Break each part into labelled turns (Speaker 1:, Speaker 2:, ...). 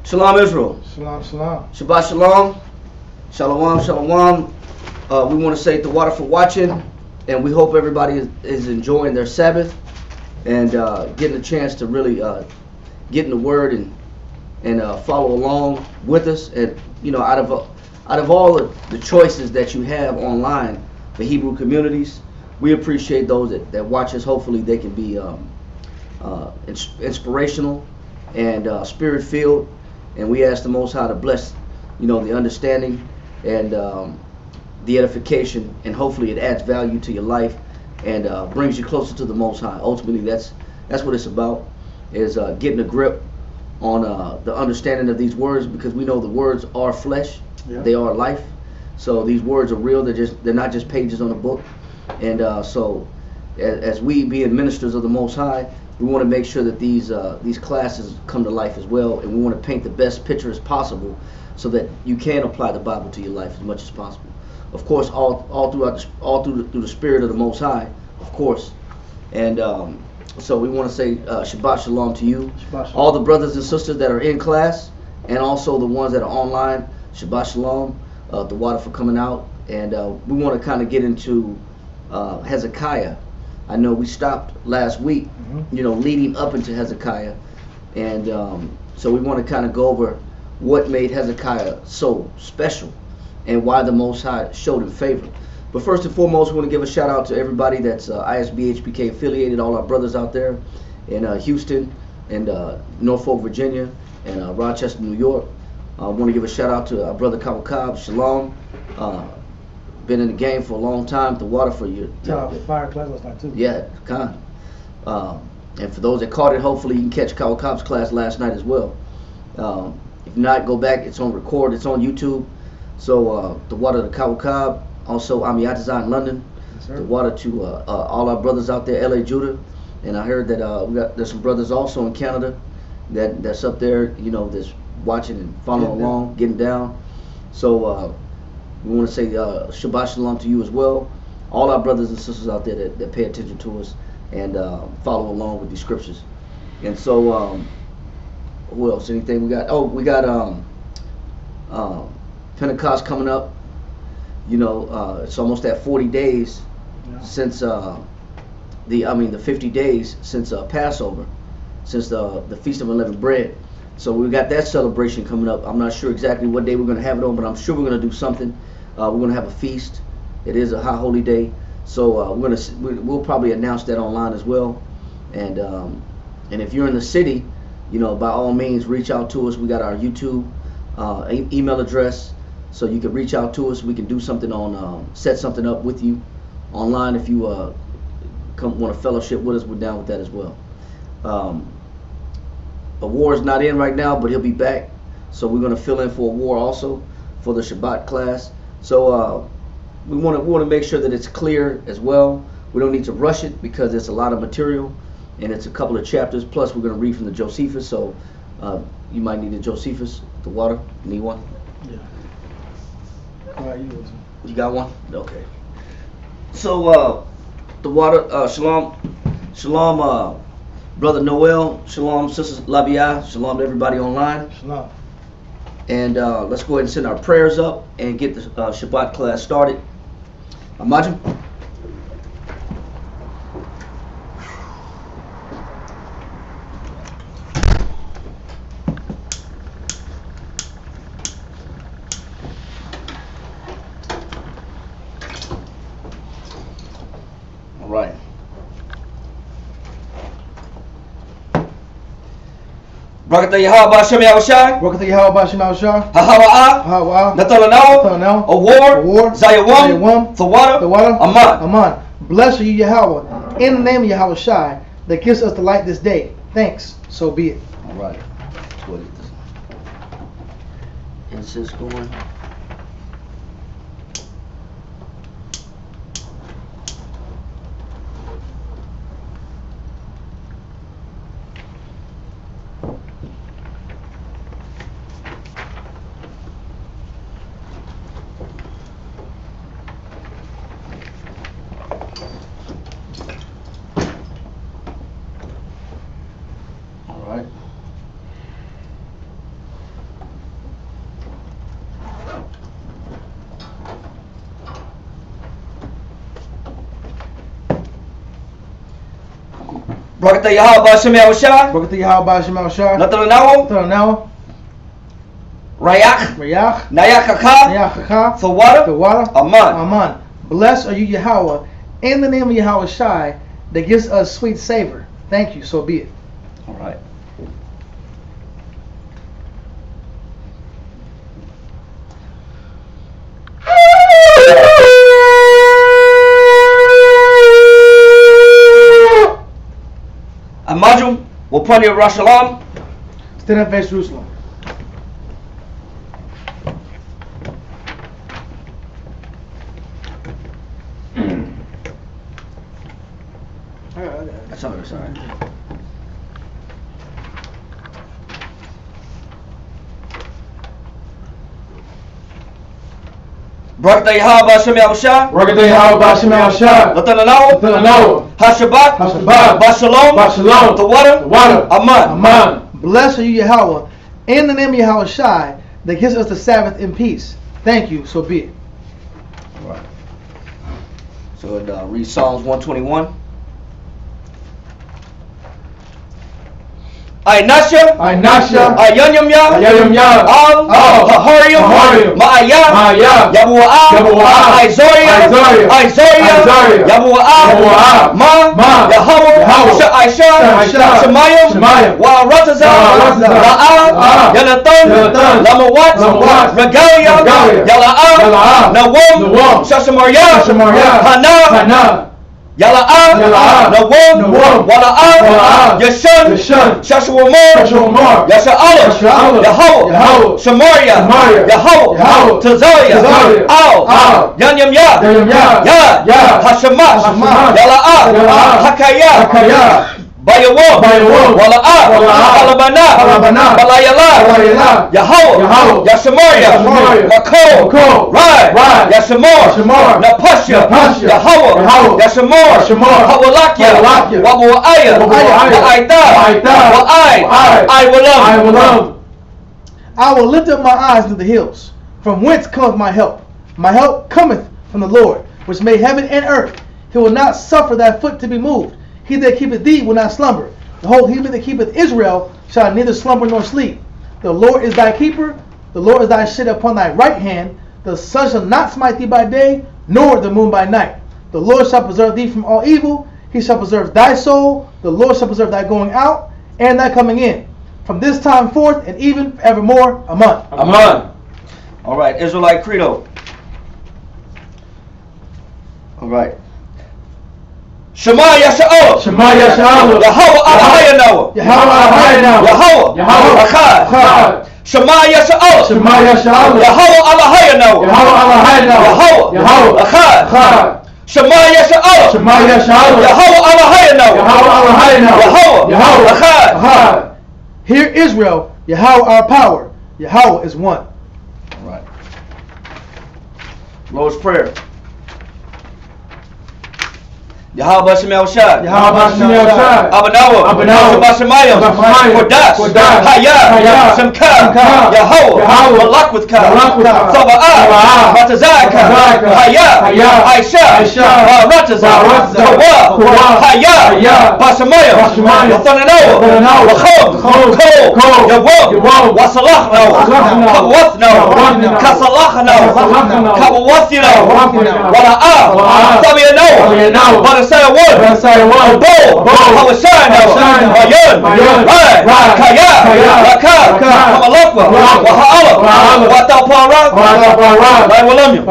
Speaker 1: Shalom Israel.
Speaker 2: Shalom, shalom.
Speaker 1: Shabbat shalom. Shalom, shalom. We want to say the water for watching, and we hope everybody is enjoying their Sabbath and getting a chance to really get in the Word and follow along with us. And out of all the choices that you have online for Hebrew communities, we appreciate those that watch us. Hopefully, they can be inspirational and spirit-filled. And we ask the Most High to bless, the understanding and the edification, and hopefully it adds value to your life and brings you closer to the Most High. Ultimately, that's what it's about, is getting a grip on the understanding of these words, because we know the words are flesh, they are life. So these words are real. They're not just pages on a book. And so as we being ministers of the Most High, we want to make sure that these classes come to life as well, and we want to paint the best picture as possible so that you can apply the Bible to your life as much as possible. Of course, all through the Spirit of the Most High, of course. And so we want to say Shabbat Shalom to you,
Speaker 2: Shabbat Shalom.
Speaker 1: All the brothers and sisters that are in class, and also the ones that are online. Shabbat Shalom. The water for coming out, and we want to kind of get into Hezekiah. I know we stopped last week, leading up into Hezekiah, and so we want to kind of go over what made Hezekiah so special and why the Most High showed him favor. But first and foremost, we want to give a shout out to everybody that's isbhpk affiliated, all our brothers out there in Houston and Norfolk, Virginia, and Rochester, New York. I want to give a shout out to our brother Kawakab, Shalom. Been in the game for a long time. The water for you.
Speaker 2: Fire class last night too.
Speaker 1: Yeah, kind. And for those that caught it, hopefully you can catch Kawakab's class last night as well. If not, go back. It's on record. It's on YouTube. So the water to Kawakab. Also Amiyataza in London.
Speaker 2: Yes, sir.
Speaker 1: The water to all our brothers out there, LA Judah. And I heard that there's some brothers also in Canada that's up there. That's watching and following along, getting down. So we want to say Shabbat Shalom to you as well. All our brothers and sisters out there that pay attention to us and follow along with these scriptures. And so, who else? Anything we got? Oh, we got Pentecost coming up. It's almost at 40 days since the 50 days since Passover, since the Feast of Unleavened Bread. So we got that celebration coming up. I'm not sure exactly what day we're going to have it on, but I'm sure we're going to do something. We're going to have a feast. It is a high holy day, so we'll probably announce that online as well. And if you're in the city, by all means reach out to us. We got our YouTube email address, so you can reach out to us. We can do something on set something up with you online. If you want to fellowship with us, we're down with that as well. A war is not in right now, but he'll be back. So we're going to fill in for a war also for the Shabbat class. So we want to make sure that it's clear as well. We don't need to rush it because it's a lot of material and it's a couple of chapters. Plus, we're going to read from the Josephus. So you might need a Josephus, the water. You need one?
Speaker 2: Yeah.
Speaker 1: You got one? Okay. So the water. Shalom. Brother Noel, shalom, Sister Labia, shalom to everybody online.
Speaker 2: Shalom.
Speaker 1: And let's go ahead and send our prayers up and get the Shabbat class started. Imagine. All right. Barakatah Yahweh B'Shem Yahushai.
Speaker 2: Barakatah Yahweh B'Shem Yahushai.
Speaker 1: Hahawa'a. Natalanaw. A war. Zayawam. The water.
Speaker 2: Aman. Blessed are you, Yahweh, in the name of Yahweh Shai, that gives us the light this day. Thanks. So be it.
Speaker 1: All right. Let's go ahead and get this incense going. Brakata Yahweh Ba'ashem Yahushua.
Speaker 2: Brakata Yahweh Ba'ashem Yahushua.
Speaker 1: Natalanawo.
Speaker 2: Talanawa.
Speaker 1: Rayak.
Speaker 2: Rayach.
Speaker 1: Nayakaka.
Speaker 2: Nayachaka.
Speaker 1: The water.
Speaker 2: The water.
Speaker 1: Aman.
Speaker 2: Aman. Blessed are you, Yahweh, in the name of Yahweh Shai, that gives us sweet savor. Thank you, so be it.
Speaker 1: All right. Amajum, we'll pray to Rosh Hashanah.
Speaker 2: Stand up, face Jerusalem.
Speaker 1: That's all right, that's all right. Brakata Yahweh Ba'ashem Yahushua.
Speaker 3: Brakata Yahweh Ba'ashem Yahushua.
Speaker 1: Natalanawo.
Speaker 3: Talanawo.
Speaker 1: Hashabbat.
Speaker 3: Hashabbat.
Speaker 1: Bashalom.
Speaker 3: Bashalom.
Speaker 1: The water.
Speaker 3: The water.
Speaker 1: Aman.
Speaker 3: Aman.
Speaker 2: Blessed are you, Yahweh, in the name of Yahweh Shai, that gives us the Sabbath in peace. Thank you, so be it.
Speaker 1: All right. So it reads Psalms 121. I Nasha, Ayanyam Ya, Al, Haharium, Ma'aya, Yabu'a, Isaiah, Yabu'a, Ma, Yahweh, Sha'aisha, Shemayim, Wa'aratazah, La'a, Yanatan, Lamawat, Regalia, Yala'a, Nawum, Shashamarya, Hana, Yala'a, Nawum, Wala'a, Yashan, Shashawamar, Yasha'ala, Yahweh, Shamaria, Yahweh, Tazariah, Al, Yanyam Ya, Hashamat, Yala'a, Hakaya, Bayawam, Wala'a, Alabana, Balayala, Yahweh, Yashamaria, Makol, Rai, Yashamar, Napasha, Yahweh, Yashamar, Hawalakia, Wabu'aya, Wa'aita, I will love.
Speaker 2: I will lift up my eyes to the hills, from whence cometh my help. My help cometh from the Lord, which made heaven and earth. He will not suffer thy foot to be moved. He that keepeth thee will not slumber. Behold, he that keepeth Israel shall neither slumber nor sleep. The Lord is thy keeper. The Lord is thy shade upon thy right hand. The sun shall not smite thee by day, nor the moon by night. The Lord shall preserve thee from all evil. He shall preserve thy soul. The Lord shall preserve thy going out and thy coming in, from this time forth and even forevermore. Amen.
Speaker 1: Amen. All right, Israelite Credo. All right. Shema Yasha'al. Yahweh Adonai. Yahweh Echad. Shema Yasha'al. Yahweh Adonai. Yahweh Echad. Shema Yasha'al. Yahweh Echad.
Speaker 2: Hear Israel, Yahweh our power. Yahweh is one.
Speaker 1: All right. Lord's Prayer. Yahweh Ba'ashem Yahushua. Abanawa. Shabashamayim. Kodash. Haya. Shemka. Yahweh. Malak with Ka. Sabbath. Matazaka. Haya. Aisha. Ratazah. Kawa. Haya. Bashamayim. Yathananawa. Wachom. Ko. Yawam. Wasalachno. Kawathno. Kasalachno. Kawathino. Wala'ah. Sabiyano. Say a word. Bo. Hawashano. Mayon. Rai. Kaya. Raka. Hamalakwa. Waha'ala. Watapara. Walamyu.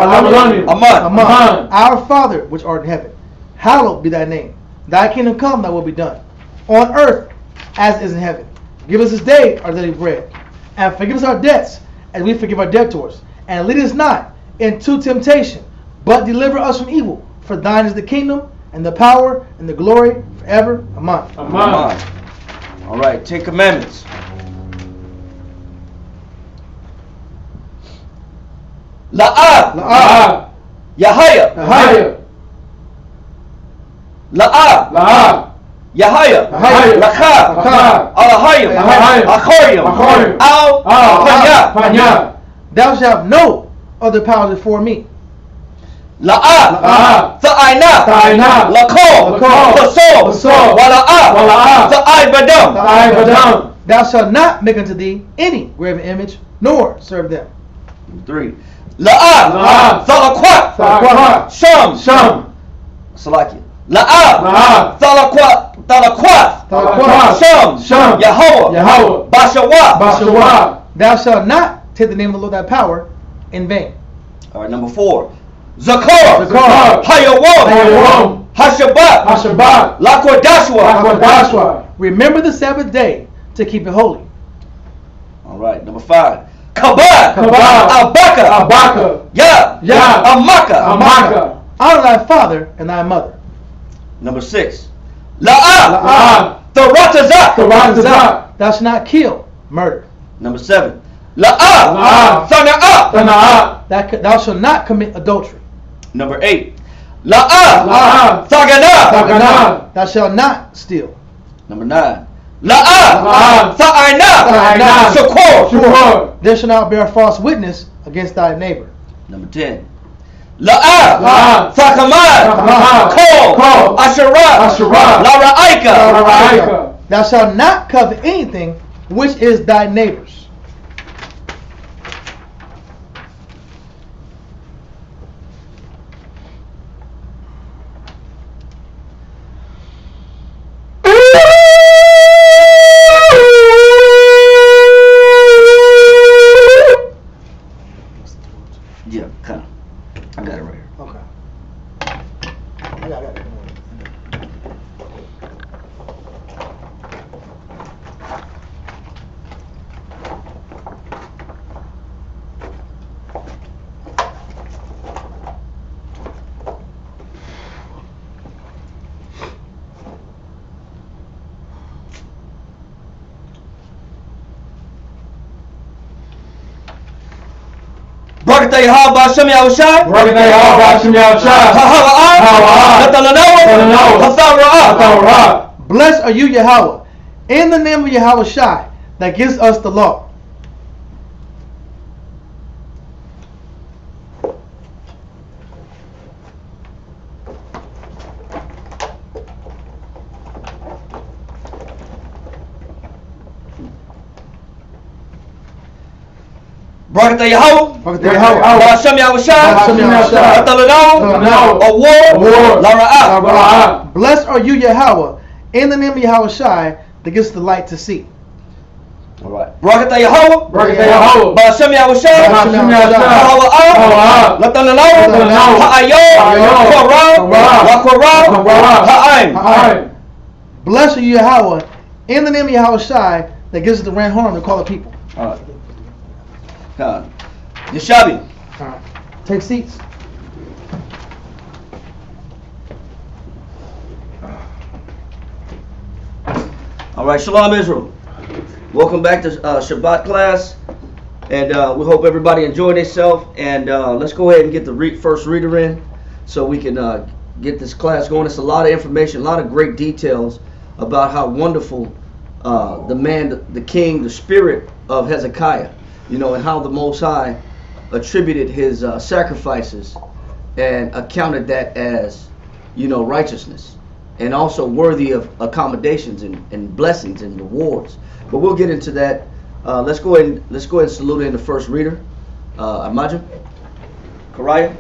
Speaker 1: Aman.
Speaker 2: Our Father, which art in heaven, hallowed be thy name. Thy kingdom come, thy will be done, on earth as it is in heaven. Give us this day our daily bread, and forgive us our debts, as we forgive our debtors. And lead us not into temptation, but deliver us from evil. For thine is the kingdom, and the power, and the glory, forever. Amen.
Speaker 3: Amen.
Speaker 1: All right, 10 Commandments. La'ah. Yahaya. La'ah. Yahaya. Lacha. Alahayim. Achorim. Al. Panya.
Speaker 2: Thou shalt have no other powers before me.
Speaker 3: La'a.
Speaker 4: Ta'ayna.
Speaker 3: Ta'ayna.
Speaker 4: Lako.
Speaker 3: Lako.
Speaker 4: Baso. Wala'a. Ta'ay badam.
Speaker 2: Thou shalt not make unto thee any graven image, nor serve them.
Speaker 1: 3.
Speaker 4: La'a. Thalakwat.
Speaker 3: Thalakwat.
Speaker 4: Sham.
Speaker 1: Salakia.
Speaker 4: La'a. Thalakwat. Sham. Yahweh. Bashawa.
Speaker 2: Thou shalt not take the name of the Lord thy power in vain.
Speaker 1: All right, number 4.
Speaker 4: Zakar. Hayawam. Hashabat. Lakwadashwa.
Speaker 2: Remember the Sabbath day to keep it holy.
Speaker 1: All right, number 5.
Speaker 4: Kabad. Abaka. Ya. Amaka.
Speaker 2: Honor thy father and thy mother.
Speaker 1: Number 6.
Speaker 4: La'a. Taratazak.
Speaker 2: Thou shalt not kill, murder.
Speaker 1: Number 7.
Speaker 4: La'a. Sana'a.
Speaker 2: Thou shalt not commit adultery.
Speaker 1: Number 8.
Speaker 4: La'a. Tagana.
Speaker 2: Thou shalt not steal.
Speaker 1: Number 9.
Speaker 4: La'a. Ta'ayna. Shakor.
Speaker 2: Thou shalt not bear false witness against thy neighbor.
Speaker 1: Number 10.
Speaker 4: La'a. Takamad. Kol. Asherah. Lara'ika.
Speaker 2: Thou shalt not covet anything which is thy neighbor's.
Speaker 1: Yeah, kind of. I got it right here.
Speaker 2: Okay. I got it.
Speaker 4: Barakatah Yahweh Ba'ashem Yahushai. Hathalanawa.
Speaker 2: Blessed are you, Yahweh, in the name of Yahweh Shai, that gives us the law.
Speaker 4: Barakatah Yahweh. Ba'ashem Yahushai. Hathalanawa. Award. Lara'ah.
Speaker 2: Blessed are you, Yahweh, in the name of Yahweh Shai, that gives us the light to see.
Speaker 1: All right.
Speaker 4: Barakatah Yahweh. Ba'ashem Yahushai. Hathalanawa. Ha'ayin.
Speaker 2: Blessed are you, Yahweh, in the name of Yahweh Shai, that gives us the ran harm to call the people.
Speaker 1: All right. Yeshabi.
Speaker 2: Take seats.
Speaker 1: All right, Shalom Israel. Welcome back to Shabbat class, and we hope everybody enjoyed themselves. And let's go ahead and get the first reader in, so we can get this class going. It's a lot of information, a lot of great details about how wonderful the man, the king, the spirit of Hezekiah, and how the Most High attributed his sacrifices and accounted that as, righteousness, and also worthy of accommodations and blessings and rewards. But we'll get into that. Let's go ahead and salute in the first reader, Amaja, Karaya.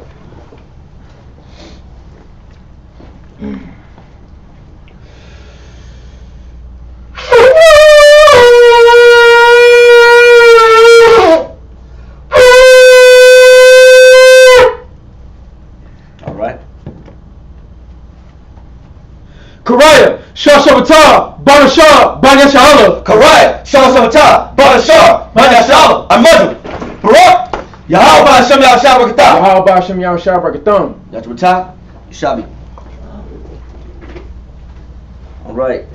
Speaker 3: Karaya, Shah Shabbatah, Barashah, Banyashala.
Speaker 4: Karaya. Shah Shabbatah. Barashah. Banyashala. Amadu. Barak. Yahweh Ba'ashem Yahushai. Barakatah.
Speaker 1: Dr. Matah, Yeshabi. All right.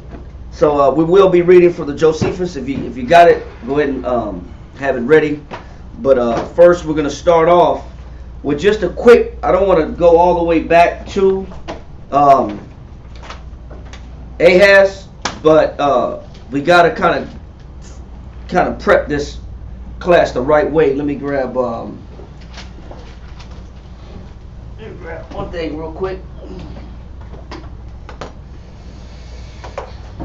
Speaker 1: So we will be reading for the Josephus. If you got it, go ahead and have it ready. But first, we're going to start off with just a quick. I don't want to go all the way back to Ahaz, but we got to kind of prep this class the right way. Let me grab One thing real quick.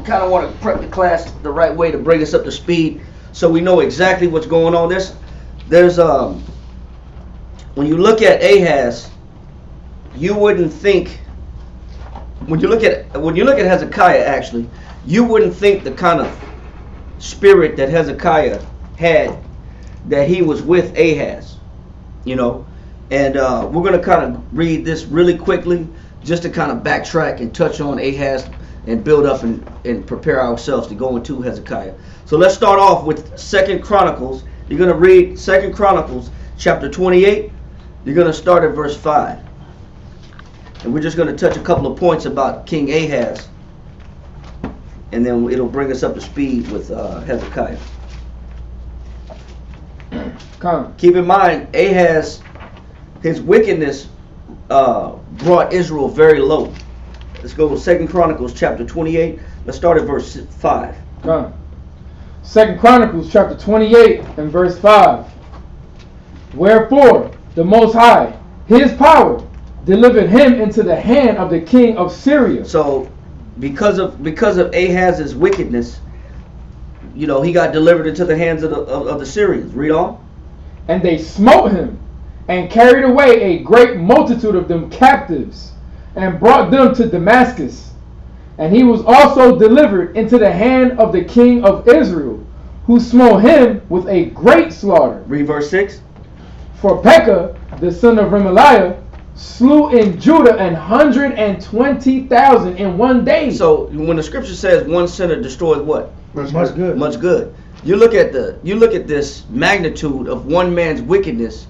Speaker 1: Kind of want to prep the class the right way to bring us up to speed so we know exactly what's going on. There's when you look at Ahaz, you wouldn't think when you look at Hezekiah, actually, you wouldn't think the kind of spirit that Hezekiah had, that he was with Ahaz, you know. And we're going to kind of read this really quickly just to kind of backtrack and touch on Ahaz and build up and prepare ourselves to go into Hezekiah. So let's start off with 2 Chronicles. You're going to read 2 Chronicles chapter 28. You're going to start at verse 5. And we're just going to touch a couple of points about King Ahaz. And then it'll bring us up to speed with Hezekiah. Keep in mind, Ahaz, his wickedness brought Israel very low. Let's go to 2 Chronicles chapter 28. Let's start at verse 5.
Speaker 3: 2 Chronicles chapter 28 and verse 5. Wherefore the Most High, his power, delivered him into the hand of the king of Syria.
Speaker 1: So because of Ahaz's wickedness, you know, he got delivered into the hands of the Syrians. Read on.
Speaker 3: And they smote him and carried away a great multitude of them captives and brought them to Damascus. And he was also delivered into the hand of the king of Israel, who smote him with a great slaughter.
Speaker 1: Read verse 6.
Speaker 3: For Pekah, the son of Remaliah, slew in Judah 120,000 in one day.
Speaker 1: So when the scripture says one sinner destroys what?
Speaker 2: Much good.
Speaker 1: Much good. You look at this magnitude of one man's wickedness.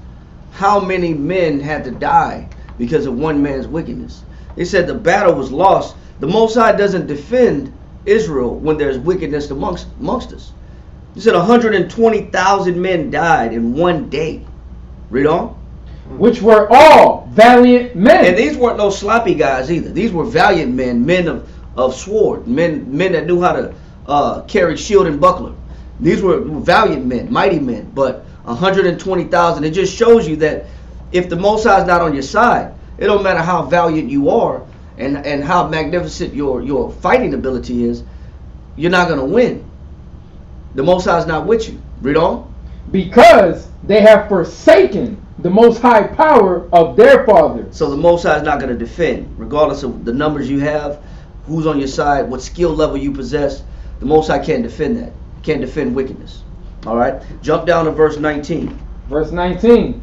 Speaker 1: How many men had to die because of one man's wickedness? They said the battle was lost. The Most High doesn't defend Israel when there's wickedness amongst us. He said 120,000 men died in one day. Read on.
Speaker 3: Which were all valiant men.
Speaker 1: And these weren't no sloppy guys either. These were valiant men, men of sword, men that knew how to carry shield and buckler. These were valiant men, mighty men. But 120,000, it just shows you that if the Most High is not on your side, it don't matter how valiant you are and how magnificent your fighting ability is, you're not going to win. The Most High is not with you. Read on.
Speaker 3: Because they have forsaken the Most High power of their fathers.
Speaker 1: So the Most High is not going to defend, regardless of the numbers you have, who's on your side, what skill level you possess. The Most High can't defend that. Can't defend wickedness. All right. Jump down to verse 19.
Speaker 3: Verse 19.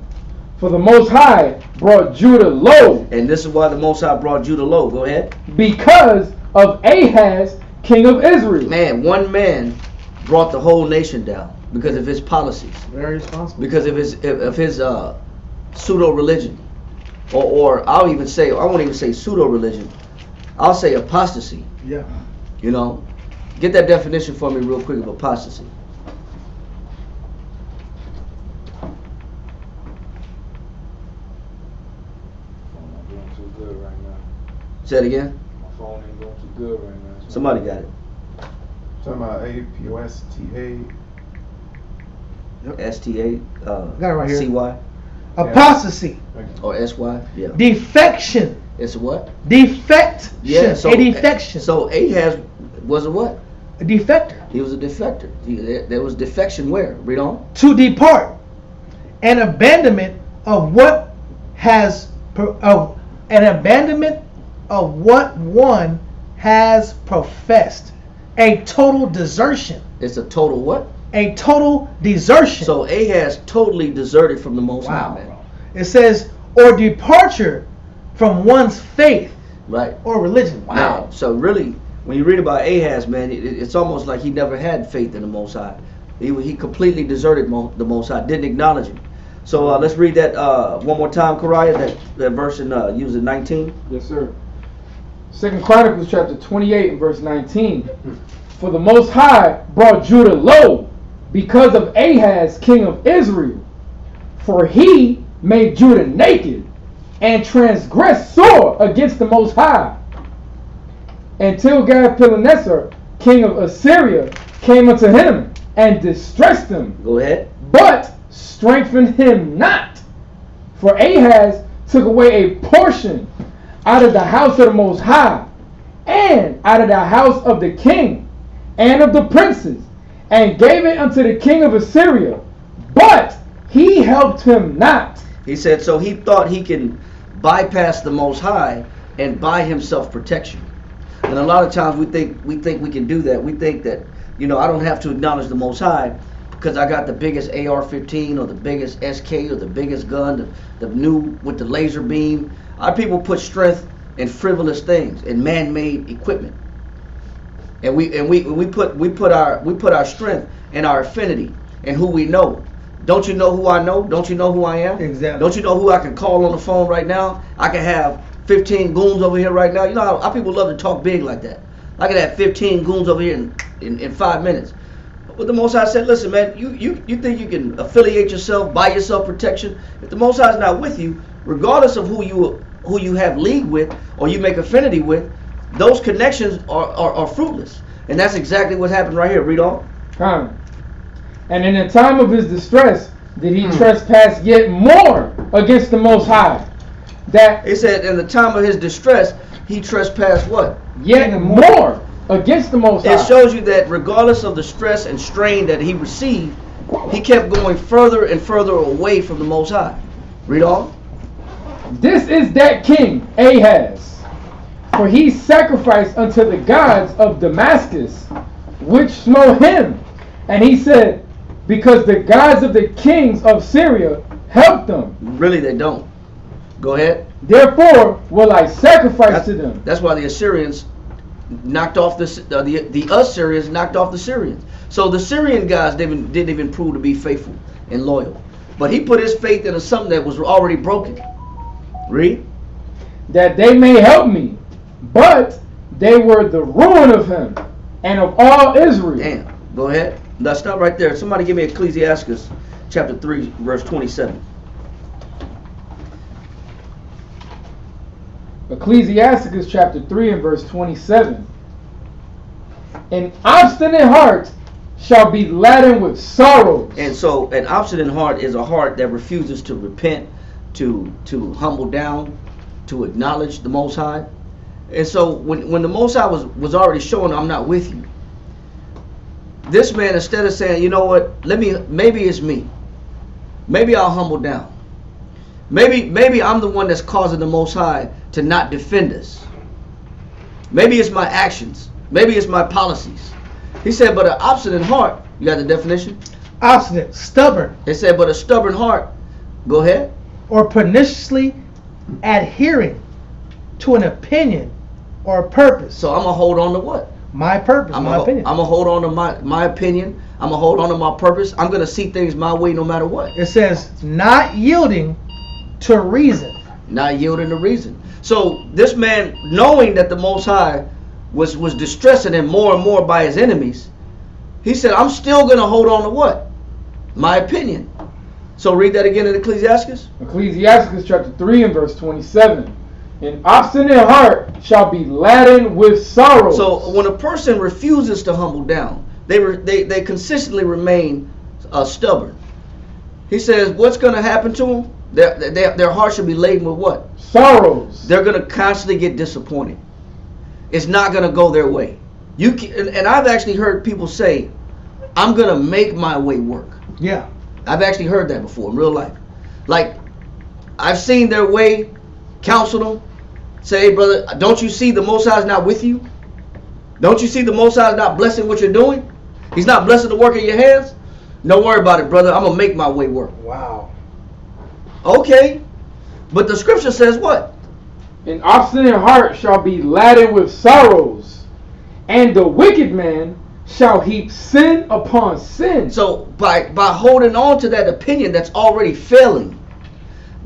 Speaker 3: For the Most High brought Judah low.
Speaker 1: And this is why the Most High brought Judah low. Go ahead.
Speaker 3: Because of Ahaz, king of Israel.
Speaker 1: Man, one man brought the whole nation down because of his policies.
Speaker 2: Very responsible.
Speaker 1: Because of his pseudo religion, or I won't even say pseudo religion. I'll say apostasy.
Speaker 2: Yeah.
Speaker 1: You know, get that definition for me real quick of apostasy. Say it again.
Speaker 5: My phone ain't going too good right now.
Speaker 1: Somebody got it.
Speaker 5: Talking about APOSTA.
Speaker 1: STA.
Speaker 2: Got it right here.
Speaker 1: CY
Speaker 2: Apostasy.
Speaker 1: or SY. Yeah.
Speaker 2: Defection.
Speaker 1: It's a what?
Speaker 2: Defection.
Speaker 1: Yeah. So
Speaker 2: a defection.
Speaker 1: So Ahaz was a what?
Speaker 2: A defector.
Speaker 1: He was a defector. There was defection where? Read on.
Speaker 2: To depart. An abandonment of what has what one has professed. A total desertion.
Speaker 1: It's a total what?
Speaker 2: A total desertion.
Speaker 1: So Ahaz totally deserted from the Most High, man.
Speaker 2: It says, or departure from one's faith,
Speaker 1: Right.
Speaker 2: or religion. Wow.
Speaker 1: Now, so really, when you read about Ahaz, man, it's almost like he never had faith in the Most High. He completely deserted the Most High, didn't acknowledge him. So let's read that one more time, Kariah, that verse in using 19.
Speaker 3: Yes, sir. 2 Chronicles chapter 28 and verse 19. For the Most High brought Judah low because of Ahaz, king of Israel. For he made Judah naked and transgressed sore against the Most High. And Tilgath-Pileser, king of Assyria, came unto him and distressed him,
Speaker 1: Go ahead.
Speaker 3: but strengthened him not. For Ahaz took away a portion out of the house of the Most High, and out of the house of the king, and of the princes, and gave it unto the king of Assyria. But he helped him not.
Speaker 1: He said, so he thought he can bypass the Most High and buy himself protection. And a lot of times we think we can do that. We think that, I don't have to acknowledge the Most High because I got the biggest AR-15 or the biggest SK or the biggest gun, the new with the laser beam. Our people put strength in frivolous things, in man-made equipment, and we put our strength in our affinity and who we know. Don't you know who I know? Don't you know who I am?
Speaker 2: Exactly.
Speaker 1: Don't you know who I can call on the phone right now? I can have 15 goons over here right now. You know how our people love to talk big like that. I can have 15 goons over here in 5 minutes. But the Most High said, listen, man, you think you can affiliate yourself, buy yourself protection? If the Most High is not with you, regardless of who you have league with or you make affinity with, those connections are fruitless. And that's exactly what happened right here. Read on.
Speaker 3: And in the time of his distress did he trespass yet more against the Most High. That
Speaker 1: it said in the time of his distress, he trespassed what?
Speaker 3: Yet more against the Most High.
Speaker 1: It shows you that regardless of the stress and strain that he received, he kept going further and further away from the Most High. Read on.
Speaker 3: This is that king Ahaz, for he sacrificed unto the gods of Damascus, which smote him. And he said, because the gods of the kings of Syria helped them.
Speaker 1: Really, they don't. Go ahead.
Speaker 3: Therefore will I sacrifice to them.
Speaker 1: That's why the Assyrians knocked off the Assyrians knocked off the Syrians. So the Syrian guys didn't even prove to be faithful and loyal. But he put his faith into something that was already broken. Read.
Speaker 3: That they may help me, but they were the ruin of him and of all Israel.
Speaker 1: Damn. Go ahead. Now stop right there. Somebody give me Ecclesiastes chapter 3, verse 27.
Speaker 3: Ecclesiastes chapter 3 and verse 27. An obstinate heart shall be laden with sorrows.
Speaker 1: And so an obstinate heart is a heart that refuses to repent, to humble down, to acknowledge the Most High. And so when the Most High was already showing, I'm not with you, this man, instead of saying, you know what, maybe it's me, maybe I'll humble down, maybe I'm the one that's causing the Most High to not defend us, maybe it's my actions, maybe it's my policies. He said, but an obstinate heart, you got the definition?
Speaker 2: Obstinate, stubborn.
Speaker 1: It said, but a stubborn heart, go ahead.
Speaker 2: Or perniciously adhering to an opinion or a purpose.
Speaker 1: So I'm going to hold on to what?
Speaker 2: My purpose, my opinion.
Speaker 1: I'm going to hold on to my opinion. I'm going to hold on to my purpose. I'm going to see things my way no matter what.
Speaker 2: It says, not yielding to reason.
Speaker 1: Not yielding to reason. So this man, knowing that the Most High was distressing him more and more by his enemies, he said, I'm still going to hold on to what? My opinion. So read that again in Ecclesiastes.
Speaker 3: Ecclesiastes chapter 3 and verse 27. An obstinate heart shall be laden with sorrow.
Speaker 1: So when a person refuses to humble down, they consistently remain stubborn. He says, what's going to happen to them? Their heart should be laden with what?
Speaker 3: Sorrows.
Speaker 1: They're going to constantly get disappointed. It's not going to go their way. And I've actually heard people say, I'm going to make my way work.
Speaker 2: Yeah.
Speaker 1: I've actually heard that before in real life. Like, I've seen their way, counsel them, say, hey, brother, don't you see the Most High is not with you? Don't you see the Most High is not blessing what you're doing? He's not blessing the work of your hands? Don't worry about it, brother. I'm going to make my way work.
Speaker 2: Wow.
Speaker 1: Okay. But the scripture says what?
Speaker 3: An obstinate heart shall be laden with sorrows, and the wicked man shall heap sin upon sin.
Speaker 1: So by holding on to that opinion that's already failing,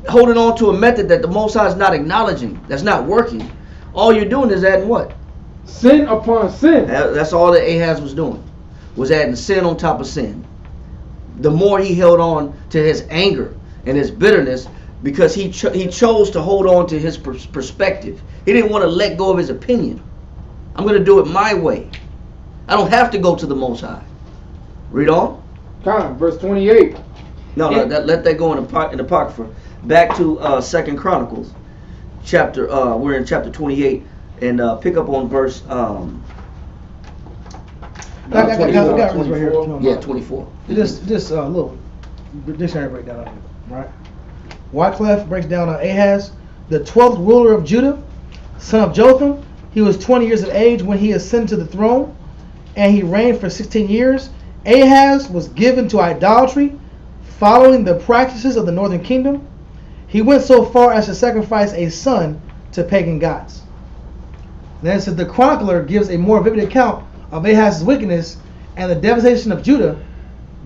Speaker 1: holding on to a method that the Most High is not acknowledging, that's not working, all you're doing is adding what?
Speaker 3: Sin upon sin.
Speaker 1: That's all that Ahaz was doing, was adding sin on top of sin. The more he held on to his anger and his bitterness, because he chose to hold on to his perspective. He didn't want to let go of his opinion. I'm going to do it my way. I don't have to go to the Most High. Read on.
Speaker 3: Verse 28.
Speaker 1: No, let that go in the Apocrypha. Back to 2 Chronicles, chapter. We're in chapter 28, and pick up on verse.
Speaker 2: I got this right here.
Speaker 1: Yeah, 24.
Speaker 2: This little dictionary breakdown, right? Wycliffe breaks down Ahaz, the 12th ruler of Judah, son of Jotham. He was 20 years of age when he ascended to the throne, and he reigned for 16 years. Ahaz was given to idolatry, following the practices of the northern kingdom. He went so far as to sacrifice a son to pagan gods. Then it says the chronicler gives a more vivid account of Ahaz's wickedness and the devastation of Judah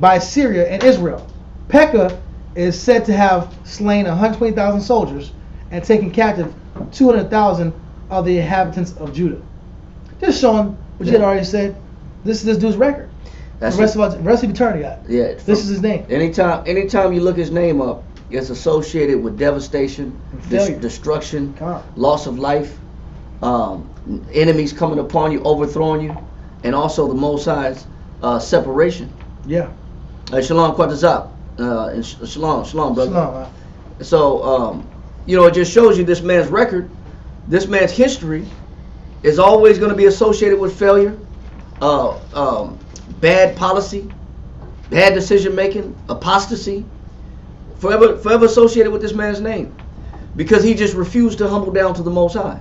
Speaker 2: by Syria and Israel. Pekah is said to have slain 120,000 soldiers and taken captive 200,000 of the inhabitants of Judah. Just showing what you had already said. This is this dude's record.
Speaker 1: That's
Speaker 2: the rest of eternity.
Speaker 1: Yeah.
Speaker 2: This is his name.
Speaker 1: Anytime you look his name up, it's associated with devastation, destruction, loss of life, enemies coming upon you, overthrowing you, and also the Most High's separation.
Speaker 2: Yeah.
Speaker 1: Shalom, Quatazap. Shalom, brother.
Speaker 2: Shalom.
Speaker 1: So, it just shows you this man's record, this man's history is always going to be associated with failure, bad policy, bad decision making, apostasy, forever associated with this man's name, because he just refused to humble down to the Most High.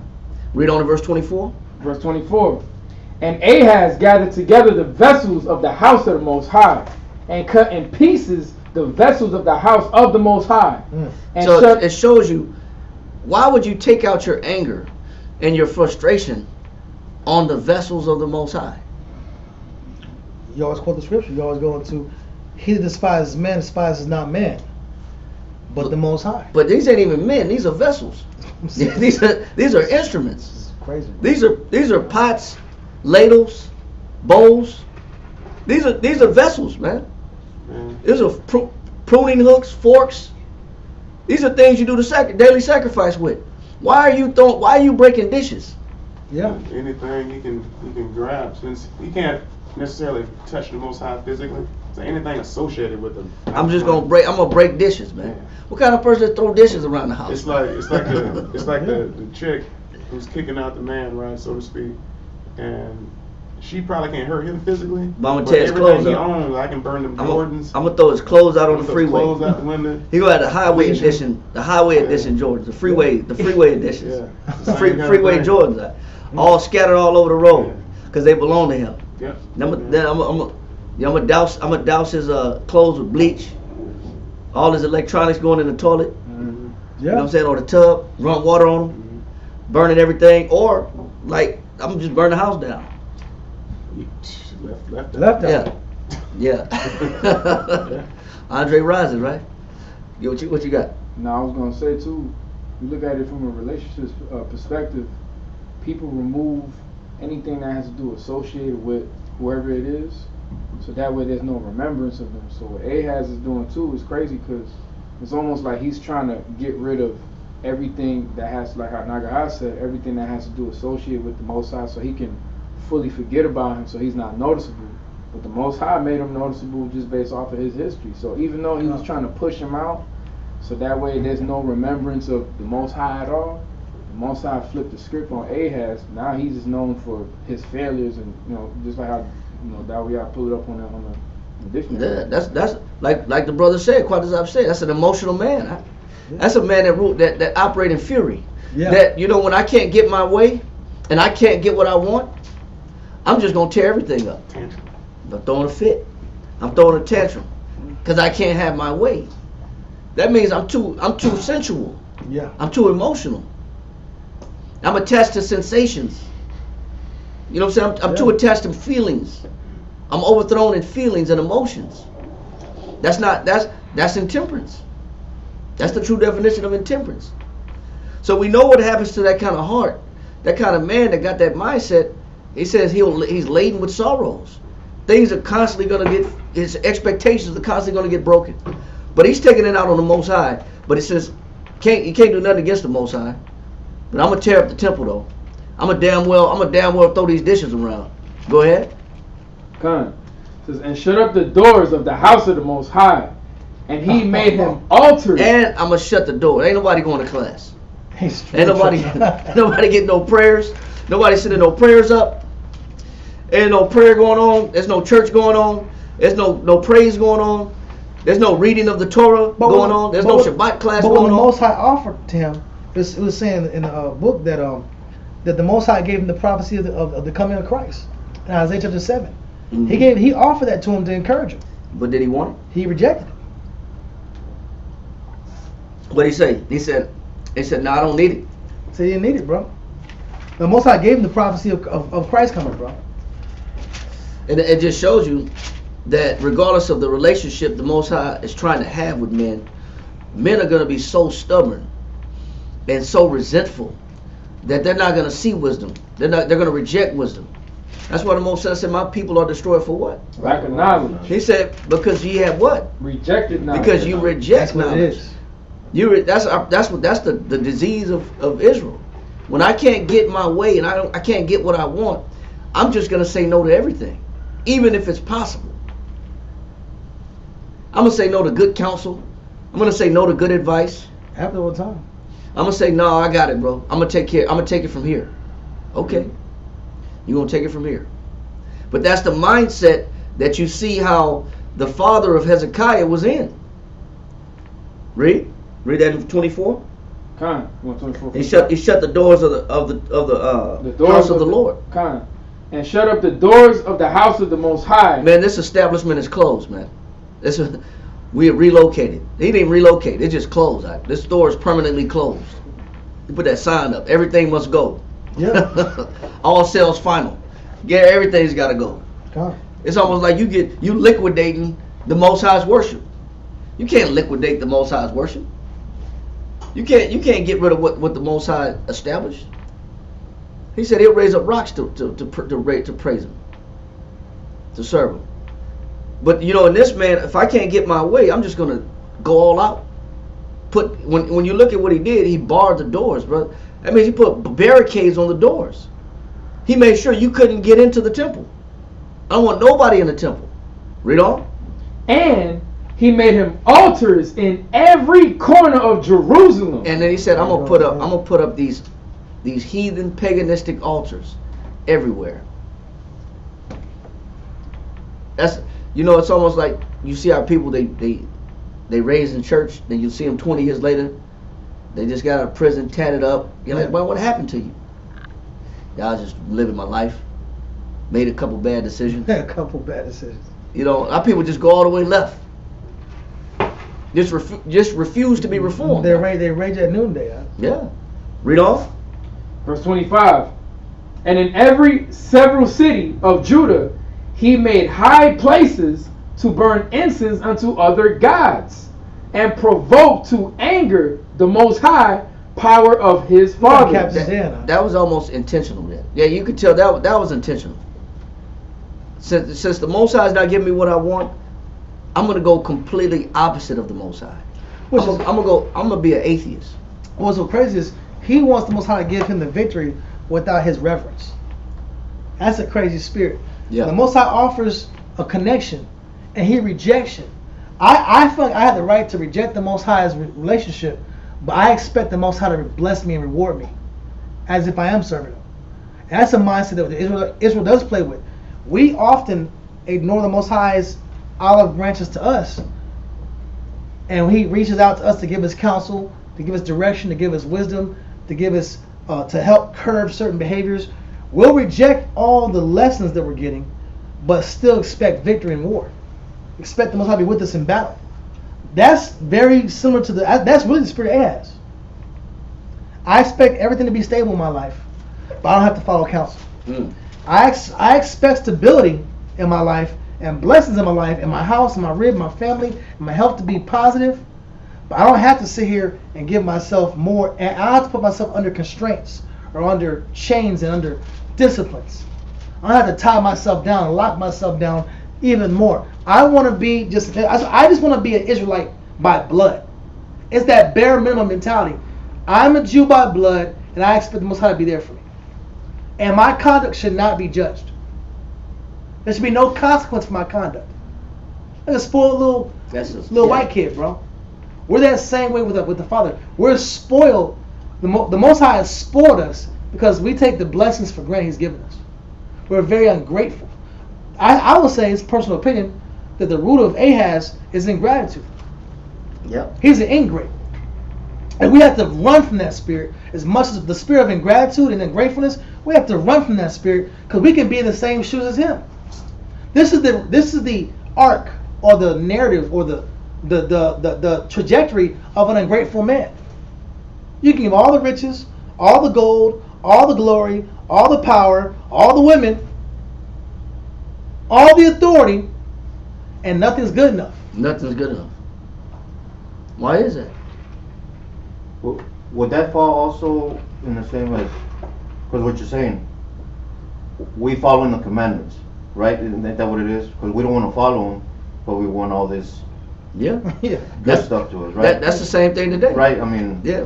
Speaker 1: Read on to verse 24.
Speaker 3: Verse 24. And Ahaz gathered together the vessels of the house of the Most High, and cut in pieces the vessels of the house of the Most High. And
Speaker 1: so it shows you, why would you take out your anger and your frustration on the vessels of the Most High?
Speaker 2: You always quote the scripture. You always go into, he that despises man despises not man, but the Most High.
Speaker 1: But these ain't even men. These are vessels. these are instruments.
Speaker 2: This is crazy.
Speaker 1: These are pots, ladles, bowls. These are vessels, man. These are pruning hooks, forks. These are things you do the daily sacrifice with. Why are you breaking dishes?
Speaker 2: Yeah.
Speaker 5: Anything he can grab, since he can't necessarily touch the Most High physically. So anything associated with him. I'm
Speaker 1: gonna break dishes, man. Yeah. What kind of person throw dishes around the house?
Speaker 5: It's like the chick who's kicking out the man, right, so to speak, and she probably can't hurt him physically.
Speaker 1: But I'm gonna tear his clothes out.
Speaker 5: Owns, I can burn them Jordans.
Speaker 1: I'm gonna throw his clothes out on the freeway.
Speaker 5: Clothes out the window.
Speaker 1: He go at the highway edition, edition Jordans, the freeway editions, the freeway Jordans, all scattered all over the road, because they belong to him.
Speaker 5: Yeah.
Speaker 1: Then I'm gonna douse his clothes with bleach, all his electronics going in the toilet.
Speaker 5: Mm-hmm.
Speaker 2: Yeah.
Speaker 1: You know what I'm saying, or the tub, run water on them, burning everything, or like I'm just burn the house down.
Speaker 5: Left
Speaker 2: out.
Speaker 1: Yeah. Andre Rising, right? What you got?
Speaker 3: No, I was gonna say too. You look at it from a relationship perspective. People remove anything that has to do associated with whoever it is, so that way there's no remembrance of them. So what Ahaz is doing too is crazy, because it's almost like he's trying to get rid of everything that has, like how Nagahaz said, everything that has to do associated with the Most High, so he can fully forget about him, so he's not noticeable. But the Most High made him noticeable just based off of his history. So even though he was trying to push him out, so that way there's no remembrance of the Most High at all, the Most High flipped the script on Ahaz. Now he's just known for his failures, and just like how that we pull it up on the dictionary.
Speaker 1: Yeah, that's like the brother said, quite as I've said, that's an emotional man. That's a man that operate in fury.
Speaker 2: Yeah.
Speaker 1: That when I can't get my way and I can't get what I want, I'm just gonna tear everything up. I'm throwing a fit. I'm throwing a tantrum because I can't have my way. That means I'm too sensual.
Speaker 2: Yeah.
Speaker 1: I'm too emotional. I'm attached to sensations. You know what I'm saying? I'm too attached to feelings. I'm overthrown in feelings and emotions. That's intemperance. That's the true definition of intemperance. So we know what happens to that kind of heart, that kind of man that got that mindset. He says he's laden with sorrows. Things are constantly going to his expectations are constantly going to get broken. But he's taking it out on the Most High. But he says, you can't do nothing against the Most High. But I'm going to tear up the temple though. I'm a damn well throw these dishes around. Go ahead.
Speaker 3: Khan says, and shut up the doors of the house of the Most High, And he made him altars.
Speaker 1: And I'm going to shut the door. Ain't nobody going to class.
Speaker 2: Ain't
Speaker 1: Ain't nobody getting no prayers. Nobody sending no prayers up. Ain't no prayer going on. There's no church going on. There's no praise going on. There's no reading of the Torah going on. There's no Shabbat class
Speaker 2: but
Speaker 1: going
Speaker 2: when the
Speaker 1: on.
Speaker 2: Most High offered to him, it was saying in the book that the Most High gave him the prophecy of the coming of Christ in Isaiah chapter 7.
Speaker 1: Mm-hmm.
Speaker 2: He offered that to him to encourage him.
Speaker 1: But did he want it?
Speaker 2: He rejected it.
Speaker 1: What did he say? He said, no, I don't need it.
Speaker 2: So he didn't need it, bro. The Most High gave him the prophecy of Christ coming, bro.
Speaker 1: And it just shows you that regardless of the relationship the Most High is trying to have with men, men are going to be so stubborn and so resentful that they're not going to see wisdom. They're going to reject wisdom. That's why the Most High said, my people are destroyed for what?
Speaker 3: Lack of knowledge.
Speaker 1: He said, because ye have what?
Speaker 3: Rejected knowledge.
Speaker 1: Because you reject
Speaker 2: That's what
Speaker 1: knowledge.
Speaker 2: it is.
Speaker 1: That's the disease of Israel. When I can't get my way and I can't get what I want, I'm just going to say no to everything, even if it's possible. I'm going to say no to good counsel. I'm going to say no to good advice.
Speaker 2: Happens all the time.
Speaker 1: I'm going to say, no, I got it, bro. I'm going to take it from here. Okay. You're going to take it from here. But that's the mindset that you see how the father of Hezekiah was in. Read that in 24.
Speaker 3: Khan, 24.
Speaker 1: He shut the doors of the house of the Lord.
Speaker 3: Khan. And shut up the doors of the house of the Most High.
Speaker 1: Man, this establishment is closed, man. We relocated. He didn't relocate. It just closed. This store is permanently closed. You put that sign up. Everything must go.
Speaker 2: Yeah.
Speaker 1: All sales final. Yeah, everything's got to go.
Speaker 2: God.
Speaker 1: It's almost like you liquidating the Most High's worship. You can't liquidate the Most High's worship. You can't get rid of what the Most High established. He said he'll raise up rocks to praise him, to serve him. But in this man, if I can't get my way, I'm just gonna go all out. When you look at what he did, he barred the doors, brother. That means he put barricades on the doors. He made sure you couldn't get into the temple. I don't want nobody in the temple. Read on.
Speaker 3: And he made him altars in every corner of Jerusalem.
Speaker 1: And then he said, I'm gonna put up these heathen paganistic altars everywhere. That's it's almost like you see how people they raised in church, then you see them 20 years later, they just got out of prison tatted up. You're like, well, what happened to you? Yeah, I was just living my life, made a couple bad decisions.
Speaker 2: A couple bad decisions.
Speaker 1: Our people just go all the way left. Just refuse to be reformed.
Speaker 2: They rage at noonday. Huh?
Speaker 1: Yeah. Read on.
Speaker 3: Verse 25. And in every several city of Judah, he made high places to burn incense unto other gods, and provoke to anger the Most High power of his father.
Speaker 1: That was almost intentional then. Yeah, you could tell that was intentional. Since the Most High is not giving me what I want, I'm gonna go completely opposite of the Most High. I'm gonna be an atheist.
Speaker 2: What's so crazy is he wants the Most High to give him the victory without his reverence. That's a crazy spirit.
Speaker 1: Yeah.
Speaker 2: The Most High offers a connection, and he rejects it. I feel like I have the right to reject the Most High's relationship, but I expect the Most High to bless me and reward me, as if I am serving him. And that's a mindset that Israel does play with. We often ignore the Most High's olive branches to us, and he reaches out to us to give us counsel, to give us direction, to give us wisdom, to give us to help curb certain behaviors. We'll reject all the lessons that we're getting, but still expect victory in war. Expect the Most High to be with us in battle. That's very similar to that's really the spirit it has. I expect everything to be stable in my life, but I don't have to follow counsel. I expect stability in my life and blessings in my life, in my house, in my rib, my family, and my health to be positive. But I don't have to sit here and give myself more, and I don't have to put myself under constraints or under chains and under disciplines. I don't have to tie myself down and lock myself down even more. I want to be I just want to be an Israelite by blood. It's that bare minimum mentality. I'm a Jew by blood, and I expect the Most High to be there for me. And my conduct should not be judged. There should be no consequence for my conduct. Like a spoiled little
Speaker 1: That's a
Speaker 2: little white kid, bro. We're that same way with the Father. We're spoiled. The Most High has spoiled us because we take the blessings for granted He's given us. We're very ungrateful. I will say, it's personal opinion, that the root of Ahaz is ingratitude.
Speaker 1: Yep.
Speaker 2: He's an ingrate. And we have to run from that spirit. As much as the spirit of ingratitude and ungratefulness, we have to run from that spirit because we can be in the same shoes as him. This is the arc or the narrative or the trajectory of an ungrateful man. You can give all the riches, all the gold, all the glory, all the power, all the women, all the authority, and nothing's good enough.
Speaker 1: Nothing's good enough. Why is that?
Speaker 6: Would that fall also in the same as, because what you're saying, we following the commandments, right? Isn't that what it is? Because we don't want to follow them, but we want all this
Speaker 1: Yeah.
Speaker 2: Yeah.
Speaker 6: good stuff to us, right?
Speaker 1: That's the same thing today.
Speaker 6: Right, I mean,
Speaker 1: Yeah.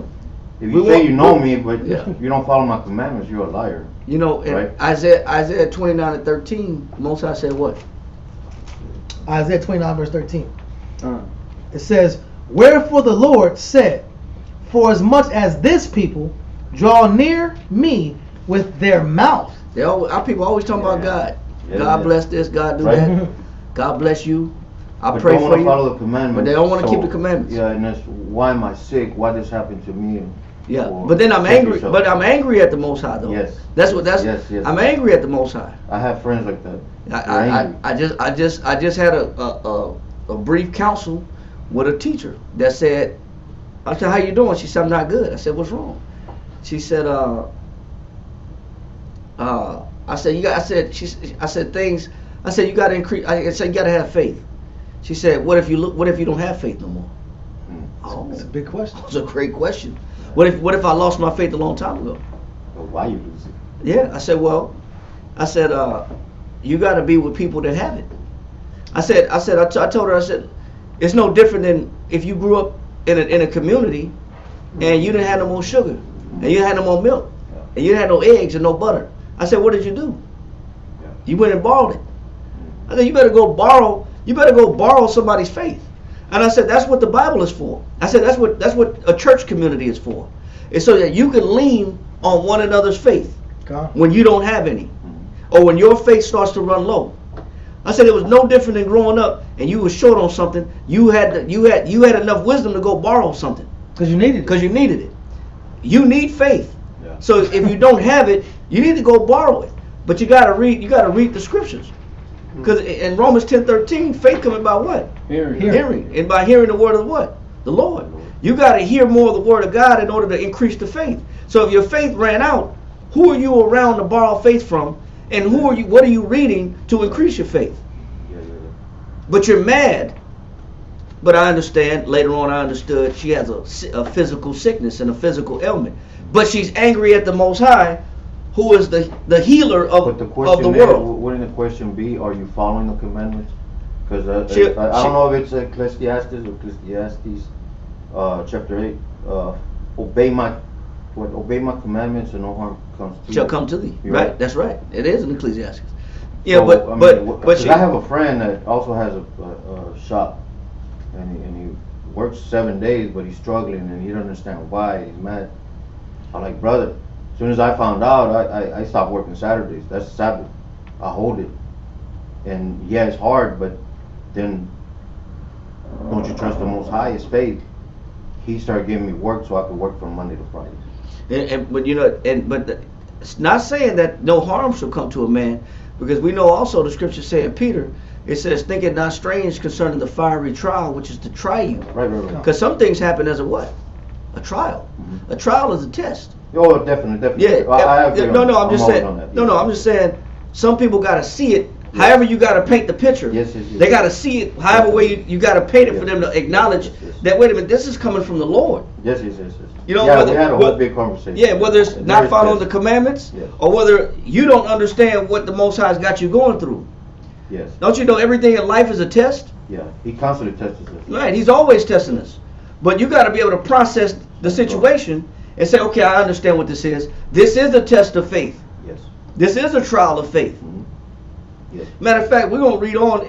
Speaker 6: if you say you know me, but
Speaker 1: Yeah.
Speaker 6: you don't follow my commandments, you're a liar.
Speaker 1: You know, in
Speaker 6: Right.
Speaker 1: Isaiah 29:13, Most High said what?
Speaker 2: Isaiah 29 verse 13.
Speaker 3: Uh,
Speaker 2: It says, "Wherefore the Lord said, for as much as this people draw near me with their mouth."
Speaker 1: Our people always talking about God.
Speaker 6: Yeah,
Speaker 1: God
Speaker 6: yeah.
Speaker 1: bless this, God do
Speaker 6: Right.
Speaker 1: that. God bless you. I
Speaker 6: But
Speaker 1: pray
Speaker 6: don't
Speaker 1: for
Speaker 6: want to
Speaker 1: you.
Speaker 6: follow the commandments.
Speaker 1: But they don't want to keep
Speaker 6: so-
Speaker 1: the commandments.
Speaker 6: Yeah, and that's why am I sick? Why this happened to me?
Speaker 1: Yeah,
Speaker 6: Or
Speaker 1: but then I'm
Speaker 6: check
Speaker 1: angry.
Speaker 6: yourself.
Speaker 1: But I'm angry at the Most High, though.
Speaker 6: Yes.
Speaker 1: That's.
Speaker 6: Yes, yes.
Speaker 1: I'm angry at the Most High.
Speaker 6: I have friends like that. They're
Speaker 1: I
Speaker 6: angry.
Speaker 1: I just had a brief counsel with a teacher that said, I said, "How you doing?" She said, "I'm not good." I said, "What's wrong?" She said, I said, "You got." I said things. I said, "You got to increase." I said, "You got to have faith." She said, "What if you don't have faith no more?" Oh,
Speaker 2: That's a big question.
Speaker 1: that's a great question. What if I lost my faith a long time ago?
Speaker 6: But why you lose it?
Speaker 1: Yeah, I said, you got to be with people that have it. I told her, I said, it's no different than if you grew up in a community and you didn't have no more sugar and you didn't have no more milk and you didn't have no eggs and no butter. I said, what did you do?
Speaker 6: Yeah.
Speaker 1: You went and borrowed it. I said, you better go borrow somebody's faith. And I said, that's what the Bible is for. I said, that's what a church community is for. It's so that you can lean on one another's faith
Speaker 2: God.
Speaker 1: when you don't have any, or when your faith starts to run low. I said it was no different than growing up and you were short on something. You had enough wisdom to go borrow something
Speaker 2: Because you needed it.
Speaker 1: because you needed it. You need faith.
Speaker 6: Yeah.
Speaker 1: So if you don't have it, you need to go borrow it. But you gotta read the scriptures. Because in Romans 10:13, faith coming by what?
Speaker 3: hearing.
Speaker 1: Hearing. And by hearing the word of what? The Lord. You got to hear more of the word of God in order to increase the faith. So if your faith ran out, who are you around to borrow faith from? And what are you reading to increase your faith?
Speaker 6: Yeah.
Speaker 1: But you're mad. But I understand, later on I understood she has a physical sickness and a physical ailment. But she's angry at the Most High, who is the healer
Speaker 6: But
Speaker 1: of
Speaker 6: the
Speaker 1: the
Speaker 6: question
Speaker 1: world.
Speaker 6: wouldn't the question be, are you following the commandments? Because I
Speaker 1: She-
Speaker 6: don't know if it's Ecclesiastes or Ecclesiastes chapter 8. Obey my commandments and no harm comes to you.
Speaker 1: Shall come to thee.
Speaker 6: You're
Speaker 1: Right? That's right. It is in Ecclesiastes. Yeah,
Speaker 6: So,
Speaker 1: but
Speaker 6: I mean,
Speaker 1: but
Speaker 6: 'cause
Speaker 1: she.
Speaker 6: I have a friend that also has a shop, and he works 7 days, but he's struggling and he doesn't understand why. He's mad. I'm like, brother, as soon as I found out, I stopped working Saturdays. That's Sabbath. I hold it. And yeah, it's hard, but then don't you trust the Most High? It's faith. He started giving me work so I could work from Monday to Friday.
Speaker 1: But it's not saying that no harm shall come to a man, because we know also the scripture say in Peter, it says, think it not strange concerning the fiery trial, which is to try you.
Speaker 6: Right.
Speaker 1: Because some things happen as a what? A trial.
Speaker 6: Mhm.
Speaker 1: A trial is a test.
Speaker 6: Oh, definitely.
Speaker 1: Yeah.
Speaker 6: I agree on that.
Speaker 1: I'm just
Speaker 6: always
Speaker 1: saying.
Speaker 6: on that.
Speaker 1: No, I'm just saying. Some people got to see it. However, you got to paint the picture.
Speaker 6: Yes.
Speaker 1: They got to see it. However way you got to paint it for them to acknowledge
Speaker 6: Yes.
Speaker 1: that. Wait a minute, this is coming from the Lord.
Speaker 6: Yes.
Speaker 1: You know,
Speaker 6: yeah,
Speaker 1: whether-
Speaker 6: we had a
Speaker 1: whether-
Speaker 6: whole big conversation.
Speaker 1: Yeah, whether it's
Speaker 6: And
Speaker 1: not
Speaker 6: there's
Speaker 1: following the
Speaker 6: this-
Speaker 1: commandments,
Speaker 6: Yes.
Speaker 1: or whether you don't understand what the Most High's got you going through.
Speaker 6: Yes.
Speaker 1: Don't you know everything in life is a test?
Speaker 6: Yeah. He constantly tests us.
Speaker 1: Right, He's always testing us. But you got to be able to process the situation and say, okay, I understand what this is. This is a test of faith.
Speaker 6: Yes.
Speaker 1: This is a trial of faith.
Speaker 6: Yes.
Speaker 1: Matter of fact, we're gonna read on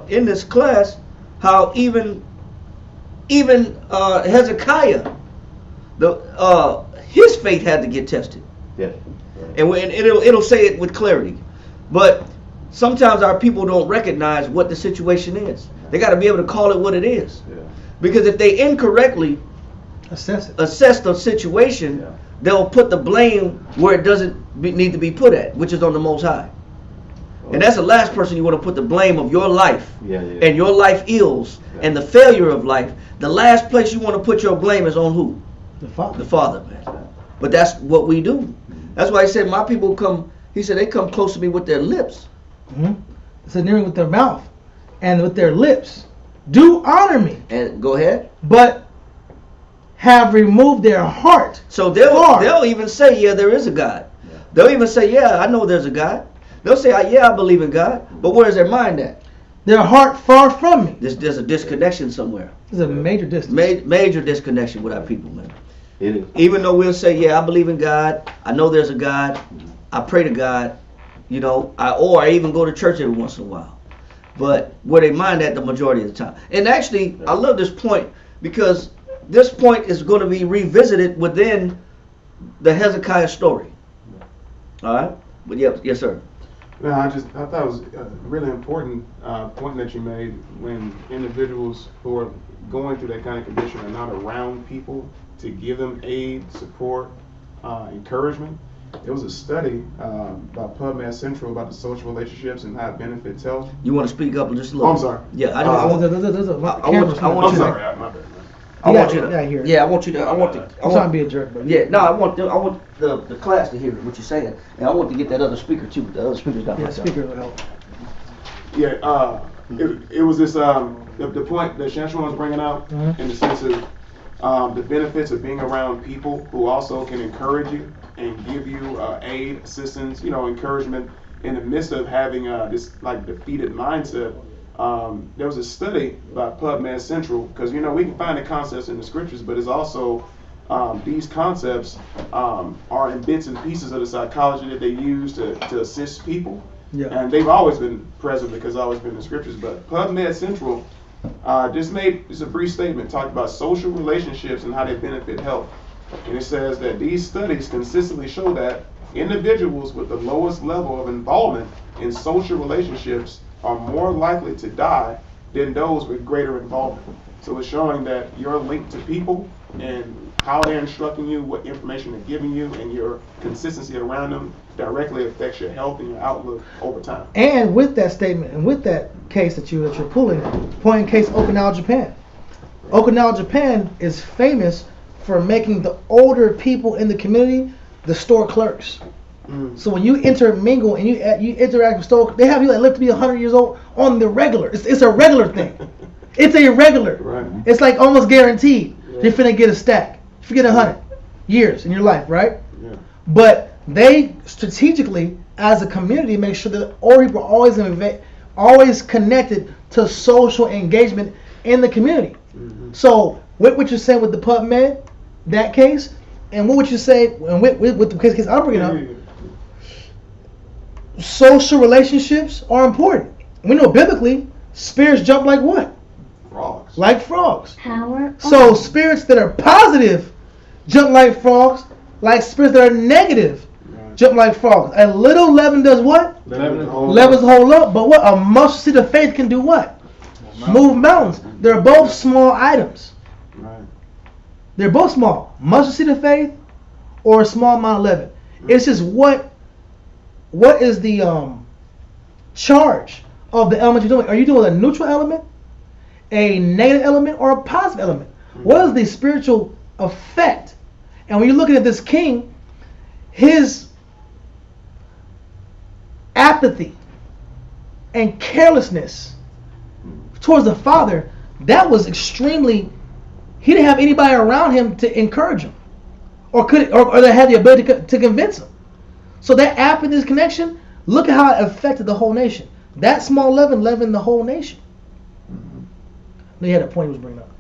Speaker 1: in this class how even Hezekiah, his faith had to get tested.
Speaker 6: Yes.
Speaker 1: And it'll say it with clarity. But sometimes our people don't recognize what the situation is. They got to be able to call it what it is.
Speaker 6: Yeah.
Speaker 1: Because if they incorrectly assess the situation, they'll put the blame where it doesn't need to be put at, which is on the Most High. And that's the last person you want to put the blame of your life and your life ills and the failure of life. The last place you want to put your blame is on who?
Speaker 2: The Father.
Speaker 1: The Father, man. But that's what we do. That's why he said, my people come, he said, they come close to me with their lips.
Speaker 2: Mm-hmm. It's nearing with their mouth and with their lips. Do honor me.
Speaker 1: And go ahead.
Speaker 2: But have removed their heart.
Speaker 1: So they'll even say, yeah, there is a God. Yeah. They'll even say, yeah, I know there's a God. They'll say, yeah, I believe in God. But where's their mind at?
Speaker 2: Their heart far from me.
Speaker 1: There's a disconnection somewhere.
Speaker 2: There's a major distance.
Speaker 1: Major disconnection with our people, man.
Speaker 6: It is.
Speaker 1: Even though we'll say, yeah, I believe in God. I know there's a God. I pray to God. You know, I even go to church every once in a while. But where they mind at the majority of the time. And actually, I love this point because this point is going to be revisited within the Hezekiah story. All right? But yes, sir.
Speaker 5: No, I thought it was a really important point that you made when individuals who are going through that kind of condition are not around people to give them aid, support, encouragement. There was a study by PubMed Central about the social relationships and how it benefits health.
Speaker 1: You want to speak up just a little?
Speaker 5: Oh, I'm sorry.
Speaker 1: Yeah, I
Speaker 5: want
Speaker 1: you to. Yeah, I want you to.
Speaker 2: I'm trying to be a jerk, but
Speaker 1: yeah, no, I want the class to hear what you're saying, and I want to get that other speaker too. The other speaker's got my
Speaker 2: speaker will help.
Speaker 5: Yeah, it was this the point that Shanshawn was bringing out in the sense of the benefits of being around people who also can encourage you and give you aid, assistance, encouragement in the midst of having this like defeated mindset. There was a study by PubMed Central because we can find the concepts in the scriptures, but it's also these concepts are in bits and pieces of the psychology that they use to assist people. Yeah. And they've always been present because it's always been in the scriptures. But PubMed Central just made a brief statement talking about social relationships and how they benefit health. And it says that these studies consistently show that individuals with the lowest level of involvement in social relationships are more likely to die than those with greater involvement. So it's showing that your link to people and how they're instructing you, what information they're giving you, and your consistency around them directly affects your health and your outlook over time.
Speaker 2: And with that statement, and with that case that you're pulling, point in case Okinawa, Japan. Okinawa, Japan is famous for making the older people in the community the store clerks. So when you intermingle and you interact with store, they have you live to be 100 years old on the regular. It's a regular thing. It's a regular. Right. It's like almost guaranteed. Yeah. You're finna get a stack. You get 100 years in your life, right? Yeah. But they strategically, as a community, make sure that older people are always connected to social engagement in the community. Mm-hmm. So what you're saying with the PubMed, that case, and what would you say with the case I'm bringing up? Social relationships are important. We know biblically, spirits jump like what?
Speaker 5: Frogs.
Speaker 2: Like frogs.
Speaker 7: Power.
Speaker 2: So spirits that are positive jump like frogs, like spirits that are negative jump like frogs. A little leaven does what? Levens the whole lump. But what? A mustard seed of faith can do what? Move mountains. They're both small items. Right. They're both small. Mustard seed of faith or a small amount of leaven. It's just what is the charge of the element you're doing? Are you doing a neutral element, a negative element, or a positive element? What is the spiritual effect? And when you're looking at this king, his apathy and carelessness towards the father, that was extremely. He didn't have anybody around him to encourage him, or that had the ability to convince him. So that apathy, this connection, look at how it affected the whole nation. That small leavened the whole nation. Mm-hmm. You had a point he was bringing up.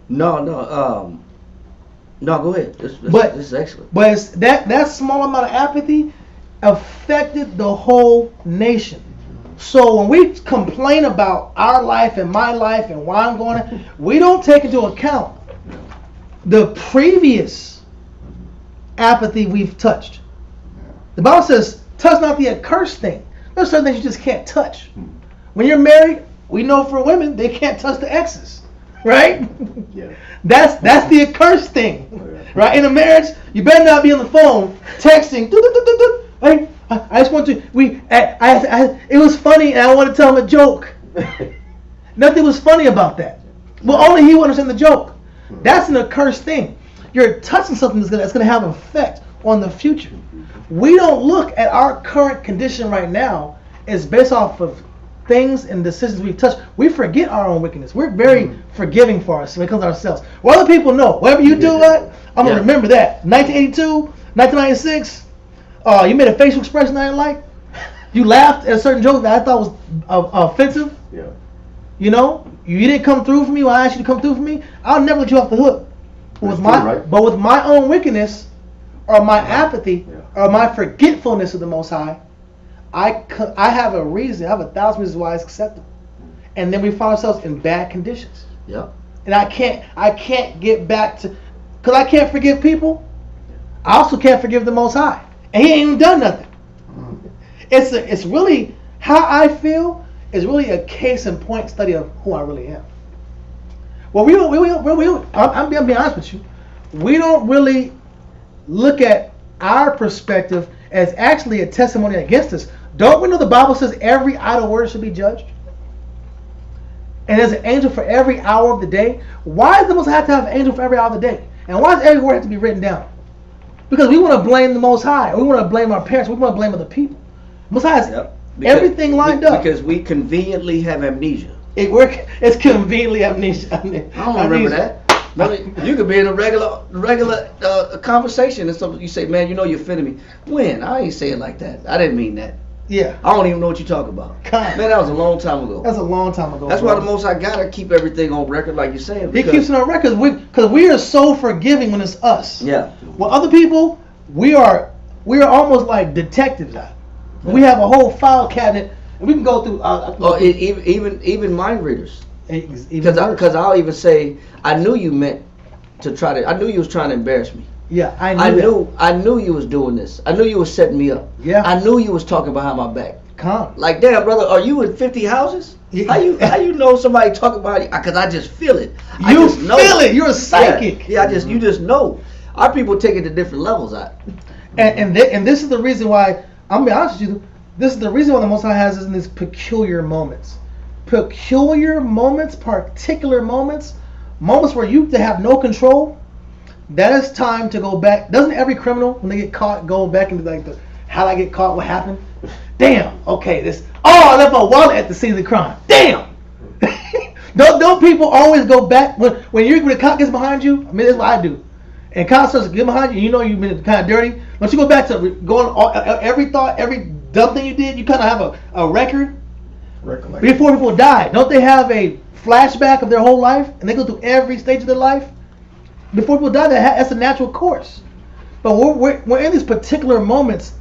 Speaker 1: No, go ahead. This is excellent.
Speaker 2: But it's that small amount of apathy affected the whole nation. So when we complain about our life and my life and why I'm going, we don't take into account the previous apathy we've touched. The Bible says, touch not the accursed thing. There's certain things you just can't touch. When you're married, we know for women, they can't touch the exes. Right?
Speaker 6: Yeah.
Speaker 2: That's the accursed thing. Right? In a marriage, you better not be on the phone texting. Hey, I just want to. It was funny, and I want to tell him a joke. Nothing was funny about that. Well, only he will understand the joke. That's an accursed thing. You're touching something that's going to have an effect on the future. We don't look at our current condition right now as based off of things and decisions we've touched. We forget our own wickedness. We're very forgiving for us when it comes to ourselves. Well, other people know. Whatever you do, I'm going to remember that. 1982, 1996, you made a facial expression I didn't like. You laughed at a certain joke that I thought was offensive.
Speaker 6: Yeah.
Speaker 2: You know, you didn't come through for me when I asked you to come through for me. I'll never let you off the hook. But with my own wickedness, or my apathy, or my forgetfulness of the Most High, I have a reason. I have 1,000 reasons why it's acceptable. And then we find ourselves in bad conditions.
Speaker 1: Yeah.
Speaker 2: And I can't get back to, because I can't forgive people. I also can't forgive the Most High, and He ain't even done nothing. It's really how I feel is really a case in point study of who I really am. Well, I'm being honest with you. We don't really look at our perspective as actually a testimony against us. Don't we know the Bible says every idle word should be judged? And there's an angel for every hour of the day. Why does the Most High have to have an angel for every hour of the day? And why does every word have to be written down? Because we want to blame the Most High. We want to blame our parents. We want to blame other people. Most High has everything lined up.
Speaker 1: Because we conveniently have amnesia.
Speaker 2: It's conveniently amnesia.
Speaker 1: I don't remember that. You could be in a regular conversation and something you say, man, you know you offended me. When? I ain't say it like that. I didn't mean that.
Speaker 2: Yeah.
Speaker 1: I don't even know what you're talking about. Man, that was a long time ago.
Speaker 2: That's a long time ago.
Speaker 1: That's why the Most High gotta keep everything on record, like you're saying.
Speaker 2: He keeps it on record because we are so forgiving when it's us.
Speaker 1: Yeah.
Speaker 2: Well, other people, we are almost like detectives. We have a whole file cabinet, and we can go through.
Speaker 1: Even mind readers. Because I'll even say, I knew you meant to try to. I knew you was trying to embarrass me.
Speaker 2: Yeah, I
Speaker 1: knew you was doing this. I knew you was setting me up.
Speaker 2: Yeah.
Speaker 1: I knew you was talking behind my back.
Speaker 2: Come.
Speaker 1: Like, damn, brother, are you in 50 houses?
Speaker 2: Yeah.
Speaker 1: How you know somebody talking about you? Because I just feel it.
Speaker 2: You feel it. You're a psychic.
Speaker 1: Yeah, you just know. Our people take it to different levels.
Speaker 2: And this is the reason why, I'm gonna be honest with you, this is the reason why the Most High has us in these peculiar moments. Particular moments where you have no control. That is time to go back. Doesn't every criminal, when they get caught, go back into like how I get caught, what happened? Damn, okay, I left my wallet at the scene of the crime. Damn! don't people always go back when the cop gets behind you? I mean, that's what I do. And cop starts to get behind you, you know you've been kind of dirty. Once you go back to going every thought, every dumb thing you did, you kind of have a record. Before people die, don't they have a flashback of their whole life? And they go through every stage of their life? Before people die, that's a natural course. But we're in these particular moments,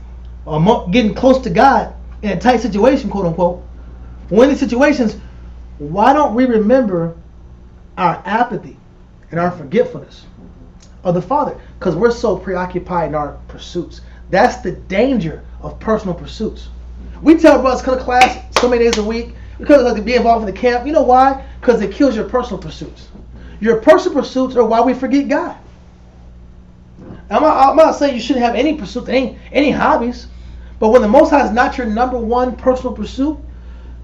Speaker 2: getting close to God in a tight situation, quote unquote. When in these situations, why don't we remember our apathy and our forgetfulness of the Father? Because we're so preoccupied in our pursuits. That's the danger of personal pursuits. We tell brothers come to class so many days a week because they like to be involved in the camp. You know why? Because it kills your personal pursuits. Your personal pursuits are why we forget God. I'm not saying you shouldn't have any pursuits, any hobbies, but when the Most High is not your number one personal pursuit,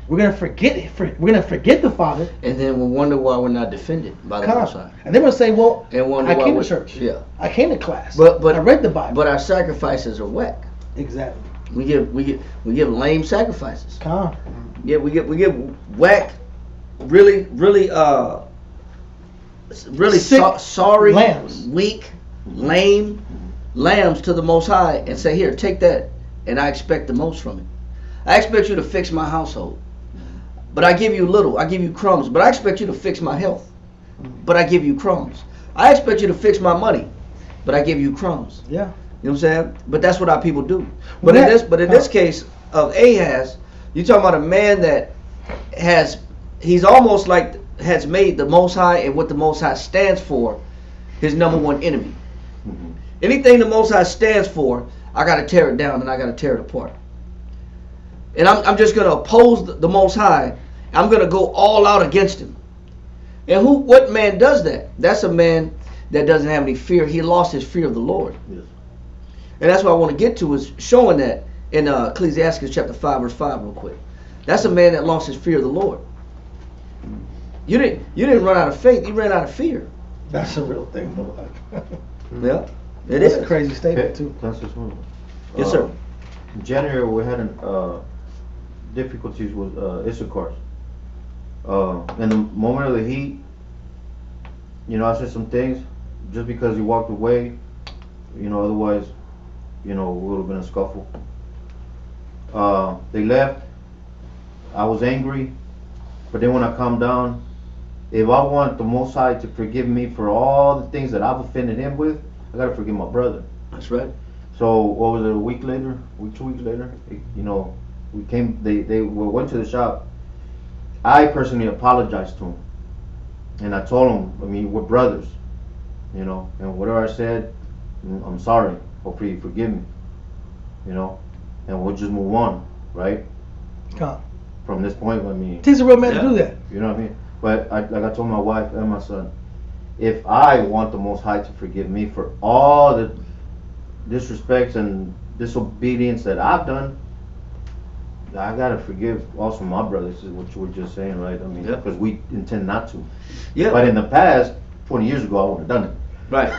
Speaker 2: we're gonna forget it. We're gonna forget the Father,
Speaker 1: and then we'll wonder why we're not defended by the Most High.
Speaker 2: And then we'll say, "Well, I came to church.
Speaker 1: Yeah,
Speaker 2: I came to class.
Speaker 1: But
Speaker 2: I read the Bible.
Speaker 1: But our sacrifices are whack.
Speaker 2: Exactly.
Speaker 1: We give lame sacrifices.
Speaker 2: Come.
Speaker 1: Yeah, we give whack, really sorry,
Speaker 2: lambs.
Speaker 1: Weak, lame lambs to the Most High, and say, here, take that, and I expect the most from it. I expect you to fix my household, but I give you little. I give you crumbs, but I expect you to fix my health, but I give you crumbs. I expect you to fix my money, but I give you crumbs.
Speaker 2: Yeah.
Speaker 1: You know what I'm saying? But that's what our people do. But in this case of Ahaz, You're talking about a man that he's almost like has made the Most High and what the Most High stands for his number one enemy.
Speaker 6: Mhm.
Speaker 1: Anything the Most High stands for, I got to tear it down and I got to tear it apart. And I'm just going to oppose the Most High. I'm going to go all out against him. And what man does that? That's a man that doesn't have any fear. He lost his fear of the Lord.
Speaker 6: Yes.
Speaker 1: And that's what I want to get to, is showing that in Ecclesiastes chapter 5, verse 5 real quick. That's a man that lost his fear of the Lord. You didn't run out of faith, you ran out of fear.
Speaker 2: That's a real thing, though.
Speaker 1: Yeah, it
Speaker 2: That's
Speaker 1: is.
Speaker 2: a crazy statement,
Speaker 6: Okay,
Speaker 2: too.
Speaker 6: that's just one.
Speaker 1: Yes, sir.
Speaker 6: In January, we had difficulties with Issachar. In the moment of the heat, I said some things just because he walked away. Otherwise, it would have been a scuffle. They left. I was angry, but then when I calmed down, if I want the Most High to forgive me for all the things that I've offended him with, I gotta forgive my brother.
Speaker 1: That's right.
Speaker 6: So what was it? 2 weeks later, we came. They went to the shop. I personally apologized to him, and I told him, we're brothers, and whatever I said, I'm sorry. Hopefully you forgive me, and we'll just move on, right?
Speaker 2: Come.
Speaker 6: From this point,
Speaker 2: He's a real man to do that.
Speaker 6: you know what I mean? But like I told my wife and my son, if I want the Most High to forgive me for all the disrespects and disobedience that I've done, I gotta forgive also my brothers, is what you were just saying, right?
Speaker 1: Yeah.
Speaker 6: Because we intend not to.
Speaker 1: Yeah.
Speaker 6: But in the past, 20 years ago, I would have done it.
Speaker 1: Right.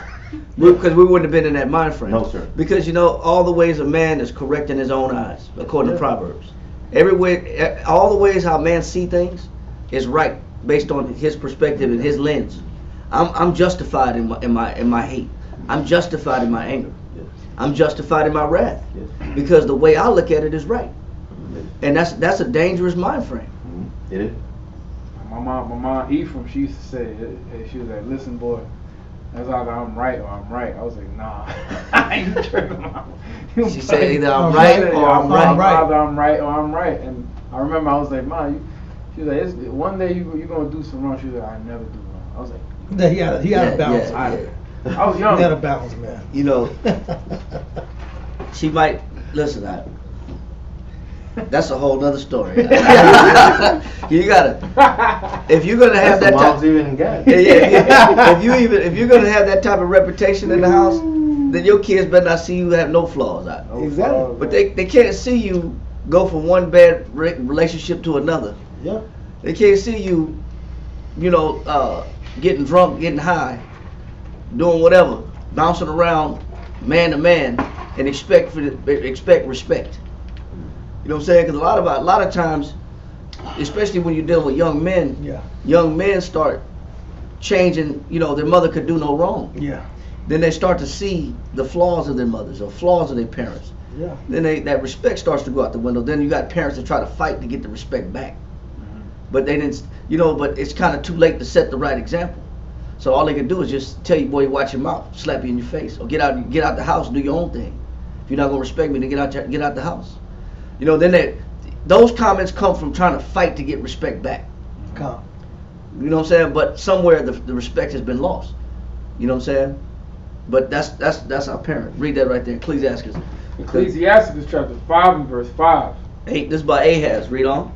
Speaker 1: Because we wouldn't have been in that mind frame.
Speaker 6: No, sir.
Speaker 1: Because all the ways of man is correct in his own eyes, according to Proverbs. Every way, all the ways how man see things is right based on his perspective and his lens. I'm justified in my hate. I'm justified in my anger.
Speaker 6: Yes.
Speaker 1: I'm justified in my wrath.
Speaker 6: Yes.
Speaker 1: Because the way I look at it is right. And that's a dangerous mind frame.
Speaker 6: It is.
Speaker 3: My mom Ephraim, she used to say, she was like, listen, boy, that's either I'm right or I'm right. I was like, nah, I ain't tripping, mama.
Speaker 1: She said either I'm right or I'm right.
Speaker 3: Either I'm right or I'm right. And I remember I was like, Mom, she was like, one day you're going to do some wrong. She was like, I never do wrong. I was like,
Speaker 2: He had a balance.
Speaker 3: I was young.
Speaker 2: He had a balance, man.
Speaker 1: She might listen. That's a whole nother story. You gotta, if you're gonna have that type, if you're gonna have that type of reputation in the house, then your kids better not see you have no flaws out.
Speaker 2: Exactly.
Speaker 1: But they can't see you go from one bad relationship to another.
Speaker 2: Yeah.
Speaker 1: They can't see you, getting drunk, getting high, doing whatever, bouncing around man to man, and expect respect. You know what I'm saying? Because a lot of times, especially when you're dealing with young men start changing. Their mother could do no wrong.
Speaker 2: Yeah.
Speaker 1: Then they start to see the flaws of their mothers or flaws of their parents.
Speaker 2: Yeah.
Speaker 1: Then that respect starts to go out the window. Then you got parents that try to fight to get the respect back. But they didn't, but it's kind of too late to set the right example. So all they can do is just tell you, boy, watch your mouth, slap you in your face, or get out the house, do your own thing. If you're not gonna respect me, then get out the house. Then those comments come from trying to fight to get respect back.
Speaker 2: Come.
Speaker 1: You know what I'm saying? But somewhere the respect has been lost. You know what I'm saying? But that's our parent. Read that right there, Ecclesiastes.
Speaker 3: Ecclesiastes chapter 5 and verse 5.
Speaker 1: This is by Ahaz. Read on.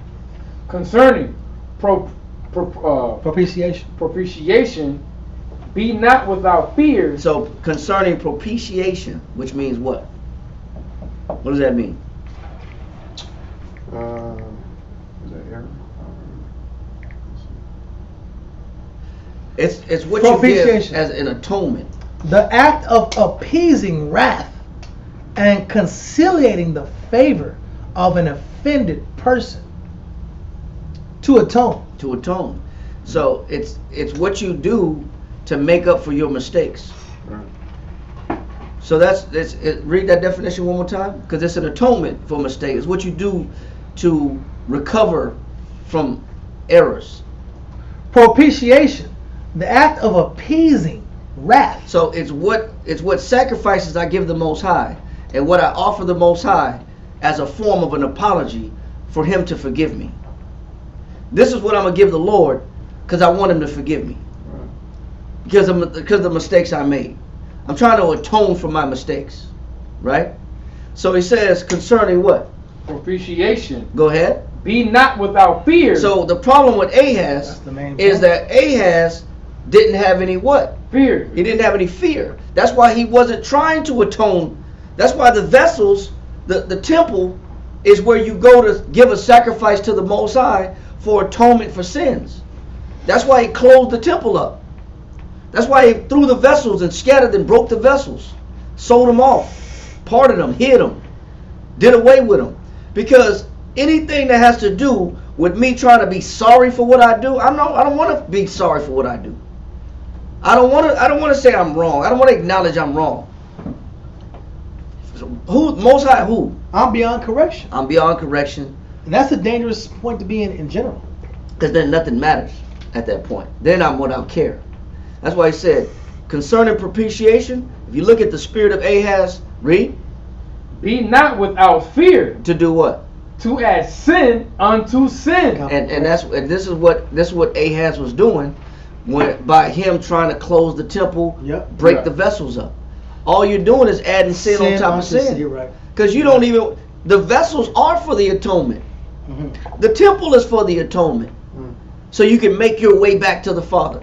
Speaker 3: Concerning
Speaker 2: Propitiation.
Speaker 3: Be not without fear.
Speaker 1: So concerning propitiation, which means what? What does that mean?
Speaker 5: Is that error?
Speaker 1: It's what you give
Speaker 2: Propitiation.
Speaker 1: as an atonement.
Speaker 2: The act of appeasing wrath and conciliating the favor of an offended person. To atone.
Speaker 1: To atone. So it's what you do to make up for your mistakes.
Speaker 5: Right.
Speaker 1: So read that definition one more time, because it's an atonement for mistakes. It's what you do to recover from errors.
Speaker 2: Propitiation, the act of appeasing wrath.
Speaker 1: So it's what sacrifices I give the Most High, and what I offer the Most High as a form of an apology for him to forgive me. This is what I'm going to give the Lord because I want him to forgive me. Because of the mistakes I made. I'm trying to atone for my mistakes. Right? So he says concerning what?
Speaker 3: Propitiation.
Speaker 1: Go ahead.
Speaker 3: Be not without fear.
Speaker 1: So the problem with Ahaz is that Ahaz didn't have any what?
Speaker 3: Fear.
Speaker 1: He didn't have any fear. That's why he wasn't trying to atone. That's why the vessels, the temple, is where you go to give a sacrifice to the Most High for atonement for sins. That's why he closed the temple up. That's why he threw the vessels and scattered and broke the vessels, sold them off, parted them, hid them, did away with them. Because anything that has to do with me trying to be sorry for what I do, I don't want to be sorry for what I do. I don't want to say I'm wrong. I don't want to acknowledge I'm wrong. Who, Most High, who?
Speaker 2: I'm beyond correction.
Speaker 1: I'm beyond correction.
Speaker 2: And that's a dangerous point to be in general.
Speaker 1: Because then nothing matters at that point. Then I'm without care. That's why he said, concerning propitiation, if you look at the spirit of Ahaz, read.
Speaker 3: Be not without fear.
Speaker 1: To do what?
Speaker 3: To add sin unto sin.
Speaker 1: And this is what Ahaz was doing by him trying to close the temple, break the vessels up. All you're doing is adding sin on top of sin.
Speaker 2: You're right.
Speaker 1: Because you don't even, the vessels are for the atonement. Mm-hmm. The temple is for the atonement. Mm. So you can make your way back to the Father.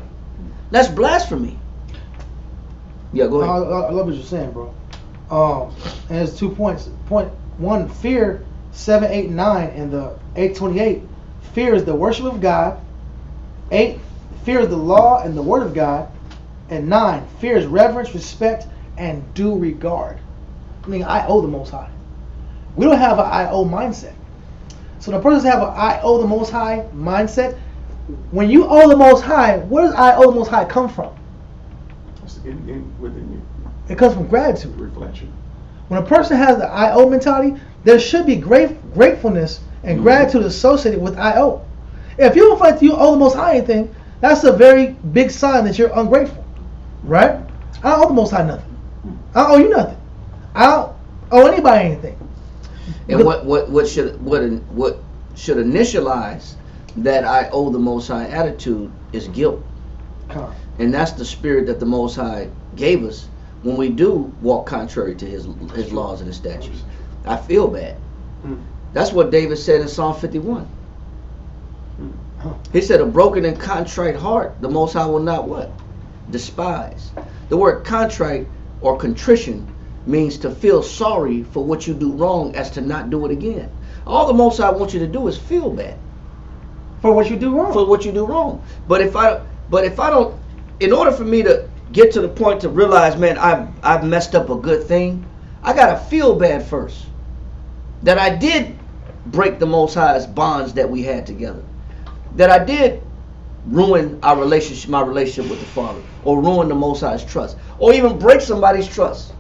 Speaker 1: That's blasphemy. Yeah, go ahead.
Speaker 2: I love what you're saying, bro. And there's 2 points. Point 1, fear, 7, 8, 9, and the 8:28. Fear is the worship of God. 8, fear is the law and the word of God. And 9, fear is reverence, respect, and due regard. I mean, I owe the Most High. We don't have an I owe mindset. So the person have an I owe the Most High mindset. When you owe the Most High, where does I owe the Most High come from?
Speaker 5: It's within you.
Speaker 2: It comes from gratitude.
Speaker 5: Reflection.
Speaker 2: When a person has the I owe mentality, there should be gratefulness and gratitude associated with I owe. If you don't feel like you owe the Most High anything, that's a very big sign that you're ungrateful, right? I don't owe the Most High nothing. I don't owe you nothing. I don't owe anybody anything.
Speaker 1: And what should initialize that I owe the Most High attitude is guilt. And that's the spirit that the Most High gave us when we do walk contrary to his laws and his statutes. I feel bad. That's what David said in Psalm 51. He said, a broken and contrite heart, the Most High will not what? Despise. The word contrite or contrition means to feel sorry for what you do wrong as to not do it again. All the Most High wants you to do is feel bad.
Speaker 2: For what you do wrong.
Speaker 1: For what you do wrong. But if I don't, in order for me to get to the point to realize, man, I've messed up a good thing, I gotta feel bad first. That I did break the Most High's bonds that we had together. That I did ruin my relationship with the Father, or ruin the Most High's trust, or even break somebody's trust.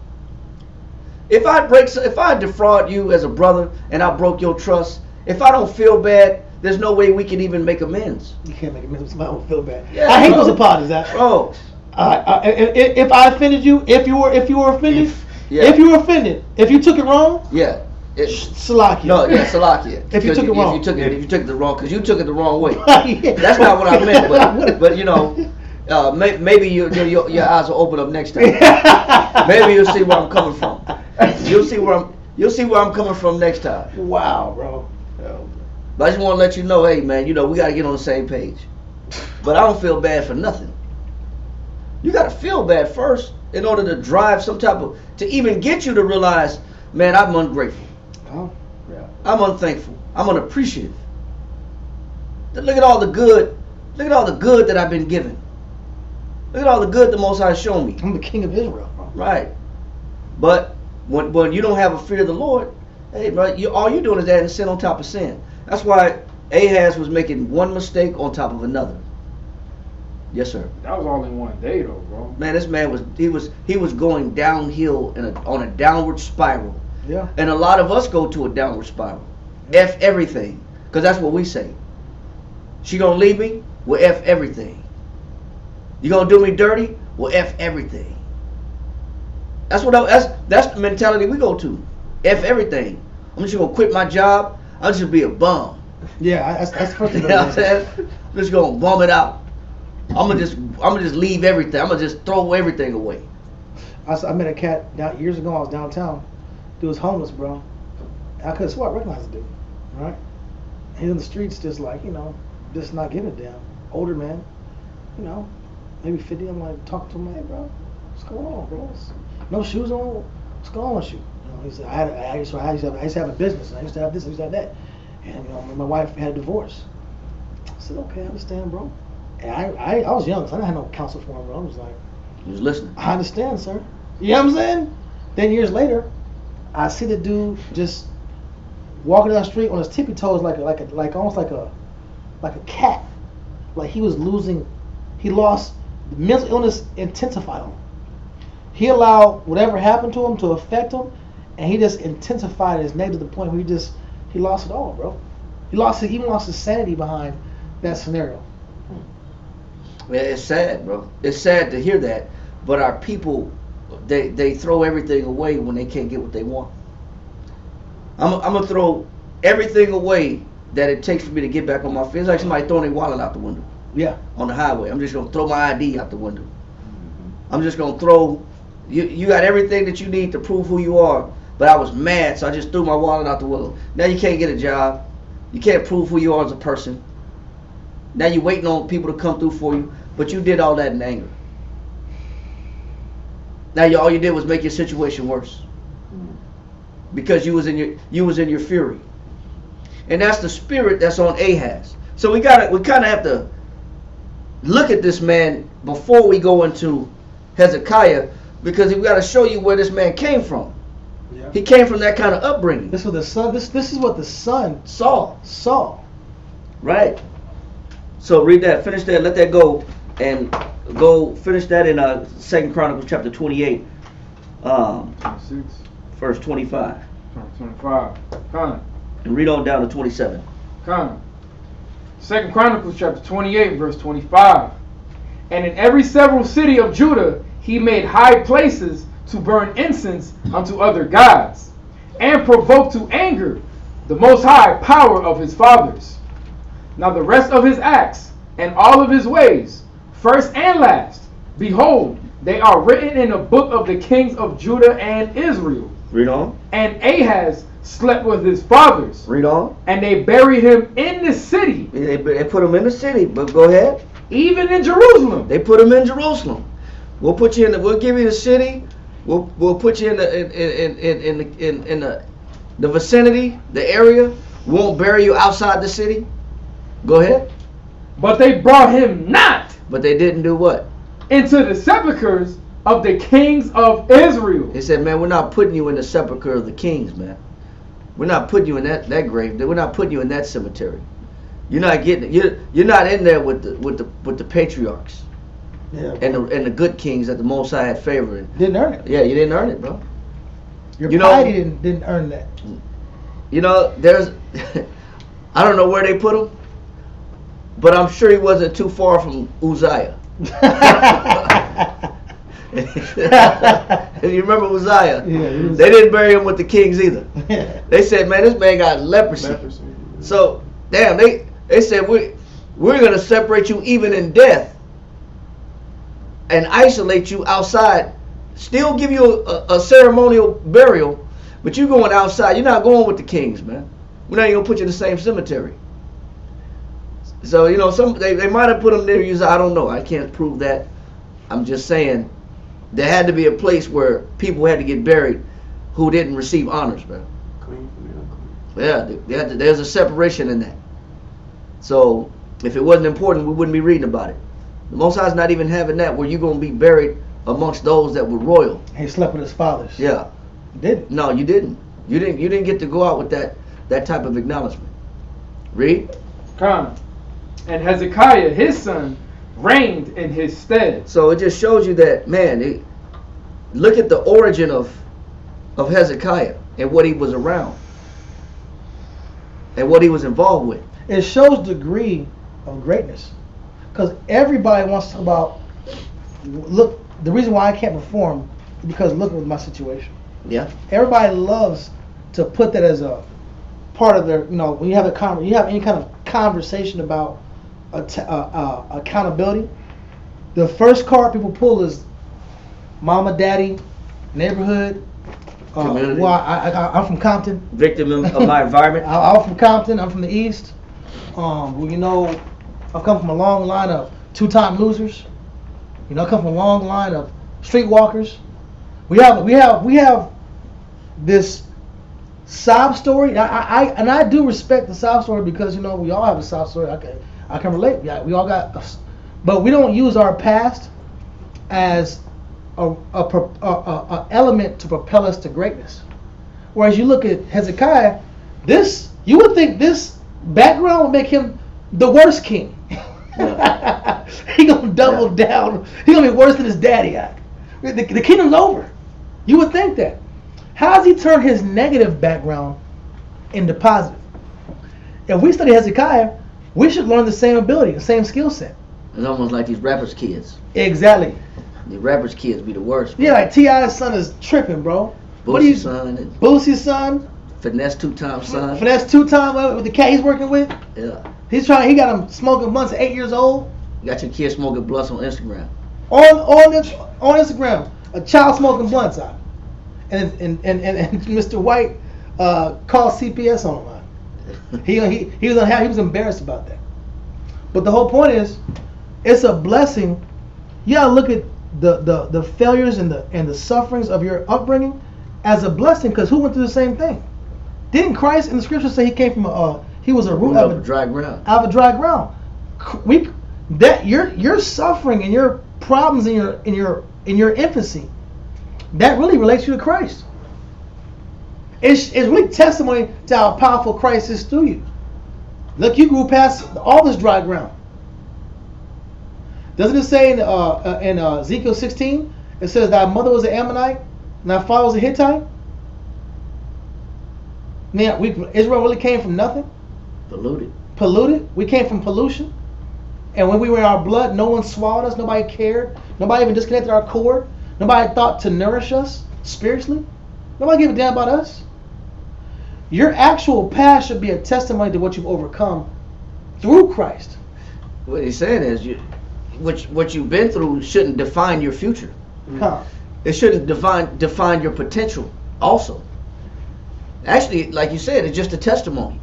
Speaker 1: If I defraud you as a brother and I broke your trust, if I don't feel bad, there's no way we can even make amends.
Speaker 2: You can't make amends with somebody who don't feel bad.
Speaker 1: Yeah,
Speaker 2: I hate those apologies, Zach.
Speaker 1: Bro.
Speaker 2: If I offended you, if you were offended, if you were offended, if you took it wrong, Salakia.
Speaker 1: No, Salakia.
Speaker 2: If you took it wrong.
Speaker 1: If you took it the wrong, because you took it the wrong way. That's not what I meant. But you know, maybe your eyes will open up next time. Maybe you'll see where I'm coming from. You'll see where I'm coming from next time.
Speaker 2: Wow, bro.
Speaker 1: But I just want to let you know, hey man, you know we got to get on the same page. But I don't feel bad for nothing. You got to feel bad first in order to drive some type of, to even get you to realize, man, I'm ungrateful.
Speaker 2: Oh, yeah.
Speaker 1: I'm unthankful. I'm unappreciative. Look at all the good. Look at all the good that I've been given. Look at all the good the Most High has shown me.
Speaker 2: I'm the king of Israel, bro.
Speaker 1: Right. But when you don't have a fear of the Lord, hey, bro, all you're doing is adding sin on top of sin. That's why Ahaz was making one mistake on top of another. Yes, sir.
Speaker 3: That was all in one day, though, bro.
Speaker 1: Man, this man was going downhill on a downward spiral.
Speaker 2: Yeah.
Speaker 1: And a lot of us go to a downward spiral. Yeah. F everything, because that's what we say. She gonna leave me? Well, F everything. You gonna do me dirty? Well, F everything. That's the mentality we go to. F everything. I'm just gonna quit my job. I'll just be a bum.
Speaker 2: Yeah, that's the first
Speaker 1: You
Speaker 2: thing.
Speaker 1: know what I'm saying? I'm just gonna bum it out. I'm gonna just leave everything. I'm gonna just throw everything away.
Speaker 2: I met a cat years ago. I was downtown. Dude was homeless, bro. I could have swore I recognized the dude, right? He's in the streets, just like, you know, just not giving a damn. Older man, you know, maybe 50. I'm like, talking to him, hey, bro, what's going on, bro? No shoes on. What's going on with you? You know, he said, I used to have a business. And I used to have this. I used to have that. And you know, my wife had a divorce. I said, okay, I understand, bro. And I was young, so I didn't have no counsel for him, bro. I was like,
Speaker 1: He was listening.
Speaker 2: I understand, sir. You know what I'm saying? Then years later, I see the dude just walking down the street on his tippy toes like almost like a cat. Like he lost the mental illness intensified on him. He allowed whatever happened to him to affect him, and he just intensified his negative to the point where he lost it all, bro. He even lost his sanity behind that scenario.
Speaker 1: Yeah, it's sad, bro. It's sad to hear that, but our people, they throw everything away when they can't get what they want. I'm gonna throw everything away that it takes for me to get back on my feet. It's like somebody throwing their wallet out the window.
Speaker 2: Yeah.
Speaker 1: On the highway, I'm just gonna throw my ID out the window. I'm just gonna throw. You got everything that you need to prove who you are, but I was mad, so I just threw my wallet out the window. Now you can't get a job. You can't prove who you are as a person. Now you're waiting on people to come through for you, but you did all that in anger. Now all you did was make your situation worse because you was in your fury, and that's the spirit that's on Ahaz. So we kind of have to look at this man before we go into Hezekiah, because we got to show you where this man came from.
Speaker 2: Yeah.
Speaker 1: He came from that kind of upbringing.
Speaker 2: This is what the son
Speaker 1: saw. Right. So read that, finish that, let that go, and go finish that in 2 Chronicles chapter 28,
Speaker 3: 26.
Speaker 1: verse 25.
Speaker 3: 25. Come.
Speaker 1: And read on down to 27.
Speaker 3: Come. 2 Chronicles chapter 28, verse 25. And in every several city of Judah he made high places to burn incense unto other gods, and provoke to anger the most high power of his fathers. Now the rest of his acts and all of his ways, first and last, behold, they are written in the book of the kings of Judah and Israel.
Speaker 1: Read on.
Speaker 3: And Ahaz slept with his fathers.
Speaker 1: Read on.
Speaker 3: And they buried him in the city.
Speaker 1: They put him in the city, but go ahead.
Speaker 3: Even in Jerusalem.
Speaker 1: They put him in Jerusalem. We'll put you in. We'll give you the city. We'll put you in the vicinity, the area. We won't bury you outside the city. Go ahead.
Speaker 3: But they brought him not.
Speaker 1: But they didn't do what?
Speaker 3: Into the sepulchres of the kings of Israel.
Speaker 1: They said, man, we're not putting you in the sepulcher of the kings, man. We're not putting you in that grave. We're not putting you in that cemetery. You're not getting it. You're not in there with the patriarchs.
Speaker 2: Yeah.
Speaker 1: And the good kings that the Most High had favored.
Speaker 2: Didn't earn it.
Speaker 1: Yeah, you didn't earn it, bro.
Speaker 2: Your piety didn't earn that.
Speaker 1: You know, there's I don't know where they put him, but I'm sure he wasn't too far from Uzziah. If you remember Uzziah, they didn't bury him with the kings either. They said, man, this man got leprosy. So, damn, they said, we're going to separate you even in death and isolate you outside. Still give you a ceremonial burial, but you going outside. You're not going with the kings, man. We're not even going to put you in the same cemetery. So, you know, they might have put him near Uzziah. I don't know. I can't prove that. I'm just saying there had to be a place where people had to get buried who didn't receive honors, man.
Speaker 5: Clean from the unclean.
Speaker 1: Yeah, there's a separation in that. So if it wasn't important, we wouldn't be reading about it. The Most High's not even having that where you're going to be buried amongst those that were royal.
Speaker 2: He slept with his fathers.
Speaker 1: Yeah.
Speaker 2: He didn't.
Speaker 1: No, you didn't. You didn't get to go out with that type of acknowledgement. Read.
Speaker 3: Come. And Hezekiah, his son, reigned in his stead.
Speaker 1: So it just shows you that, man, look at the origin of Hezekiah and what he was around and what he was involved with.
Speaker 2: It shows degree of greatness. Because everybody wants to talk about, look, the reason why I can't perform is because look at my situation.
Speaker 1: Yeah.
Speaker 2: Everybody loves to put that as part of their, when you have you have any kind of conversation about accountability, the first card people pull is mama, daddy, neighborhood.
Speaker 1: Community.
Speaker 2: Well, I'm from Compton.
Speaker 1: Victim of my environment.
Speaker 2: I'm from Compton. I'm from the East. I've come from a long line of two-time losers. I come from a long line of streetwalkers. We have this sob story. I do respect the sob story because we all have a sob story. I can relate. Yeah, we all got, but we don't use our past as a element to propel us to greatness. Whereas you look at Hezekiah, you would think this background would make him the worst king. Yeah. He gonna double down. He gonna be worse than his daddy. The kingdom's over. You would think that. How does he turn his negative background into positive? If we study Hezekiah, we should learn the same ability, the same skill set.
Speaker 1: It's almost like these rappers' kids.
Speaker 2: Exactly.
Speaker 1: The rappers' kids be the worst. Bro.
Speaker 2: Yeah, like T.I.'s son is tripping, bro.
Speaker 1: Boosie's son.
Speaker 2: Boosie's son.
Speaker 1: Finesse two-time son.
Speaker 2: Finesse two-time with the cat he's working with.
Speaker 1: Yeah.
Speaker 2: He got him smoking blunts at 8 years old.
Speaker 1: You got your kid smoking blunts on Instagram.
Speaker 2: On Instagram, a child smoking blunts out. And Mr. White called CPS on him. He was embarrassed about that. But the whole point is, it's a blessing. You gotta look at the failures and the sufferings of your upbringing as a blessing, because who went through the same thing? Didn't Christ in the scripture say he came from he was a root of
Speaker 1: dry ground?
Speaker 2: Out of a dry ground. Your suffering and your problems in your infancy, that really relates you to Christ. It's really testimony to how powerful Christ is through you. Look, you grew past all this dry ground. Doesn't it say in Ezekiel 16, it says thy mother was an Ammonite and thy father was a Hittite? Man, Israel really came from nothing? Polluted? We came from pollution. And when we were in our blood, no one swallowed us. Nobody cared. Nobody even disconnected our cord. Nobody thought to nourish us spiritually. Nobody gave a damn about us. Your actual past should be a testimony to what you've overcome through Christ.
Speaker 1: What he's saying is, what you've been through shouldn't define your future. It shouldn't define your potential also. Actually, like you said, it's just a testimony.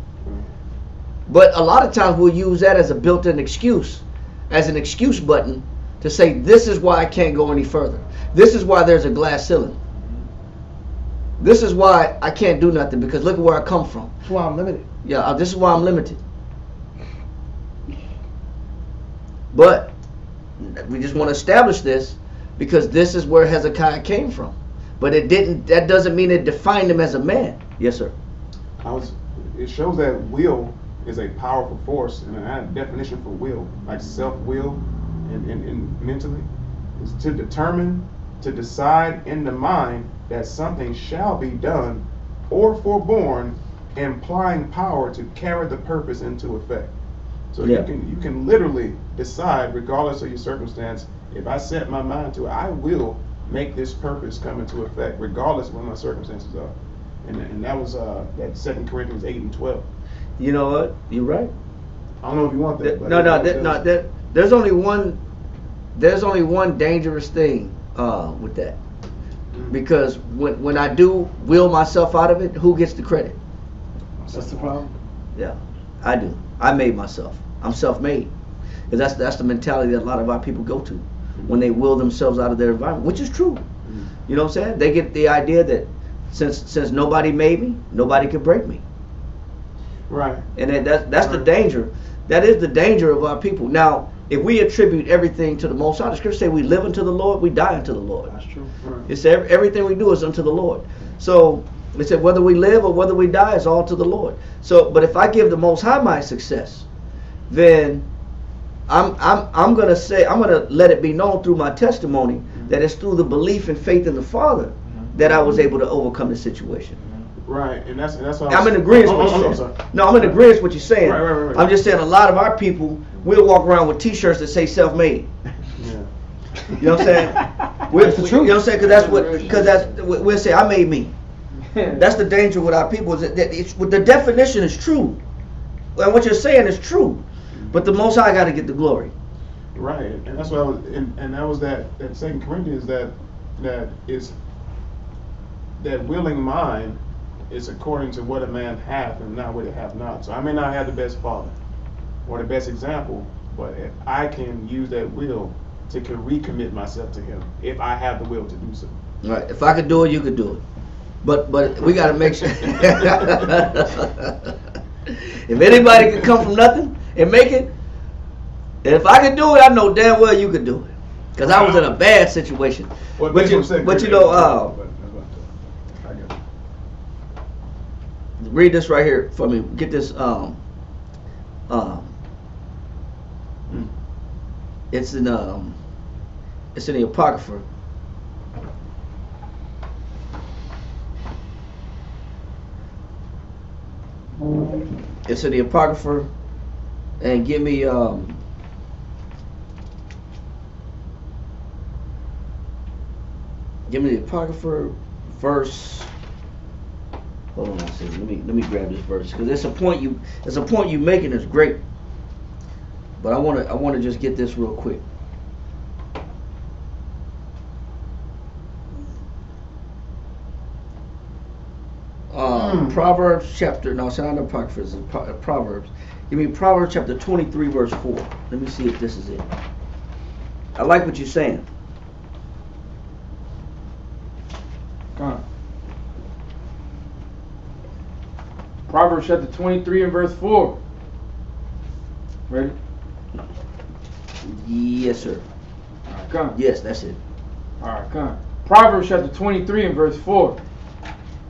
Speaker 1: But a lot of times we'll use that as a built-in excuse, as an excuse button to say, this is why I can't go any further. This is why there's a glass ceiling. This is why I can't do nothing, because look at where I come from.
Speaker 2: That's why I'm limited.
Speaker 1: Yeah, this is why I'm limited. But we just want to establish this because this is where Hezekiah came from. But that doesn't mean it defined him as a man. Yes, sir.
Speaker 5: It shows that will is a powerful force, and a definition for will, like self-will and mentally, is to determine, to decide in the mind that something shall be done or forborne, implying power to carry the purpose into effect. So you can literally decide, regardless of your circumstance, if I set my mind to it, I will make this purpose come into effect, regardless of what my circumstances are. And that was that 2 Corinthians 8 and 12.
Speaker 1: You know what? You're right.
Speaker 5: I don't know if you want that.
Speaker 1: There's only one dangerous thing with that. Because when I do will myself out of it, who gets the credit?
Speaker 2: That's the problem.
Speaker 1: Yeah, I do. I made myself. I'm self-made. Because that's the mentality that a lot of our people go to when they will themselves out of their environment, which is true. You know what I'm saying? They get the idea that since nobody made me, nobody can break me.
Speaker 5: Right.
Speaker 1: And that's the danger. That is the danger of our people. Now, if we attribute everything to the Most High, the scriptures say we live unto the Lord, we die unto the Lord.
Speaker 2: That's true.
Speaker 5: Right.
Speaker 1: It's everything we do is unto the Lord. So it said whether we live or whether we die is all to the Lord. So, but if I give the Most High my success, then I'm gonna let it be known through my testimony that it's through the belief and faith in the Father that I was able to overcome the situation.
Speaker 5: Right, and that's what
Speaker 1: I'm in agreement with what you're saying. No, I'm in agreement with what you're saying.
Speaker 5: Right.
Speaker 1: I'm just saying a lot of our people will walk around with T-shirts that say self-made.
Speaker 5: Yeah.
Speaker 1: You know what I'm saying?
Speaker 2: That's the truth.
Speaker 1: You know what I'm saying? Because we'll say I made me. That's the danger with our people. Is that the definition is true. And what you're saying is true. But the Most High got to get the glory.
Speaker 5: Right, and that's what I was, and that was that 2 Corinthians that is that willing mind is according to what a man hath and not what he hath not. So I may not have the best father or the best example, but if I can use that will to recommit myself to him, if I have the will to do so.
Speaker 1: Right. If I could do it, you could do it. But we got to make sure. If anybody could come from nothing and make it, and if I could do it, I know damn well you could do it. Because I was in a bad situation.
Speaker 5: Well,
Speaker 1: but you know, read this right here for me. Get this. It's in the Apocrypha. It's in the Apocrypha, and give me the Apocrypha verse. Hold on a second. Let me grab this verse because it's a point you making that's great. But I want to just get this real quick. Proverbs chapter, no, it's not the Apocrypha, it's Proverbs. Give me Proverbs chapter 23 verse 4. Let me see if this is it. I like what you're saying.
Speaker 3: Come on. Proverbs chapter 23 and verse 4. Ready?
Speaker 1: Yes, sir.
Speaker 3: All right, come.
Speaker 1: Yes, that's it.
Speaker 3: All right, come. Proverbs chapter 23 and verse 4.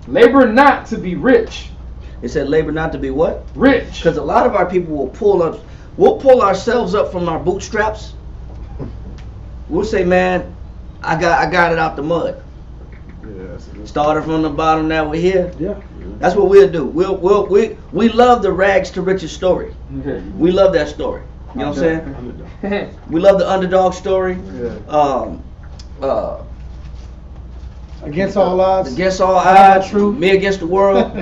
Speaker 3: Labor not to be rich.
Speaker 1: It said labor not to be what?
Speaker 3: Rich.
Speaker 1: Because a lot of our people will we'll pull ourselves up from our bootstraps. We'll say, man, I got it out the mud. Started from the bottom, now we're here.
Speaker 3: Yeah.
Speaker 1: That's what we'll do. We love the rags to riches story.
Speaker 3: Okay.
Speaker 1: We love that story. You know what I'm saying? We love the underdog story.
Speaker 3: Yeah.
Speaker 2: Against all odds.
Speaker 1: Against all odds.
Speaker 2: True.
Speaker 1: Me against the world.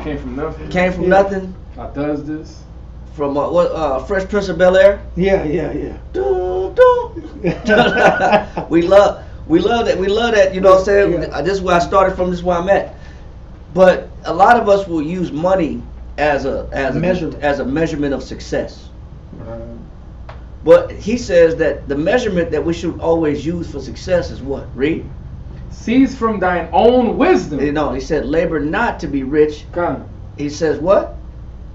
Speaker 3: Came from nothing.
Speaker 1: Came from nothing.
Speaker 3: I does this.
Speaker 1: From Fresh Prince of Bel-Air.
Speaker 2: Yeah.
Speaker 1: We love that. We love that. You know what I'm saying?
Speaker 2: Yeah.
Speaker 1: This is where I started from. This is where I'm at. But a lot of us will use money as a measurement of success. But he says that the measurement that we should always use for success is what? Read.
Speaker 3: Cease from thine own wisdom.
Speaker 1: No, he said labor not to be rich.
Speaker 3: Come.
Speaker 1: He says what?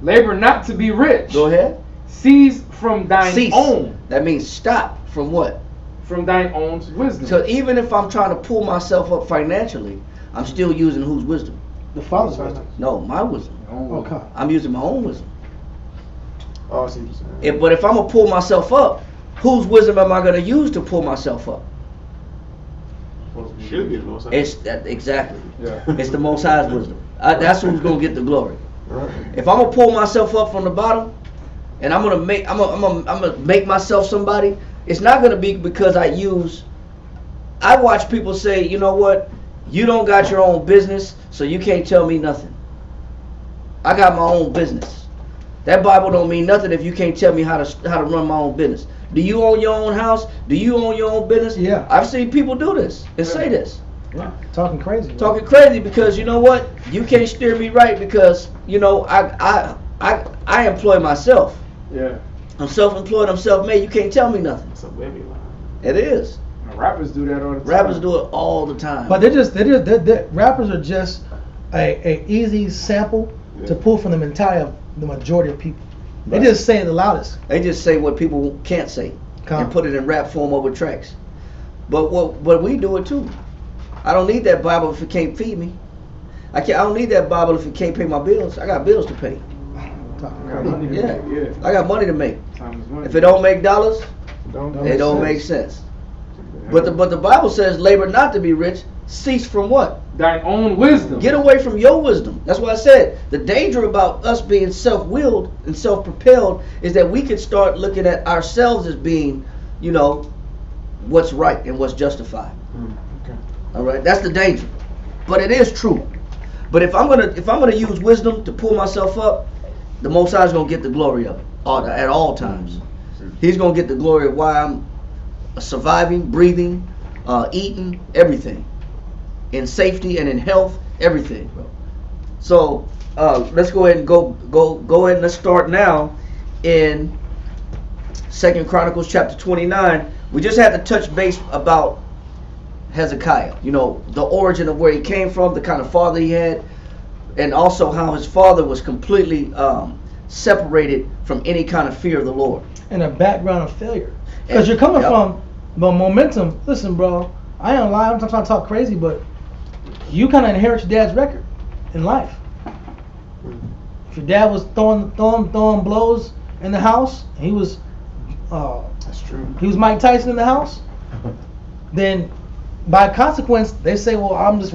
Speaker 3: Labor not to be rich.
Speaker 1: Go ahead.
Speaker 3: Cease from thine own.
Speaker 1: That means stop from what?
Speaker 3: From thine own wisdom.
Speaker 1: So even if I'm trying to pull myself up financially, I'm still using whose wisdom?
Speaker 2: The Father's wisdom.
Speaker 1: No, my wisdom.
Speaker 2: Okay.
Speaker 1: I'm using my own wisdom.
Speaker 5: Oh, I see what you're saying.
Speaker 1: But if I'm going to pull myself up, whose wisdom am I going to use to pull myself up?
Speaker 5: Should be the Most High.
Speaker 1: Exactly.
Speaker 3: Yeah.
Speaker 1: It's the Most High's wisdom. That's who's going to get the glory.
Speaker 5: Right.
Speaker 1: If I'm going to pull myself up from the bottom, and I'm going to make myself somebody, it's not going to be because I watch people say, you know what, you don't got your own business, so you can't tell me nothing. I got my own business. That Bible don't mean nothing if you can't tell me how to run my own business. Do you own your own house? Do you own your own business?
Speaker 2: Yeah.
Speaker 1: I've seen people do this and say this.
Speaker 2: Yeah. Talking crazy.
Speaker 1: Talking crazy because you know what? You can't steer me right because you know I employ myself.
Speaker 3: Yeah.
Speaker 1: I'm self-employed. I'm self-made. You can't tell me nothing.
Speaker 5: It's a webby line.
Speaker 1: It is.
Speaker 3: Rappers do that all the time.
Speaker 1: Rappers do it all the time.
Speaker 2: But rappers are just a easy sample to pull from the majority of people. They just say it the loudest.
Speaker 1: They just say what people can't say and put it in rap form over tracks. But we do it too. I don't need that Bible if it can't feed me. I don't need that Bible if it can't pay my bills. I got bills to pay. Yeah. I got money to make. If it don't make dollars, it don't make sense. But the Bible says labor not to be rich, cease from what?
Speaker 3: Thine own wisdom.
Speaker 1: Get away from your wisdom. That's why I said the danger about us being self-willed and self-propelled is that we could start looking at ourselves as being, you know, what's right and what's justified.
Speaker 5: Okay.
Speaker 1: All right, that's the danger. But it is true. But if I'm gonna use wisdom to pull myself up, the Most High is gonna get the glory of it at all times. He's gonna get the glory of why I'm surviving, breathing, eating, everything, in safety and in health, everything, bro. So let's go ahead and go ahead and let's start now in 2 Chronicles chapter 29. We just had to touch base about Hezekiah, you know, the origin of where he came from, the kind of father he had, and also how his father was completely separated from any kind of fear of the Lord.
Speaker 2: And a background of failure. Because you're coming from the momentum. Listen, bro, I ain't lying. I'm not trying to talk crazy, but you kind of inherit your dad's record in life. If your dad was throwing blows in the house, and he was
Speaker 5: That's true.
Speaker 2: He was Mike Tyson in the house, then by consequence, they say, well, I'm just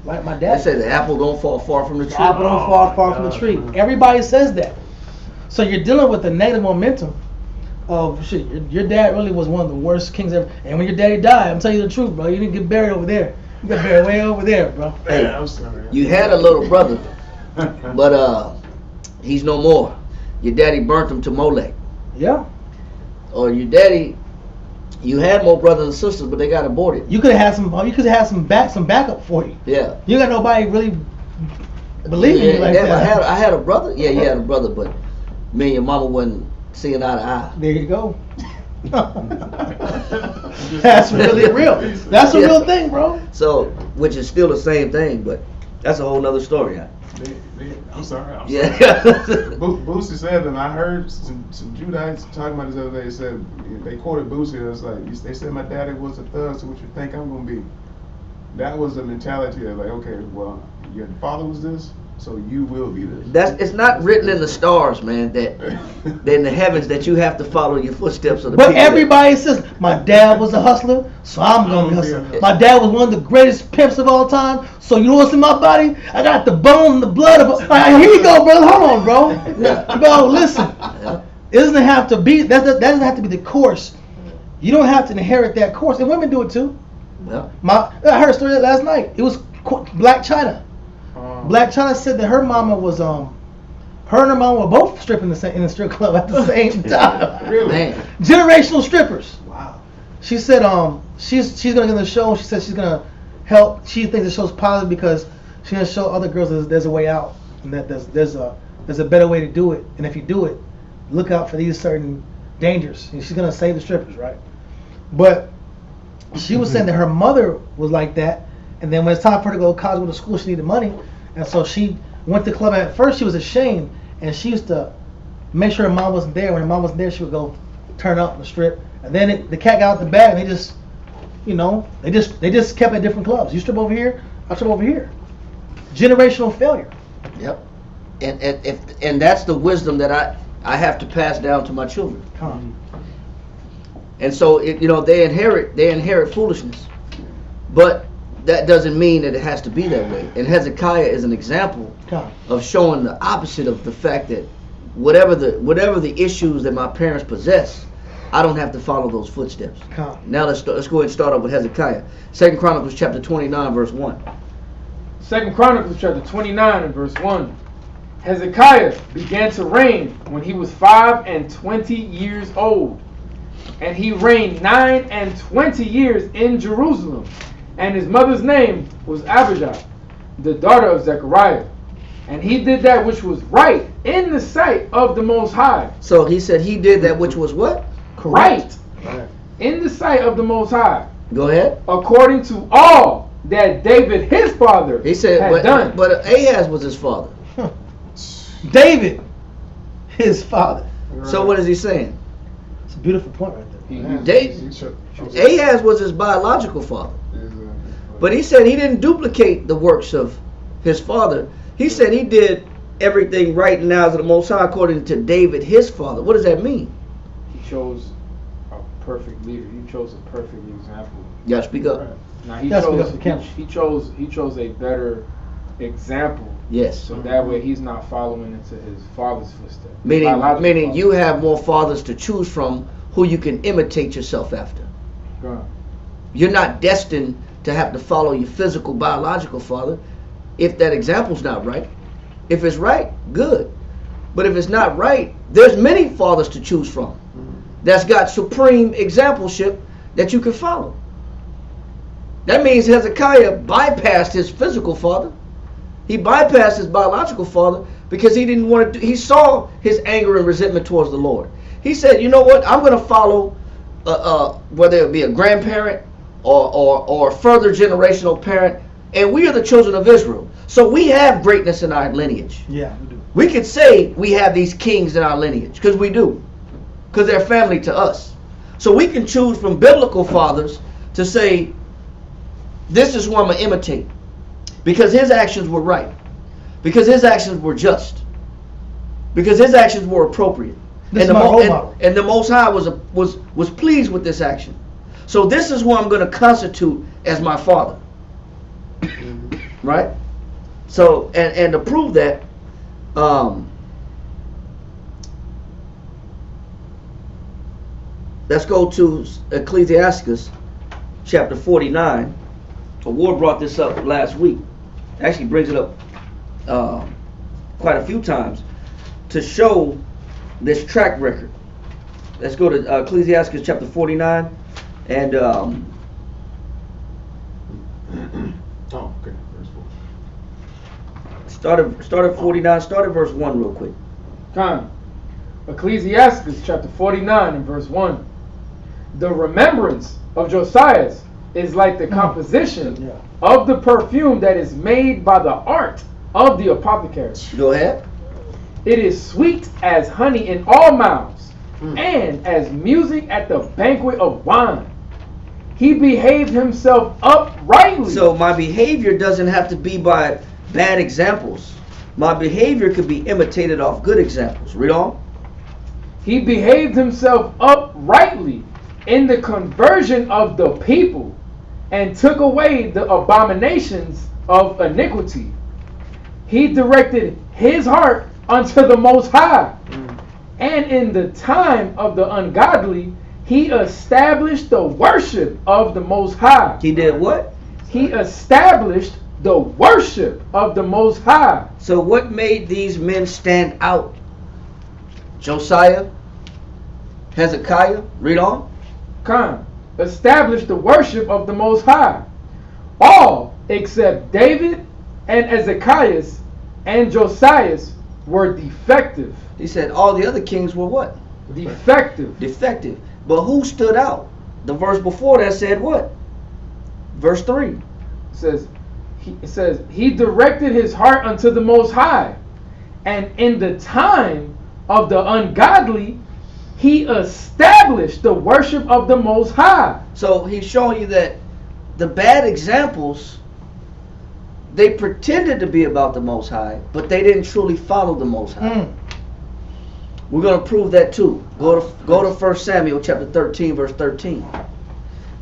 Speaker 2: like my dad.
Speaker 1: They say the apple don't fall far from the tree.
Speaker 2: The apple don't fall far from the tree. Everybody says that. So you're dealing with the negative momentum of shit. Your dad really was one of the worst kings ever. And when your daddy died, I'm telling you the truth, bro. You didn't get buried over there. You got buried way over there, bro.
Speaker 1: Hey,
Speaker 5: I'm sorry.
Speaker 1: you had a little brother, but he's no more. Your daddy burnt him to Molech.
Speaker 2: Yeah.
Speaker 1: Or your daddy, you had more brothers and sisters, but they got aborted.
Speaker 2: You could have had some. You could have had some backup for you.
Speaker 1: Yeah.
Speaker 2: You got nobody really believing you like that.
Speaker 1: I had a brother. Yeah, you had a brother, but me and your mama wasn't seeing eye to eye.
Speaker 2: There you go. That's really real. That's a real thing, bro.
Speaker 1: So, which is still the same thing, but that's a whole nother story. Huh?
Speaker 5: I'm sorry.
Speaker 1: Yeah.
Speaker 5: Boosie said, and I heard some Judites talking about this the other day. Said they quoted Boosie. It was like they said my daddy was a thug, so what you think I'm gonna be? That was the mentality of like, okay, well, your father was this, so you will be this.
Speaker 1: It's not written in the stars, man, that in the heavens that you have to follow your footsteps of the
Speaker 2: But
Speaker 1: people.
Speaker 2: everybody says my dad was a hustler, so I'm gonna be a hustler. My dad was one of the greatest pimps of all time, so you know what's in my body? I got the bone and the blood of. Here you go, brother. Hold on, bro. Bro, listen. It doesn't have to be. That doesn't have to be the course. You don't have to inherit that course, and women do it too.
Speaker 1: Yeah.
Speaker 2: I heard a story last night. It was Black China. Black China said that her mama was her and her mama were both stripping in the strip club at the same time.
Speaker 5: Really?
Speaker 1: Man.
Speaker 2: Generational strippers.
Speaker 5: Wow.
Speaker 2: She said she's gonna get in the show. She said she's gonna help. She thinks the show's positive because she's gonna show other girls there's a way out and that there's a better way to do it. And if you do it, look out for these certain dangers. And she's gonna save the strippers, right? But she was saying that her mother was like that, and then when it's time for her to go to college, go to school, she needed money, and so she went to the club. At first, she was ashamed, and she used to make sure her mom wasn't there. When her mom wasn't there, she would go turn up in the strip, and then the cat got out the bag, and they just, they just kept at different clubs. You strip over here, I strip over here. Generational failure.
Speaker 1: Yep. And that's the wisdom that I have to pass down to my children. And so they inherit foolishness, but that doesn't mean that it has to be that way. And Hezekiah is an example of showing the opposite of the fact that whatever the issues that my parents possess, I don't have to follow those footsteps. Now let's go ahead and start off with Hezekiah. 2 Chronicles chapter 29 verse 1.
Speaker 3: 2 Chronicles chapter 29 and verse 1. Hezekiah began to reign when he was 25 years old. And he reigned 29 years in Jerusalem. And his mother's name was Abijah, the daughter of Zechariah. And he did that which was right in the sight of the Most High.
Speaker 1: So he said he did that which was what?
Speaker 3: Right. In the sight of the Most High.
Speaker 1: Go ahead.
Speaker 3: According to all that David his father
Speaker 1: He said,
Speaker 3: had done.
Speaker 1: But Ahaz was his father.
Speaker 2: David, his father.
Speaker 1: So what is he saying?
Speaker 2: It's a beautiful point right there.
Speaker 1: Ahaz was his biological father. But he said he didn't duplicate the works of his father. He said he did everything right in the eyes of the Most High according to David, his father. What does that mean?
Speaker 3: He chose a perfect leader. He chose a perfect example.
Speaker 1: You gotta speak up.
Speaker 3: Now he chose a better example.
Speaker 1: Yes.
Speaker 3: So that way he's not following into his father's footsteps.
Speaker 1: Meaning you have more fathers to choose from who you can imitate yourself after.
Speaker 3: Right.
Speaker 1: You're not destined to have to follow your physical, biological father if that example's not right. If it's right, good. But if it's not right, there's many fathers to choose from that's got supreme exampleship that you can follow. That means Hezekiah bypassed his physical father. He bypassed his biological father because he didn't want to. He saw his anger and resentment towards the Lord. He said, "You know what? I'm going to follow, whether it be a grandparent or a further generational parent, and we are the children of Israel. So we have greatness in our lineage.
Speaker 2: Yeah, we do.
Speaker 1: We could say we have these kings in our lineage because we do, because they're family to us. So we can choose from biblical fathers to say, this is who I'm going to imitate because his actions were right, because his actions were just, because his actions were appropriate, and the Most High was pleased with this action. So this is who I'm going to constitute as my father, right? So and to prove that, let's go to Ecclesiastes chapter 49. Ward brought this up last week. Actually brings it up quite a few times to show this track record. Let's go to Ecclesiastes chapter 49 and
Speaker 5: Oh, okay. Verse 4.
Speaker 1: start at 49. Start at verse 1 real quick.
Speaker 3: Come. Ecclesiastes chapter 49 and verse 1. The remembrance of Josiah is like the composition of the perfume that is made by the art of the apothecary.
Speaker 1: Go ahead.
Speaker 3: It is sweet as honey in all mouths, and as music at the banquet of wine. He behaved himself uprightly.
Speaker 1: So my behavior doesn't have to be by bad examples. My behavior could be imitated off good examples. Read on.
Speaker 3: He behaved himself uprightly in the conversion of the people, and took away the abominations of iniquity. He directed his heart unto the Most High, and in the time of the ungodly, he established the worship of the Most High.
Speaker 1: He did what?
Speaker 3: He established the worship of the Most High.
Speaker 1: So what made these men stand out? Josiah, Hezekiah, read on.
Speaker 3: Come, established the worship of the Most High. All except David and Hezekiah and Josiah were defective.
Speaker 1: He said all the other kings were what?
Speaker 3: Defective.
Speaker 1: Defective. But who stood out? The verse before that said what? Verse 3.
Speaker 3: It says he directed his heart unto the Most High, and in the time of the ungodly he established the worship of the Most High. So
Speaker 1: he's showing you that the bad examples, they pretended to be about the Most High, but they didn't truly follow the Most High. We're going to prove that too. Go to 1 Samuel chapter 13 verse 13.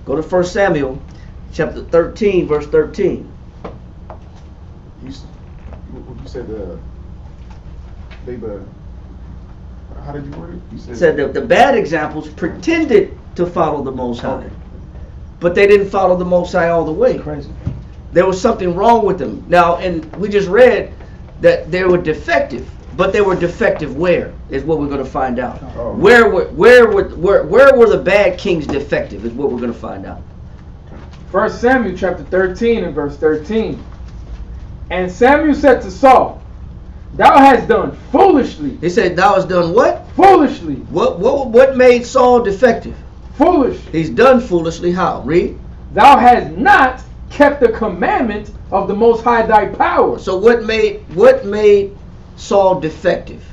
Speaker 1: Go to 1 Samuel chapter 13 verse 13.
Speaker 5: You said how did you word it? You
Speaker 1: said the bad examples pretended to follow the Most High, but they didn't follow the Most High all the way.
Speaker 2: Crazy.
Speaker 1: There was something wrong with them. Now, and we just read that they were defective, but they were defective where is what we're going to find out.
Speaker 5: Oh.
Speaker 1: Where were the bad kings defective is what we're going to find out.
Speaker 3: 1 Samuel chapter 13 and verse 13. And Samuel said to Saul, thou hast done foolishly.
Speaker 1: He said, thou hast done what?
Speaker 3: Foolishly.
Speaker 1: What made Saul defective?
Speaker 3: Foolish.
Speaker 1: He's done foolishly. How? Read.
Speaker 3: Thou hast not kept the commandment of the Most High thy power.
Speaker 1: So what made Saul defective?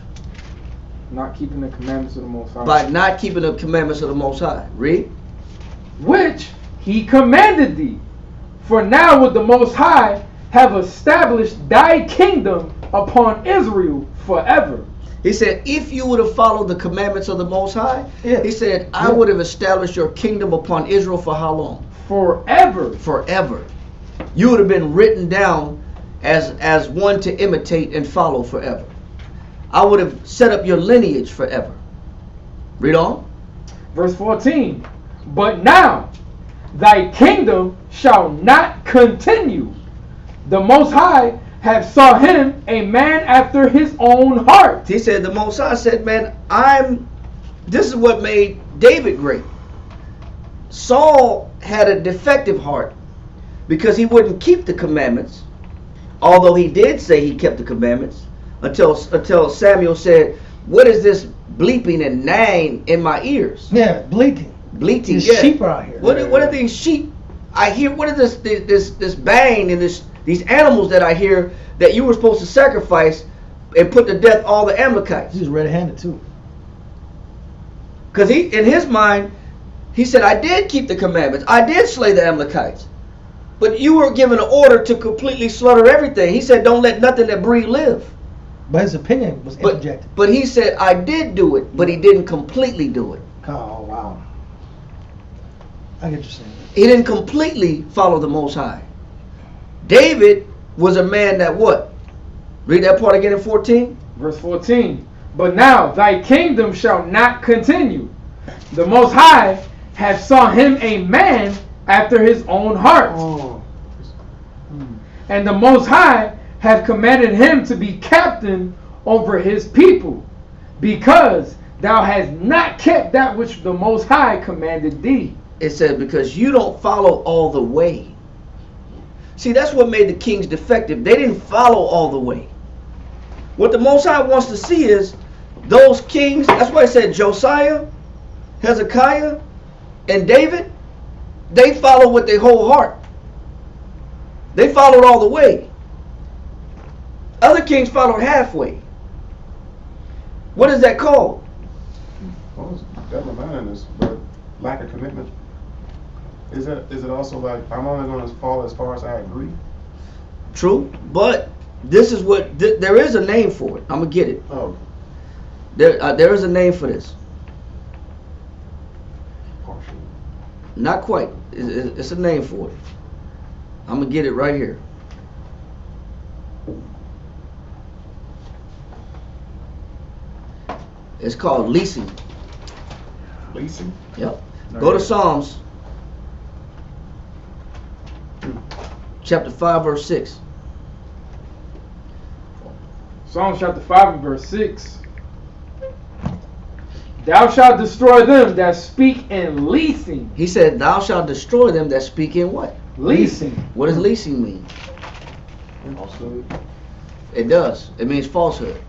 Speaker 3: Not keeping the commandments of the Most High.
Speaker 1: By not keeping the commandments of the Most High. Read.
Speaker 3: Which he commanded thee. For now would the Most High have established thy kingdom upon Israel forever.
Speaker 1: He said, if you would have followed the commandments of the Most High, he said, I would have established your kingdom upon Israel for how long?
Speaker 3: Forever.
Speaker 1: Forever. You would have been written down as one to imitate and follow forever. I would have set up your lineage forever. Read on.
Speaker 3: Verse 14. But now thy kingdom shall not continue. The Most High have saw him a man after his own heart.
Speaker 1: He said, the Most High said, man, this is what made David great. Saul had a defective heart because he wouldn't keep the commandments, although he did say he kept the commandments, until Samuel said, what is this bleeping and neighing in my ears?
Speaker 2: Yeah, bleating.
Speaker 1: Bleating,
Speaker 2: These
Speaker 1: yeah.
Speaker 2: sheep are out here.
Speaker 1: What are these sheep? I hear, what is this bang and these animals that I hear that you were supposed to sacrifice and put to death all the Amalekites?
Speaker 2: He's red-handed too.
Speaker 1: Because in his mind, he said, I did keep the commandments. I did slay the Amalekites. But you were given an order to completely slaughter everything. He said, don't let nothing that breathe live.
Speaker 2: But his opinion was interjected.
Speaker 1: But he said, I did do it, but he didn't completely do it.
Speaker 2: Oh, wow. I get what you're saying.
Speaker 1: He didn't completely follow the Most High. David was a man that what? Read that part again in 14.
Speaker 3: Verse 14. But now thy kingdom shall not continue. The Most High have saw him a man after his own heart.
Speaker 5: Oh.
Speaker 3: And the Most High have commanded him to be captain over his people, because thou hast not kept that which the Most High commanded thee.
Speaker 1: It said, because you don't follow all the way. See, that's what made the kings defective. They didn't follow all the way. What the Most High wants to see is those kings. That's why I said Josiah, Hezekiah, and David, they followed with their whole heart. They followed all the way. Other kings followed halfway. What is that called?
Speaker 5: Well, devil man in this, but lack of commitment. Is it also like, I'm only going to fall as far as I agree?
Speaker 1: True, but this is what there is a name for it. I'm gonna get it.
Speaker 5: Oh.
Speaker 1: There is a name for this.
Speaker 5: Partial.
Speaker 1: Not quite. It's a name for it. I'm gonna get it right here. It's called leasing.
Speaker 5: Leasing?
Speaker 1: Yep. Go to Psalms chapter 5 verse 6.
Speaker 3: Psalms chapter 5 and verse 6. Thou shalt destroy them that speak in leasing.
Speaker 1: He said, thou shalt destroy them that speak in what?
Speaker 3: Leasing.
Speaker 1: What does leasing mean?
Speaker 5: Falsehood.
Speaker 1: It does. It means falsehood.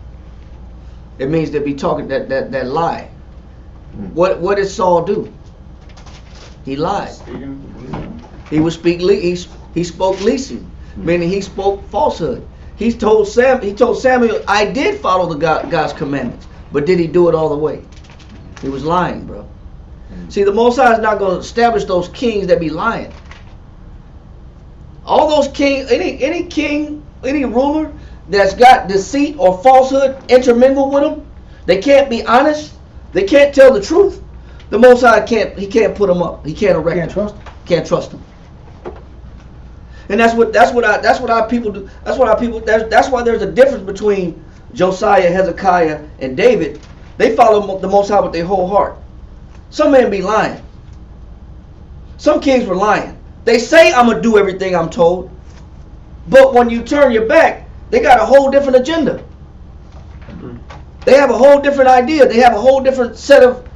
Speaker 1: It means to be talking that lie. What did Saul do? He lied. He would speak. He spoke leasing, meaning he spoke falsehood. He told Samuel, I did follow the God's commandments, but did he do it all the way? He was lying, bro. See, the Most High is not going to establish those kings that be lying. All those kings, any king, any ruler that's got deceit or falsehood intermingled with them, they can't be honest. They can't tell the truth. The Most High can't. He can't put them up. He can't erect.
Speaker 2: Can't
Speaker 1: them.
Speaker 2: trust them.
Speaker 1: Can't trust them. And that's what our people do. That's why there's a difference between Josiah, Hezekiah, and David. They follow the Most High with their whole heart. Some men be lying. Some kings were lying. They say, I'm going to do everything I'm told. But when you turn your back, they got a whole different agenda. They have a whole different idea. They have a whole different set of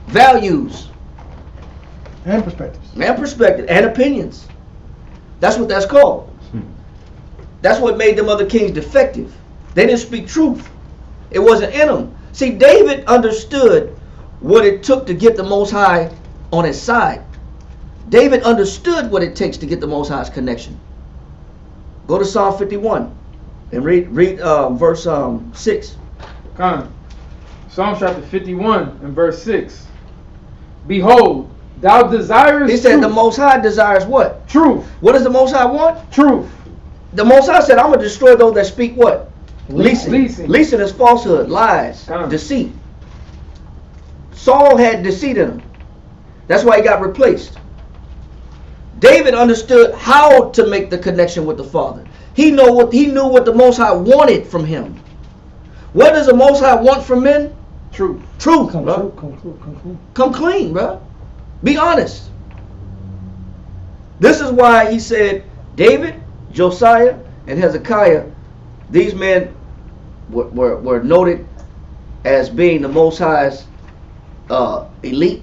Speaker 1: values.
Speaker 2: And perspectives.
Speaker 1: And perspective. And opinions. That's what that's called. That's what made them other kings defective. They didn't speak truth. It wasn't in them. See, David understood what it took to get the Most High on his side. David understood what it takes to get the Most High's connection. Go to Psalm 51 and read verse 6.
Speaker 3: Come. Psalm chapter 51 and verse 6. Behold, thou desirest
Speaker 1: He said
Speaker 3: truth.
Speaker 1: the Most High desires what?
Speaker 3: Truth.
Speaker 1: What does the Most High want?
Speaker 3: Truth.
Speaker 1: The Most High said, I'm going to destroy those that speak what?
Speaker 3: Leasing.
Speaker 1: Leasing is falsehood, lies, deceit. Saul had deceit in him. That's why he got replaced. David understood how to make the connection with the Father. He knew what the Most High wanted from him. What does the Most High want from men?
Speaker 3: Truth.
Speaker 1: Truth,
Speaker 2: Come
Speaker 1: bro.
Speaker 2: clean.
Speaker 1: Come clean, bro. Be honest. This is why he said David, Josiah, and Hezekiah, these men were noted as being the Most High's elite.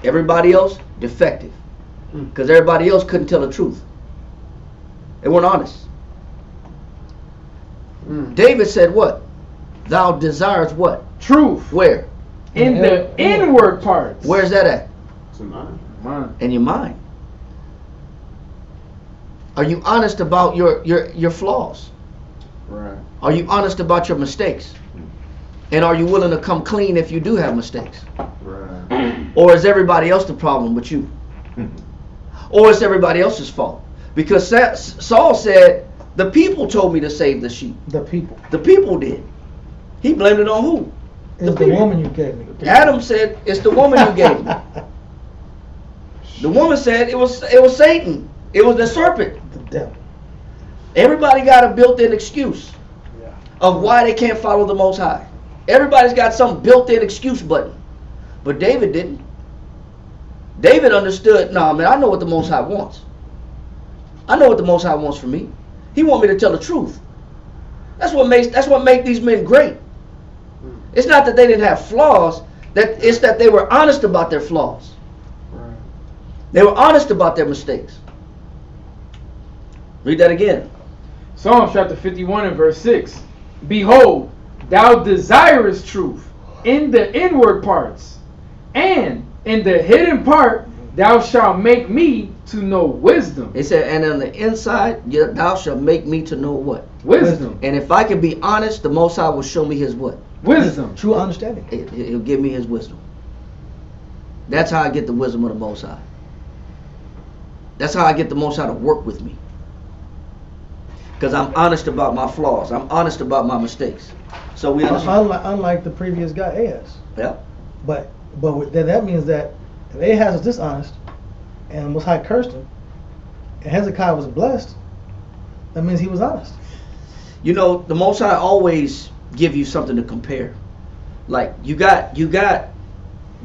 Speaker 1: Everybody else, defective. Because everybody else couldn't tell the truth. They weren't honest. David said what? Thou desires what?
Speaker 3: Truth.
Speaker 1: Where?
Speaker 3: In the inward parts.
Speaker 1: Where's that at?
Speaker 5: It's in mine.
Speaker 3: Mine.
Speaker 1: In your mind. Are you honest about your flaws?
Speaker 3: Right.
Speaker 1: Are you honest about your mistakes? And are you willing to come clean if you do have mistakes?
Speaker 3: Right.
Speaker 1: Or is everybody else the problem but you? Or is everybody else's fault? Because Saul said, the people told me to save the sheep.
Speaker 2: The people.
Speaker 1: The people did. He blamed it on who?
Speaker 2: It's the
Speaker 1: people.
Speaker 2: woman you gave me.
Speaker 1: Adam said, it's the woman you gave me. The woman said it was Satan. It was the serpent.
Speaker 2: The devil.
Speaker 1: Everybody got a built-in excuse of why they can't follow the Most High. Everybody's got some built-in excuse button. But David didn't. David understood, nah, man, I know what the Most High wants. I know what the Most High wants from me. He wants me to tell the truth. That's what makes these men great. It's not that they didn't have flaws, it's that they were honest about their flaws.
Speaker 3: Right.
Speaker 1: They were honest about their mistakes. Read that again.
Speaker 3: Psalms chapter 51 and verse 6. Behold, thou desirest truth in the inward parts, and in the hidden part thou shalt make me to know wisdom.
Speaker 1: It said, and on the inside thou shalt make me to know what?
Speaker 3: Wisdom.
Speaker 1: And if I can be honest, the Most High will show me his what?
Speaker 3: Wisdom.
Speaker 2: True understanding.
Speaker 1: He'll give me his wisdom. That's how I get the wisdom of the Most High. That's how I get the Most High to work with me. Because I'm honest about my flaws. I'm honest about my mistakes. So we understand.
Speaker 2: Unlike the previous guy, Ahaz.
Speaker 1: Yeah.
Speaker 2: But that means that if Ahaz was dishonest and the Most High cursed him, and Hezekiah was blessed, that means he was honest.
Speaker 1: You know, the Most High always give you something to compare. Like you got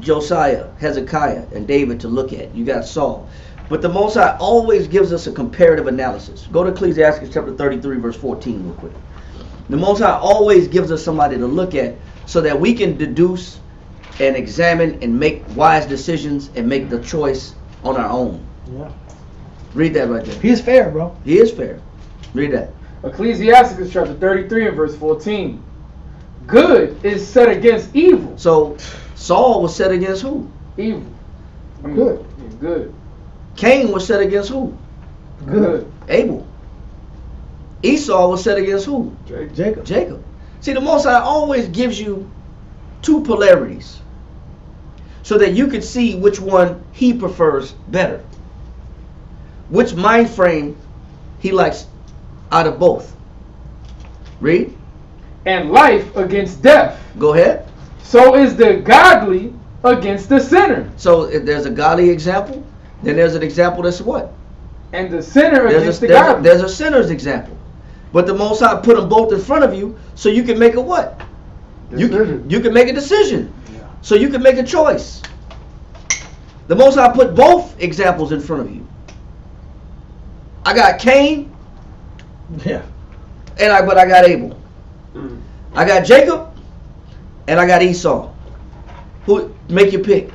Speaker 1: Josiah, Hezekiah, and David to look at. You got Saul. But the Most High always gives us a comparative analysis. Go to Ecclesiastes chapter 33, verse 14 real quick. The Most High always gives us somebody to look at so that we can deduce and examine and make wise decisions and make the choice on our own.
Speaker 2: Yeah.
Speaker 1: Read that right there.
Speaker 2: He's fair, bro.
Speaker 1: He is fair. Read that.
Speaker 3: Ecclesiastes chapter 33 and verse 14. Good is set against evil.
Speaker 1: So Saul was set against who?
Speaker 3: Evil.
Speaker 2: Good.
Speaker 3: Yeah, good.
Speaker 1: Cain was set against who?
Speaker 3: Good.
Speaker 1: Abel. Esau was set against who? Jacob. See, the Most High always gives you two polarities so that you can see which one he prefers better. Which mind frame he likes out of both. Read.
Speaker 3: And life against death.
Speaker 1: Go ahead.
Speaker 3: So is the godly against the sinner.
Speaker 1: So if there's a godly example, then there's an example that's what?
Speaker 3: And the sinner against the godly.
Speaker 1: There's a sinner's example. But the Most High put them both in front of you so you can make a what? You can make a decision.
Speaker 2: Yeah.
Speaker 1: So you can make a choice. The Most High put both examples in front of you. I got Cain.
Speaker 2: Yeah.
Speaker 1: But I got Abel. I got Jacob and I got Esau. Who make your pick?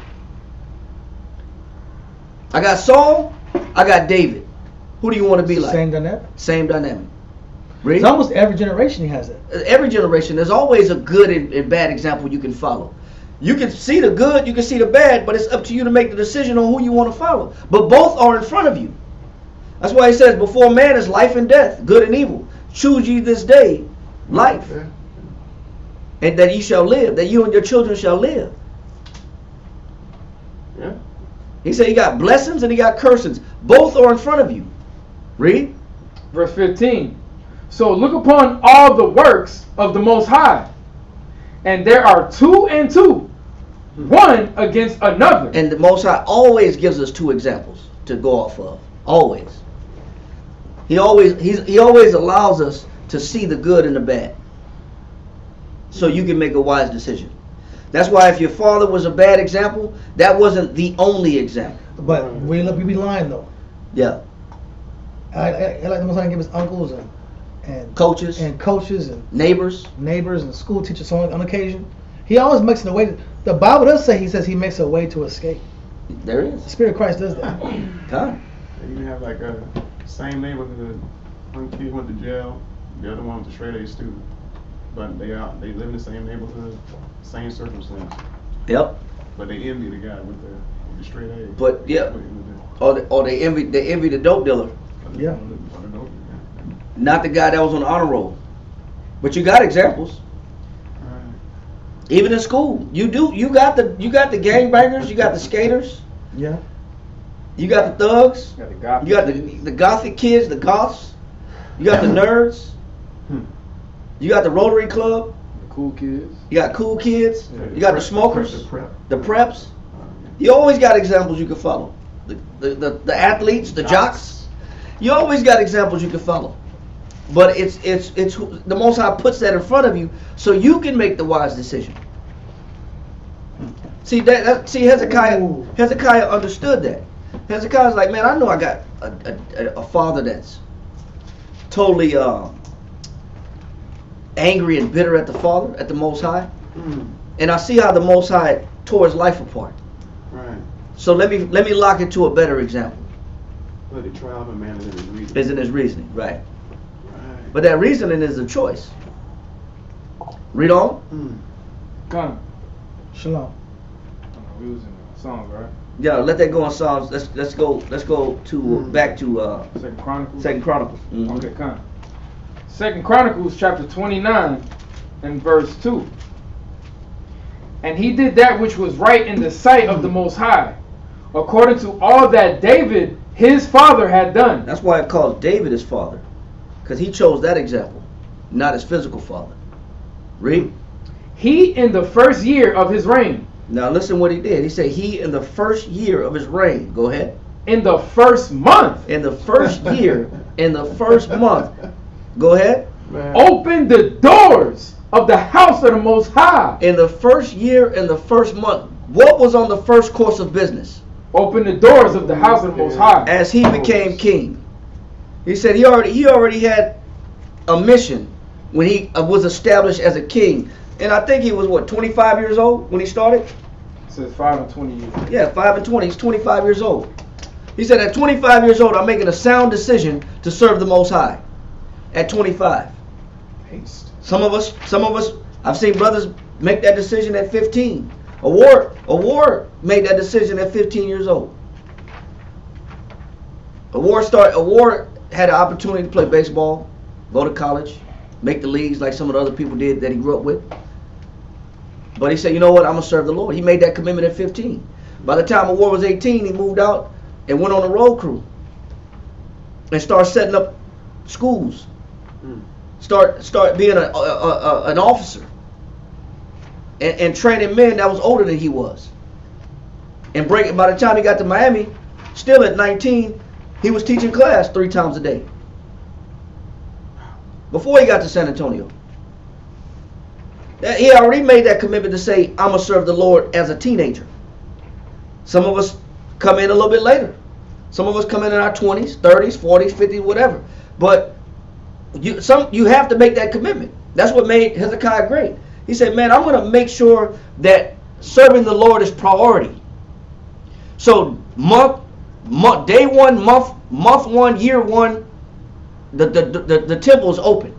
Speaker 1: I got Saul, I got David. Who do you want to be like?
Speaker 2: Same dynamic.
Speaker 1: Same dynamic. Read.
Speaker 2: It's almost every generation he has that.
Speaker 1: Every generation, there's always a good and bad example you can follow. You can see the good, you can see the bad, but it's up to you to make the decision on who you want to follow. But both are in front of you. That's why he says, before man is life and death, good and evil. Choose ye this day life. And that ye shall live, that you and your children shall live.
Speaker 5: Yeah.
Speaker 1: He said he got blessings and he got cursings. Both are in front of you. Read.
Speaker 3: Verse 15. So look upon all the works of the Most High, and there are 2 and 2, one against another.
Speaker 1: And the Most High always gives us two examples to go off of. Always. He always allows us to see the good and the bad, so you can make a wise decision. That's why if your father was a bad example, that wasn't the only example.
Speaker 2: But we be lying though.
Speaker 1: Yeah.
Speaker 2: I like the Most High give his uncles and
Speaker 1: Coaches,
Speaker 2: and
Speaker 1: neighbors.
Speaker 2: neighbors and school teachers on occasion. He always makes it a way. The Bible does say he says he makes a way to escape.
Speaker 1: There is.
Speaker 2: The Spirit of Christ does that.
Speaker 1: Time.
Speaker 5: They even have like a same neighborhood. One kid went to jail, the other one was a straight A student, but they live in the same neighborhood, same circumstance.
Speaker 1: Yep.
Speaker 5: But they envy the guy with the straight A.
Speaker 1: But yeah. Or they envy the dope dealer.
Speaker 2: Yeah.
Speaker 1: Not the guy that was on the honor roll. But you got examples. Even in school, you got the gangbangers, you got the skaters,
Speaker 2: Yeah.
Speaker 1: you got the thugs,
Speaker 3: Got the gothic
Speaker 1: you got
Speaker 3: kids.
Speaker 1: the gothic kids, the goths, you got the nerds, you got the Rotary Club,
Speaker 3: The cool kids.
Speaker 1: you got cool kids, you got the smokers,
Speaker 5: The prep.
Speaker 1: the preps. You always got examples you can follow. The athletes, the jocks. You always got examples you can follow. But it's the Most High puts that in front of you so you can make the wise decision. See Hezekiah understood that. Hezekiah's like, man, I know I got a father that's totally angry and bitter at the Father, at the Most High, and I see how the Most High tore his life apart.
Speaker 5: Right.
Speaker 1: So let me lock it to a better example.
Speaker 5: But the trial of a man is in his reason.
Speaker 1: Is in his reasoning, right?
Speaker 5: Right.
Speaker 1: But that reasoning is a choice. Read on.
Speaker 3: Come.
Speaker 2: Shalom.
Speaker 3: We was in the songs, right?
Speaker 1: Yeah, let that go on Psalms. Let's go to back to
Speaker 3: Second Chronicles.
Speaker 1: Second Chronicles. Mhm.
Speaker 3: Okay, come. Second Chronicles chapter 29 and verse 2. And he did that which was right in the sight of the Most High, according to all that David his father had done.
Speaker 1: That's why it calls David his father, because he chose that example, not his physical father. Read.
Speaker 3: He in the first year of his reign.
Speaker 1: Now listen what he did. He said he in the first year of his reign. Go ahead.
Speaker 3: In the first month.
Speaker 1: In the first year, in the first month. Go ahead.
Speaker 3: Opened the doors of the house of the Most High.
Speaker 1: In the first year, in the first month. What was on the first course of business?
Speaker 3: Opened the doors of the house of the Most High.
Speaker 1: As he became king. He said he already had a mission when he was established as a king. And I think he was, 25 years old when he started?
Speaker 3: It says 5 and 20 years.
Speaker 1: Yeah, 5 and 20. He's 25 years old. He said, at 25 years old, I'm making a sound decision to serve the Most High. At 25.
Speaker 5: Haste.
Speaker 1: Some of us, I've seen brothers make that decision at 15. A war made that decision at 15 years old. A war had an opportunity to play baseball, go to college, make the leagues like some of the other people did that he grew up with. But he said, you know what, I'm going to serve the Lord. He made that commitment at 15. By the time War was 18, he moved out and went on a road crew and started setting up schools. Start being an officer and training men that was older than he was. And by the time he got to Miami, still at 19, he was teaching class 3 times a day. Before he got to San Antonio. He already made that commitment to say, I'm going to serve the Lord as a teenager. Some of us come in a little bit later. Some of us come in our 20s, 30s, 40s, 50s, whatever. But you have to make that commitment. That's what made Hezekiah great. He said, man, I'm going to make sure that serving the Lord is priority. So day one, month one, year one, the temple is open.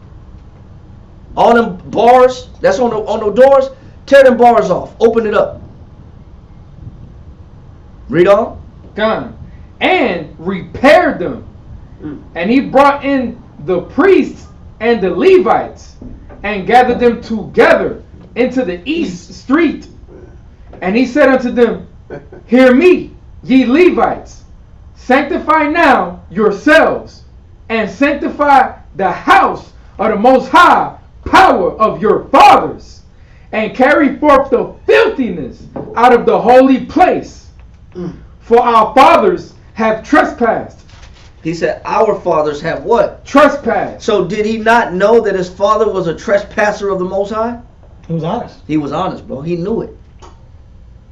Speaker 1: All them bars that's on the doors, tear them bars off. Open it up. Read on.
Speaker 3: Gone. And repaired them. And he brought in the priests and the Levites and gathered them together into the east street. And he said unto them, hear me, ye Levites, sanctify now yourselves and sanctify the house of the Most High power of your fathers, and carry forth the filthiness out of the holy place. For our fathers have trespassed.
Speaker 1: He said, our fathers have what?
Speaker 3: Trespassed.
Speaker 1: So did he not know that his father was a trespasser of the Most High?
Speaker 2: He was honest.
Speaker 1: He was honest, bro. He knew it.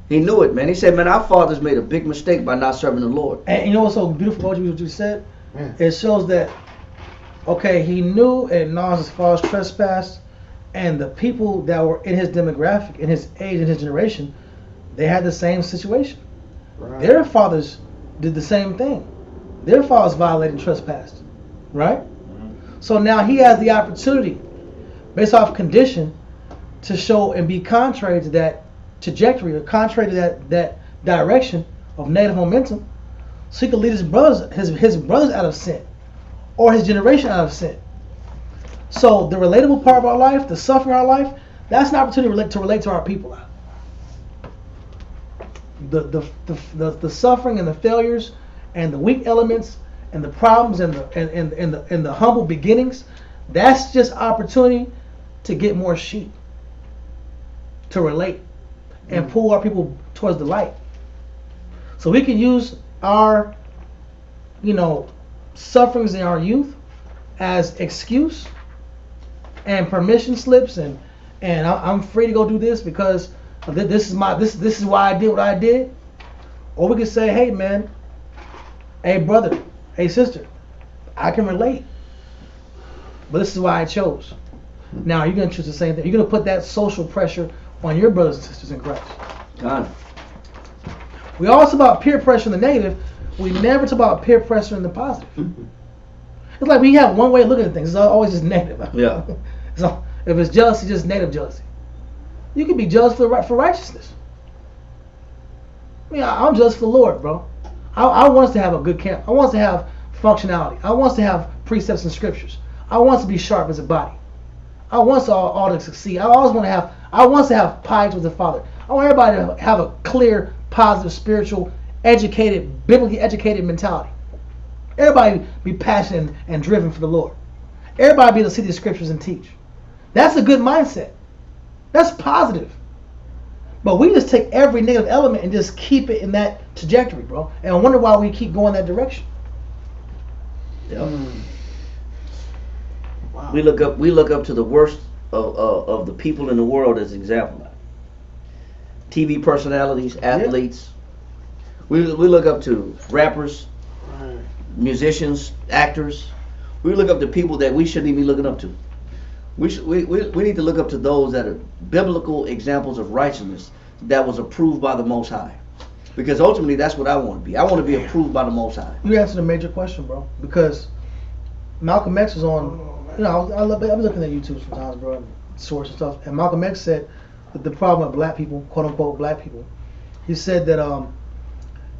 Speaker 1: He knew it, man. He said, man, our fathers made a big mistake by not serving the Lord.
Speaker 2: And you know what's so beautiful about what you said? It shows that, okay, he knew and acknowledged as far as trespass, and the people that were in his demographic, in his age, in his generation, they had the same situation.
Speaker 5: Right.
Speaker 2: Their fathers did the same thing. Their fathers violated and trespassed, right? So now he has the opportunity, based off condition, to show and be contrary to that trajectory, or contrary to that direction of negative momentum, so he could lead his brothers out of sin, or his generation out of sin. So the relatable part of our life, the suffering of our life, that's an opportunity to relate to our people. The suffering and the failures and the weak elements and the problems and the humble beginnings, that's just opportunity to get more sheep, to relate and pull our people towards the light. So we can use our, sufferings in our youth as excuse and permission slips, and I'm free to go do this because this is why I did what I did. Or we could say, hey man, hey brother, hey sister, I can relate, but this is why I chose. Now you're gonna choose the same thing. You're gonna put that social pressure on your brothers and sisters in Christ.
Speaker 1: God.
Speaker 2: We always talk about peer pressure in the negative. We never talk about peer pressure in the positive. It's like we have one way of looking at things. It's always just negative.
Speaker 1: Yeah.
Speaker 2: So if it's jealousy, just negative jealousy. You can be jealous for righteousness. I mean, I'm jealous for the Lord, bro. I want us to have a good camp. I want us to have functionality. I want us to have precepts and scriptures. I want us to be sharp as a body. I want us all to succeed. I want us to have piety with the Father. I want everybody to have a clear, positive, spiritual, educated, biblically educated mentality. Everybody be passionate and driven for the Lord. Everybody be able to see the scriptures and teach. That's a good mindset. That's positive. But we just take every negative element and just keep it in that trajectory, bro. And I wonder why we keep going that direction.
Speaker 1: Yep. Wow. We look up to the worst of the people in the world as example. TV personalities, athletes. Yeah. We look up to rappers, musicians, actors. We look up to people that we shouldn't even be looking up to. We need to look up to those that are biblical examples of righteousness that was approved by the Most High. Because ultimately that's what I want to be. I want to be approved by the Most High.
Speaker 2: You answered a major question, bro. Because Malcolm X was on, I'm looking at YouTube sometimes, bro, and source and stuff. And Malcolm X said that the problem with black people, quote unquote black people, he said that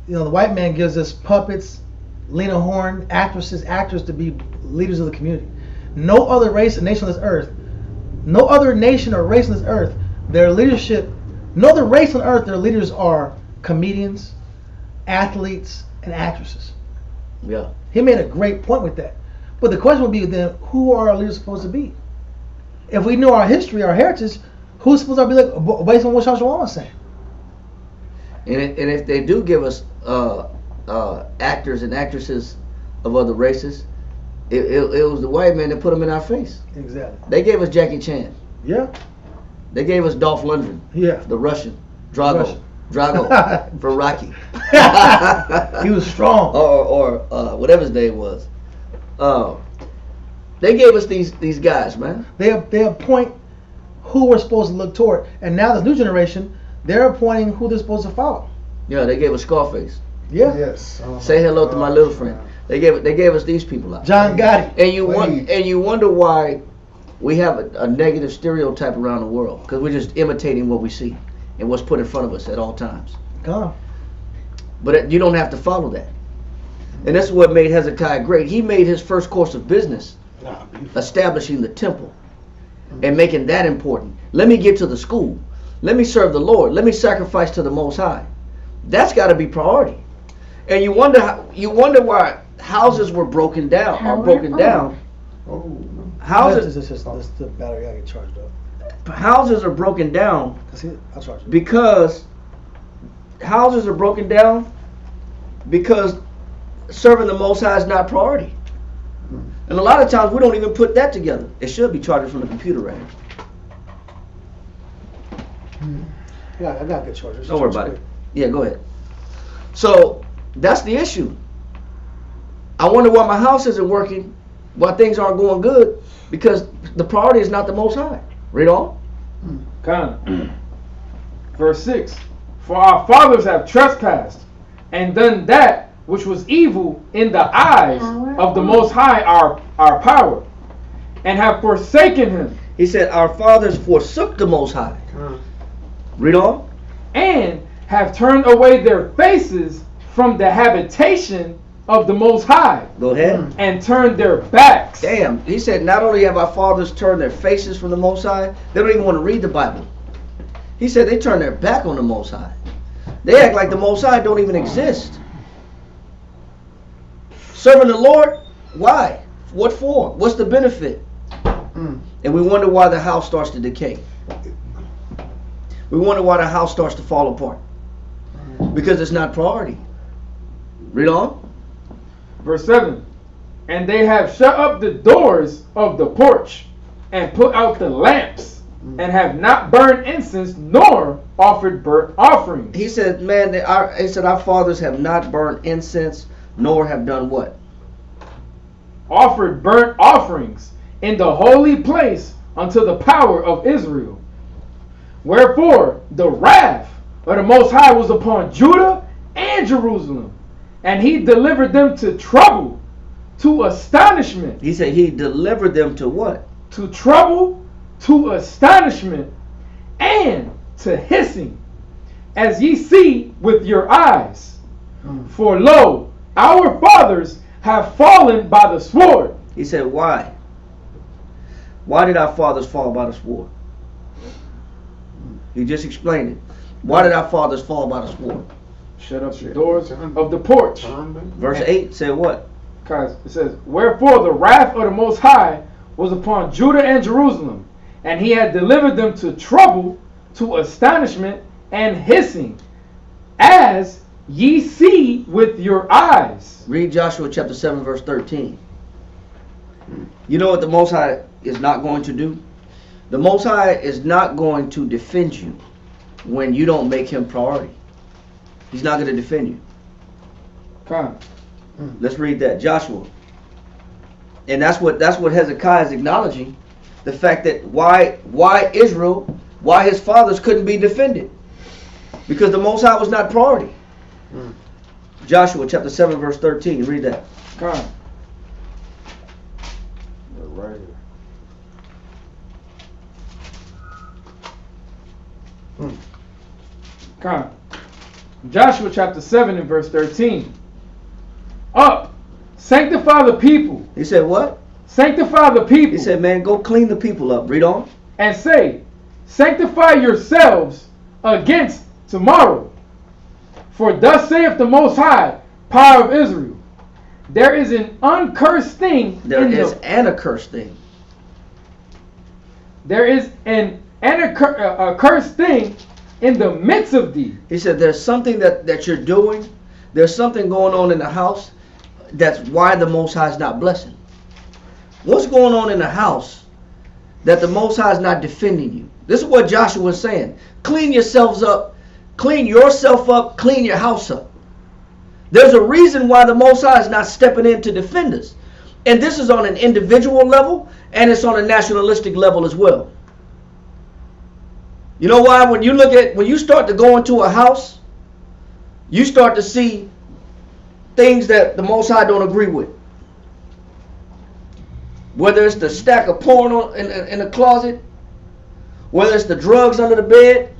Speaker 2: the white man gives us puppets, Lena Horne, actors to be leaders of the community. No other race or nation on this earth, no other nation or race on this earth, their leadership, no other race on earth, their leaders are comedians, athletes, and actresses.
Speaker 1: Yeah.
Speaker 2: He made a great point with that. But the question would be then, who are our leaders supposed to be? If we know our history, our heritage, who's supposed to be like, based on what Shashawan was saying?
Speaker 1: And if they do give us actors and actresses of other races, it was the white man that put them in our face.
Speaker 2: Exactly.
Speaker 1: They gave us Jackie Chan.
Speaker 2: Yeah.
Speaker 1: They gave us Dolph Lundgren.
Speaker 2: Yeah.
Speaker 1: The Russian. Drago for Rocky.
Speaker 2: He was strong.
Speaker 1: Or whatever his name was. They gave us these guys, man.
Speaker 2: They appoint who we're supposed to look toward, and now this new generation, they're appointing who they're supposed to follow.
Speaker 1: Yeah, they gave us Scarface.
Speaker 2: Yeah.
Speaker 5: Yes.
Speaker 1: Say hello to my little friend. They gave us these people out.
Speaker 2: John Gotti.
Speaker 1: And you wonder why we have a negative stereotype around the world, because we're just imitating what we see and what's put in front of us at all times.
Speaker 2: Gone.
Speaker 1: But you don't have to follow that. And this is what made Hezekiah great. He made his first course of business establishing the temple and making that important. Let me get to the school. Let me serve the Lord. Let me sacrifice to the Most High. That's got to be priority. And you wonder why houses were broken down. Houses.
Speaker 2: This the battery I get charged up.
Speaker 1: Houses are broken down.
Speaker 2: That's it. I'll charge it.
Speaker 1: Because houses are broken down because serving the Most High is not priority. And a lot of times we don't even put that together. It should be charging from the computer right here.
Speaker 2: Yeah, I got good chargers.
Speaker 1: Don't worry about it. Yeah, go ahead. So that's the issue. I wonder why my house isn't working, why things aren't going good, because the priority is not the Most High. Read on.
Speaker 3: Verse 6. For our fathers have trespassed and done that which was evil in the eyes of the Most High, our power, and have forsaken him.
Speaker 1: He said, our fathers forsook the Most High. Read on.
Speaker 3: And have turned away their faces from the habitation of the Most High.
Speaker 1: Go ahead.
Speaker 3: And turned their backs.
Speaker 1: Damn. He said, not only have our fathers turned their faces from the Most High, they don't even want to read the Bible. He said they turned their back on the Most High. They act like the Most High don't even exist. Serving the Lord? Why? What for? What's the benefit? And we wonder why the house starts to decay. We wonder why the house starts to fall apart. Because it's not priority. Read on.
Speaker 3: Verse 7. And they have shut up the doors of the porch and put out the lamps and have not burned incense nor offered burnt offerings.
Speaker 1: He said, man, our fathers have not burned incense nor have done what?
Speaker 3: Offered burnt offerings in the holy place unto the power of Israel. Wherefore the wrath of the Most High was upon Judah and Jerusalem, and he delivered them to trouble, to astonishment.
Speaker 1: He said he delivered them to what?
Speaker 3: To trouble, to astonishment, and to hissing, as ye see with your eyes. For lo, our fathers have fallen by the sword.
Speaker 1: He said, why? Why did our fathers fall by the sword? He just explained it. Why did our fathers fall by the sword?
Speaker 3: Shut up the doors of the porch.
Speaker 1: Verse 8 said what?
Speaker 3: Guys, it says, wherefore the wrath of the Most High was upon Judah and Jerusalem, and he had delivered them to trouble, to astonishment, and hissing, as ye see with your eyes.
Speaker 1: Read Joshua chapter 7 verse 13. You know what the Most High is not going to do? The Most High is not going to defend you when you don't make him priority. He's not going to defend you.
Speaker 3: Come.
Speaker 1: Let's read that. Joshua. And that's what Hezekiah is acknowledging. The fact that why Israel, why his fathers couldn't be defended. Because the Most High was not priority. Joshua chapter 7 verse 13. Read that.
Speaker 3: Come. Right here. Come. Joshua chapter 7 and verse 13. Up, sanctify the people.
Speaker 1: He said what?
Speaker 3: Sanctify the people.
Speaker 1: He said, man, go clean the people up. Read on.
Speaker 3: And say, sanctify yourselves against tomorrow. For thus saith the Most High, power of Israel, there is an uncursed thing.
Speaker 1: There is an accursed thing.
Speaker 3: There is an accursed thing in the midst of thee.
Speaker 1: He said there's something that you're doing. There's something going on in the house. That's why the Most High is not blessing. What's going on in the house that the Most High is not defending you? This is what Joshua was saying. Clean yourselves up. Clean yourself up. Clean your house up. There's a reason why the Most High is not stepping in to defend us. And this is on an individual level, and it's on a nationalistic level as well. You know why? When you start to go into a house, you start to see things that the Most High don't agree with. Whether it's the stack of porn in the closet, whether it's the drugs under the bed,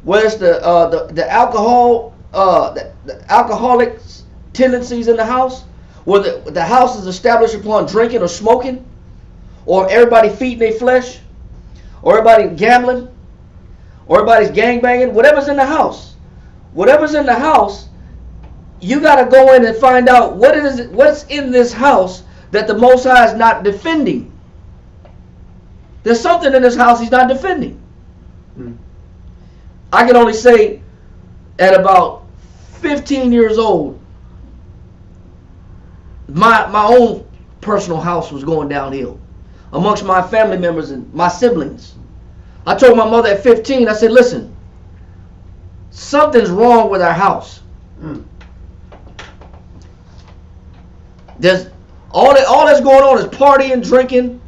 Speaker 1: whether it's the alcohol, the alcoholic tendencies in the house, whether the house is established upon drinking or smoking, or everybody feeding their flesh, or everybody gambling, or everybody's gangbanging, whatever's in the house. Whatever's in the house, you got to go in and find out what's in this house that the Most High is not defending. There's something in this house he's not defending. I can only say at about 15 years old, my own personal house was going downhill amongst my family members and my siblings. I told my mother at 15, I said, listen, something's wrong with our house. There's all that's going on is partying, drinking.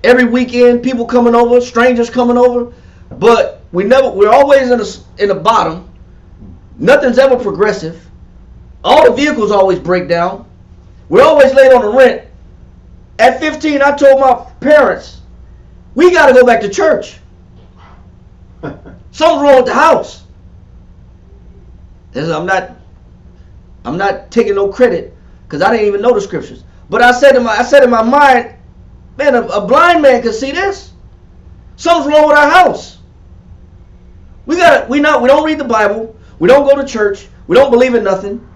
Speaker 1: Every weekend, people coming over, strangers coming over, but we're always in the bottom. Nothing's ever progressive. All the vehicles always break down. We're always late on the rent. At 15, I told my parents, we got to go back to church. Something's wrong with the house. I'm not taking no credit because I didn't even know the scriptures. But I said in my mind, man, a blind man can see this. Something's wrong with our house. We don't read the Bible. We don't go to church. We don't believe in nothing.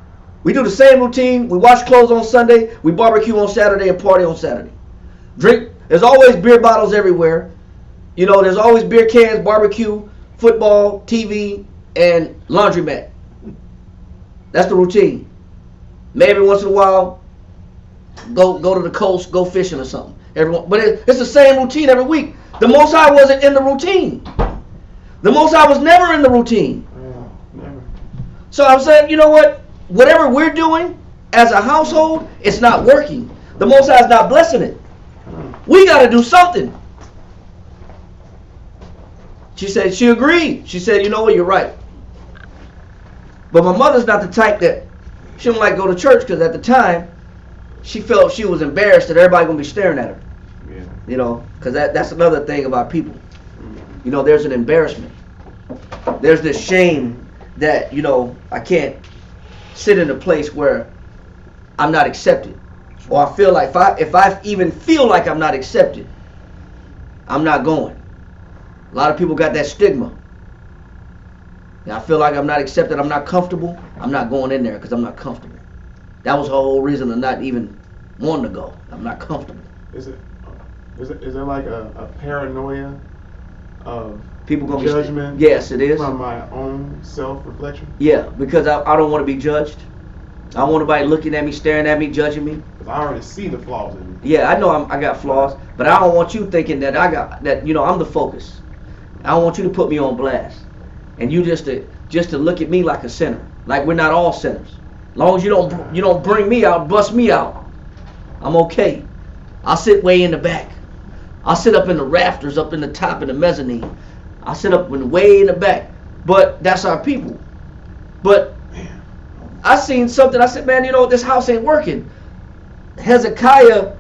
Speaker 1: We do the same routine. We wash clothes on Sunday. We barbecue on Saturday and party on Saturday. Drink. There's always beer bottles everywhere. You know, there's always beer cans, barbecue, football, TV, and laundromat. That's the routine. Maybe once in a while, go to the coast, go fishing or something. But it's the same routine every week. The Most High wasn't in the routine. The Most High was never in the routine.
Speaker 5: Never.
Speaker 1: So I'm saying, you know what? Whatever we're doing as a household, it's not working. The Most High is not blessing it. We got to do something. She said she agreed. She said, you know what? You're right. But my mother's not the type that she don't like to go to church because at the time she felt she was embarrassed that everybody gonna be staring at her.
Speaker 5: Yeah.
Speaker 1: You know, because that's another thing about people. You know, there's an embarrassment. There's this shame that, you know, I can't sit in a place where I'm not accepted. Or I feel like if I even feel like I'm not accepted, I'm not going. A lot of people got that stigma. And I feel like I'm not accepted, I'm not comfortable, I'm not going in there because I'm not comfortable. That was the whole reason of not even wanting to go. I'm not comfortable.
Speaker 5: Is there like a paranoia of
Speaker 1: people gonna
Speaker 5: judgment?
Speaker 1: Be yes, it is.
Speaker 5: From my own self-reflection?
Speaker 1: Yeah, because I don't want to be judged. I don't want nobody looking at me, staring at me, judging me.
Speaker 5: Because I already see the flaws in me.
Speaker 1: Yeah, I know I got flaws, but I don't want you thinking that I'm the focus. I don't want you to put me on blast. And you just to look at me like a sinner. Like we're not all sinners. As long as you don't bring me out, bust me out, I'm okay. I'll sit way in the back. I'll sit up in the rafters, up in the top in the mezzanine. I'll sit up way in the back. But that's our people. But I seen something, I said, man, you know, this house ain't working. Hezekiah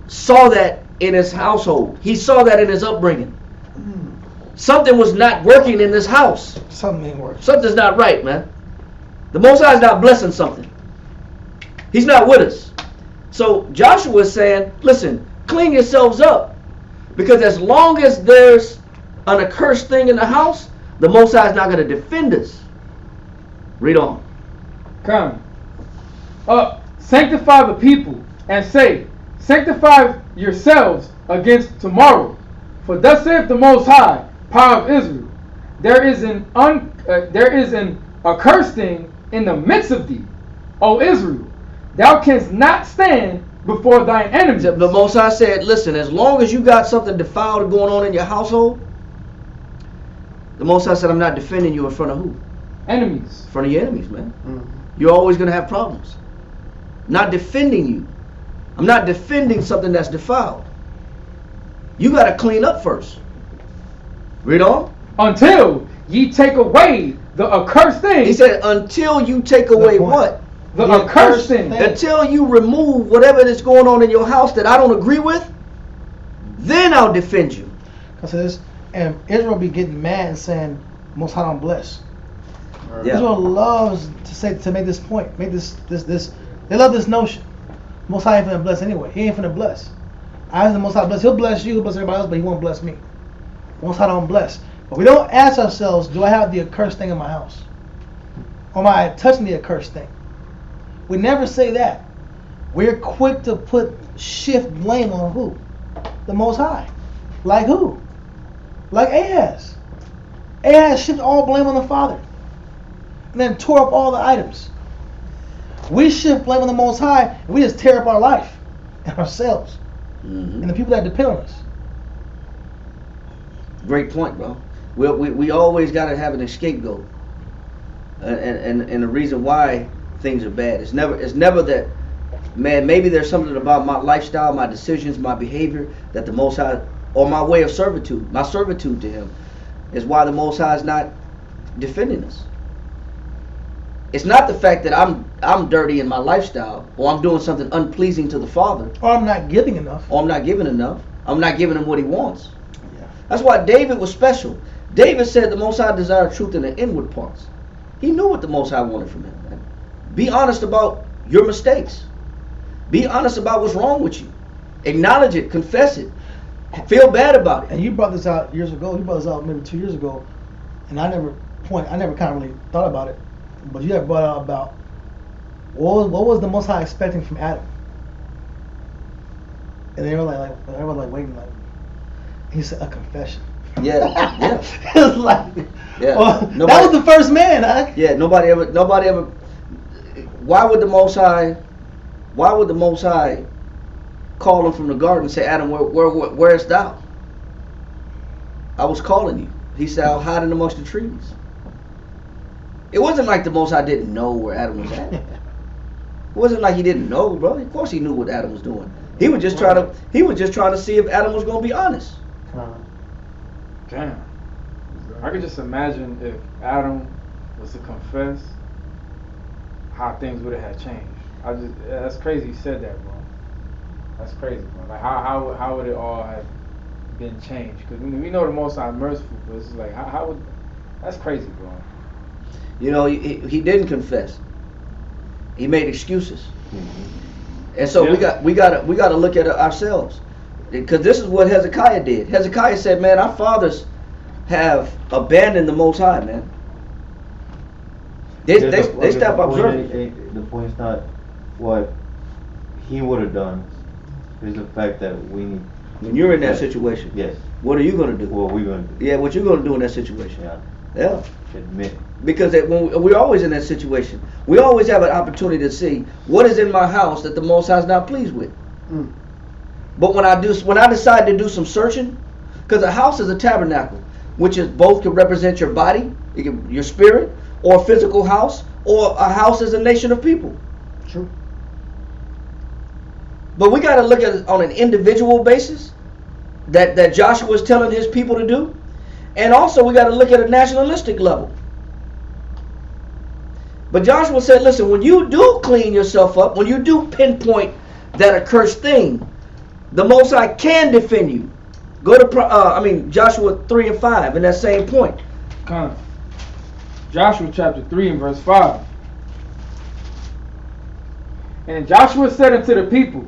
Speaker 1: saw that in his household. He saw that in his upbringing. Something was not working in this house.
Speaker 2: Something ain't working.
Speaker 1: Something's not right, man. The Most High is not blessing something. He's not with us. So Joshua is saying, listen, clean yourselves up. Because as long as there's an accursed thing in the house, the Most High is not going to defend us. Read on.
Speaker 3: Come. Sanctify the people and say, sanctify yourselves against tomorrow. For thus saith the Most High, power of Israel, there is an accursed thing in the midst of thee, O Israel. Thou canst not stand before thine enemies.
Speaker 1: The Most High said, listen, as long as you got something defiled going on in your household, the Most High said, I'm not defending you in front of who?
Speaker 3: Enemies.
Speaker 1: In front of your enemies, man. You're always going to have problems. Not defending you. I'm not defending something that's defiled. You got to clean up first. Read on.
Speaker 3: Until ye take away the accursed thing.
Speaker 1: He said, until you take away what?
Speaker 3: The accursed thing.
Speaker 1: Until you remove whatever is going on in your house that I don't agree with, then I'll defend you.
Speaker 2: Because and Israel be getting mad and saying, Most High don't bless.
Speaker 1: Yeah.
Speaker 2: Israel loves to make this point, make this. They love this notion. Most High ain't finna bless anyway. He ain't finna bless. I ask the Most High bless. He'll bless you, he'll bless everybody else, but he won't bless me. Most High don't bless. But we don't ask ourselves, do I have the accursed thing in my house? Or am I touching the accursed thing? We never say that. We're quick to shift blame on who? The Most High. Like who? Like Ahaz. Ahaz shifted all blame on the father. And then tore up all the items. We shift blame on the Most High, and we just tear up our life and ourselves. And the people that depend on us.
Speaker 1: Great point, bro. We always got to have an scapegoat. And the reason why things are bad. It's never that man, maybe there's something about my lifestyle, my decisions, my behavior that the Most High, or my way of servitude, my servitude to Him, is why the Most High is not defending us. It's not the fact that I'm dirty in my lifestyle, or I'm doing something unpleasing to the Father,
Speaker 2: Or I'm not giving enough.
Speaker 1: or I'm not giving enough. I'm not giving Him what He wants.
Speaker 2: Yeah.
Speaker 1: That's why David was special. David said the Most High desired truth in the inward parts. He knew what the Most High wanted from him, man. Be honest about your mistakes. Be honest about what's wrong with you. Acknowledge it. Confess it. Feel bad about it.
Speaker 2: And you brought this out years ago. You brought this out maybe 2 years ago, and I never kind of really thought about it. But you have brought out about what was the Most High expecting from Adam, and they were like everyone like waiting like. He said a confession.
Speaker 1: Yeah, yeah.
Speaker 2: It was like,
Speaker 1: Yeah.
Speaker 2: well,
Speaker 1: Nobody-
Speaker 2: that was the first man. Huh?
Speaker 1: Yeah, nobody ever. Why would the Most High call him from the garden and say, Adam, where's thou? I was calling you. He said, I'll hide in amongst the trees. It wasn't like the Most High didn't know where Adam was at. It wasn't like He didn't know, bro. Of course He knew what Adam was doing. He was just trying to see if Adam was going to be honest.
Speaker 3: Damn. I could just imagine if Adam was to confess, how things would have had changed. That's crazy you said that, bro. That's crazy, bro. Like how would it all have been changed? Because we know the Most High is merciful, but it's like how would, that's crazy, bro.
Speaker 1: You know, he didn't confess. He made excuses. And so
Speaker 3: Yeah.
Speaker 1: we got to look at ourselves, because this is what Hezekiah did. Hezekiah said, "Man, our fathers have abandoned the Most High, man. They stopped observing."
Speaker 6: The point's not what he would have done. It's the fact that we need.
Speaker 1: When you're in that situation,
Speaker 6: Yes.
Speaker 1: what are you going to do?
Speaker 6: What we gonna do?
Speaker 1: Yeah, what you going to do in that situation?
Speaker 6: Yeah.
Speaker 1: Yeah.
Speaker 6: Admit.
Speaker 1: Because when we're always in that situation, we always have an opportunity to see what is in my house that the Most High is not pleased with. But when I decide to do some searching, because a house is a tabernacle, which is both can represent your body, your spirit, or a physical house, or a house is a nation of people.
Speaker 2: True.
Speaker 1: But we got to look at it on an individual basis that Joshua is telling his people to do, and also we got to look at a nationalistic level. But Joshua said, listen, when you do clean yourself up, when you do pinpoint that accursed thing, the Most High can defend you. Go to Joshua 3 and 5 in that same point.
Speaker 3: Kind of. Joshua chapter 3 and verse 5. And Joshua said unto the people,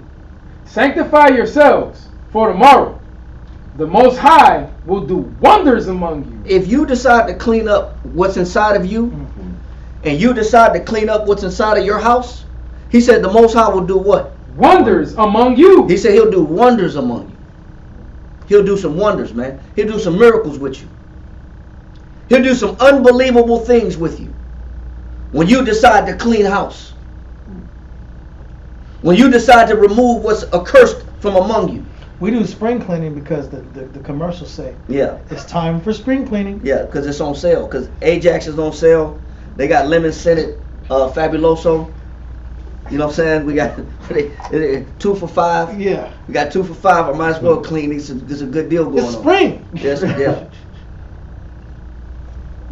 Speaker 3: sanctify yourselves, for tomorrow the Most High will do wonders among you.
Speaker 1: If you decide to clean up what's inside of you, and you decide to clean up what's inside of your house, he said the Most High will do what?
Speaker 3: Wonders among you.
Speaker 1: He said He'll do wonders among you. He'll do some wonders, man. He'll do some miracles with you. He'll do some unbelievable things with you. When you decide to clean house. When you decide to remove what's accursed from among you.
Speaker 2: We do spring cleaning because the commercials say
Speaker 1: Yeah.
Speaker 2: it's time for spring cleaning.
Speaker 1: Yeah, because it's on sale. Because Ajax is on sale. They got lemon scented Fabuloso. You know what I'm saying? We got 2 for $5.
Speaker 2: Yeah.
Speaker 1: We got 2 for $5. I might as well clean. There's a good deal going
Speaker 2: It's
Speaker 1: on.
Speaker 2: spring.
Speaker 1: Yes, yeah.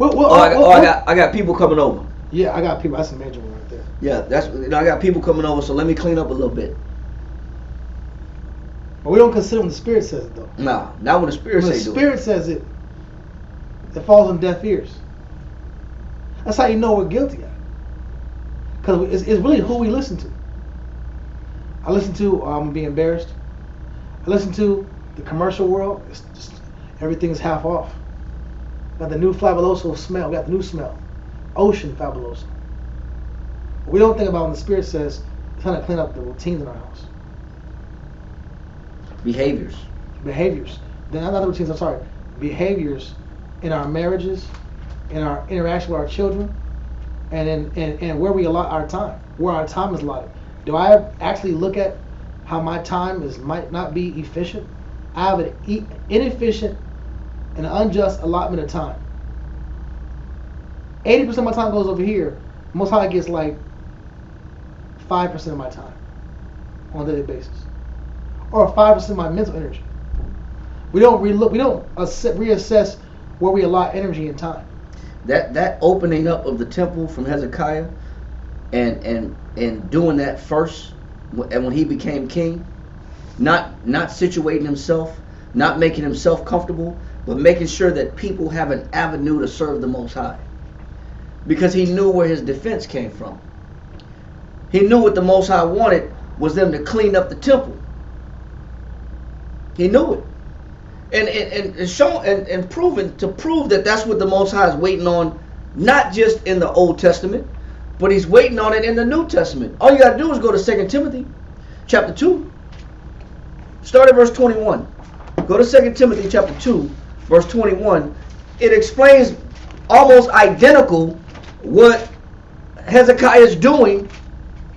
Speaker 2: I
Speaker 1: I got people coming over.
Speaker 2: Yeah, I got people. That's a major one right there.
Speaker 1: Yeah, I got people coming over. So let me clean up a little bit.
Speaker 2: But we don't consider when the Spirit says it though.
Speaker 1: Nah, not when the Spirit
Speaker 2: When the
Speaker 1: say do it.
Speaker 2: Spirit says it, it falls on deaf ears. That's how you know we're guilty. Because it's really who we listen to. I listen to, I'm being embarrassed. I listen to the commercial world. It's just everything's half off. Got the new Fabuloso smell. We got the new smell. Ocean Fabuloso. But we don't think about when the Spirit says, trying to clean up the routines in our house.
Speaker 1: Behaviors.
Speaker 2: Behaviors. Not the routines, I'm sorry. Behaviors in our marriages, in our interaction with our children, and where we allot our time. Where our time is allotted. Do I actually look at how my time might not be efficient? I have an inefficient and unjust allotment of time. 80% of my time goes over here. Most High gets like 5% of my time. on a daily basis, or 5% of my mental energy. We don't reassess where we allot energy and time.
Speaker 1: That opening up of the temple from Hezekiah, and doing that first, and when he became king, not situating himself, not making himself comfortable, but making sure that people have an avenue to serve the Most High, because he knew where his defense came from. He knew what the Most High wanted was them to clean up the temple. He knew it. And shown and proven to prove that that's what the Most High is waiting on, not just in the Old Testament, but he's waiting on it in the New Testament. All you got to do is go to 2 Timothy chapter 2. Start at verse 21. Go to 2 Timothy chapter 2, verse 21. It explains almost identical what Hezekiah is doing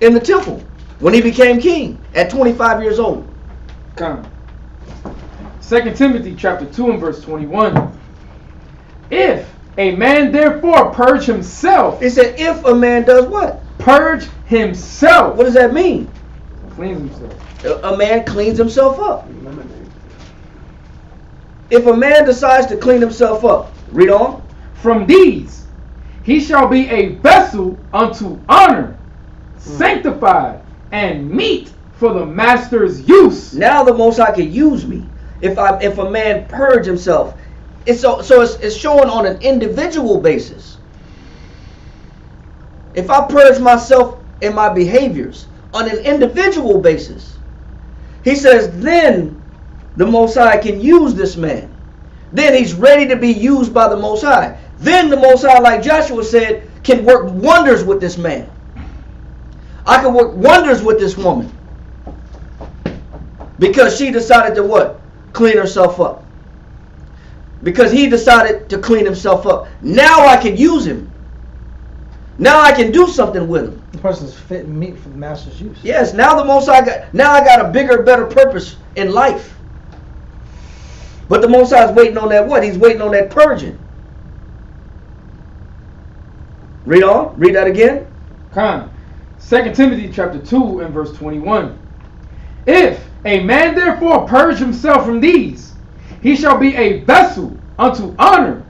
Speaker 1: in the temple when he became king at 25 years old.
Speaker 3: Come. 2 Timothy chapter 2 and verse 21. If a man therefore purge himself.
Speaker 1: It said if a man does what?
Speaker 3: Purge himself.
Speaker 1: What does that mean?
Speaker 3: Cleans himself.
Speaker 1: A man cleans himself up. If a man decides to clean himself up, read on.
Speaker 3: From these he shall be a vessel unto honor, sanctified, and meet for the master's use.
Speaker 1: Now the Most High can use me. If a man purge himself, it's showing on an individual basis. If I purge myself in my behaviors on an individual basis, he says, then the Most High can use this man. Then he's ready to be used by the Most High. Then the Most High, like Joshua said, can work wonders with this man. I can work wonders with this woman, because she decided to what? Clean herself up. Because he decided to clean himself up. Now I can use him. Now I can do something with him.
Speaker 2: The person's fit and meet for the master's use.
Speaker 1: Yes, now the Most High I got a bigger, better purpose in life. But the Most High is waiting on that what? He's waiting on that purging. Read on. Read that again.
Speaker 3: Come. 2 Timothy chapter 2 and verse 21. If a man therefore purge himself from these, he shall be a vessel unto honor,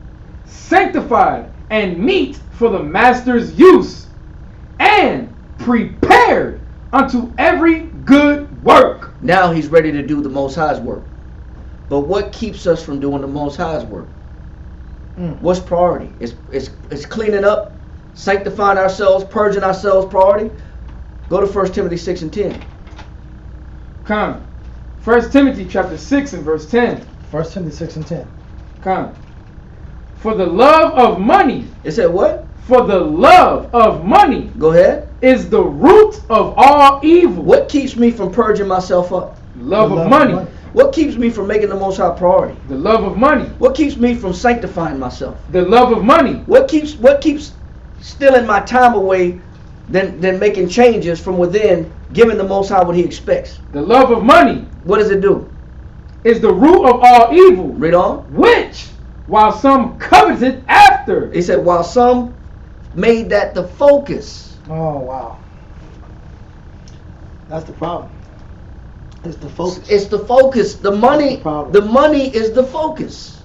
Speaker 3: sanctified, and meet for the master's use, and prepared unto every good work.
Speaker 1: Now he's ready to do the Most High's work. But what keeps us from doing the Most High's work? What's priority? It's cleaning up, sanctifying ourselves, purging ourselves priority. Go to 1 Timothy 6 and 10.
Speaker 3: Come. 1 Timothy chapter 6 and verse 10.
Speaker 2: 1 Timothy 6 and 10.
Speaker 3: Come. For the love of money.
Speaker 1: It said what?
Speaker 3: For the love of money.
Speaker 1: Go ahead.
Speaker 3: Is the root of all evil.
Speaker 1: What keeps me from purging myself up?
Speaker 3: Love of money.
Speaker 1: What keeps me from making the Most High priority?
Speaker 3: The love of money.
Speaker 1: What keeps me from sanctifying myself?
Speaker 3: The love of money.
Speaker 1: What keeps stealing my time away than making changes from within, giving the Most High what he expects?
Speaker 3: The love of money.
Speaker 1: What does it do?
Speaker 3: Is the root of all evil.
Speaker 1: Read on.
Speaker 3: Which, while some coveted after.
Speaker 1: He said, while some made that the focus.
Speaker 2: Oh, wow. That's the problem. It's the focus.
Speaker 1: It's the focus. The money. The money is the focus.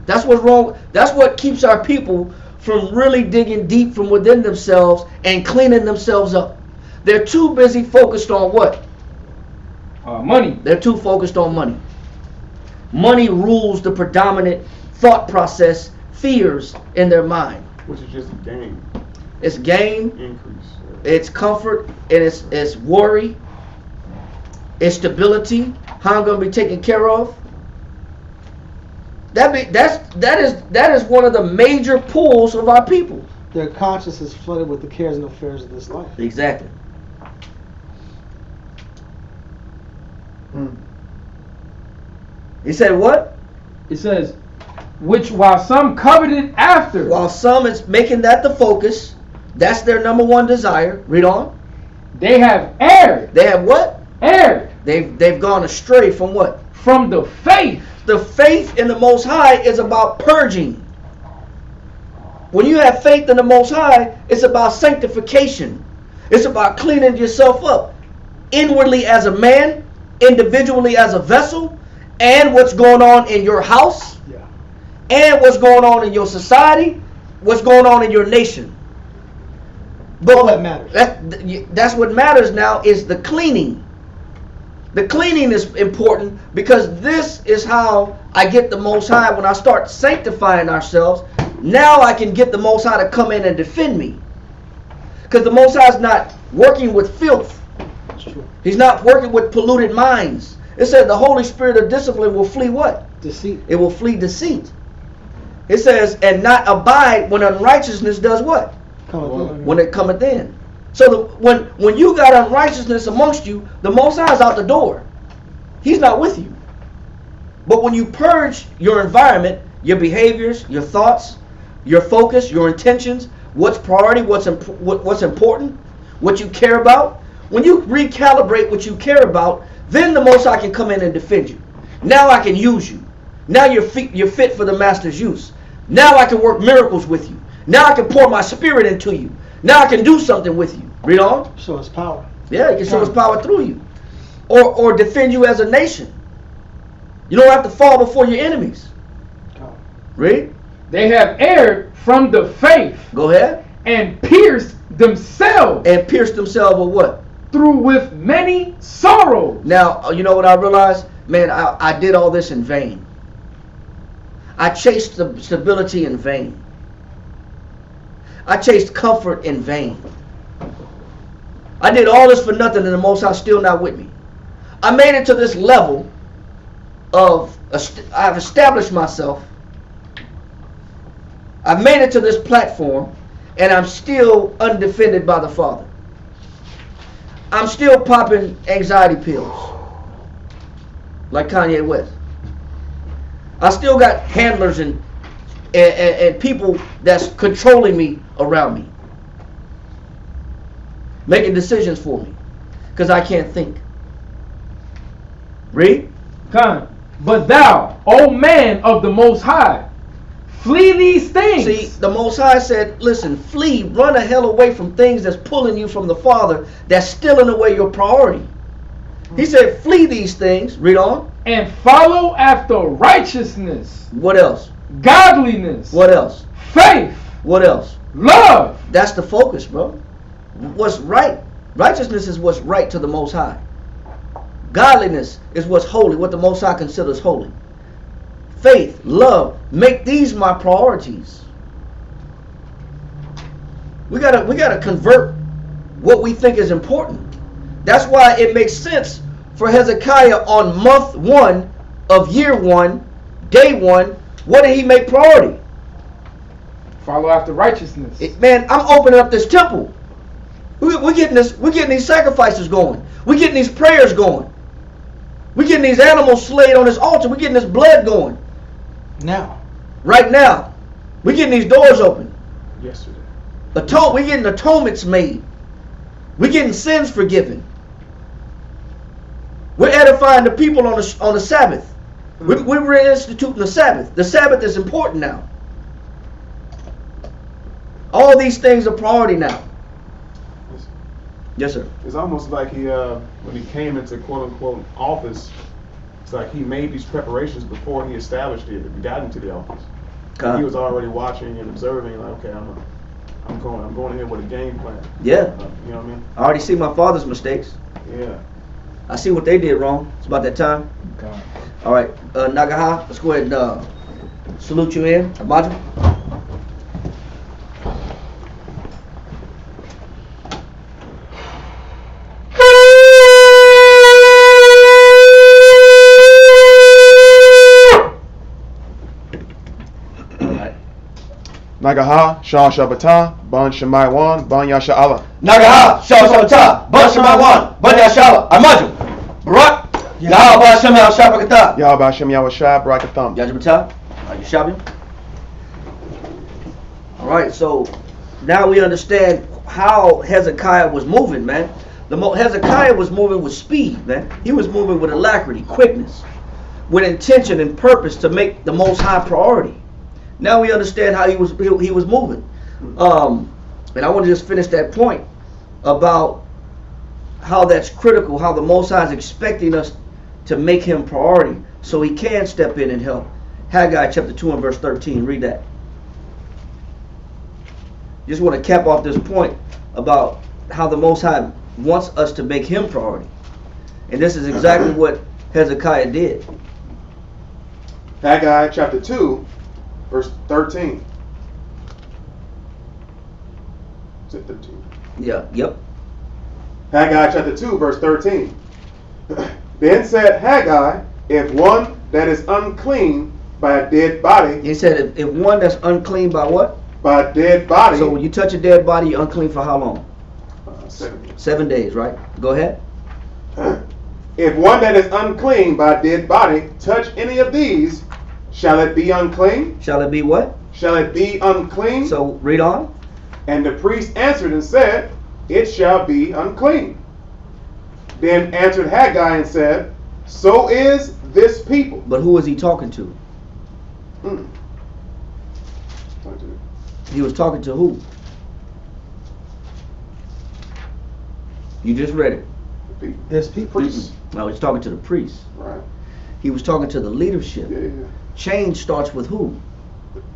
Speaker 1: That's what's wrong. That's what keeps our people from really digging deep from within themselves and cleaning themselves up. They're too busy focused on what?
Speaker 3: Money.
Speaker 1: They're too focused on money. Money rules the predominant thought process, fears in their mind.
Speaker 5: Which is just gain.
Speaker 1: It's gain.
Speaker 5: Increase.
Speaker 1: It's comfort. And it's worry. It's stability. How I'm going to be taken care of. That is one of the major pulls of our people.
Speaker 2: Their conscience is flooded with the cares and affairs of this life.
Speaker 1: Exactly. He said what?
Speaker 3: It says, which while some coveted after.
Speaker 1: While some is making that the focus, that's their number one desire. Read on.
Speaker 3: They have erred.
Speaker 1: They have what?
Speaker 3: Erred.
Speaker 1: They've gone astray from what?
Speaker 3: From the faith.
Speaker 1: The faith in the Most High is about purging. When you have faith in the Most High, it's about sanctification. It's about cleaning yourself up. inwardly as a man, individually as a vessel, and what's going on in your house, and what's going on in your society, what's going on in your nation. But
Speaker 2: all that matters.
Speaker 1: That's what matters now is the cleaning. The cleaning is important because this is how I get the Most High. When I start sanctifying ourselves, now I can get the Most High to come in and defend me. Because the Most High is not working with filth.
Speaker 2: That's true.
Speaker 1: He's not working with polluted minds. It says the Holy Spirit of discipline will flee what?
Speaker 2: Deceit.
Speaker 1: It will flee deceit. It says, and not abide when unrighteousness does what? When it cometh in. So when you got unrighteousness amongst you, the Most High is out the door. He's not with you. But when you purge your environment, your behaviors, your thoughts, your focus, your intentions, what's priority, what's important, what you care about, when you recalibrate what you care about, then the Most High can come in and defend you. Now I can use you. Now you're fit for the Master's use. Now I can work miracles with you. Now I can pour my spirit into you. Now I can do something with you. Read on.
Speaker 2: Show His power.
Speaker 1: Yeah, He can show His power through you. Or defend you as a nation. You don't have to fall before your enemies. Read.
Speaker 3: They have erred from the faith.
Speaker 1: Go ahead.
Speaker 3: And pierced themselves.
Speaker 1: And pierced themselves with what?
Speaker 3: Through with many sorrows.
Speaker 1: Now, you know what I realized? Man, I did all this in vain. I chased the stability in vain. I chased comfort in vain. I did all this for nothing and the Most High still not with me. I made it to this level of, I've established myself. I've made it to this platform and I'm still undefended by the Father. I'm still popping anxiety pills like Kanye West. I still got handlers and people that's controlling me around me, making decisions for me because I can't think. Read.
Speaker 3: But thou, O man of the Most High, flee these things.
Speaker 1: See, the Most High said, listen, flee, run the hell away from things that's pulling you from the Father, that's stealing away your priority. He said, flee these things. Read on.
Speaker 3: And follow after righteousness.
Speaker 1: What else?
Speaker 3: Godliness.
Speaker 1: What else?
Speaker 3: Faith.
Speaker 1: What else?
Speaker 3: Love.
Speaker 1: That's the focus, bro. What's right? Righteousness is what's right to the Most High. Godliness is what's holy, what the Most High considers holy. Faith, love, make these my priorities. We gotta convert what we think is important. That's why it makes sense for Hezekiah on month 1 of year 1, day 1. What did he make priority?
Speaker 3: Follow after righteousness.
Speaker 1: Man, I'm opening up this temple. We're getting these sacrifices going. We're getting these prayers going. We're getting these animals slayed on this altar. We're getting this blood going.
Speaker 2: Now.
Speaker 1: Right now. We're getting these doors open.
Speaker 5: Yesterday.
Speaker 1: We're getting atonements made. We're getting sins forgiven. We're edifying the people on the Sabbath. We're reinstituting the Sabbath. The Sabbath is important now. All these things are priority now. Yes, sir.
Speaker 5: It's almost like he, when he came into quote unquote office, it's like he made these preparations before he established it and got into the office. He was already watching and observing, like, okay, I'm going in here with a game plan.
Speaker 1: Yeah.
Speaker 5: You know what I mean?
Speaker 1: I already see my father's mistakes.
Speaker 5: Yeah.
Speaker 1: I see what they did wrong. It's about that time.
Speaker 3: God.
Speaker 1: All right, Nagaha, let's go ahead and salute you in. Abadja.
Speaker 5: Nagaha, Shah Shabbatah, Ban Shemai Wan, Ban Yasha Allah.
Speaker 4: Nagaha, Shah Shabbatah, Ban Shemai Wan, Ban Yasha Allah, Amaju, Barak, Yahweh Hashem Yahweh Shabbatah.
Speaker 5: Yahweh Hashem Yahweh Shah, Barakatham.
Speaker 1: Yajabata. Are you shopping? All right, so now we understand how Hezekiah was moving, man. Hezekiah was moving with speed, man. He was moving with alacrity, quickness, with intention and purpose to make the Most High priority. Now we understand how he was moving. And I want to just finish that point about how that's critical, how the Most High is expecting us to make him priority so he can step in and help. Haggai chapter 2 and verse 13. Read that. Just want to cap off this point about how the Most High wants us to make him priority. And this is exactly what Hezekiah did.
Speaker 5: Haggai chapter 2, verse 13. Is it 13?
Speaker 1: Yeah, yep.
Speaker 5: Haggai chapter 2, verse 13. Then said Haggai, if one that is unclean by a dead body.
Speaker 1: He said if one that's unclean by what?
Speaker 5: By a dead body.
Speaker 1: So when you touch a dead body, you're unclean for how long?
Speaker 5: 7 days.
Speaker 1: 7 days, right? Go ahead.
Speaker 5: If one that is unclean by a dead body touch any of these, shall it be unclean?
Speaker 1: Shall it be what?
Speaker 5: Shall it be unclean?
Speaker 1: So read on.
Speaker 5: And the priest answered and said, it shall be unclean. Then answered Haggai and said, so is this people.
Speaker 1: But who is he talking to? He was talking to who? You just read it.
Speaker 2: There's people.
Speaker 5: Priests.
Speaker 1: No, he's talking to the priests.
Speaker 5: Right.
Speaker 1: He was talking to the leadership.
Speaker 5: Yeah.
Speaker 1: Change starts with who?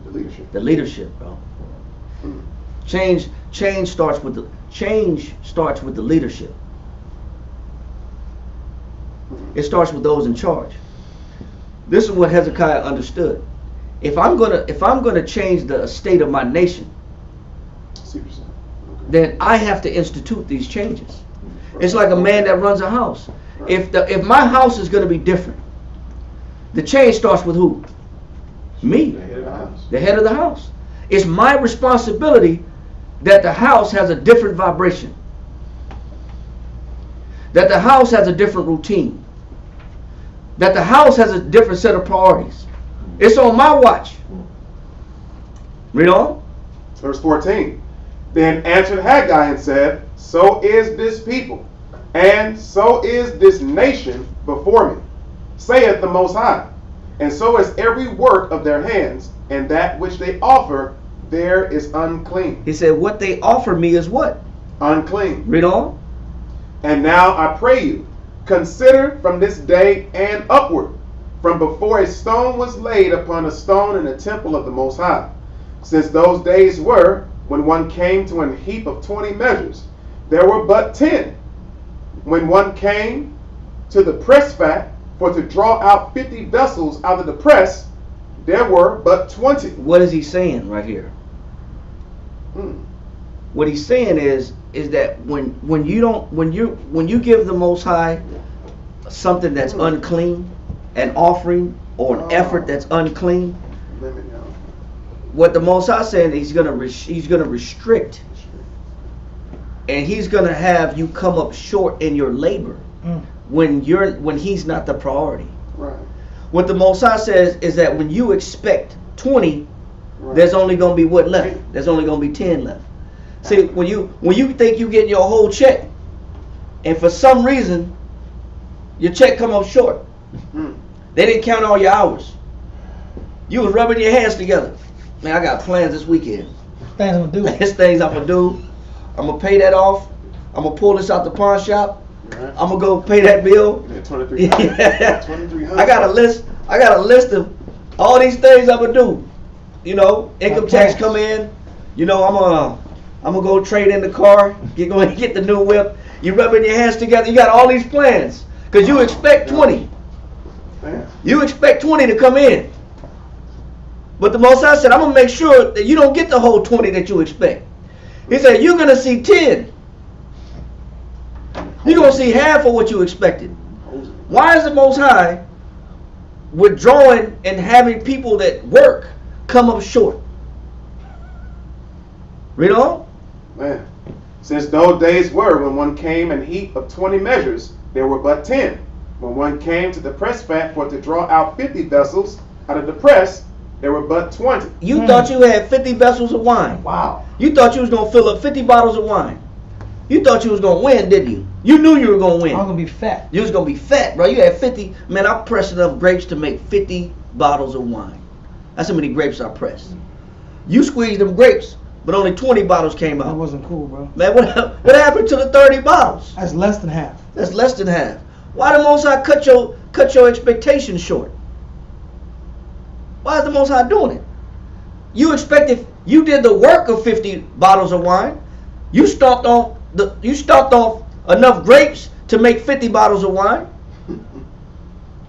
Speaker 5: The leadership.
Speaker 1: The leadership, bro. Change starts with the leadership. It starts with those in charge. This is what Hezekiah understood. If I'm gonna change the state of my nation, then I have to institute these changes. It's like a man that runs a house. If my house is gonna be different, the change starts with who? Me, the head of the house. It's my responsibility that the house has a different vibration, that the house has a different routine, that the house has a different set of priorities. It's on my watch. Read on.
Speaker 5: Verse 14. Then answered Haggai and said, so is this people, and so is this nation before me, saith the Most High. And so is every work of their hands, and that which they offer there is unclean.
Speaker 1: He said, what they offer me is what?
Speaker 5: Unclean.
Speaker 1: Read on.
Speaker 5: And now I pray you, consider from this day and upward, from before a stone was laid upon a stone in the temple of the Most High, since those days were when one came to an heap of 20 measures, there were but 10. When one came to the press vat for to draw out 50 vessels out of the press, there were but 20.
Speaker 1: What is he saying right here? What he's saying is that when you give the Most High something that's unclean, an offering or an effort that's unclean, what the Most High saying, he's gonna restrict, and he's gonna have you come up short in your labor when he's not the priority.
Speaker 5: Right.
Speaker 1: What the Most High says is that when you expect 20, there's only gonna be what left? There's only gonna be 10 left. See, when you think you getting your whole check, and for some reason your check come up short, they didn't count all your hours. You was rubbing your hands together. Man, I got plans this weekend.
Speaker 2: Things I'm gonna do.
Speaker 1: There's things I'm gonna do. I'm gonna pay that off. I'm gonna pull this out the pawn shop.
Speaker 5: Right.
Speaker 1: I'm gonna go pay that bill.
Speaker 5: Yeah, 2300.
Speaker 1: Yeah.
Speaker 5: 2300.
Speaker 1: I got a list of all these things I'm gonna do. You know, income tax come in. You know, I'm gonna go trade in the car. Go and get the new whip. You rubbing your hands together. You got all these plans because you expect 20. You expect 20 to come in. But the Most High said, I'm going to make sure that you don't get the whole 20 that you expect. He said, you're going to see 10. You're going to see half of what you expected. Why is the Most High withdrawing and having people that work come up short? Read on.
Speaker 5: Man. Since those days were when one came in heap of 20 measures, there were but 10. When one came to the press vat for to draw out 50 vessels out of the press, there were but 20.
Speaker 1: You thought you had 50 vessels of wine.
Speaker 2: Wow.
Speaker 1: You thought you was going to fill up 50 bottles of wine. You thought you was going to win, didn't you? You knew you were going to win.
Speaker 2: I'm gonna be fat.
Speaker 1: You was going to be fat, bro. You had 50. Man, I pressed enough grapes to make 50 bottles of wine. That's how many grapes I pressed. You squeezed them grapes, but only 20 bottles came
Speaker 2: That
Speaker 1: out.
Speaker 2: wasn't cool, bro.
Speaker 1: Man, what happened to the 30 bottles?
Speaker 2: That's less than half.
Speaker 1: That's less than half. Why the Most High cut your expectations short? Why is the Most High doing it? You expected, you did the work of 50 bottles of wine. You stomped off enough grapes to make 50 bottles of wine.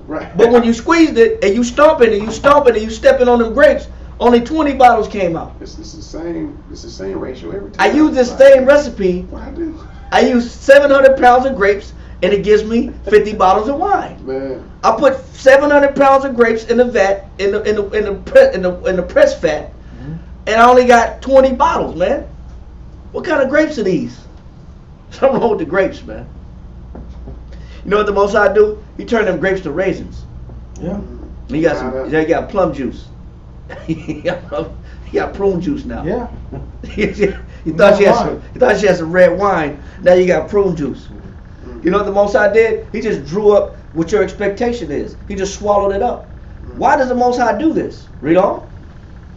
Speaker 5: Right.
Speaker 1: But when you squeezed it and you stomping and you stomping and you stepping on them grapes, only 20 bottles came out.
Speaker 5: It's the same ratio every time.
Speaker 1: I use this same recipe.
Speaker 5: What I do?
Speaker 1: I use 700 pounds of grapes and it gives me 50 bottles of wine.
Speaker 5: Man.
Speaker 1: I put 700 pounds of grapes in the vat, in the press vat, and I only got 20 bottles, man. What kind of grapes are these? Something wrong with the grapes, man. You know what the Most High do? He turned them grapes to raisins.
Speaker 2: Yeah.
Speaker 1: He got plum juice. he got prune juice now.
Speaker 2: Yeah.
Speaker 1: he thought she had some red wine. Now you got prune juice. You know what the Most High did? He just drew up what your expectation is. He just swallowed it up. Why does the Most High do this? Read on.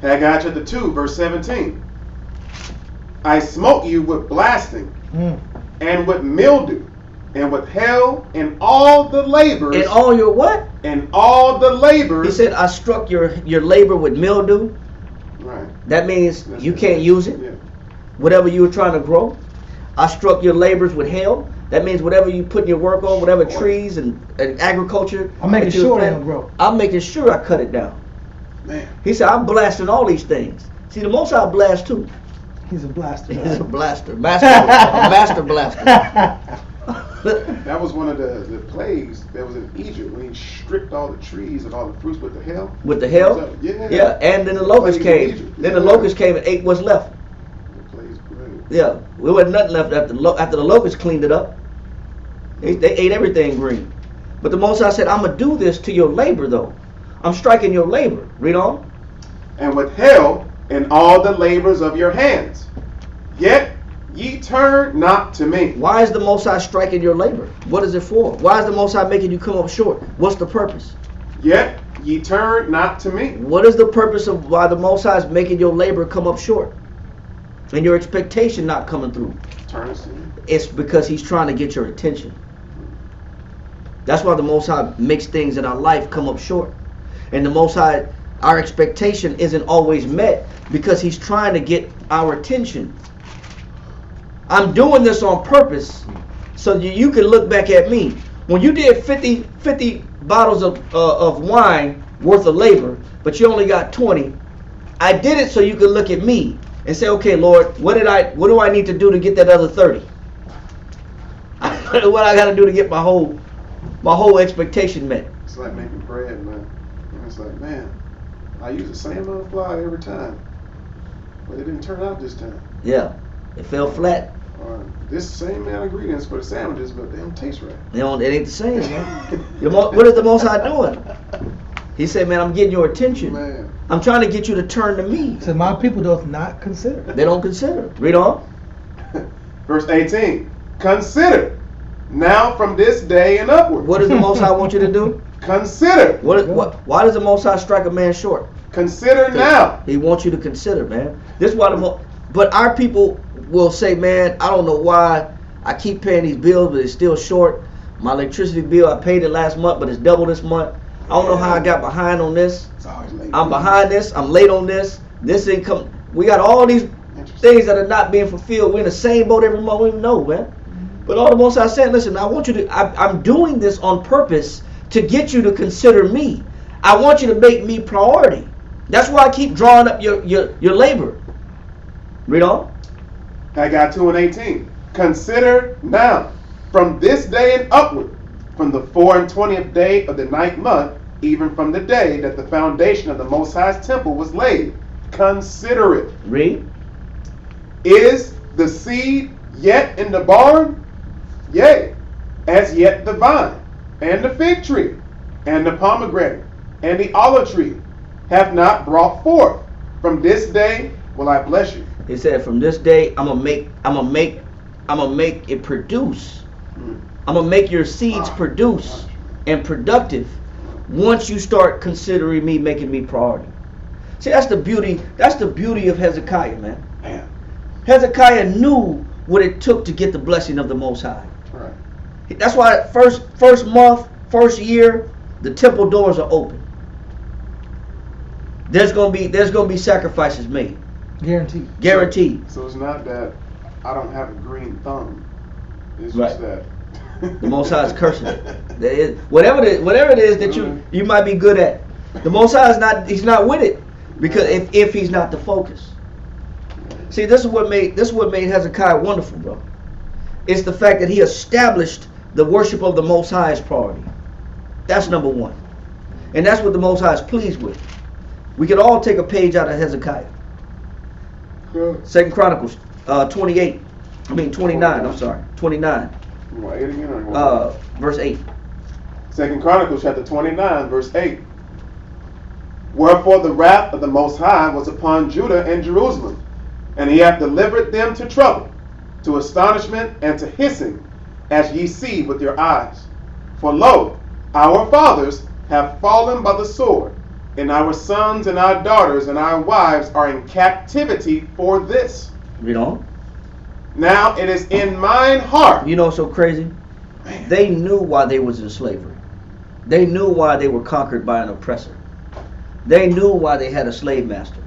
Speaker 5: Haggai chapter 2, verse 17. I smote you with blasting, and with mildew, and with hail, and all the labors.
Speaker 1: And all your what?
Speaker 5: And all the labors.
Speaker 1: He said, I struck your labor with mildew.
Speaker 5: Right.
Speaker 1: That means
Speaker 5: That's
Speaker 1: you
Speaker 5: it.
Speaker 1: can't use it.
Speaker 5: Yeah.
Speaker 1: Whatever you were trying to grow. I struck your labors with hail. That means whatever you put your work on, whatever trees and agriculture.
Speaker 2: I'm making
Speaker 1: that you
Speaker 2: sure they
Speaker 1: plant,
Speaker 2: don't grow.
Speaker 1: I'm making sure I cut it down.
Speaker 5: Man.
Speaker 1: He said, I'm blasting all these things. See, the Most High blast too.
Speaker 2: He's a blaster.
Speaker 1: He's a blaster. A master blaster.
Speaker 5: That was one of the plagues that was in Egypt when he stripped all the trees and all the fruits with the hail.
Speaker 1: With the hail?
Speaker 5: Yeah.
Speaker 1: Yeah, and then the locusts
Speaker 5: Plagues in
Speaker 1: came.
Speaker 5: Egypt.
Speaker 1: Then the locusts came and ate what's left.
Speaker 5: The plagues great.
Speaker 1: Yeah, there wasn't nothing left after the locusts cleaned it up. They ate everything green. But the Most High said, I'm going to do this to your labor, though. I'm striking your labor. Read on.
Speaker 5: And with hail and all the labors of your hands. Yet ye turn not to me.
Speaker 1: Why is the Most High striking your labor? What is it for? Why is the Most High making you come up short? What's the purpose?
Speaker 5: Yet ye turn not to me.
Speaker 1: What is the purpose of why the Most High is making your labor come up short? And your expectation not coming through?
Speaker 5: Turn us to me.
Speaker 1: It's because He's trying to get your attention. That's why the Most High makes things in our life come up short. And the Most High, our expectation isn't always met because He's trying to get our attention. I'm doing this on purpose so you can look back at me. When you did 50 bottles of wine worth of labor, but you only got 20, I did it so you could look at me and say, okay, Lord, what do I need to do to get that other 30? What I got to do to get my whole expectation met?
Speaker 5: It's like making bread, man. And it's like, man, I use the same amount of flour every time, but it didn't turn out this time.
Speaker 1: Yeah, it fell flat.
Speaker 5: Or this same amount of ingredients for the sandwiches, but they don't taste right.
Speaker 1: It ain't the same, man. What is the Most High doing? He said, man, I'm getting your attention.
Speaker 5: Man.
Speaker 1: I'm trying to get you to turn to me.
Speaker 2: He said, my people doth not consider.
Speaker 1: They don't consider. Read on.
Speaker 5: Verse 18. Consider now from this day and upward.
Speaker 1: What does the Most High want you to do?
Speaker 5: Consider.
Speaker 1: Why does the Most High strike a man short?
Speaker 5: Consider now.
Speaker 1: He wants you to consider, man. This is why but our people will say, man, I don't know why I keep paying these bills, but it's still short. My electricity bill, I paid it last month, but it's double this month. I don't know how I got behind on this.
Speaker 5: It's always late.
Speaker 1: I'm behind this. I'm late on this. This income. We got all these things that are not being fulfilled. We're in the same boat every month. We don't even know, man. But all the Most High said, listen, I want you to. I'm doing this on purpose to get you to consider me. I want you to make me priority. That's why I keep drawing up your labor. Read on.
Speaker 5: Haggai 2 and 18. Consider now from this day and upward, from the 24th day of the 9th month, even from the day that the foundation of the Most High's temple was laid. Consider it.
Speaker 1: Read.
Speaker 5: Is the seed yet in the barn? Yea, as yet the vine, and the fig tree, and the pomegranate, and the olive tree have not brought forth. From this day will I bless you.
Speaker 1: He said, from this day, I'm gonna make it produce. I'm gonna make your seeds produce and productive once you start considering me, making me priority. See, that's the beauty of Hezekiah, man. Hezekiah knew what it took to get the blessing of the Most High.
Speaker 5: Right.
Speaker 1: That's why first month, first year, the temple doors are open. There's gonna be sacrifices made. Guaranteed.
Speaker 5: So it's not that I don't have a green thumb. It's
Speaker 1: Right.
Speaker 5: just that
Speaker 1: The Most High is cursing it. Whatever it is that you might be good at, the Most High is not. He's not with it because if he's not the focus. See, this is what made Hezekiah wonderful, bro. It's the fact that he established the worship of the Most High as priority. That's number one, and that's what the Most High is pleased with. We could all take a page out of Hezekiah. 2 Chronicles 29. I'm sorry, 29.
Speaker 5: You want 8 again or you want
Speaker 1: Verse 8.
Speaker 5: 2 Chronicles chapter 29, verse 8. Wherefore the wrath of the Most High was upon Judah and Jerusalem, and he hath delivered them to trouble, to astonishment, and to hissing, as ye see with your eyes. For lo, our fathers have fallen by the sword, and our sons and our daughters and our wives are in captivity for this.
Speaker 1: Read on.
Speaker 5: Now it is in mine heart.
Speaker 1: You know what's so crazy?
Speaker 5: Man.
Speaker 1: They knew why they was in slavery. They knew why they were conquered by an oppressor. They knew why they had a slave master.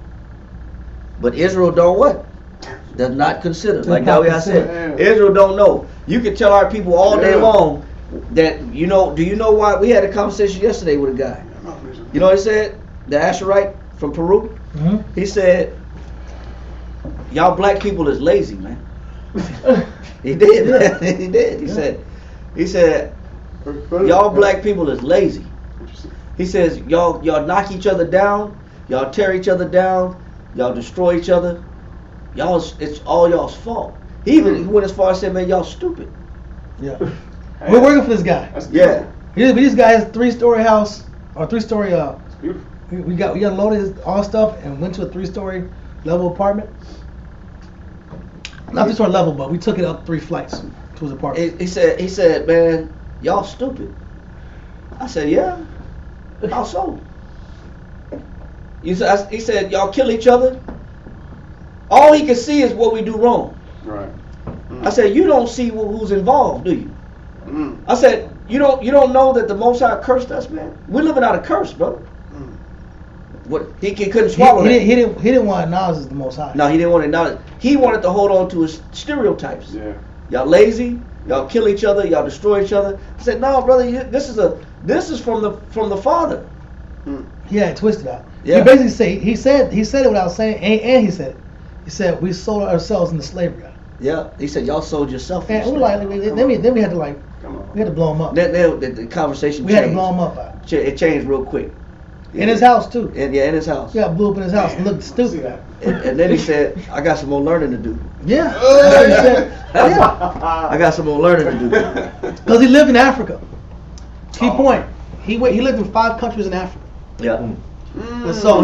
Speaker 1: But Israel don't what? Does not consider. Like Dawei said, Israel don't know. You can tell our people all day long that, do you know why? We had a conversation yesterday with a guy. You know what he said? The Asherite from Peru?
Speaker 2: Mm-hmm.
Speaker 1: He said, y'all black people is lazy, man. He did, man. He did. He said, y'all black people is lazy. He says, y'all knock each other down, y'all tear each other down, y'all destroy each other. It's all y'all's fault. He went as far as saying, man, y'all stupid.
Speaker 2: Yeah. We're working for this guy.
Speaker 1: Yeah.
Speaker 2: This guy has a 3-story house, or 3-story,
Speaker 5: It's beautiful.
Speaker 2: we got loaded all stuff and went to a 3-story level apartment. Not 3-story level, but we took it up 3 flights to his apartment.
Speaker 1: He said, man, y'all stupid. I said, yeah. How so? He said, y'all kill each other. All he can see is what we do wrong.
Speaker 5: Right.
Speaker 1: I said, you don't see who's involved, do you?
Speaker 5: Mm.
Speaker 1: I said, you don't know that the Most High cursed us, man. We're living out a curse, brother. What he couldn't swallow that.
Speaker 2: He didn't want to acknowledge it's the Most High.
Speaker 1: No, he didn't want to acknowledge. He wanted to hold on to his stereotypes.
Speaker 5: Yeah.
Speaker 1: Y'all lazy. Y'all kill each other. Y'all destroy each other. I said, no, brother. This is from the Father.
Speaker 2: Yeah, twisted out.
Speaker 1: Yeah.
Speaker 2: He basically he said it without saying, and he said it. He said we sold ourselves into slavery.
Speaker 1: Yeah. He said y'all sold yourself.
Speaker 2: And we like then we had to we had to blow him up.
Speaker 1: The conversation
Speaker 2: We
Speaker 1: changed.
Speaker 2: had to blow him up.
Speaker 1: It changed real quick.
Speaker 2: In his house too.
Speaker 1: In his house.
Speaker 2: Yeah, blew up in his house and looked stupid.
Speaker 1: And then he said, I got some more learning to do.
Speaker 2: Yeah. That's what he said. Yeah.
Speaker 1: I got some more learning to do.
Speaker 2: Because he lived in Africa. Key point. He lived in 5 countries in Africa.
Speaker 1: Yeah.
Speaker 2: And so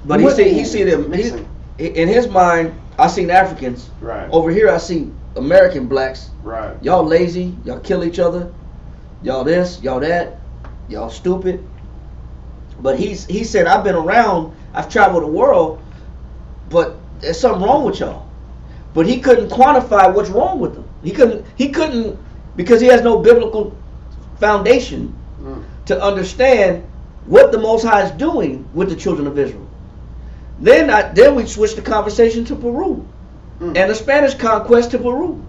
Speaker 1: But he see them. In his mind, I seen Africans.
Speaker 5: Right.
Speaker 1: Over here, I see American blacks.
Speaker 5: Right.
Speaker 1: Y'all lazy. Y'all kill each other. Y'all this. Y'all that. Y'all stupid. But he said, I've been around. I've traveled the world. But there's something wrong with y'all. But he couldn't quantify what's wrong with them. He couldn't because he has no biblical foundation to understand what the Most High is doing with the children of Israel. Then we switched the conversation to Peru and the Spanish conquest to Peru.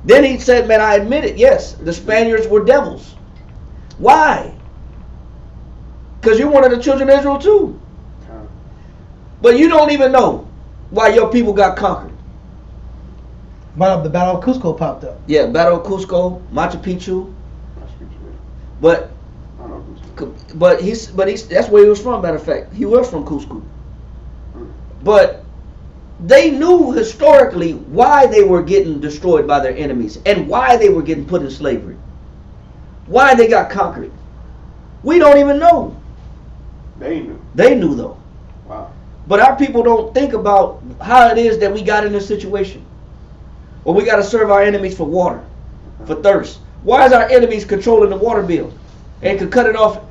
Speaker 1: Then he said, man, I admit it. Yes, the Spaniards were devils. Why? Because you're one of the children of Israel too. But you don't even know why your people got conquered.
Speaker 2: But the Battle of Cusco popped up.
Speaker 1: Yeah, Battle of Cusco, Machu Picchu. But that's where he was from. Matter of fact, he was from Cusco. But they knew historically why they were getting destroyed by their enemies and why they were getting put in slavery. Why they got conquered. We don't even know.
Speaker 5: They knew.
Speaker 1: They knew though.
Speaker 5: Wow.
Speaker 1: But our people don't think about how it is that we got in this situation. Well, we got to serve our enemies for water, for thirst. Why is our enemies controlling the water bill? And could cut it off.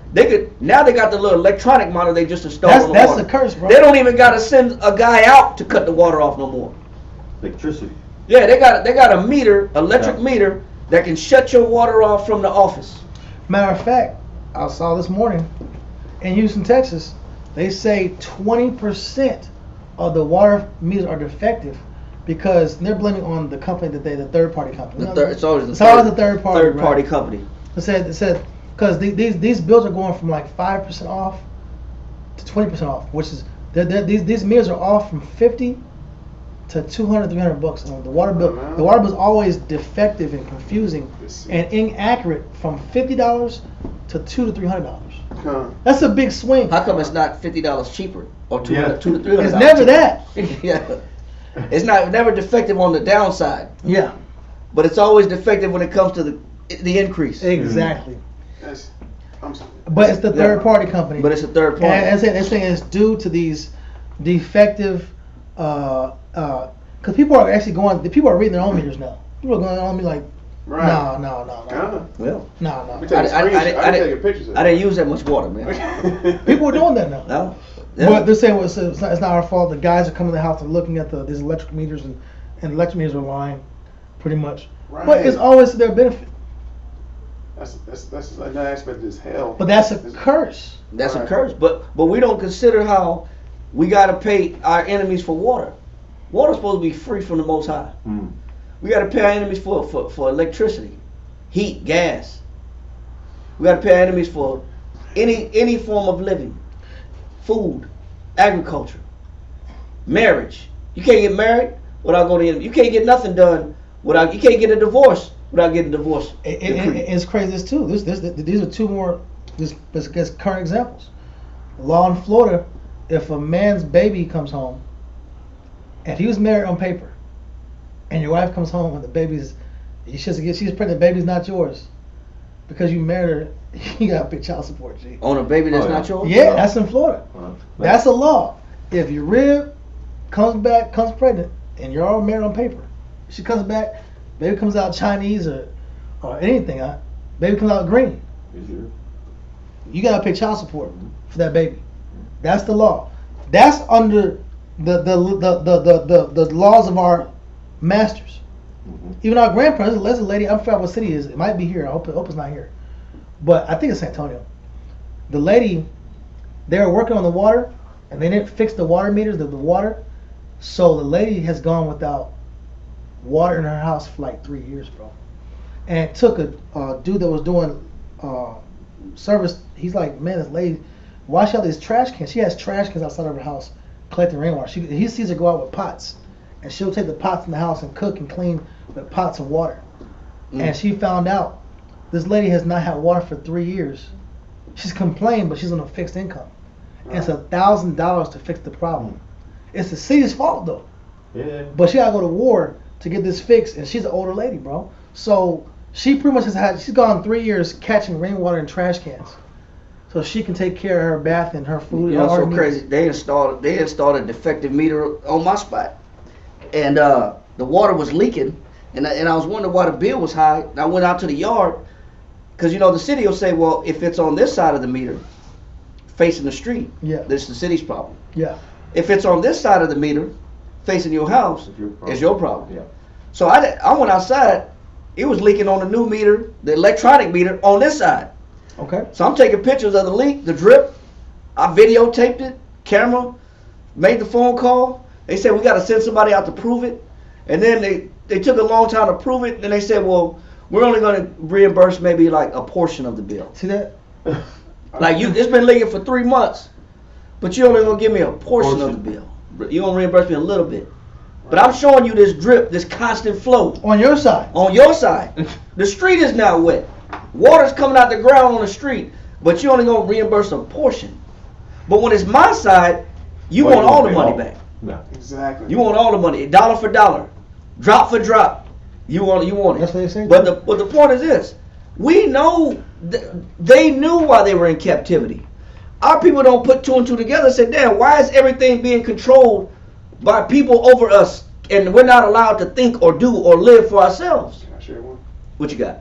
Speaker 1: Now they got the little electronic monitor they just installed on the water.
Speaker 2: That's the curse, bro.
Speaker 1: They don't even got to send a guy out to cut the water off no more.
Speaker 6: Electricity.
Speaker 1: Yeah, they got a meter, electric meter that can shut your water off from the office.
Speaker 2: Matter of fact, I saw this morning in Houston, Texas, they say 20% of the water meters are defective because they're blaming on the company the third party company.
Speaker 1: It's always the
Speaker 2: third party.
Speaker 1: Third party
Speaker 2: right?
Speaker 1: company.
Speaker 2: It said because these bills are going from like 5% off to 20% off, which is these meters are off from 50 to 200, 300 bucks. The water bill, the water bill is always defective and confusing and inaccurate from $50 to $200 to $300. That's a big swing.
Speaker 1: How come it's not $50 cheaper or $200 to $300?
Speaker 2: It's never that.
Speaker 1: Yeah, it's never defective on the downside.
Speaker 2: Yeah,
Speaker 1: but it's always defective when it comes to the increase.
Speaker 2: Exactly.
Speaker 5: I'm sorry.
Speaker 2: But it's the third party company.
Speaker 1: But it's a third party.
Speaker 2: And they're saying it's due to these defective. Because people are actually people are reading their own meters now. People are going on me like,
Speaker 5: Right.
Speaker 2: no.
Speaker 1: Well,
Speaker 2: No.
Speaker 5: I didn't take pictures of it.
Speaker 1: I didn't use that much water, man.
Speaker 2: People are doing that now.
Speaker 1: No. Yeah.
Speaker 2: But they're saying it's not our fault. The guys are coming to the house and looking at these electric meters and electric meters are lying, pretty much.
Speaker 5: Right.
Speaker 2: But it's always to their benefit.
Speaker 5: That's another aspect is hell.
Speaker 2: But that's a curse.
Speaker 1: That's a
Speaker 5: Right.
Speaker 1: curse. But we don't consider how we got to pay our enemies for water. Water's supposed to be free from the Most High.
Speaker 6: Mm.
Speaker 1: We got to pay our enemies for electricity, heat, gas. We got to pay our enemies for any form of living, food, agriculture, marriage. You can't get married without going to enemy. You can't get nothing done without. You can't get a divorce without getting a divorce.
Speaker 2: It's crazy as too. These are two more current examples. Law in Florida, if a man's baby comes home, if he was married on paper, and your wife comes home and the baby's, she's pregnant, the baby's not yours, because you married her, you gotta pay child support, G.
Speaker 1: On a baby that's not yours?
Speaker 2: Yeah, that's in Florida. That's a law. If your rib comes pregnant, and you're all married on paper, she comes back, baby comes out Chinese or anything, baby comes out green, you gotta pay child support for that baby. That's the law. That's under the laws of our masters. Mm-hmm. Even our grandparents. There's a lady, I forgot what city it is. It might be here. I hope it's not here. But I think it's San Antonio. The lady, they were working on the water, and they didn't fix the water meters, the water. So the lady has gone without water in her house for like 3 years, bro. And it took a dude that was doing service. He's like, man, this lady, why she have these trash cans? She has trash cans outside of her house collecting rainwater. He sees her go out with pots, and she'll take the pots in the house and cook and clean with pots of water. And she found out this lady has not had water for 3 years. She's complained, but she's on a fixed income. And it's $1,000 to fix the problem. It's the city's fault though.
Speaker 6: Yeah.
Speaker 2: But she gotta go to war to get this fixed, and she's an older lady, bro. So she pretty much she's gone 3 years catching rainwater in trash cans, so she can take care of her bath and her food.
Speaker 1: You know, so crazy. They installed a defective meter on my spot, and the water was leaking, and I was wondering why the bill was high. And I went out to the yard, because you know the city will say, well, if it's on this side of the meter, facing the street, this is the city's problem.
Speaker 2: Yeah.
Speaker 1: If it's on this side of the meter, facing your house, it's your problem.
Speaker 6: Yeah.
Speaker 1: So I went outside. It was leaking on the new meter, the electronic meter on this side.
Speaker 2: Okay.
Speaker 1: So I'm taking pictures of the leak, the drip. I videotaped it, camera, made the phone call. They said we got to send somebody out to prove it. And then they took a long time to prove it. Then they said, well, we're only going to reimburse maybe like a portion of the bill.
Speaker 2: See that?
Speaker 1: Like it's been leaking for 3 months, but you're only going to give me a portion of the bill. You're going to reimburse me a little bit. But I'm showing you this drip, this constant flow.
Speaker 2: On your side.
Speaker 1: On your side. The street is now wet. Water's coming out the ground on the street, but you're only going to reimburse a portion. But when it's my side, you want all the money back.
Speaker 6: No.
Speaker 5: Exactly.
Speaker 1: You want all the money, dollar for dollar, drop for drop. You want it.
Speaker 2: That's what they say.
Speaker 1: But the point is this: we know they knew why they were in captivity. Our people don't put two and two together and say, damn, why is everything being controlled by people over us, and we're not allowed to think or do or live for ourselves?
Speaker 5: Can I share one?
Speaker 1: What you got?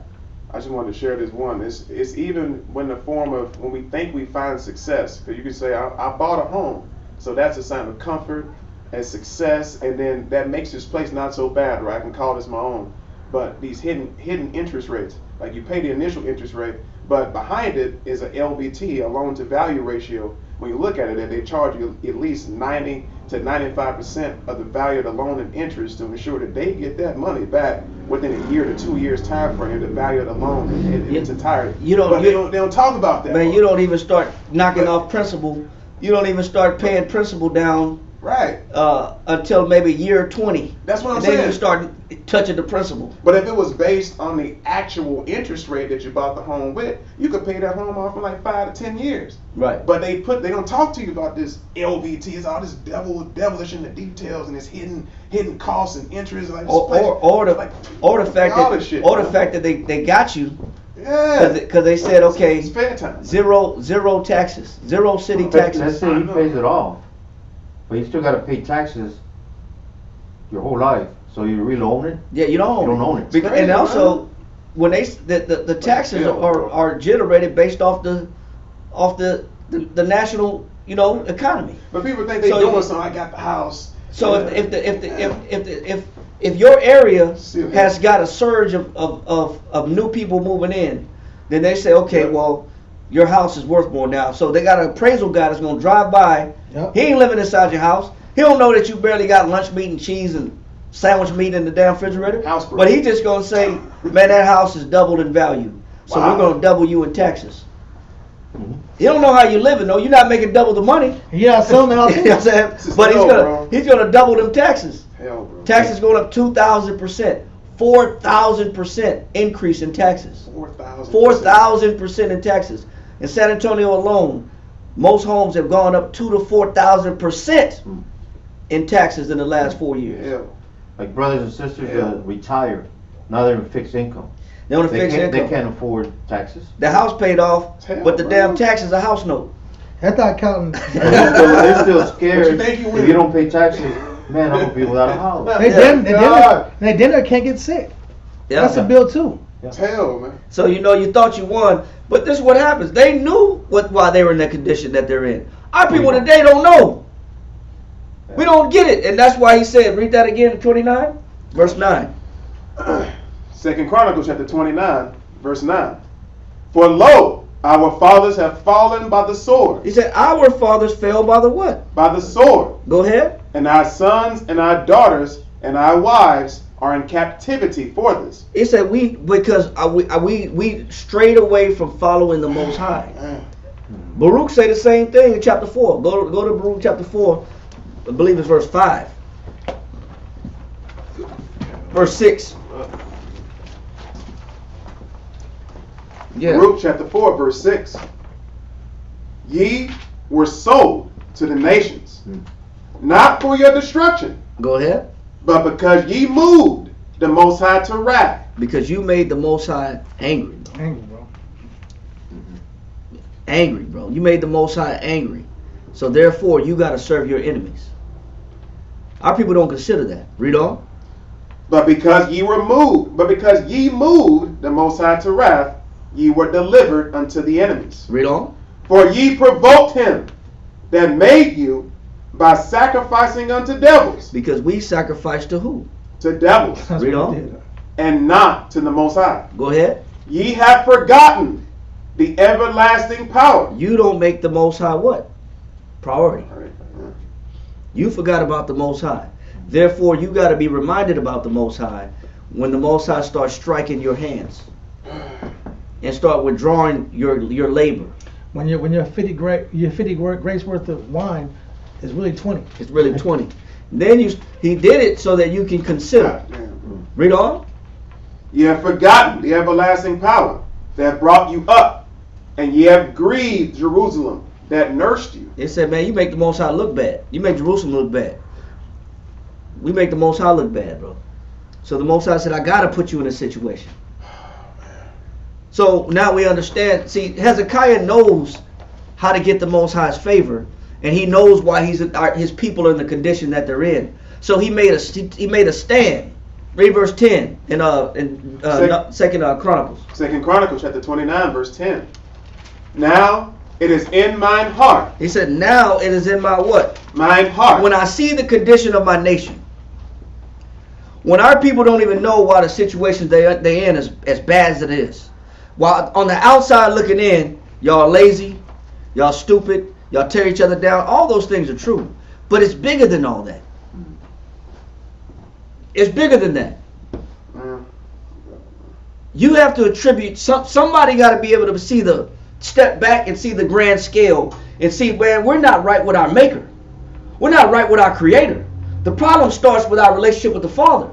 Speaker 5: I just wanted to share this one. It's even when the form of when we think we find success, because you can say I bought a home, so that's a sign of comfort. and success, and then that makes this place not so bad, right? I can call this my own. But these hidden interest rates, like you pay the initial interest rate, but behind it is a LVT, a loan to value ratio. When you look at it, they charge you at least 90 to 95% of the value of the loan and interest to ensure that they get that money back within a year to 2 years time frame, the value of the loan in its entirety. They don't talk about that.
Speaker 1: Man, you don't even start knocking off principal. You don't even start paying principal down.
Speaker 5: Right.
Speaker 1: Until maybe year 20.
Speaker 5: That's what I'm
Speaker 1: and
Speaker 5: saying.
Speaker 1: Then you start touching the principal.
Speaker 5: But if it was based on the actual interest rate that you bought the home with, you could pay that home off in like 5 to 10 years.
Speaker 1: Right.
Speaker 5: But they don't talk to you about this LVT. It's all this devilish in the details and it's hidden costs and interest. Like
Speaker 1: or the fact that they got you.
Speaker 5: Yeah.
Speaker 1: Because they said, okay,
Speaker 5: it's fair time.
Speaker 1: Zero taxes, zero city taxes.
Speaker 6: Let's say he pays it all, but you still got to pay taxes your whole life. So you really own it?
Speaker 1: Yeah, you don't
Speaker 6: own it.
Speaker 1: Because, and also, when the taxes are generated based off the national economy.
Speaker 5: But people think they doing something. I got the house.
Speaker 1: So if your area has got a surge of new people moving in, then they say, okay, well, your house is worth more now. So they got an appraisal guy that's gonna drive by.
Speaker 2: Yep.
Speaker 1: He ain't living inside your house. He don't know that you barely got lunch meat and cheese and sandwich meat in the damn refrigerator. But he just gonna say, man, that house is doubled in value. So we're gonna double you in taxes. You don't know how you living though. You're not making double the money.
Speaker 2: Yeah, something else.
Speaker 1: You know what I'm saying? But he's gonna double them taxes.
Speaker 5: Hell, bro.
Speaker 1: Taxes going up 2,000%, 4,000% increase in taxes. 4,000% in taxes. In San Antonio alone, most homes have gone up 2,000 to 4,000% in taxes in the last 4 years.
Speaker 5: Yeah.
Speaker 6: Like brothers and sisters retire, now they're in fixed income.
Speaker 1: They're on a fixed income.
Speaker 6: They can't afford taxes.
Speaker 1: The house paid off, but the damn tax is a house note.
Speaker 2: That's not counting.
Speaker 6: They're still scared. If you don't pay taxes, man, I'm gonna be without a house.
Speaker 2: They dinner can't get sick.
Speaker 1: Yeah.
Speaker 2: That's a bill too.
Speaker 5: Hell, man.
Speaker 1: So you thought you won, but this is what happens. They knew why they were in the condition that they're in. Our people today don't know. We don't get it, and that's why he said, read that again, 29, verse 9.
Speaker 5: 2 Chronicles chapter 29, verse 9. For lo, our fathers have fallen by the sword.
Speaker 1: He said, our fathers fell by the what?
Speaker 5: By the sword.
Speaker 1: Go ahead.
Speaker 5: And our sons and our daughters and our wives are in captivity for this.
Speaker 1: He said, we strayed away from following the Most High. Baruch say the same thing in chapter 4. Go to Baruch chapter 4. I believe it's verse 5. Verse 6. Yeah.
Speaker 5: Baruch chapter 4, verse 6. Ye were sold to the nations, not for your destruction,
Speaker 1: Go ahead.
Speaker 5: but because ye moved the Most High to wrath.
Speaker 1: Because you made the Most High angry.
Speaker 2: Angry, bro.
Speaker 1: Angry, bro. You made the Most High angry. So therefore, you got to serve your enemies. Our people don't consider that. Read on.
Speaker 5: But because ye moved the Most High to wrath, ye were delivered unto the enemies.
Speaker 1: Read on.
Speaker 5: For ye provoked him that made you by sacrificing unto devils.
Speaker 1: Because we sacrifice to who?
Speaker 5: To devils.
Speaker 1: Read on.
Speaker 5: And not to the Most High.
Speaker 1: Go ahead.
Speaker 5: Ye have forgotten the everlasting power.
Speaker 1: You don't make the Most High what? Priority. You forgot about the Most High. Therefore, you got to be reminded about the Most High when the Most High starts striking your hands and start withdrawing your labor.
Speaker 2: When you're 50 grapes worth of wine, it's really 20.
Speaker 1: It's really 20. Then he did it so that you can consider. Read on.
Speaker 5: Ye have forgotten the everlasting power that brought you up, and ye have grieved Jerusalem that nursed you.
Speaker 1: It said, man, you make the Most High look bad. You make Jerusalem look bad. We make the Most High look bad, bro. So the Most High said, I got to put you in a situation. So now we understand. See, Hezekiah knows how to get the Most High's favor, and he knows why his people are in the condition that they're in. So he made a stand. Read verse 10 in Second Chronicles.
Speaker 5: 2 Chronicles chapter 29, verse 10. Now it is in mine heart.
Speaker 1: He said, now it is in my what?
Speaker 5: Mine heart.
Speaker 1: When I see the condition of my nation, when our people don't even know why the situation they in is as bad as it is, while on the outside looking in, y'all lazy, y'all stupid, y'all tear each other down, all those things are true. But it's bigger than all that. It's bigger than that. You have to attribute, somebody got to be able to see the, step back and see the grand scale and see, man, we're not right with our maker. We're not right with our creator. The problem starts with our relationship with the Father.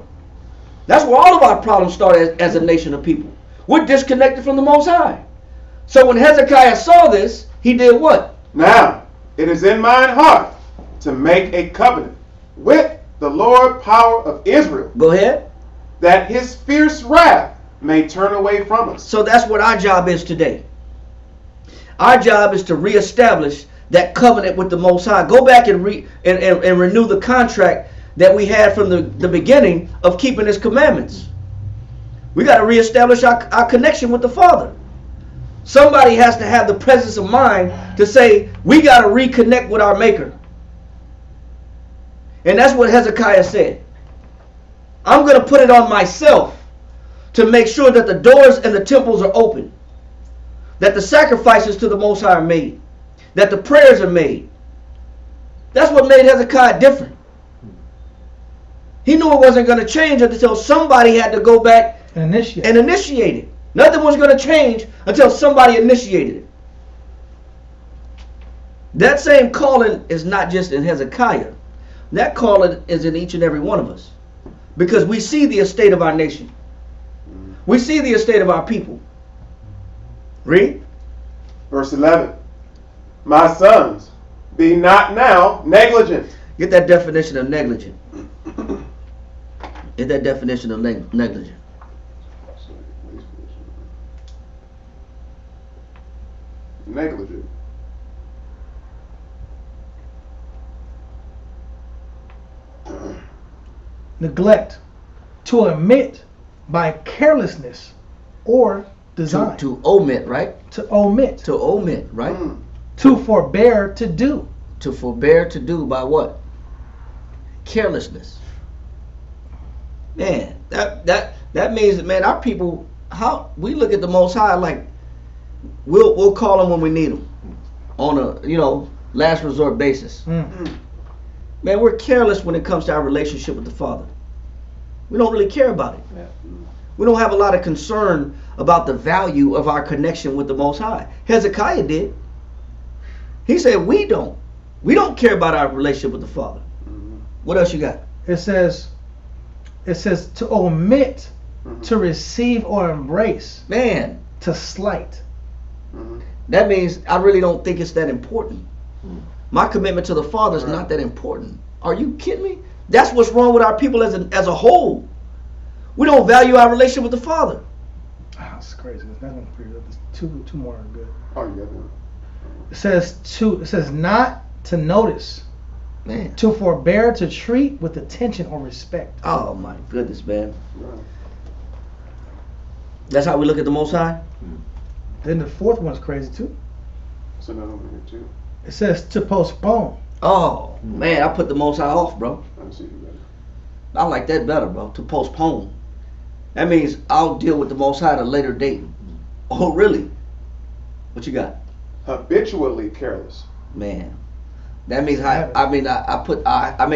Speaker 1: That's where all of our problems start as a nation of people. We're disconnected from the Most High. So when Hezekiah saw this, he did what?
Speaker 5: Now, it is in mine heart to make a covenant with the Lord power of Israel.
Speaker 1: Go ahead.
Speaker 5: That his fierce wrath may turn away from us.
Speaker 1: So that's what our job is today. Our job is to reestablish that covenant with the Most High. Go back and renew the contract that we had from the beginning of keeping his commandments. We got to reestablish our connection with the Father. Somebody has to have the presence of mind to say, we got to reconnect with our Maker. And that's what Hezekiah said. I'm going to put it on myself to make sure that the doors and the temples are open, that the sacrifices to the Most High are made, that the prayers are made. That's what made Hezekiah different. He knew it wasn't going to change until somebody had to go back and initiate it. Nothing was going to change until somebody initiated it. That same calling is not just in Hezekiah. That calling is in each and every one of us. Because we see the estate of our nation. We see the estate of our people. Read.
Speaker 5: Verse 11. My sons, be not now negligent.
Speaker 1: Get that definition of negligent. Get that definition of negligent.
Speaker 5: Negligent.
Speaker 2: Neglect. To omit by carelessness or design.
Speaker 1: To omit, right?
Speaker 2: To omit.
Speaker 1: To omit, right?
Speaker 2: To forbear to do.
Speaker 1: To forbear to do by what? Carelessness. Man, that means that, man, our people, how we look at the Most High like we'll call them when we need them on a last resort basis. Man, we're careless when it comes to our relationship with the Father. We don't really care about it. We don't have a lot of concern about the value of our connection with the Most High. Hezekiah did. He said we don't care about our relationship with the Father. What else you got?
Speaker 2: It says to omit, to receive or embrace.
Speaker 1: Man.
Speaker 2: To slight.
Speaker 1: That means I really don't think it's that important. My commitment to the Father is not that important. Are you kidding me? That's what's wrong with our people as a whole. We don't value our relationship with the Father.
Speaker 2: That's crazy. That one's pretty good. Two more are good.
Speaker 5: Oh, you got that.
Speaker 2: It says not to notice.
Speaker 1: Man.
Speaker 2: To forbear to treat with attention or respect.
Speaker 1: Oh my goodness, man. That's how we look at the Most High?
Speaker 2: Then the fourth one's crazy too.
Speaker 5: So another one here too.
Speaker 2: It says to postpone.
Speaker 1: Oh man, I put the Most High off, bro.
Speaker 5: I see you better.
Speaker 1: I like that better, bro. To postpone. That means I'll deal with the Most High at a later date. Oh really? What you got?
Speaker 5: Habitually careless.
Speaker 1: Man. That means I make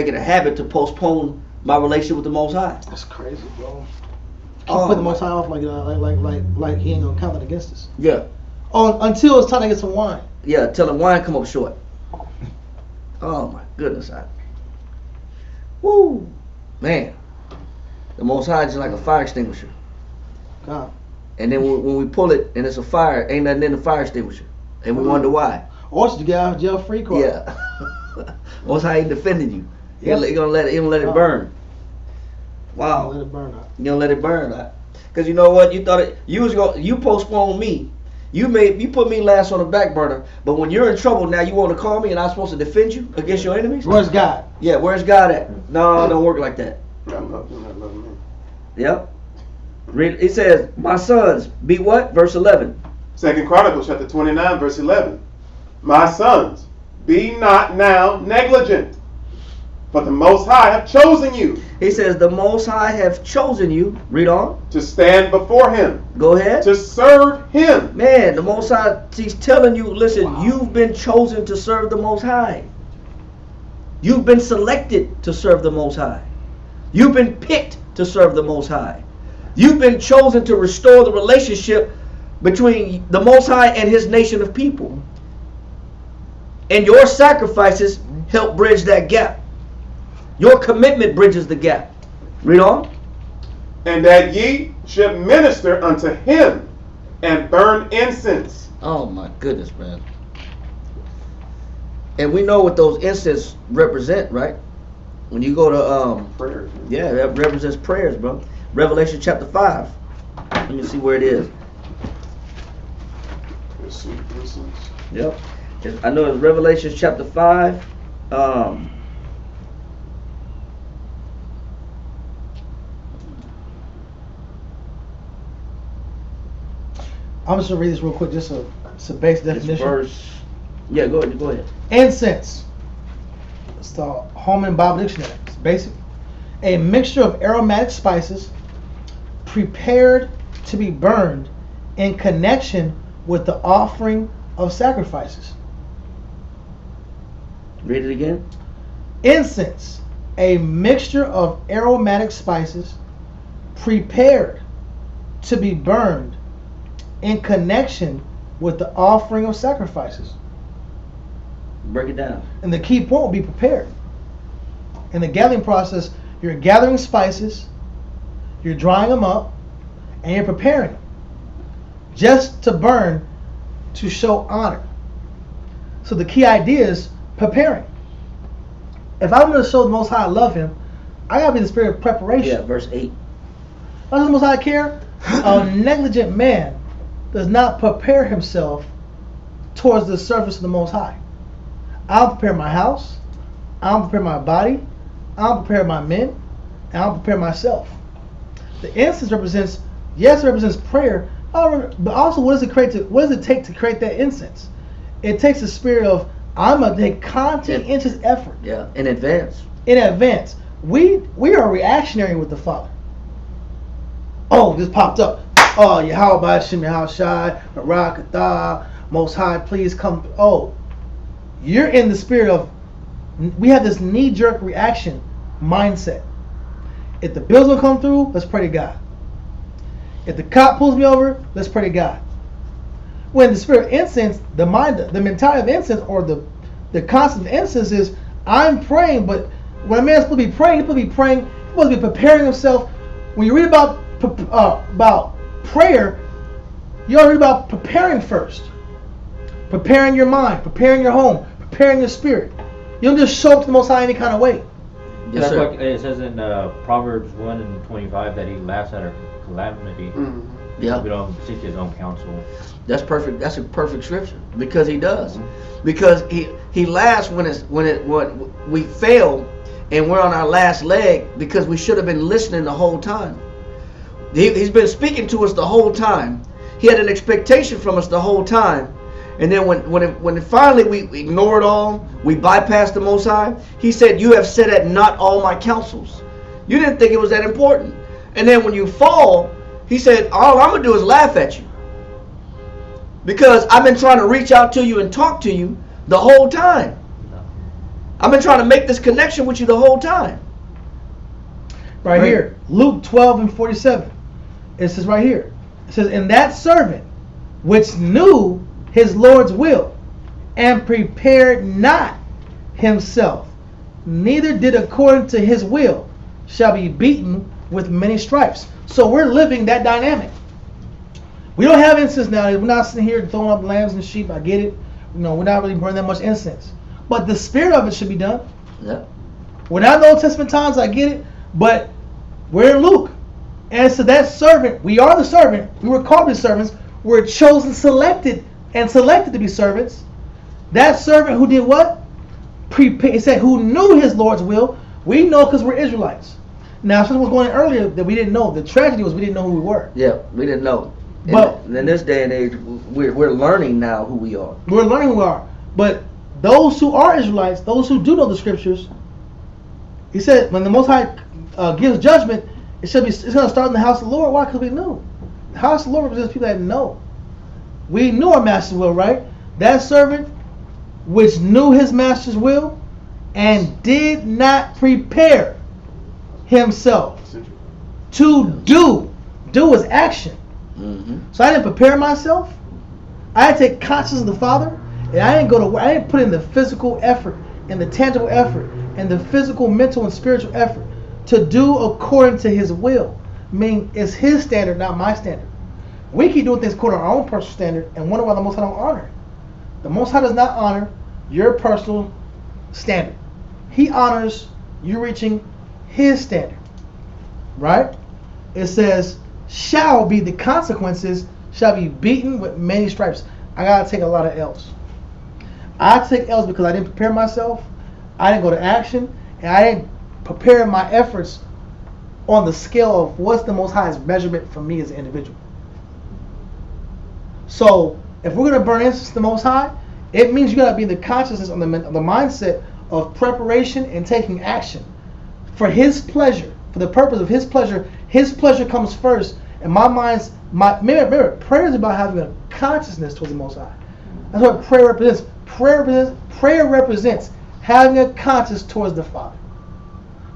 Speaker 1: it a habit to postpone my relationship with the Most High.
Speaker 2: That's crazy, bro. Put the Most High off like he ain't gonna count it against us.
Speaker 1: Yeah.
Speaker 2: Until it's time to get some wine.
Speaker 1: Yeah, till the wine come up short. Oh my goodness, woo, man. The Most High is like a fire extinguisher.
Speaker 2: God.
Speaker 1: And then when we pull it and it's a fire, ain't nothing in the fire extinguisher, and we wonder why.
Speaker 2: Or should you get out of jail free card?
Speaker 1: Yeah. Most High ain't defending you. He gonna let it burn. Wow.
Speaker 2: Let it burn out.
Speaker 1: You gonna let it burn out. Cause you know what? You thought you postponed me. You put me last on the back burner. But when you're in trouble now, you want to call me and I'm supposed to defend you against your enemies?
Speaker 2: Where's God?
Speaker 1: Yeah, where's God at? No, it don't work like that.
Speaker 5: God love him, not love me.
Speaker 1: Yep. It says, my sons, be what? Verse 11.
Speaker 5: 2 Chronicles chapter 29, verse 11. My sons, be not now negligent, for the Most High have chosen you.
Speaker 1: He says, the Most High have chosen you. Read on.
Speaker 5: To stand before Him.
Speaker 1: Go ahead.
Speaker 5: To serve Him.
Speaker 1: Man, the Most High, He's telling you, listen, you've been chosen to serve the Most High. You've been selected to serve the Most High. You've been picked to serve the Most High. You've been chosen to restore the relationship between the Most High and His nation of people. And your sacrifices help bridge that gap. Your commitment bridges the gap. Read on.
Speaker 5: And that ye should minister unto Him and burn incense.
Speaker 1: Oh my goodness, man. And we know what those incense represent, right? When you go to
Speaker 5: Prayers.
Speaker 1: yeah, that represents prayers, bro. Revelation chapter 5. Let me see where it is.
Speaker 5: Sweet incense.
Speaker 1: Yep. I know it's Revelation chapter 5.
Speaker 2: I'm just gonna read this real quick, just a basic definition.
Speaker 1: Verse. Yeah, go ahead.
Speaker 2: Incense. It's the Holman Bible Dictionary. It's basic. A mixture of aromatic spices prepared to be burned in connection with the offering of sacrifices.
Speaker 1: Read it again.
Speaker 2: Incense. A mixture of aromatic spices prepared to be burned in connection with the offering of sacrifices.
Speaker 1: Break it down.
Speaker 2: And the key point will be prepared. In the gathering process, you're gathering spices, you're drying them up, and you're preparing them just to burn, to show honor. So the key idea is preparing. If I'm going to show the Most High I love Him, I got to be in the spirit of preparation.
Speaker 1: Yeah, verse 8.
Speaker 2: Why does the Most High care? A negligent man does not prepare himself towards the service of the Most High. I'll prepare my house, I'll prepare my body, I'll prepare my men, and I'll prepare myself. The incense represents, yes, it represents prayer, but also what does it take to create that incense? It takes the spirit of, I'm going to take conscientious effort.
Speaker 1: Yeah, in advance.
Speaker 2: In advance. We are reactionary with the Father. Oh, this popped up. Oh, Yahweh Shem Yahushai, Barakatah, Most High, please come. Oh, you're in the spirit of, we have this knee-jerk reaction mindset. If the bills will come through, let's pray to God. If the cop pulls me over, let's pray to God. When the spirit of incense, the mentality of incense, or the concept of incense is, I'm praying, but when a man's supposed to be praying, he's supposed to be preparing himself. When you read about prayer, you ought to read about preparing first. Preparing your mind, preparing your home, preparing your spirit. You don't just show up to the Most High any kind of way.
Speaker 1: Yes,
Speaker 7: That's
Speaker 1: sir.
Speaker 7: what it says in Proverbs 1:25 that He laughs at our calamity.
Speaker 5: Mm-hmm.
Speaker 1: Yeah.
Speaker 7: We don't seek His own counsel.
Speaker 1: That's perfect. That's a perfect scripture, because He does. Because he laughs when we fail and we're on our last leg, because we should have been listening the whole time. He's been speaking to us the whole time. He had an expectation from us the whole time. And then when finally we ignore it all, we bypass the Most High, He said, you have set at naught all my counsels. You didn't think it was that important. And then when you fall, He said, all I'm going to do is laugh at you. Because I've been trying to reach out to you and talk to you the whole time. I've been trying to make this connection with you the whole time.
Speaker 2: Right here, Luke 12:47. It says right here, it says, and that servant which knew his Lord's will and prepared not himself, neither did according to his will, shall be beaten with many stripes. So we're living that dynamic. We don't have incense now. We're not sitting here throwing up lambs and sheep. I get it. You know, we're not really burning that much incense. But the spirit of it should be done.
Speaker 1: Yeah.
Speaker 2: We're not in the Old Testament times, I get it. But we're in Luke. And so that servant, we are the servant. We were called to be servants. We're chosen, selected to be servants. That servant who did what? It said who knew his Lord's will. We know because we're Israelites. Now, something was going on earlier that we didn't know. The tragedy was we didn't know who we were.
Speaker 1: Yeah, we didn't know.
Speaker 2: But
Speaker 1: in this day and age, we're learning now who we are.
Speaker 2: We're learning who we are. But those who are Israelites, those who do know the scriptures, he said when the Most High gives judgment, it's going to start in the house of the Lord. Why? Because we knew. The house of the Lord represents people that know. We knew our master's will, right? That servant which knew his master's will and did not prepare himself to do. Do is action.
Speaker 1: Mm-hmm.
Speaker 2: So I didn't prepare myself. I had to take conscience of the Father, and I didn't put in the physical effort and the tangible effort and the physical, mental, and spiritual effort to do according to His will. I mean, it's His standard, not my standard. We keep doing things according to our own personal standard and wonder why the Most High don't honor it. The Most High does not honor your personal standard. He honors you reaching His standard. Right? It says, shall be the consequences, shall be beaten with many stripes. I gotta take a lot of L's. I take L's because I didn't prepare myself, I didn't go to action, and I didn't prepare my efforts on the scale of what's the Most High's measurement for me as an individual. So, if we're gonna burn incense to the Most High, it means you gotta be in the consciousness of the mindset of preparation and taking action for His pleasure, for the purpose of His pleasure. His pleasure comes first, and remember, prayer is about having a consciousness towards the Most High. That's what prayer represents. Prayer represents having a conscience towards the Father.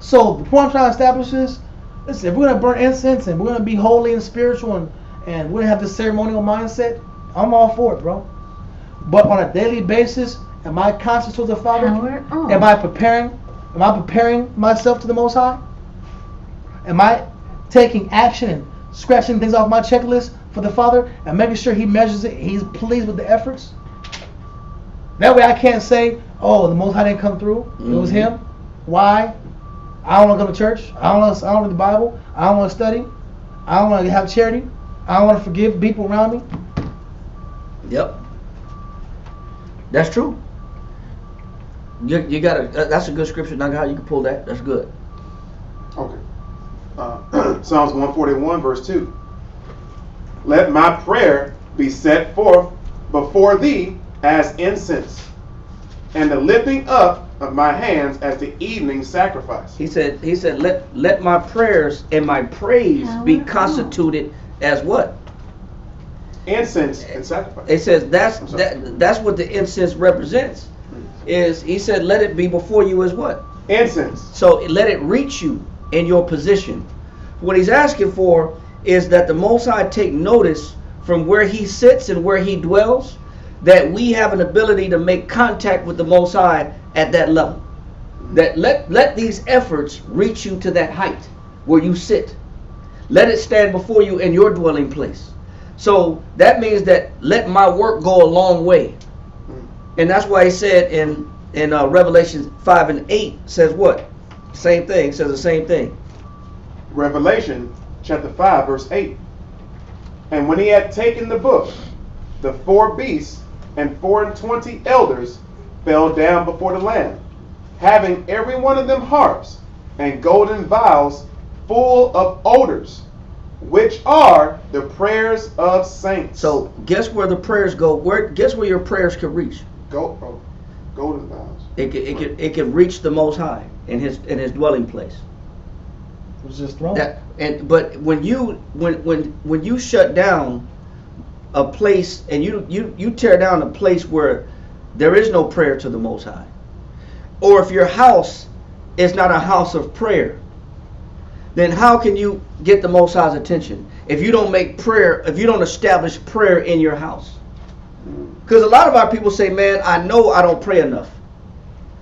Speaker 2: So the point I'm trying to establish is, listen, if we're going to burn incense and we're going to be holy and spiritual and we're going to have this ceremonial mindset, I'm all for it, bro. But on a daily basis, am I conscious towards the Father? Am I preparing myself to the Most High? Am I taking action and scratching things off my checklist for the Father and making sure He measures it, He's pleased with the efforts? That way I can't say, oh, the Most High didn't come through. Mm-hmm. It was Him. Why? I don't want to go to church. I don't read the Bible. I don't want to study. I don't want to have charity. I don't want to forgive people around me.
Speaker 1: Yep. That's true. You gotta. That's a good scripture, Naga. You can pull that. That's good.
Speaker 5: Okay. Psalms 141 verse 2. Let my prayer be set forth before thee as incense, and the lifting up of my hands as the evening sacrifice.
Speaker 1: He said, let my prayers and my praise be constituted as what?
Speaker 5: Incense and sacrifice.
Speaker 1: It says that's what the incense represents. Is he said, let it be before you as what?
Speaker 5: Incense.
Speaker 1: So let it reach you in your position. What he's asking for is that the Most High take notice from where He sits and where He dwells, that we have an ability to make contact with the Most High at that level. That let these efforts reach you to that height where you sit. Let it stand before you in your dwelling place. So that means that let my work go a long way. And that's why he said in Revelation 5 and 8 says what? Same thing, says the same thing.
Speaker 5: Revelation chapter 5 verse 8. And when he had taken the book, the 4 beasts and 24 elders fell down before the Lamb, having every one of them harps and golden vials full of odors, which are the prayers of saints.
Speaker 1: So guess where the prayers go? Guess where your prayers could reach?
Speaker 5: Golden vials.
Speaker 1: It could reach the Most High in his dwelling place.
Speaker 2: It was just thrown.
Speaker 1: But when you shut down a place and you tear down a place where there is no prayer to the Most High, or if your house is not a house of prayer, then how can you get the Most High's attention if you don't make prayer, if you don't establish prayer in your house? Because a lot of our people say, man, I know I don't pray enough.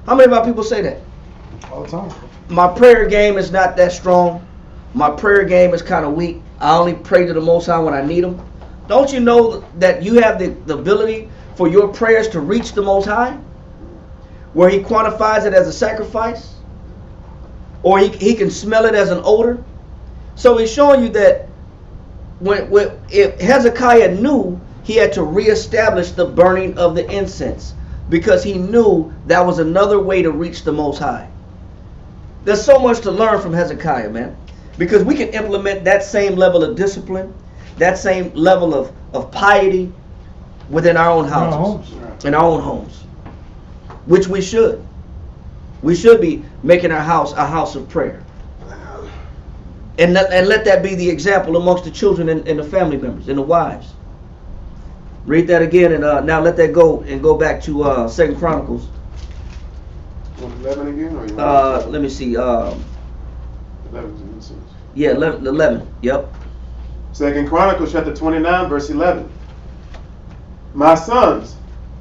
Speaker 1: How many of our people say that?
Speaker 2: All the time.
Speaker 1: My prayer game is not that strong. My prayer game is kind of weak. I only pray to the Most High when I need Him. Don't you know that you have the ability for your prayers to reach the Most High? Where He quantifies it as a sacrifice? Or he can smell it as an odor? So he's showing you that if Hezekiah knew he had to reestablish the burning of the incense, because he knew that was another way to reach the Most High. There's so much to learn from Hezekiah, man. Because we can implement that same level of discipline, that same level of piety within our own houses, in our own homes. which we should. We should be making our house a house of prayer. And let that be the example amongst the children and the family members and the wives. Read that again, and now let that go and go back to 2 Chronicles.
Speaker 5: 11 again? Or you
Speaker 1: Let me see.
Speaker 5: 11.
Speaker 1: Yeah, 11. Yep.
Speaker 5: 2 Chronicles chapter 29, verse 11. My sons,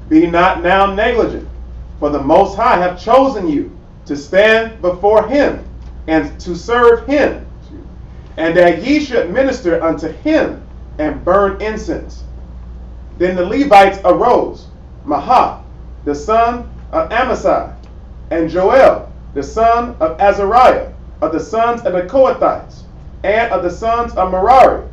Speaker 5: be not now negligent, for the Most High have chosen you to stand before him and to serve him, and that ye should minister unto him and burn incense. Then the Levites arose, Mahath, the son of Amasai, and Joel, the son of Azariah, of the sons of the Kohathites, and of the sons of Merari,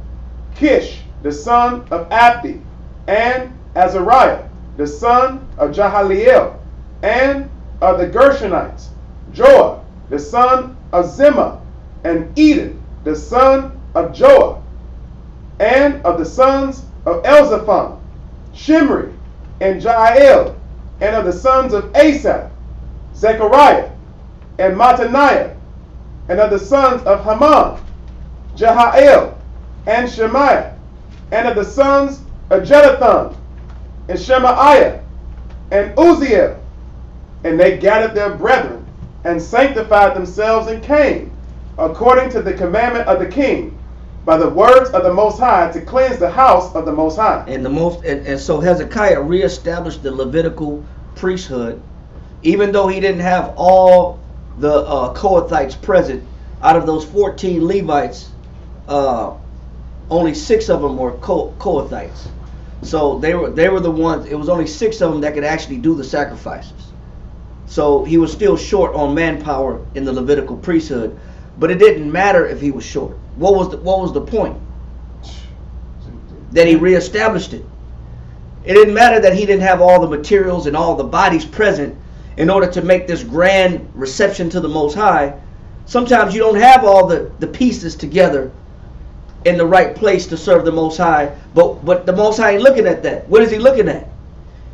Speaker 5: Kish, the son of Abdi, and Azariah, the son of Jahaliel, and of the Gershonites, Joah, the son of Zimmah, and Eden, the son of Joah, and of the sons of Elzaphon, Shimri, and Jael, and of the sons of Asaph, Zechariah, and Mattaniah, and of the sons of Haman, Jehael, and Shemaiah, and of the sons of Jeduthun, and Shemaiah, and Uzziel. And they gathered their brethren, and sanctified themselves, and came, according to the commandment of the king, by the words of the Most High, to cleanse the house of the Most High.
Speaker 1: And so Hezekiah reestablished the Levitical priesthood, even though he didn't have all the Kohathites present. Out of those 14 Levites, only 6 of them were Kohathites. So they were the ones. It was only 6 of them that could actually do the sacrifices. So he was still short on manpower in the Levitical priesthood, but it didn't matter if he was short. What was the point? That he reestablished it. It didn't matter that he didn't have all the materials and all the bodies present in order to make this grand reception to the Most High. Sometimes you don't have all the pieces together in the right place to serve the Most High, but the Most High ain't looking at that. What is he looking at?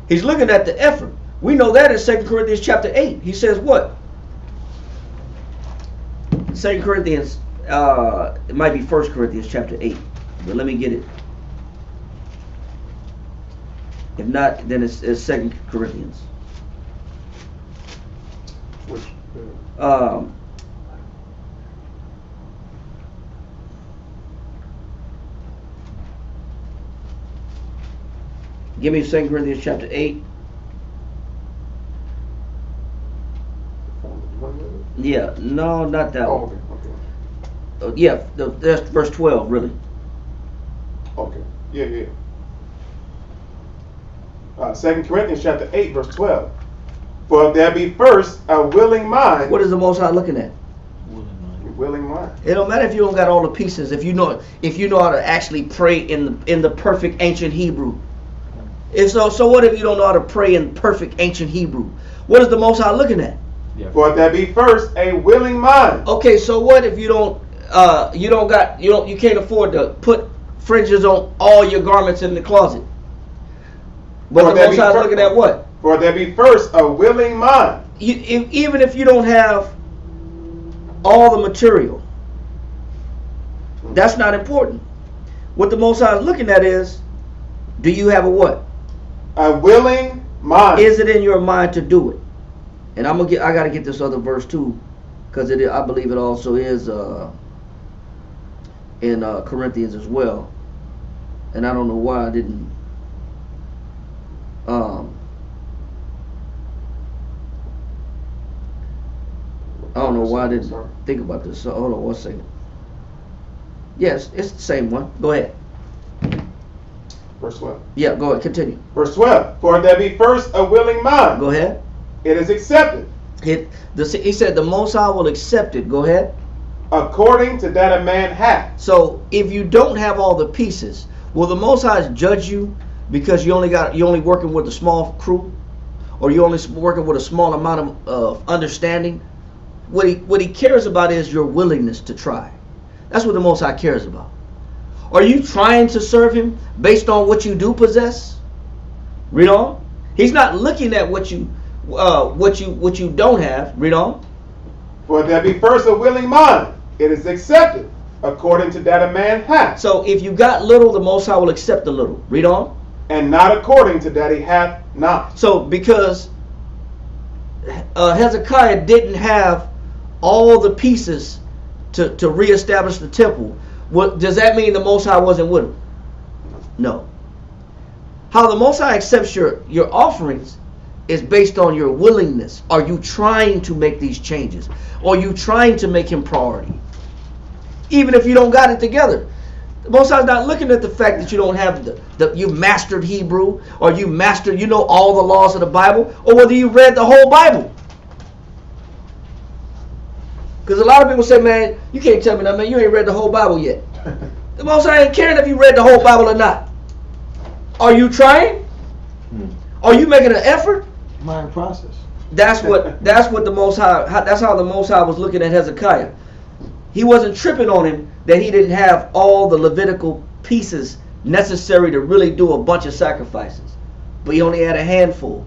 Speaker 1: He's looking at the effort. We know that in 2 Corinthians chapter 8. He says what? 2 Corinthians, it might be 1 Corinthians chapter 8, but let me get it. If not, then it's 2 Corinthians. Give me 2 Corinthians chapter 8. Yeah, no, not that one.
Speaker 5: Okay.
Speaker 1: Yeah, that's verse 12, really.
Speaker 5: Okay. Yeah. 2 Corinthians chapter 8, verse 12. For if there be first a willing mind.
Speaker 1: What is the Most High looking at?
Speaker 5: Willing mind.
Speaker 1: It don't matter if you don't got all the pieces. If you know how to actually pray in the perfect ancient Hebrew. So what if you don't know how to pray in perfect ancient Hebrew? What is the Most High looking at?
Speaker 7: Yeah.
Speaker 5: For if there be first a willing mind.
Speaker 1: Okay, so what if you can't afford to put fringes on all your garments in the closet? But the Most High is looking at what?
Speaker 5: For there be first a willing mind.
Speaker 1: Even if you don't have all the material, that's not important. What the Most High is looking at is, do you have a what?
Speaker 5: A willing mind.
Speaker 1: Is it in your mind to do it? And I gotta get this other verse too, because I believe it also is in Corinthians as well. And I don't know why I didn't. I don't know why I didn't think about this. So hold on one second. Yes, it's the same one. Go ahead.
Speaker 5: Verse 12.
Speaker 1: Yeah, go ahead. Continue.
Speaker 5: Verse 12. For there be first a willing mind.
Speaker 1: Go ahead.
Speaker 5: It is accepted.
Speaker 1: He said the Most High will accept it. Go ahead.
Speaker 5: According to that a man hath.
Speaker 1: So if you don't have all the pieces, will the Most High judge you because you're only working with a small crew, or you're only working with a small amount of understanding? What he cares about is your willingness to try. That's what the Most High cares about. Are you trying to serve him based on what you do possess? Read on. He's not looking at what you what you don't have. Read on.
Speaker 5: For if there be first a willing mind, it is accepted according to that a man hath.
Speaker 1: So if you got little, the Most High will accept the little. Read on.
Speaker 5: And not according to that he hath not.
Speaker 1: So because Hezekiah didn't have all the pieces to reestablish the temple, does that mean the Most High wasn't with him? No. How the Most High accepts your offerings is based on your willingness. Are you trying to make these changes? Or are you trying to make him priority? Even if you don't got it together. The Most High is not looking at the fact that you don't have you mastered Hebrew, or you know all the laws of the Bible, or whether you read the whole Bible. Because a lot of people say, man, you can't tell me that, man, you ain't read the whole Bible yet. The Most High ain't caring if you read the whole Bible or not. Are you trying? Are you making an effort?
Speaker 2: Mind process.
Speaker 1: That's what the Most High. That's how the Most High was looking at Hezekiah. He wasn't tripping on him that he didn't have all the Levitical pieces necessary to really do a bunch of sacrifices, but he only had a handful.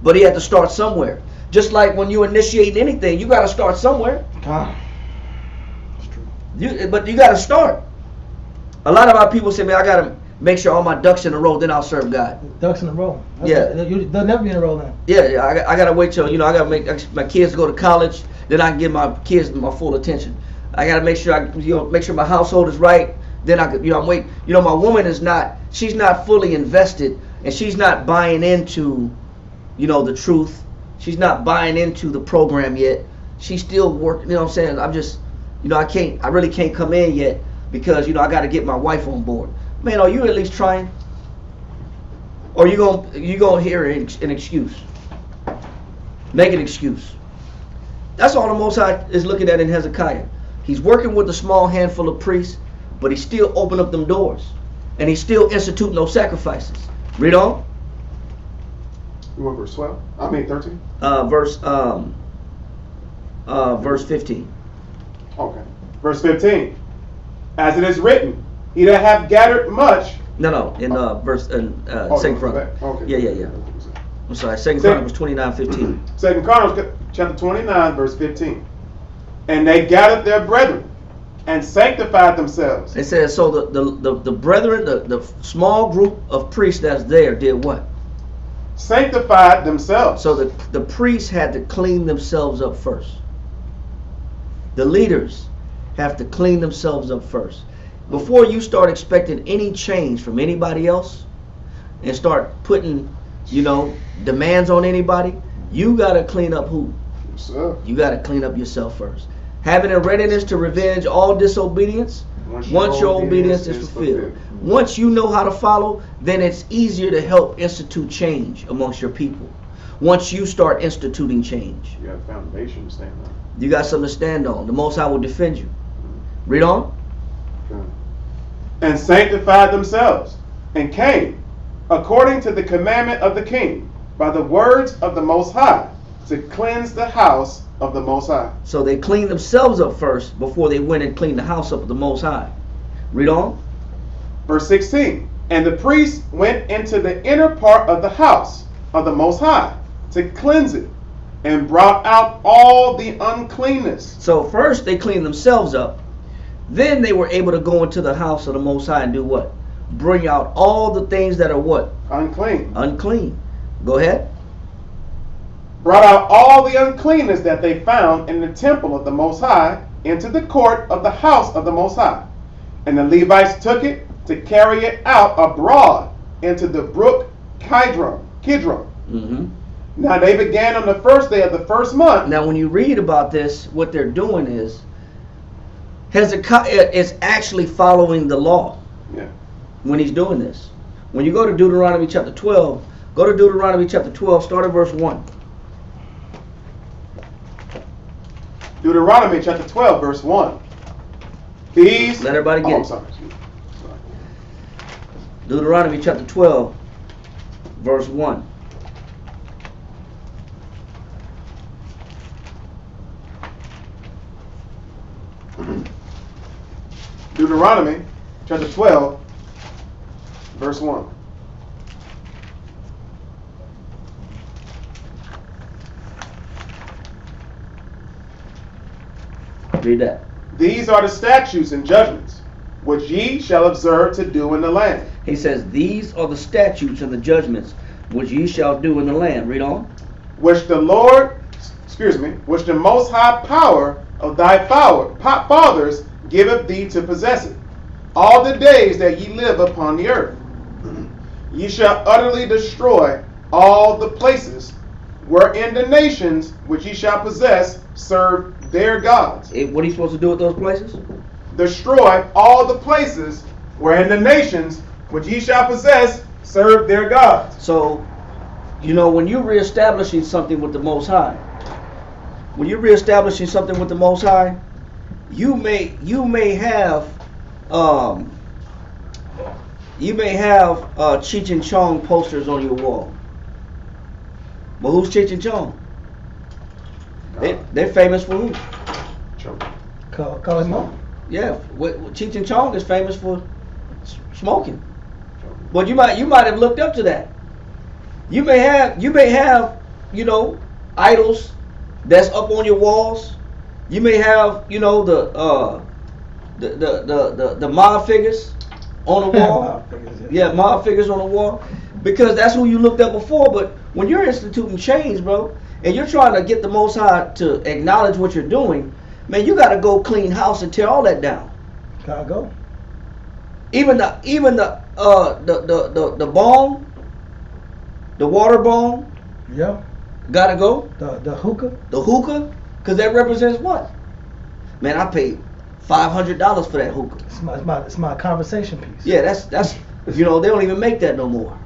Speaker 1: But he had to start somewhere. Just like when you initiate anything, you got to start somewhere.
Speaker 2: That's true.
Speaker 1: But you got to start. A lot of our people say, man, I got to make sure all my ducks in a row, then I'll serve God.
Speaker 2: Ducks in a row. They'll never be in a row then.
Speaker 1: Yeah, I got to wait till, I got to make my kids go to college, then I can give my kids my full attention. I got to make sure my household is right. Then I'm waiting. My woman she's not fully invested, and she's not buying into, the truth. She's not buying into the program yet. She's still working. I'm saying? I'm just, I really can't come in yet because, I got to get my wife on board. Man, are you at least trying? Or you gonna hear an excuse? Make an excuse. That's all the Most High is looking at in Hezekiah. He's working with a small handful of priests, but he's still opening up them doors, and he's still instituting those sacrifices. Read on.
Speaker 5: You want verse 12? 13.
Speaker 1: Verse 15.
Speaker 5: Okay. Verse 15. As it is written, he that hath gathered much.
Speaker 1: No. In Second Chronicles.
Speaker 5: Okay.
Speaker 1: Yeah. I'm sorry. Second Chronicles 29:15.
Speaker 5: Second Chronicles chapter 29, verse 15. And they gathered their brethren and sanctified themselves.
Speaker 1: It says, so the brethren, the small group of priests that's there did what?
Speaker 5: Sanctified themselves.
Speaker 1: So the priests had to clean themselves up first. The leaders have to clean themselves up first. Before you start expecting any change from anybody else and start putting, demands on anybody, you got to clean up who?
Speaker 5: Yourself.
Speaker 1: You got to clean up yourself first. Having a readiness to revenge all disobedience once your obedience is fulfilled. Once you know how to follow, then it's easier to help institute change amongst your people. Once you start instituting change.
Speaker 5: You got a foundation to stand on.
Speaker 1: You got something to stand on. The Most High will defend you. Read on.
Speaker 5: Okay. And sanctified themselves, and came, according to the commandment of the king, by the words of the Most High, to cleanse the house of the Most High.
Speaker 1: So they cleaned themselves up first before they went and cleaned the house up of the Most High. Read on.
Speaker 5: Verse 16. And the priests went into the inner part of the house of the Most High to cleanse it, and brought out all the uncleanness.
Speaker 1: So first they cleaned themselves up. Then they were able to go into the house of the Most High and do what? Bring out all the things that are what?
Speaker 5: Unclean.
Speaker 1: Unclean. Go ahead.
Speaker 5: Brought out all the uncleanness that they found in the temple of the Most High into the court of the house of the Most High. And the Levites took it to carry it out abroad into the brook Kidron.
Speaker 1: Mm-hmm.
Speaker 5: Now they began on the first day of the first month.
Speaker 1: Now when you read about this, what they're doing is Hezekiah is actually following the law.
Speaker 5: Yeah.
Speaker 1: When he's doing this. When you go to Deuteronomy chapter 12, go to Deuteronomy chapter 12, start at verse 1.
Speaker 5: Deuteronomy chapter 12, verse 1. These.
Speaker 1: Let everybody get it.
Speaker 5: Sorry.
Speaker 1: Deuteronomy chapter 12, verse 1.
Speaker 5: Deuteronomy chapter 12, verse 1.
Speaker 1: Read that.
Speaker 5: These are the statutes and judgments which ye shall observe to do in the land.
Speaker 1: He says, these are the statutes and the judgments which ye shall do in the land. Read on.
Speaker 5: Which the most high power of thy fathers giveth thee to possess it, all the days that ye live upon the earth. Ye shall utterly destroy all the places wherein the nations which ye shall possess serve their gods.
Speaker 1: What are you supposed to do with those places?
Speaker 5: Destroy all the places wherein the nations which ye shall possess serve their gods.
Speaker 1: So, you know, when you're reestablishing something with the Most High, you may have Cheech and Chong posters on your wall. But who's Cheech and Chong? They're famous for who?
Speaker 2: Call him up.
Speaker 1: Yeah, Cheech and Chong is famous for smoking. But you might have looked up to that. You may have, you know, idols that's up on your walls. You may have, you know, the mob figures on the wall. Yeah, mob figures on the wall, because that's who you looked up before. But when you're instituting change, bro, and you're trying to get the Most High to acknowledge what you're doing, man, you got to go clean house and tear all that down.
Speaker 2: Gotta go.
Speaker 1: Even the bong, the water bong.
Speaker 2: Yeah.
Speaker 1: Gotta go.
Speaker 2: The hookah.
Speaker 1: The hookah, because that represents what? Man, I paid $500 for that hookah.
Speaker 2: It's my conversation piece.
Speaker 1: Yeah, that's you know, they don't even make that no more.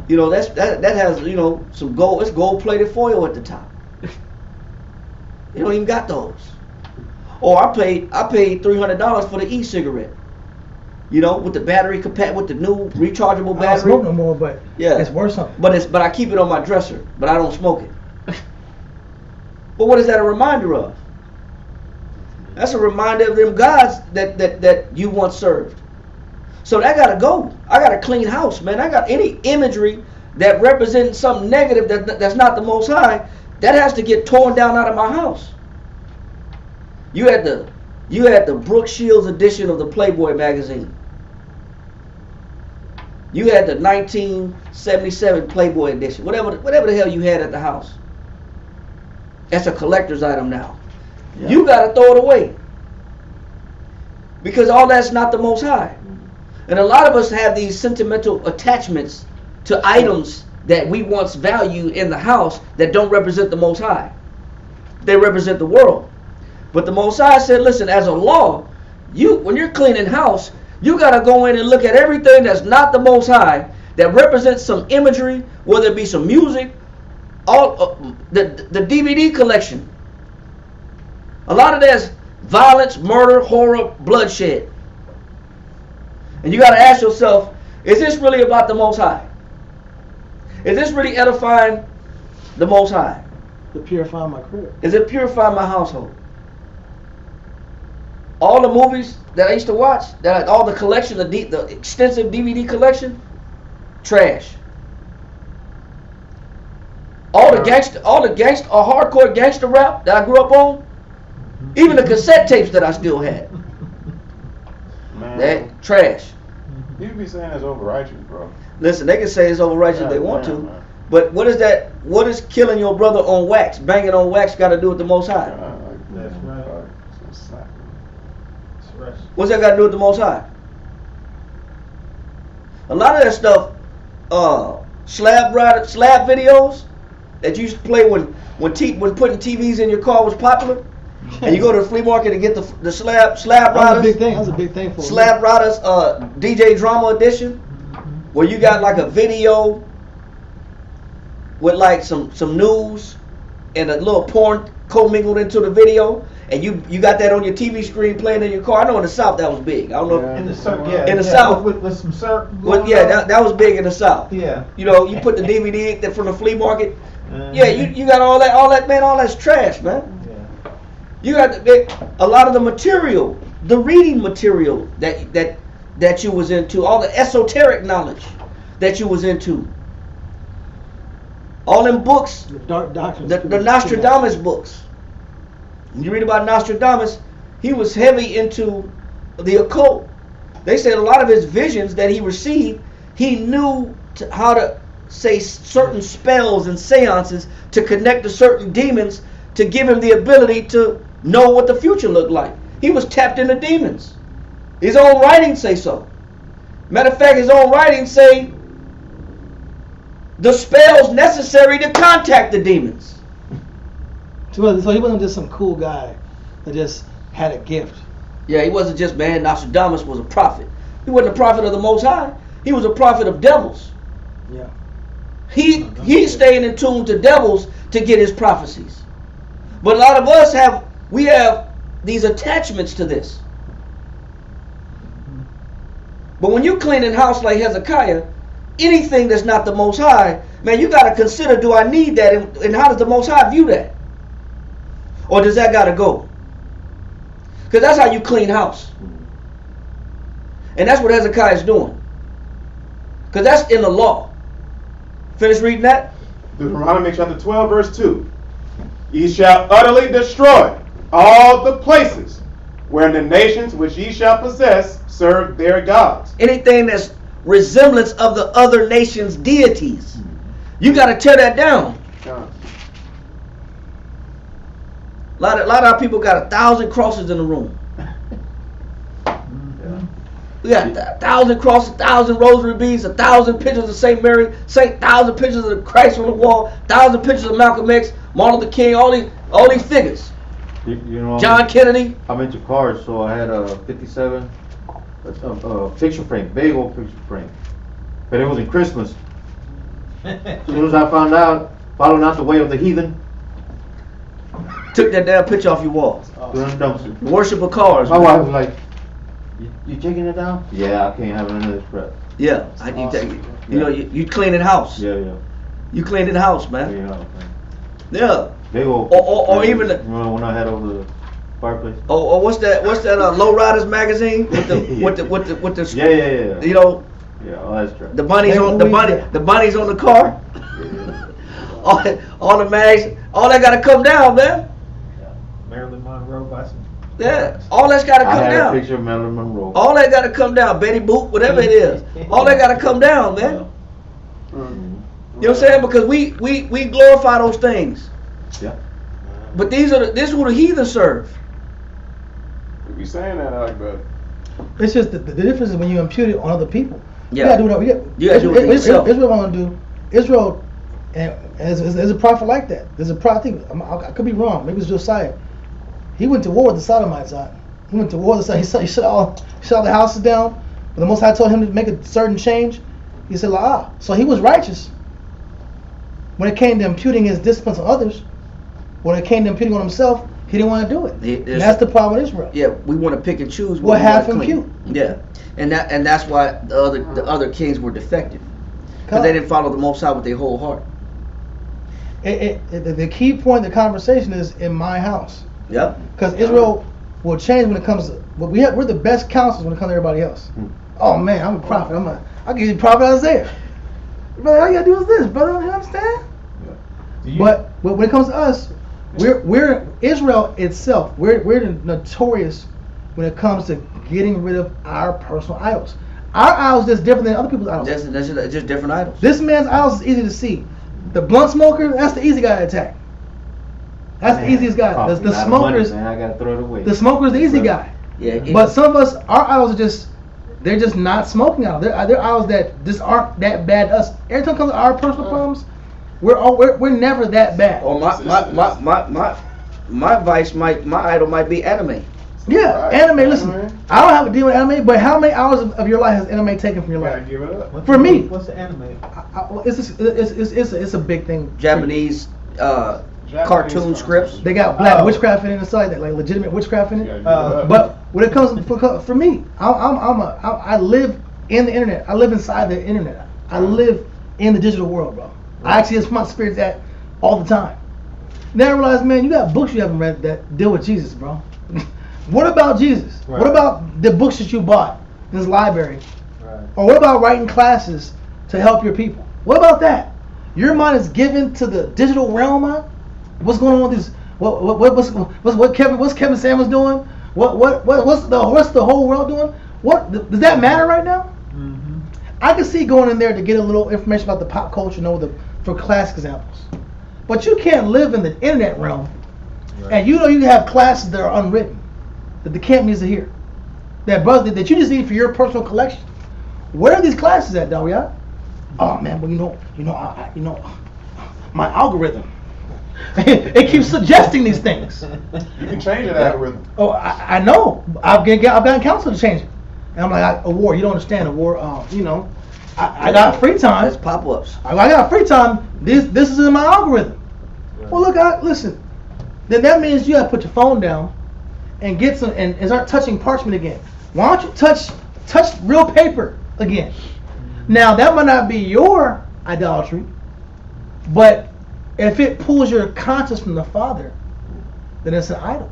Speaker 1: You know, that has, you know, some gold. It's gold plated foil at the top. They don't even got those. Or I paid $300 for the e-cigarette. You know, with the battery with the new rechargeable battery.
Speaker 2: I don't smoke no more, but
Speaker 1: yeah,
Speaker 2: it's worth something.
Speaker 1: But I keep it on my dresser, but I don't smoke it. But what is that a reminder of? That's a reminder of them gods that you once served. So that gotta go. I got a clean house, man. I got any imagery that represents something negative that's not the Most High, that has to get torn down out of my house. You had the Brooke Shields edition of the Playboy magazine. You had the 1977 Playboy edition. Whatever the hell you had at the house. That's a collector's item now. Yeah. You gotta throw it away, because all that's not the Most High. And a lot of us have these sentimental attachments to items that we once valued in the house that don't represent the Most High. They represent the world. But the Most High said, listen, as a law, when you're cleaning house, you got to go in and look at everything that's not the Most High, that represents some imagery, whether it be some music, all the DVD collection. A lot of that's violence, murder, horror, bloodshed. And you got to ask yourself, is this really about the Most High? Is this really edifying the Most High?
Speaker 2: To purify my crib.
Speaker 1: Is it purifying my household? All the movies that I used to watch, all the collection, the extensive DVD collection, trash. All the hardcore gangster rap that I grew up on, even the cassette tapes that I still had, that trash.
Speaker 5: You be saying it's overrighteous, bro.
Speaker 1: Listen, they can say it's overrighteous if they want to, but what is that? What is killing your brother on wax, banging on wax, got to do with the Most High?
Speaker 2: That's right.
Speaker 1: What's that got to do with the Most High? A lot of that stuff, slab videos that you used to play when putting TVs in your car was popular, and you go to the flea market and get the slab riders.
Speaker 2: That was a big thing for
Speaker 1: Slab riders, DJ Drama edition, where you got like a video with like some news and a little porn commingled into the video. And you got that on your TV screen playing in your car. I know in the South that was big. I don't know.
Speaker 6: In the
Speaker 1: South.
Speaker 6: With some syrup.
Speaker 1: That was big in the South.
Speaker 6: Yeah.
Speaker 1: You know, you put the DVD from the flea market. Yeah, you got all that, man, all that's trash, man.
Speaker 6: Yeah.
Speaker 1: You got a lot of the material, the reading material that you was into, all the esoteric knowledge that you was into. All them books,
Speaker 2: the dark doctrines,
Speaker 1: the Nostradamus books. You read about Nostradamus, he was heavy into the occult. They said a lot of his visions that he received, he knew how to say certain spells and seances to connect to certain demons to give him the ability to know what the future looked like. He was tapped into demons. His own writings say so. Matter of fact, his own writings say the spells necessary to contact the demons.
Speaker 2: So he wasn't just some cool guy that just had a gift.
Speaker 1: Yeah, he wasn't just, man, Nostradamus was a prophet. He wasn't a prophet of the Most High. He was a prophet of devils.
Speaker 2: Yeah.
Speaker 1: He's staying in tune to devils to get his prophecies. But a lot of us have these attachments to this. But when you cleaning house like Hezekiah, anything that's not the Most High, man, you got to consider, do I need that? And how does the Most High view that? Or does that got to go? Because that's how you clean house. And that's what Hezekiah is doing. Because that's in the law. Finish reading that?
Speaker 5: Deuteronomy chapter 12, verse 2. Ye shall utterly destroy all the places where the nations which ye shall possess serve their gods.
Speaker 1: Anything that's resemblance of the other nations' deities. You got to tear that down. A lot of our people got 1,000 crosses in the room. We got 1,000 crosses, 1,000 rosary beads, 1,000 pictures of St. Mary, 1,000 pictures of Christ on the wall, 1,000 pictures of Malcolm X, Martin Luther King, all these figures.
Speaker 6: You know,
Speaker 1: John Kennedy.
Speaker 6: I'm into cars, so I had a 57 picture frame, big old picture frame. But it was in Christmas. As soon as I found out, follow not the way of the heathen,
Speaker 1: Took that damn picture off your wall.
Speaker 6: threw it in the dumpster.
Speaker 1: Worship of cars.
Speaker 6: My wife was like, you taking it down? Yeah, I can't have none of this crap.
Speaker 1: Yeah, you cleaning house.
Speaker 6: Yeah.
Speaker 1: You cleaning the house, man.
Speaker 6: Yeah.
Speaker 1: Yeah.
Speaker 6: Big old.
Speaker 1: Or even the,
Speaker 6: remember when I had over the fireplace?
Speaker 1: or what's that Low Riders magazine with the
Speaker 6: Yeah.
Speaker 1: You know,
Speaker 6: Yeah, all that's crap.
Speaker 1: the bunnies on the bunnies on the car. all the mags, all that got to come down, man.
Speaker 7: Marilyn Monroe by some.
Speaker 1: Yeah, all that's got to
Speaker 6: I
Speaker 1: come
Speaker 6: had
Speaker 1: down.
Speaker 6: a picture of Marilyn Monroe.
Speaker 1: All that got to come down. Betty Boop, whatever it is. All that got to come down, man. You know what I'm saying? Because we glorify those things.
Speaker 6: Yeah.
Speaker 1: But this is who the heathen serve.
Speaker 5: You be saying that, Alec, but
Speaker 2: It's just the difference is when you impute it on other people.
Speaker 1: Yeah.
Speaker 2: You gotta do it yourself. Israel want to do. Israel, and there's a prophet like that. There's a prophet. I could be wrong. Maybe it's Josiah. He went to war with the Sodomites. He went to war with the Sodomites. He shut all the houses down. But the Most High told him to make a certain change. He said, So he was righteous. When it came to imputing his disciplines on others, when it came to imputing on himself, he didn't want to do it. And that's the problem with Israel.
Speaker 1: Yeah, we want to pick and choose
Speaker 2: What
Speaker 1: we
Speaker 2: half
Speaker 1: want to
Speaker 2: impute.
Speaker 1: Yeah, and that's why the other kings were defective, because they didn't follow the Most High with their whole heart.
Speaker 2: The key point of the conversation is in my house.
Speaker 1: Yep.
Speaker 2: Because Israel will change when it comes to. We're the best counselors when it comes to everybody else. Oh man, I'm a prophet. I'll give you Prophet Isaiah. Brother, all you gotta do is this, brother. You understand? Yeah. But when it comes to us, we're Israel itself. We're notorious when it comes to getting rid of our personal idols. Our idols is different than other people's idols.
Speaker 1: That's just different idols.
Speaker 2: This man's idols is easy to see. The blunt smoker, that's the easy guy to attack. That's the easiest guy. The smokers,
Speaker 6: I gotta throw it away.
Speaker 2: the smoker's the easy guy.
Speaker 1: Yeah.
Speaker 2: But some of us, our idols are they're just not smoking idols. They're idols that just aren't that bad to us. Every time it comes to our personal problems, we're never that bad.
Speaker 1: Or my vice my idol might be anime.
Speaker 2: Yeah,
Speaker 5: Right.
Speaker 2: anime. Listen, I don't have a deal with anime, but how many hours of your life has anime taken from your
Speaker 5: gotta
Speaker 2: life?
Speaker 5: give it up.
Speaker 2: For me,
Speaker 7: What's the anime?
Speaker 2: it's a big thing.
Speaker 1: Japanese cartoon scripts.
Speaker 2: They got black witchcraft in it inside, like legitimate witchcraft in
Speaker 5: You
Speaker 2: it.
Speaker 5: gotta give it up.
Speaker 2: But when it comes for me, I live in the internet. I live inside the internet. I live in the digital world, bro. I actually it's my spirit's at all the time. Then I realized, man, you got books you haven't read that deal with Jesus, bro. What about Jesus?
Speaker 7: Right.
Speaker 2: What about the books that you bought in this library?
Speaker 7: Right.
Speaker 2: Or what about writing classes to help your people? What about that? Your mind is given to the digital realm, man. What's going on with What's Kevin Samuels doing? What's the whole world doing? Does that matter right now?
Speaker 3: Mm-hmm.
Speaker 2: I can see going in there to get a little information about the pop culture, for classic examples. But you can't live in the internet realm, and you have classes that are unwritten, that the camp needs to hear, that you just need for your personal collection. Where are these classes at, Daria? Oh man, well my algorithm. It keeps suggesting these things.
Speaker 5: You can change that algorithm.
Speaker 2: Oh, I know. I've gotten counsel to change it, and I'm like, war. You don't understand the war. I got free time.
Speaker 1: That's pop-ups.
Speaker 2: I got free time. This is in my algorithm. Right. Well, look, listen. Then that means you got to put your phone down and get some and start touching parchment again. Why don't you touch real paper again? Now that might not be your idolatry, but if it pulls your conscience from the Father, then it's an idol.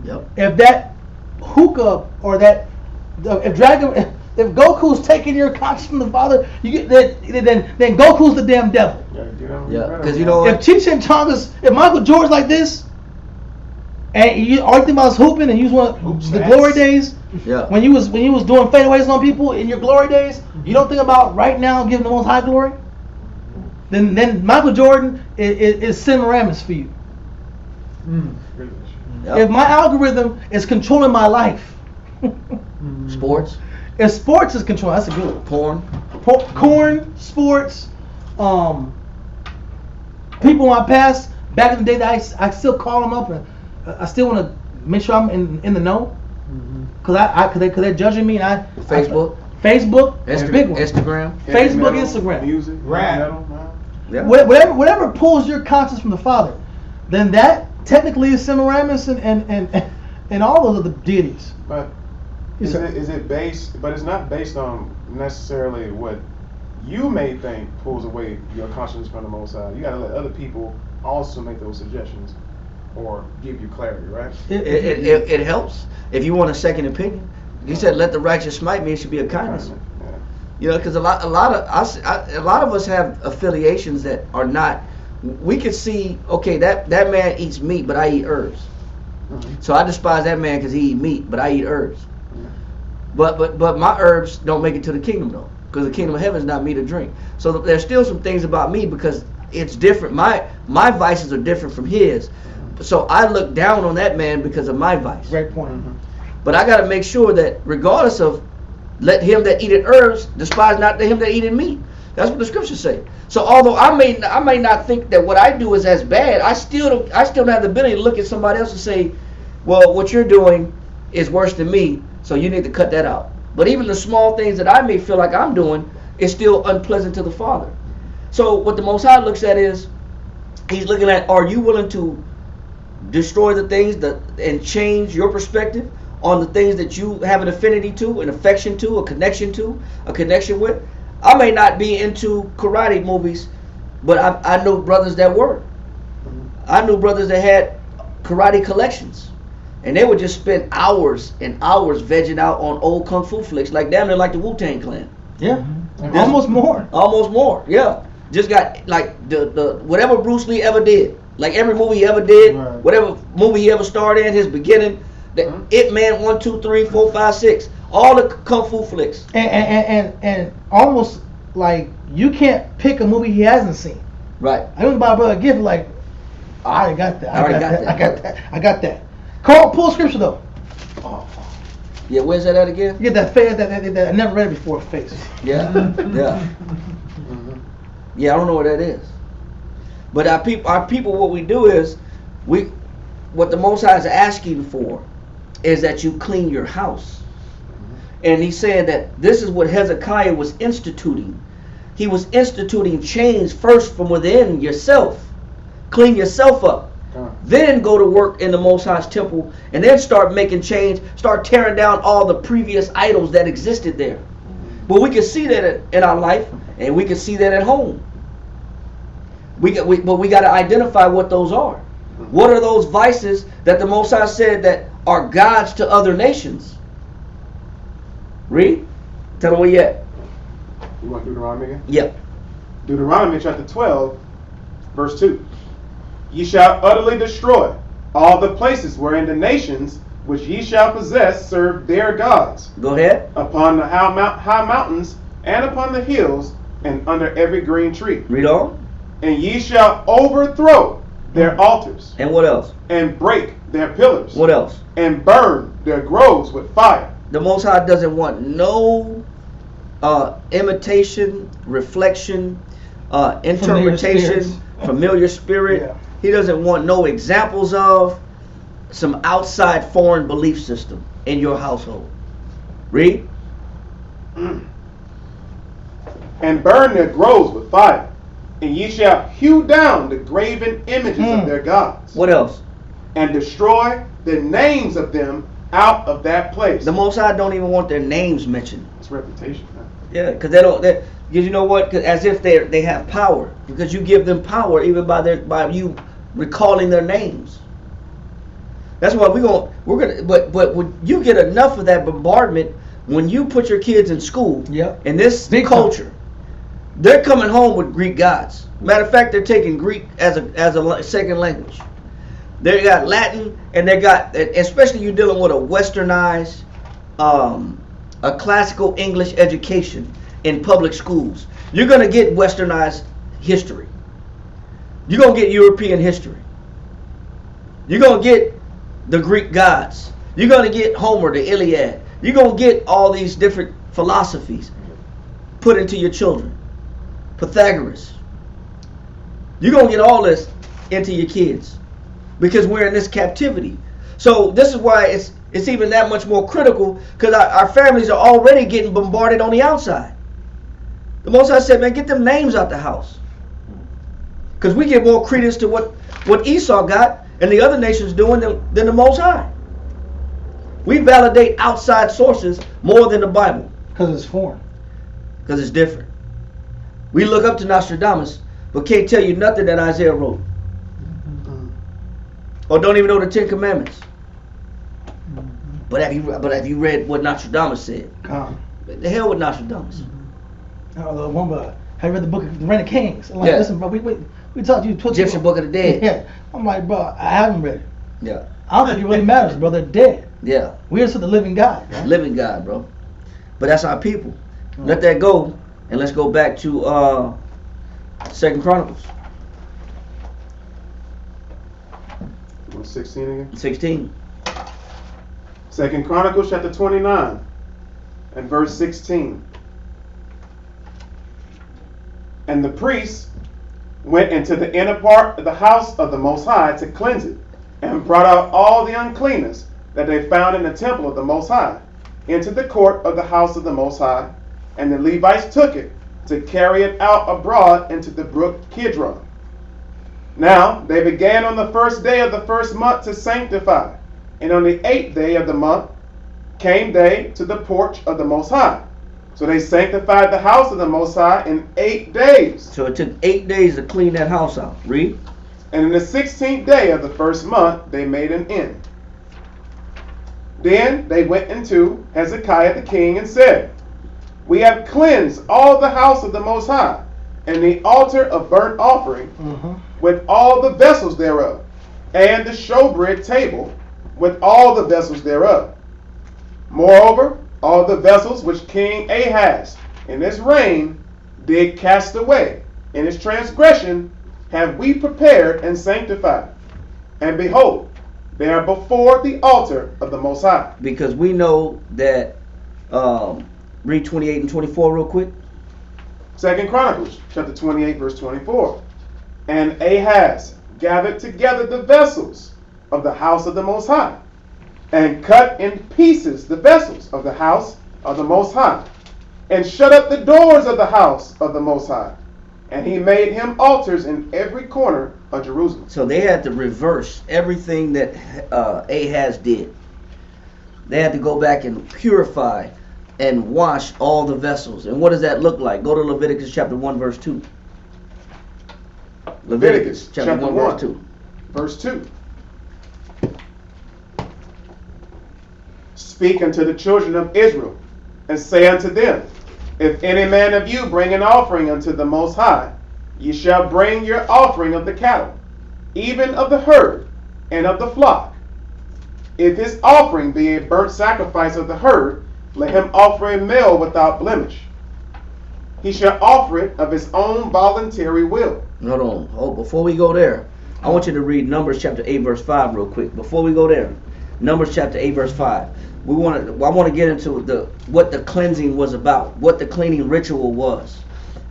Speaker 1: Yep.
Speaker 2: If that hookah or if Goku's taking your conscience from the Father, then Goku's the damn devil.
Speaker 1: Yeah, because
Speaker 2: if Cheech and Chonga's, if Michael Jordan's like this, and all you think about is hooping, and you want the glory days, when you was doing fadeaways on people in your glory days, you don't think about right now giving the Most High glory. Then Michael Jordan is Semiramis for you. Yep. If my algorithm is controlling my life,
Speaker 1: sports.
Speaker 2: If sports is controlling, that's a good one. Corn, sports, people in my past, back in the day that I still call them up and I still want to make sure I'm in the know, cause they're judging me and Facebook, that's a big one.
Speaker 1: Instagram,
Speaker 2: Instagram,
Speaker 5: music,
Speaker 3: rap.
Speaker 1: Yeah.
Speaker 2: Whatever pulls your conscience from the Father, then that technically is Semiramis and all those other deities.
Speaker 5: But is it based? But it's not based on necessarily what you may think pulls away your conscience from the Most High. You got to let other people also make those suggestions or give you clarity, right?
Speaker 1: It helps if you want a second opinion. He said, "Let the righteous smite me." It should be a kindness. Yeah. Because a lot of us have affiliations that are not. We could see, okay, that man eats meat, but I eat herbs. So I despise that man because he eat meat, but I eat herbs. But my herbs don't make it to the kingdom though, because the kingdom of heaven is not meat or drink. So there's still some things about me because it's different. My vices are different from his. So I look down on that man because of my vice.
Speaker 2: Great point.
Speaker 1: But I got to make sure that regardless of, let him that eateth herbs despise not him that eateth meat. That's what the scriptures say. So although I may not think that what I do is as bad, I still don't have the ability to look at somebody else and say, well, what you're doing is worse than me, so you need to cut that out. But even the small things that I may feel like I'm doing is still unpleasant to the Father. So what the Most High looks at is, he's looking at, are you willing to destroy the things and change your perspective on the things that you have an affinity to, an affection to, a connection with? I may not be into karate movies, but I know brothers that were. I knew brothers that had karate collections, and they would just spend hours and hours vegging out on old kung fu flicks, like damn near like the Wu-Tang Clan.
Speaker 2: Yeah, almost more. Yeah, just got like the whatever Bruce Lee ever did, like every movie he ever did, whatever movie he ever starred in, his beginning, the Ip Man 1, 2, 3, 4, 5, 6, all the kung fu flicks, and almost like you can't pick a movie he hasn't seen.
Speaker 1: Right.
Speaker 2: I went to buy a brother a gift like, I got that. I got that. Pull scripture though. Oh.
Speaker 1: Yeah, where's that at again?
Speaker 2: You get that face that I never read it before. Face.
Speaker 1: Yeah, yeah. Yeah, I don't know what that is. But our people, what we do is, what the Most High is asking for is that you clean your house. And he's saying that this is what Hezekiah was instituting. He was instituting change first from within yourself. Clean yourself up. Then go to work in the Most High's temple, and then start making change, start tearing down all the previous idols that existed there. But we can see that in our life, and we can see that at home. But we got to identify what those are. What are those vices that the Most High said that are gods to other nations? Read. Tell them where you at.
Speaker 5: You want Deuteronomy again?
Speaker 1: Yep.
Speaker 5: Deuteronomy chapter 12, verse 2. Ye shall utterly destroy all the places wherein the nations which ye shall possess serve their gods.
Speaker 1: Go ahead.
Speaker 5: Upon the high mountains and upon the hills and under every green tree.
Speaker 1: Read on.
Speaker 5: And ye shall overthrow their altars.
Speaker 1: And what else?
Speaker 5: And break their pillars.
Speaker 1: What else?
Speaker 5: And burn their groves with fire.
Speaker 1: The Most High doesn't want no imitation, reflection, interpretation, familiar spirit.
Speaker 2: Yeah.
Speaker 1: He doesn't want no examples of some outside foreign belief system in your household. Read.
Speaker 5: And burn their groves with fire. And ye shall hew down the graven images of their gods.
Speaker 1: What else?
Speaker 5: And destroy the names of them out of that place.
Speaker 1: The Most High don't even want their names mentioned.
Speaker 5: It's reputation. Huh?
Speaker 1: Yeah, because they don't. Because you know what? 'Cause as if they have power. Because you give them power even by you recalling their names. That's why we're gonna. But when you get enough of that bombardment, when you put your kids in school,
Speaker 2: Yep.
Speaker 1: in this
Speaker 2: Big
Speaker 1: culture, they're coming home with Greek gods. Matter of fact, they're taking Greek as a second language. They got Latin, and they got, especially you dealing with a westernized, a classical English education in public schools. You're gonna get westernized history. You're gonna get European history. You're gonna get the Greek gods. You're gonna get Homer, the Iliad. You're gonna get all these different philosophies put into your children. Pythagoras. You're gonna get all this into your kids because we're in this captivity. So this is why it's even that much more critical, because our families are already getting bombarded on the outside. The Most High said, man, get them names out the house, because we give more credence to what Esau got and the other nations doing than the Most High. We validate outside sources more than the Bible
Speaker 2: Because it's foreign.
Speaker 1: because it's different. We look up to Nostradamus, but can't tell you nothing that Isaiah wrote, or don't even know the Ten Commandments. But have you read what Nostradamus said? The hell with Nostradamus.
Speaker 2: Have you read the book of the Reign of Kings? I'm like,
Speaker 1: Yeah.
Speaker 2: listen, bro, we talked to you.
Speaker 1: Egyptian Book of the Dead.
Speaker 2: Yeah. I'm like, bro, I haven't read it.
Speaker 1: Yeah.
Speaker 2: I don't think it really matters, bro. They're dead.
Speaker 1: Yeah.
Speaker 2: We are to the living God. Bro.
Speaker 1: Living God, bro. But that's our people. Let that go, and let's go back to 2 Chronicles
Speaker 5: 16 again.
Speaker 1: 16.
Speaker 5: 2 Chronicles chapter 29 and verse 16. And the priests went into the inner part of the house of the Most High to cleanse it, and brought out all the uncleanness that they found in the temple of the Most High into the court of the house of the Most High, and the Levites took it to carry it out abroad into the brook Kidron. Now they began on the first day of the first month to sanctify, and on the 8th day of the month came they to the porch of the Most High. So they sanctified the house of the Most High in 8 days.
Speaker 1: So it took 8 days to clean that house out. Read.
Speaker 5: And in the 16th day of the first month they made an end. Then they went into Hezekiah the king and said, We have cleansed all the house of the Most High, and the altar of burnt offering, with all the vessels thereof, and the showbread table, with all the vessels thereof. Moreover, all the vessels which King Ahaz in his reign did cast away in his transgression have we prepared and sanctified. And behold, they are before the altar of the Most High.
Speaker 1: Because we know that, read 28 and 24 real quick.
Speaker 5: 2 Chronicles chapter 28 verse 24. And Ahaz gathered together the vessels of the house of the Most High, and cut in pieces the vessels of the house of the Most High, and shut up the doors of the house of the Most High. And he made him altars in every corner of Jerusalem.
Speaker 1: So they had to reverse everything that Ahaz did. They had to go back and purify and wash all the vessels. And what does that look like? Go to Leviticus chapter 1 verse 2. Leviticus chapter 1 verse 2.
Speaker 5: Verse 2. Speak unto the children of Israel, and say unto them, If any man of you bring an offering unto the Most High, ye shall bring your offering of the cattle, even of the herd and of the flock. If his offering be a burnt sacrifice of the herd, let him offer a male without blemish. He shall offer it of his own voluntary will.
Speaker 1: Hold on. Before we go there, I want you to read Numbers chapter 8 verse 5 real quick. Before we go there, Numbers chapter 8 verse 5. I want to get into what the cleansing was about, what the cleaning ritual was.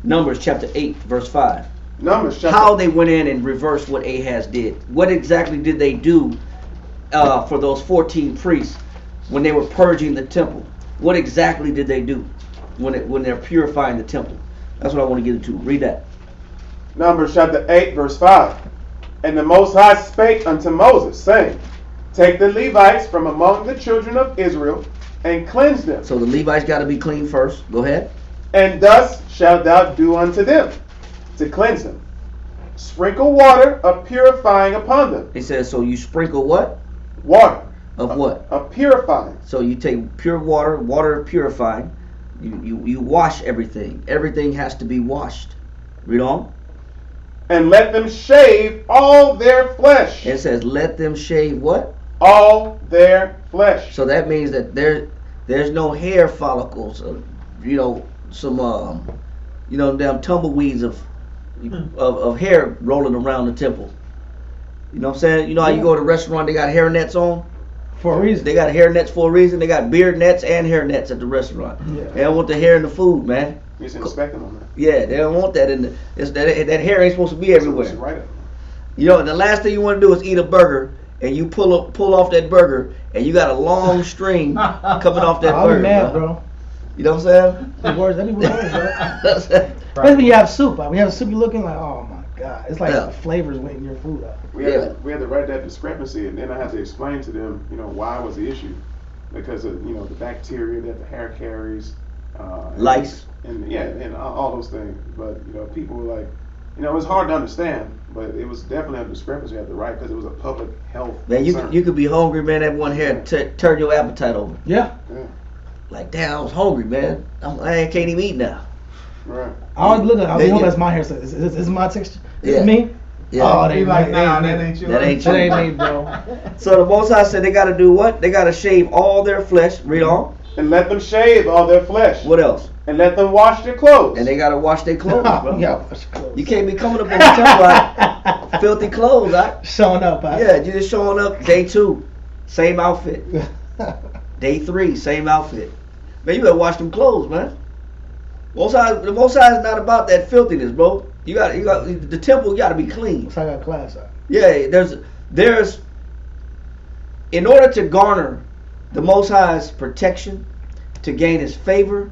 Speaker 1: Numbers chapter 8 verse 5. How they went in and reversed what Ahaz did. What exactly did they do for those 14 priests when they were purging the temple? What exactly did they do when they're purifying the temple? That's what I want to get into. Read that.
Speaker 5: Numbers chapter 8 verse 5. And the Most High spake unto Moses, saying, Take the Levites from among the children of Israel, and cleanse them.
Speaker 1: So the Levites got to be clean first. Go ahead.
Speaker 5: And thus shalt thou do unto them, to cleanse them. Sprinkle water of purifying upon them.
Speaker 1: It says, so you sprinkle what?
Speaker 5: Water.
Speaker 1: Of what?
Speaker 5: Of purifying.
Speaker 1: So you take pure water of purifying. You wash everything. Everything has to be washed. Read on.
Speaker 5: And let them shave all their flesh.
Speaker 1: It says, let them shave what?
Speaker 5: All their flesh.
Speaker 1: So that means that there's no hair follicles, some damn tumbleweeds of hair rolling around the temple. You know what I'm saying? You know how you go to a restaurant, they got hair nets on?
Speaker 2: For a reason.
Speaker 1: They got hair nets for a reason. They got beard nets and hair nets at the restaurant.
Speaker 2: Yeah.
Speaker 1: They don't want the hair in the food, man.
Speaker 5: Just inspect them on that.
Speaker 1: Yeah, they don't want that in the. That hair ain't supposed to be everywhere.
Speaker 5: Right.
Speaker 1: You know, the last thing you want to do is eat a burger and you pull off that burger and you got a long string coming off that burger.
Speaker 2: I'm mad, bro.
Speaker 1: You know what I'm saying?
Speaker 2: The words, that'd be worse, bro. Especially when you have soup. When you have soup, you're looking like, oh my god, it's like the flavors went your food up.
Speaker 5: We had to write that discrepancy, and then I had to explain to them, why was the issue, because of the bacteria that the hair carries,
Speaker 1: lice,
Speaker 5: and all those things. But people were like, it's hard to understand, but it was definitely a discrepancy at the right because it was a public health.
Speaker 1: Man, you could be hungry, man. That one hair turn your appetite over.
Speaker 2: Yeah.
Speaker 1: Like, damn, I was hungry, man. I can't even eat now.
Speaker 5: Right.
Speaker 2: I always look at it. I hope that's my hair. So is this my texture? Is it me?
Speaker 1: Yeah.
Speaker 2: Oh, they
Speaker 8: like,
Speaker 2: me.
Speaker 8: nah, that ain't you.
Speaker 1: That ain't you.
Speaker 2: That ain't me, bro.
Speaker 1: So the Most High said they got to do what? They got to shave all their flesh. Read on.
Speaker 5: And let them shave all their flesh.
Speaker 1: What else?
Speaker 5: And let them wash their clothes.
Speaker 1: And they got to wash their clothes, bro.
Speaker 2: Yeah, wash your clothes.
Speaker 1: You can't be coming up in the temple like filthy clothes, right?
Speaker 2: Showing up,
Speaker 1: Yeah, you just showing up. Day 2, same outfit. Day 3, same outfit. Man, you gotta wash them clothes, man. The Most High is not about that filthiness, bro. You got the temple. You got to be clean.
Speaker 2: So I got class up.
Speaker 1: Yeah, there's in order to garner the Most High's protection, to gain His favor,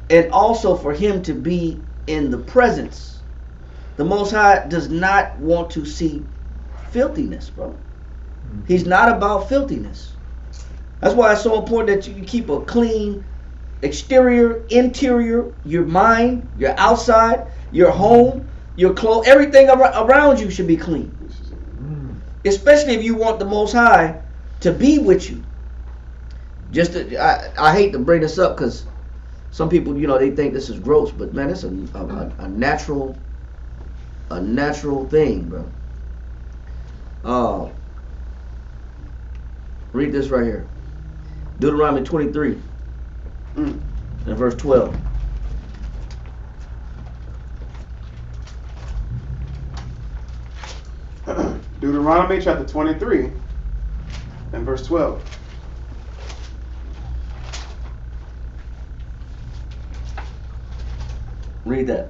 Speaker 1: and also for Him to be in the presence. The Most High does not want to see filthiness, bro. He's not about filthiness. That's why it's so important that you keep a clean exterior, interior, your mind, your outside, your home, your clothes, everything around you should be clean. Especially if you want the Most High to be with you. I hate to bring this up because some people, they think this is gross, but man, it's a natural thing, bro. Read this right here. Deuteronomy 23 and verse 12.
Speaker 5: Deuteronomy chapter 23 and verse 12.
Speaker 1: Read that.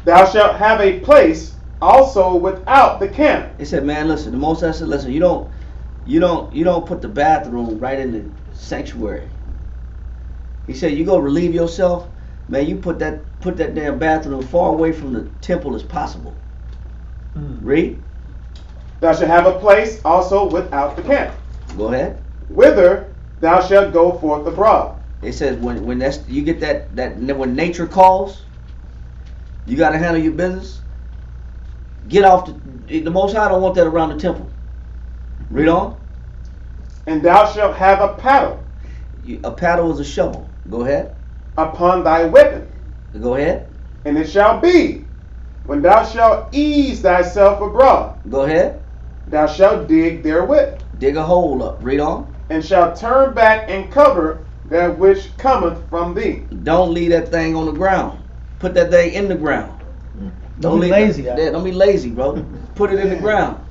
Speaker 5: Thou shalt have a place also without the camp.
Speaker 1: It said, man, listen, the Most High said, listen, you don't put the bathroom right in the sanctuary. He said, you go relieve yourself, man, you put that damn bathroom far away from the temple as possible. Read.
Speaker 5: Thou shalt have a place also without the camp.
Speaker 1: Go ahead.
Speaker 5: Whither thou shalt go forth abroad.
Speaker 1: It says when you get that when nature calls, you got to handle your business. Get off the Most High don't want that around the temple. Read on.
Speaker 5: And thou shalt have a paddle.
Speaker 1: A paddle is a shovel. Go ahead.
Speaker 5: Upon thy weapon.
Speaker 1: Go ahead.
Speaker 5: And it shall be When thou shalt ease thyself abroad,
Speaker 1: Go ahead.
Speaker 5: thou shalt dig therewith,
Speaker 1: Dig a hole up. Read on.
Speaker 5: and shalt turn back and cover that which cometh from thee.
Speaker 1: Don't leave that thing on the ground. Put that thing in the ground.
Speaker 2: Don't be
Speaker 1: leave
Speaker 2: lazy.
Speaker 1: that- yeah, don't be lazy, bro. Put it in the ground.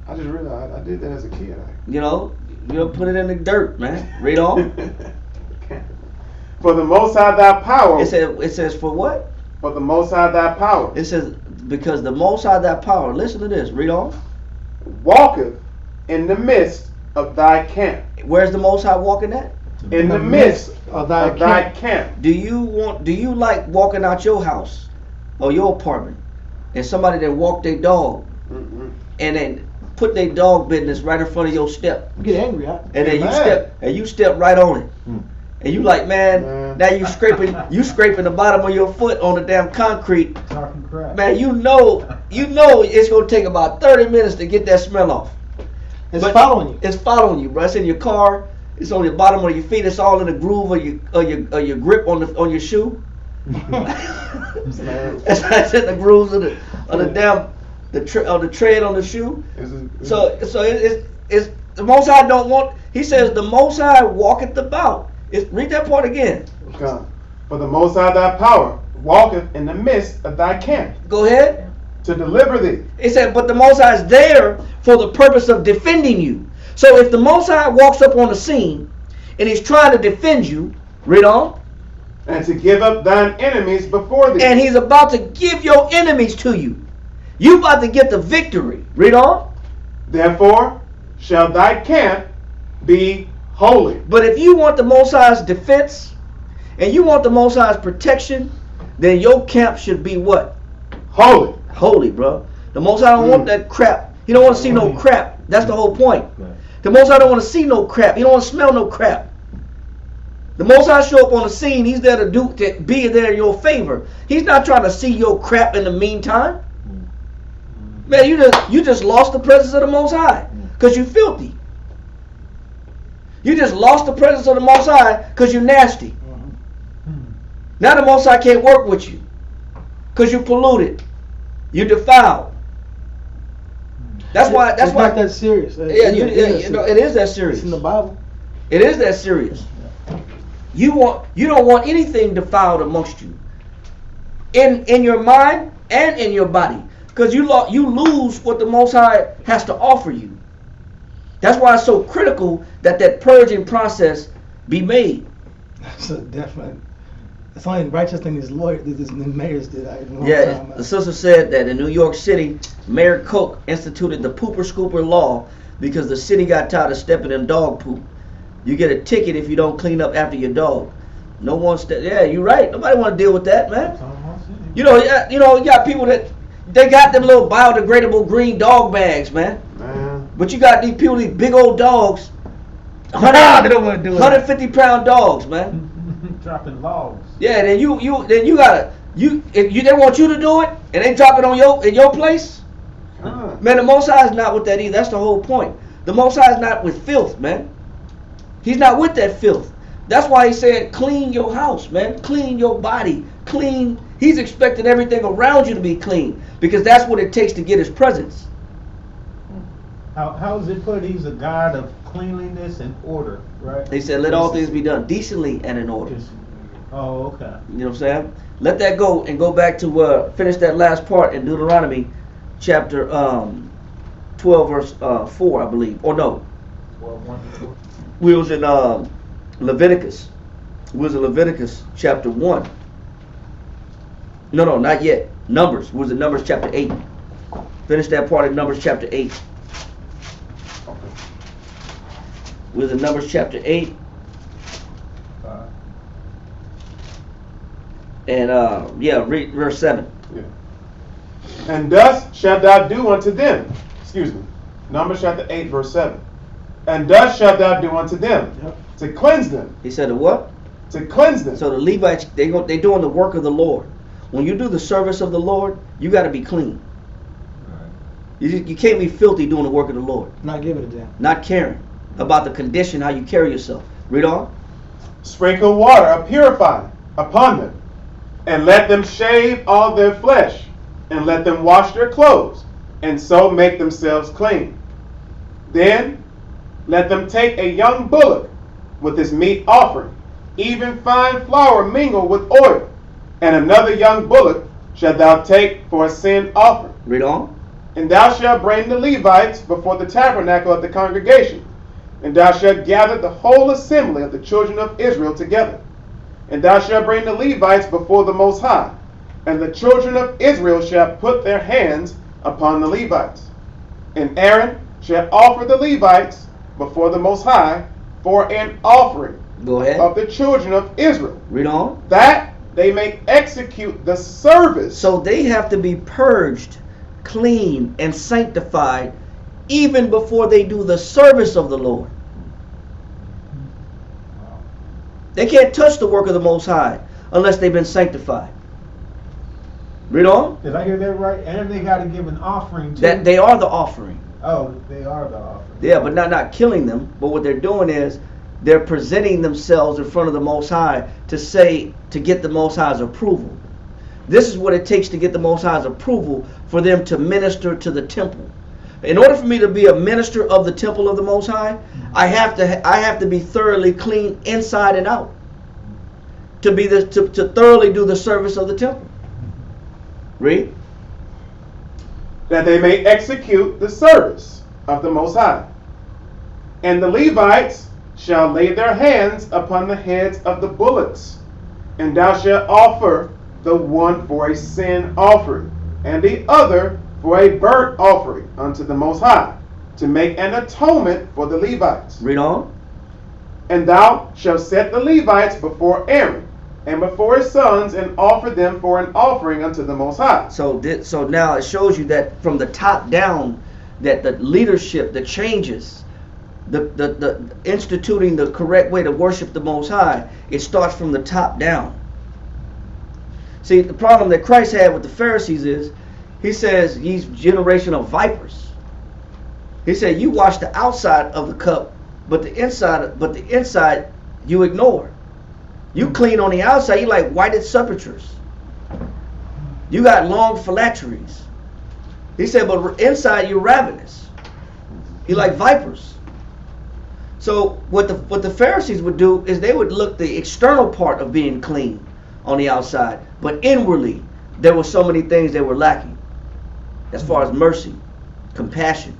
Speaker 5: I just realized I did that as a kid.
Speaker 1: You know, put it in the dirt, man. Read on.
Speaker 5: For the Most High thy power.
Speaker 1: It says for what?
Speaker 5: For the Most High thy power.
Speaker 1: It says because the Most High thy power. Listen to this. Read on.
Speaker 5: Walketh in the midst of thy camp.
Speaker 1: Where's the Most High walking at?
Speaker 5: In the midst of thy camp.
Speaker 1: Do you like walking out your house or your apartment and somebody that walk their dog
Speaker 5: Mm-mm.
Speaker 1: and then put their dog business right in front of your step
Speaker 2: You get angry, huh?
Speaker 1: and then
Speaker 5: mad.
Speaker 1: you step right on it and you like man now you scraping the bottom of your foot on the damn concrete.
Speaker 3: Talking crap.
Speaker 1: Man, you know it's gonna take about 30 minutes to get that smell off.
Speaker 2: It's
Speaker 1: But
Speaker 2: following you.
Speaker 1: It's following you, bro. It's in your car. It's on the bottom of your feet. It's all in the groove of your grip on your shoe. It's in the grooves of the damn the tread on the shoe. So it's the Most High don't want. He says the Most High walketh about. Read that part again.
Speaker 5: Okay. For the Most High thy power walketh in the midst of thy camp
Speaker 1: Go ahead.
Speaker 5: to deliver thee.
Speaker 1: He said, but the Most High is there for the purpose of defending you. So if the Most High walks up on the scene and he's trying to defend you, read on.
Speaker 5: And to give up thine enemies before thee.
Speaker 1: And he's about to give your enemies to you. You about to get the victory. Read on.
Speaker 5: Therefore shall thy camp be holy.
Speaker 1: But if you want the Most High's defense and you want the Most High's protection, then your camp should be what?
Speaker 5: Holy.
Speaker 1: Holy, bro. The Most High don't want that crap. He don't want to see no crap. That's the whole point. The Most High don't want to see no crap. He don't want to smell no crap. The Most High show up on the scene. He's there to be there in your favor. He's not trying to see your crap in the meantime. Man, you just lost the presence of the Most High because you filthy. You just lost the presence of the Most High because you're nasty. Now the Most High can't work with you because you polluted. You defiled. That's why.
Speaker 2: It's not that serious.
Speaker 1: Yeah, it is that serious.
Speaker 2: It's in the Bible.
Speaker 1: It is that serious. You don't want anything defiled amongst you, in your mind and in your body, because you lose what the Most High has to offer you. That's why it's so critical that purging process be made.
Speaker 2: That's a definite. That's only the righteous thing these mayors did.
Speaker 1: Yeah, the sister said that in New York City, Mayor Koch instituted the pooper scooper law because the city got tired of stepping in dog poop. You get a ticket if you don't clean up after your dog. No one yeah, you're right. Nobody want to deal with that, man. You got people that they got them little biodegradable green dog bags, man. But you got these people, these big old dogs, 150-pound dogs, man.
Speaker 3: Dropping logs.
Speaker 1: Yeah, then you gotta if they want you to do it and they drop it in your place. Man, the Most High is not with that either. That's the whole point. The Most High is not with filth, man. He's not with that filth. That's why he said, clean your house, man. Clean your body. Clean. He's expecting everything around you to be clean because that's what it takes to get his presence.
Speaker 8: How is it put? He's a God of cleanliness and order, right?
Speaker 1: He said, let all things be done decently and in order.
Speaker 8: Oh, okay.
Speaker 1: You know what I'm saying? Let that go and go back to finish that last part in Deuteronomy chapter 12 verse 4, I believe. Or no.
Speaker 8: 12:1-4.
Speaker 1: We was in Leviticus. We was in Leviticus chapter 1. No, not yet. Numbers. We was in Numbers chapter 8. Finish that part in Numbers chapter 8. We was in Numbers chapter 8. And read verse 7.
Speaker 5: Yeah. And thus shalt thou do unto them. Excuse me. Numbers chapter 8 verse 7. And thus shalt thou do unto them, to cleanse them.
Speaker 1: He said, what?
Speaker 5: To cleanse them.
Speaker 1: So the Levites, they doing the work of the Lord. When you do the service of the Lord, you got to be clean. You can't be filthy doing the work of the Lord.
Speaker 2: Not giving a damn.
Speaker 1: Not caring about the condition, how you carry yourself. Read on.
Speaker 5: Sprinkle water, purify upon them, And let them shave all their flesh, and let them wash their clothes, and so make themselves clean. Then let them take a young bullock with his meat offering, even fine flour mingled with oil, and another young bullock shalt thou take for a sin offering.
Speaker 1: Read on.
Speaker 5: And thou shalt bring the Levites before the tabernacle of the congregation, and thou shalt gather the whole assembly of the children of Israel together. And thou shalt bring the Levites before the Most High, and the children of Israel shall put their hands upon the Levites. And Aaron shall offer the Levites before the Most High for an offering
Speaker 1: Go ahead.
Speaker 5: of the children of Israel,
Speaker 1: Read on.
Speaker 5: that they may execute the service.
Speaker 1: So they have to be purged, clean, and sanctified even before they do the service of the Lord. They can't touch the work of the Most High unless they've been sanctified. Read on.
Speaker 8: Did I hear that right? And they got to give an offering too.
Speaker 1: That they are the offering.
Speaker 8: Oh, they are the offering.
Speaker 1: Yeah, but not killing them. But what they're doing is they're presenting themselves in front of the Most High to get the Most High's approval. This is what it takes to get the Most High's approval for them to minister to the temple. In order for me to be a minister of the temple of the Most High, I have to be thoroughly clean inside and out to thoroughly do the service of the temple. Read.
Speaker 5: That they may execute the service of the Most High. And the Levites shall lay their hands upon the heads of the bullocks, and thou shalt offer the one for a sin offering, and the other for a burnt offering unto the Most High, to make an atonement for the Levites.
Speaker 1: Read on.
Speaker 5: And thou shalt set the Levites before Aaron and before his sons, and offer them for an offering unto the Most High.
Speaker 1: So now it shows you that from the top down, that the leadership, the changes, the instituting the correct way to worship the Most High, it starts from the top down. See, the problem that Christ had with the Pharisees is, he says, "Ye generation of vipers." He said, "You wash the outside of the cup, but the inside you ignore. You clean on the outside, you like whited sepulchres. You got long phylacteries." He said, "But inside you're ravenous. You like vipers." So what the Pharisees would do is they would look the external part of being clean on the outside, but inwardly there were so many things they were lacking. As far as mercy, compassion,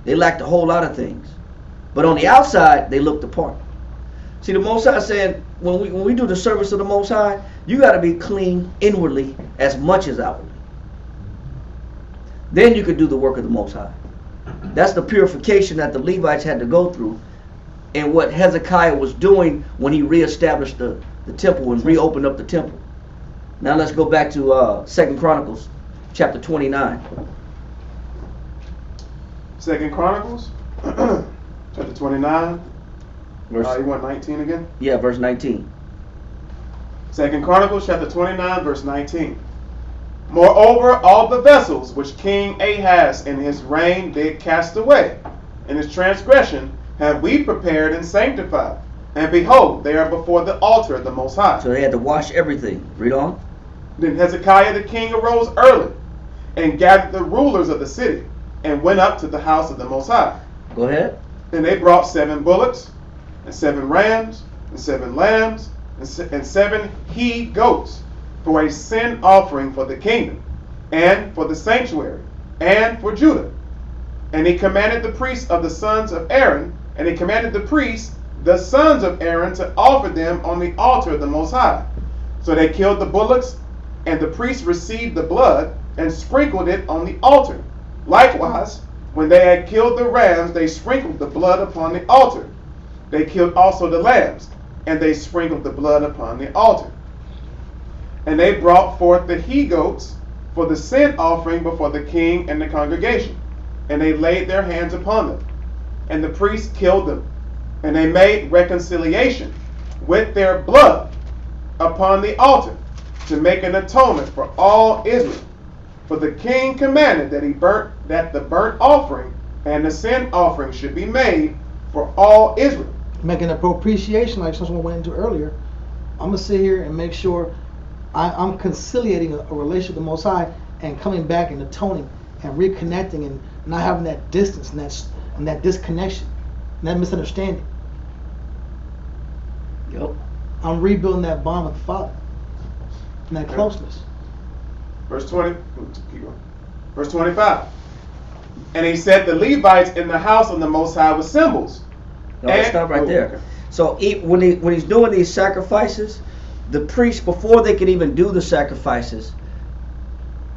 Speaker 1: they lacked a whole lot of things. But on the outside, they looked the part. See, the Most High said, when we do the service of the Most High, you got to be clean inwardly as much as outwardly. Then you could do the work of the Most High. That's the purification that the Levites had to go through, and what Hezekiah was doing when he reestablished the temple and reopened up the temple. Now let's go back to 2 Chronicles chapter 29.
Speaker 5: 2 Chronicles chapter 29. You want 19 again?
Speaker 1: Yeah, verse 19.
Speaker 5: 2 Chronicles chapter 29, verse 19. Moreover, all the vessels which King Ahaz in his reign did cast away, in his transgression have we prepared and sanctified. And behold, they are before the altar of the Most High.
Speaker 1: So they had to wash everything. Read on.
Speaker 5: Then Hezekiah the king arose early, and gathered the rulers of the city, and went up to the house of the Most High.
Speaker 1: Go ahead.
Speaker 5: And they brought 7 bullocks, and 7 rams, and 7 lambs, and 7 he goats, for a sin offering for the kingdom, and for the sanctuary, and for Judah. And he commanded the priests of the sons of Aaron, and he commanded the priests, the sons of Aaron, to offer them on the altar of the Most High. So they killed the bullocks, and the priests received the blood, and sprinkled it on the altar. Likewise, when they had killed the rams, they sprinkled the blood upon the altar. They killed also the lambs, and they sprinkled the blood upon the altar. And they brought forth the he-goats for the sin offering before the king and the congregation, and they laid their hands upon them. And the priests killed them, and they made reconciliation with their blood upon the altar, to make an atonement for all Israel. For the king commanded that the burnt offering and the sin offering should be made for all Israel.
Speaker 2: Making a propitiation, like someone went into earlier. I'm going to sit here and make sure I'm conciliating a relationship with the Most High and coming back and atoning and reconnecting and not having that distance and that disconnection and that misunderstanding.
Speaker 1: Yep.
Speaker 2: I'm rebuilding that bond with the Father and that closeness.
Speaker 5: Verse 20. Keep going. Verse 25. And he set the Levites in the house of the Most High with cymbals.
Speaker 1: No, let's stop right there.
Speaker 5: Okay.
Speaker 1: So when he's doing these sacrifices, the priest, before they could even do the sacrifices,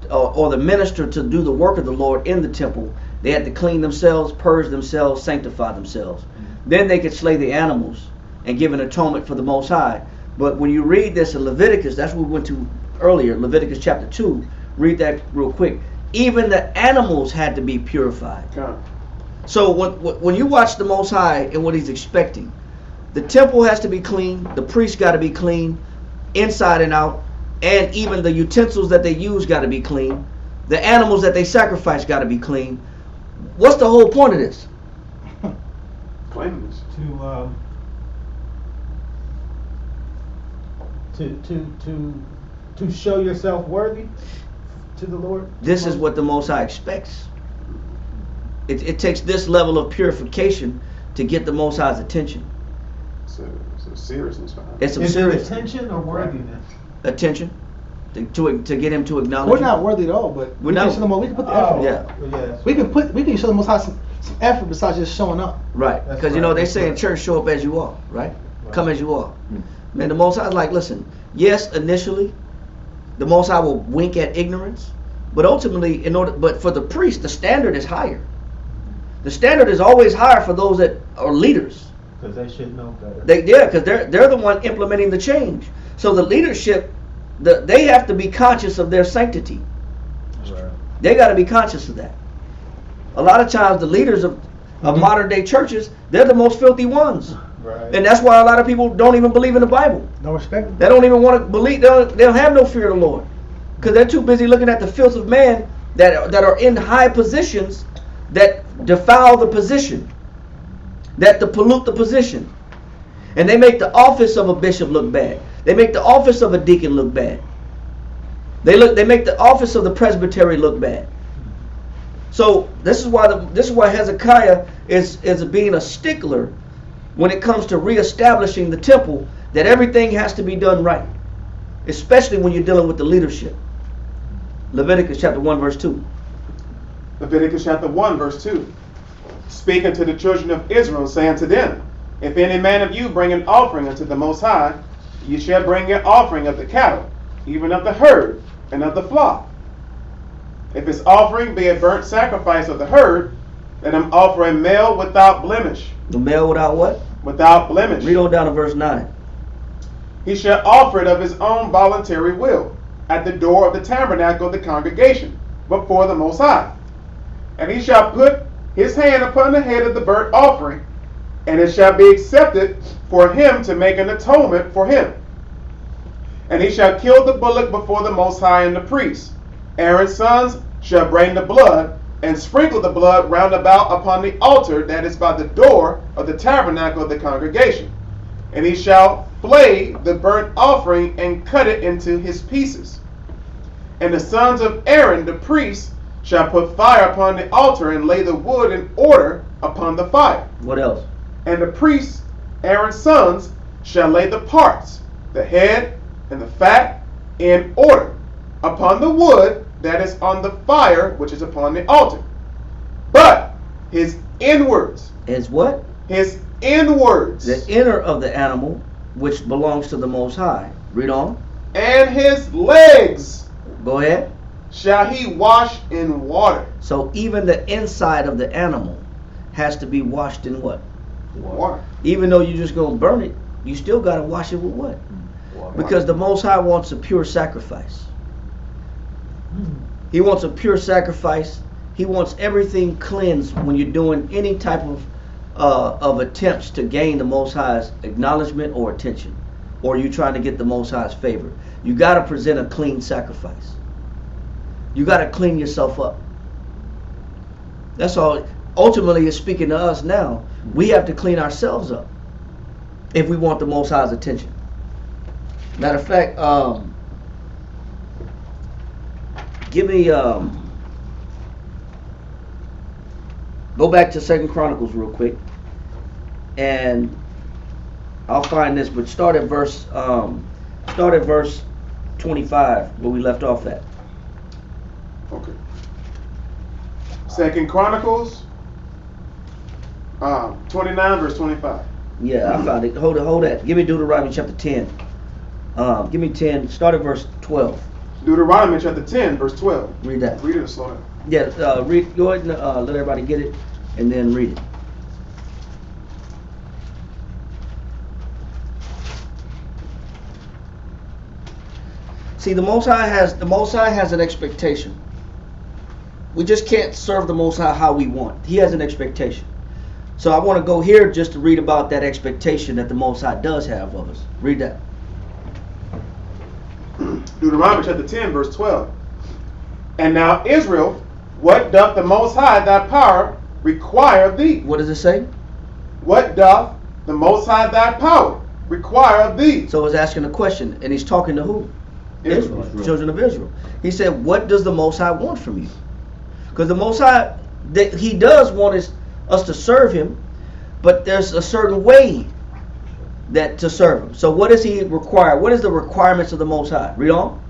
Speaker 1: or the minister to do the work of the Lord in the temple, they had to clean themselves, purge themselves, sanctify themselves. Then they could slay the animals and give an atonement for the Most High. But when you read this in Leviticus, that's what we went to earlier, Leviticus chapter 2, read that real quick. Even the animals had to be purified.
Speaker 5: Okay.
Speaker 1: So when you watch the Most High and what he's expecting, the temple has to be clean, the priest got to be clean, inside and out, and even the utensils that they use got to be clean. The animals that they sacrifice got to be clean. What's the whole point of this?
Speaker 5: Cleanliness.
Speaker 8: To show yourself worthy to the Lord.
Speaker 1: This is what the Most High expects. It takes this level of purification to get the Most High's attention.
Speaker 5: So seriousness behind it.
Speaker 1: It's some
Speaker 8: Is it
Speaker 1: serious
Speaker 8: attention or worthiness?
Speaker 1: attention to get him to acknowledge.
Speaker 2: We're not worthy at all, but
Speaker 1: We're
Speaker 2: we can
Speaker 1: not.
Speaker 2: show them. We can put the effort.
Speaker 1: Yeah.
Speaker 8: Yes.
Speaker 2: We can show the Most High some effort besides just showing up.
Speaker 1: Right,
Speaker 8: That's
Speaker 1: because you
Speaker 8: right.
Speaker 1: know they say in church, show up as you are, right?
Speaker 8: Right.
Speaker 1: Come as you are. Man, the Most High is like, listen, yes, initially, the Most High will wink at ignorance, but ultimately, but for the priest, the standard is higher. The standard is always higher for those that are leaders.
Speaker 8: Because they should know better.
Speaker 1: Because they're the one implementing the change. So the leadership, they have to be conscious of their sanctity.
Speaker 8: Right.
Speaker 1: They got to be conscious of that. A lot of times, the leaders of modern day churches, they're the most filthy ones.
Speaker 8: Right.
Speaker 1: And that's why a lot of people don't even believe in the Bible.
Speaker 2: No respect.
Speaker 1: They don't even want to believe. They don't have no fear of the Lord, because they're too busy looking at the filth of man that are in high positions, that defile the position, that pollute the position, and they make the office of a bishop look bad. They make the office of a deacon look bad. They make the office of the presbytery look bad. So this is why Hezekiah is being a stickler when it comes to reestablishing the temple, that everything has to be done right, especially when you're dealing with the leadership. Leviticus chapter 1 verse 2.
Speaker 5: Leviticus chapter 1 verse 2. Speak unto the children of Israel, saying to them, if any man of you bring an offering unto the Most High, ye shall bring an offering of the cattle, even of the herd, and of the flock. If his offering be a burnt sacrifice of the herd, let him offer a male without blemish.
Speaker 1: The male without what?
Speaker 5: Without blemish.
Speaker 1: Read on down to verse 9.
Speaker 5: He shall offer it of his own voluntary will, at the door of the tabernacle of the congregation, before the Most High. And he shall put his hand upon the head of the burnt offering, and it shall be accepted for him to make an atonement for him. And he shall kill the bullock before the Most High and the priest. Aaron's sons shall bring the blood, and sprinkle the blood round about upon the altar that is by the door of the tabernacle of the congregation. And he shall flay the burnt offering and cut it into his pieces. And the sons of Aaron the priest shall put fire upon the altar and lay the wood in order upon the fire.
Speaker 1: What else?
Speaker 5: And the priests, Aaron's sons, shall lay the parts, the head and the fat, in order upon the wood that is on the fire which is upon the altar. But his inwards.
Speaker 1: Is what?
Speaker 5: His inwards.
Speaker 1: The inner of the animal, which belongs to the Most High. Read on.
Speaker 5: And his legs.
Speaker 1: Go ahead.
Speaker 5: Shall he wash in water.
Speaker 1: So even the inside of the animal has to be washed in what?
Speaker 5: Water.
Speaker 1: Even though you're just going to burn it, you still got to wash it with what?
Speaker 5: Water.
Speaker 1: Because the Most High wants a pure sacrifice. He wants a pure sacrifice. He wants everything cleansed when you're doing any type of attempts to gain the Most High's acknowledgement or attention, or you trying to get the Most High's favor. You got to present a clean sacrifice. You got to clean yourself up. That's all. Ultimately, it's speaking to us now. We have to clean ourselves up if we want the Most High's attention. Matter of fact, Give me go back to 2 Chronicles real quick, and I'll find this, but start at verse 25 where we left off at.
Speaker 5: Okay. 2 Chronicles 29 verse 25.
Speaker 1: Yeah, I found it. Hold that. Give me Deuteronomy chapter 10. Give me 10. Start at verse 12.
Speaker 5: Deuteronomy chapter 10 verse 12.
Speaker 1: Read that.
Speaker 5: Read it or slow down.
Speaker 1: Yeah, read. Go ahead and let everybody get it, and then read it. See, the Most High has an expectation. We just can't serve the Most High how we want. He has an expectation. So I want to go here just to read about that expectation that the Most High does have of us. Read that.
Speaker 5: Deuteronomy chapter 10 verse 12. And now Israel, what doth the Most High thy power require of thee?
Speaker 1: What does it say?
Speaker 5: What doth the Most High thy power require of thee?
Speaker 1: So it's asking a question, and he's talking to who?
Speaker 5: Israel.
Speaker 1: Children of Israel. He said, what does the Most High want from you? Because the Most High, he does want us to serve him, but there's a certain way that to serve him. So what does he require? What is the requirements of the Most High? Read on.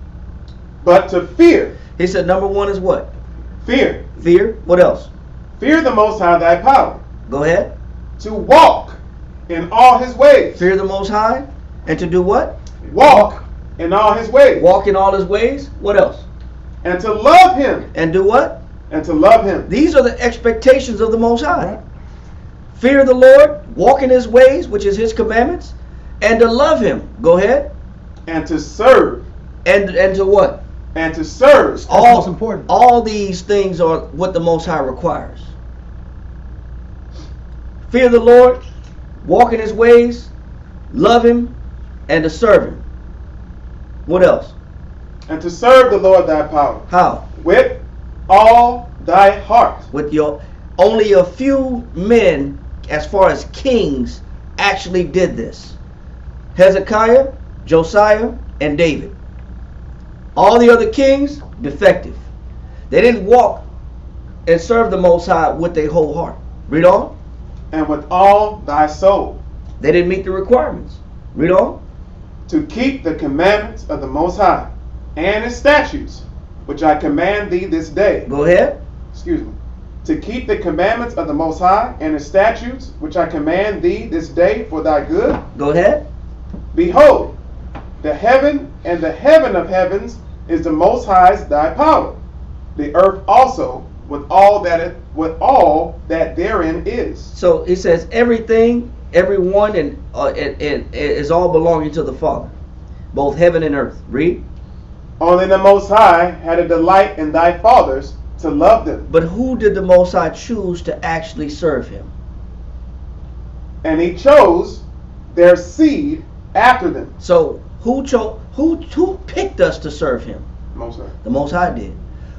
Speaker 5: But to fear.
Speaker 1: He said number one is what?
Speaker 5: Fear.
Speaker 1: Fear. What else?
Speaker 5: Fear the Most High thy power.
Speaker 1: Go ahead.
Speaker 5: To walk in all his ways.
Speaker 1: Fear the Most High. And to do what?
Speaker 5: Walk in all his ways.
Speaker 1: Walk in all his ways. What else?
Speaker 5: And to love him.
Speaker 1: And do what?
Speaker 5: And to love him.
Speaker 1: These are the expectations of the Most High. Fear the Lord, walk in his ways, which is his commandments, and to love him. Go ahead.
Speaker 5: And to serve.
Speaker 1: And to what?
Speaker 5: And to serve.
Speaker 2: That's most important.
Speaker 1: All these things are what the Most High requires. Fear the Lord, walk in his ways, love him, and to serve him. What else?
Speaker 5: And to serve the Lord thy power.
Speaker 1: How?
Speaker 5: With all thy heart.
Speaker 1: With your only a few men, as far as kings, actually did this. Hezekiah, Josiah, and David. All the other kings, defective. They didn't walk and serve the Most High with their whole heart. Read on.
Speaker 5: And with all thy soul.
Speaker 1: They didn't meet the requirements. Read on.
Speaker 5: To keep the commandments of the Most High and his statutes, which I command thee this day.
Speaker 1: Go ahead.
Speaker 5: Excuse me. To keep the commandments of the Most High and his statutes, which I command thee this day for thy good.
Speaker 1: Go ahead.
Speaker 5: Behold, the heaven and the heaven of heavens is the Most High's thy power. The earth also with all that therein is.
Speaker 1: So it says everything, everyone, and is all belonging to the Father, both heaven and earth. Read.
Speaker 5: Only the Most High had a delight in thy fathers to love them.
Speaker 1: But who did the Most High choose to actually serve him?
Speaker 5: And he chose their seed after them.
Speaker 1: So who picked us to serve him?
Speaker 5: Most High.
Speaker 1: The Most High did.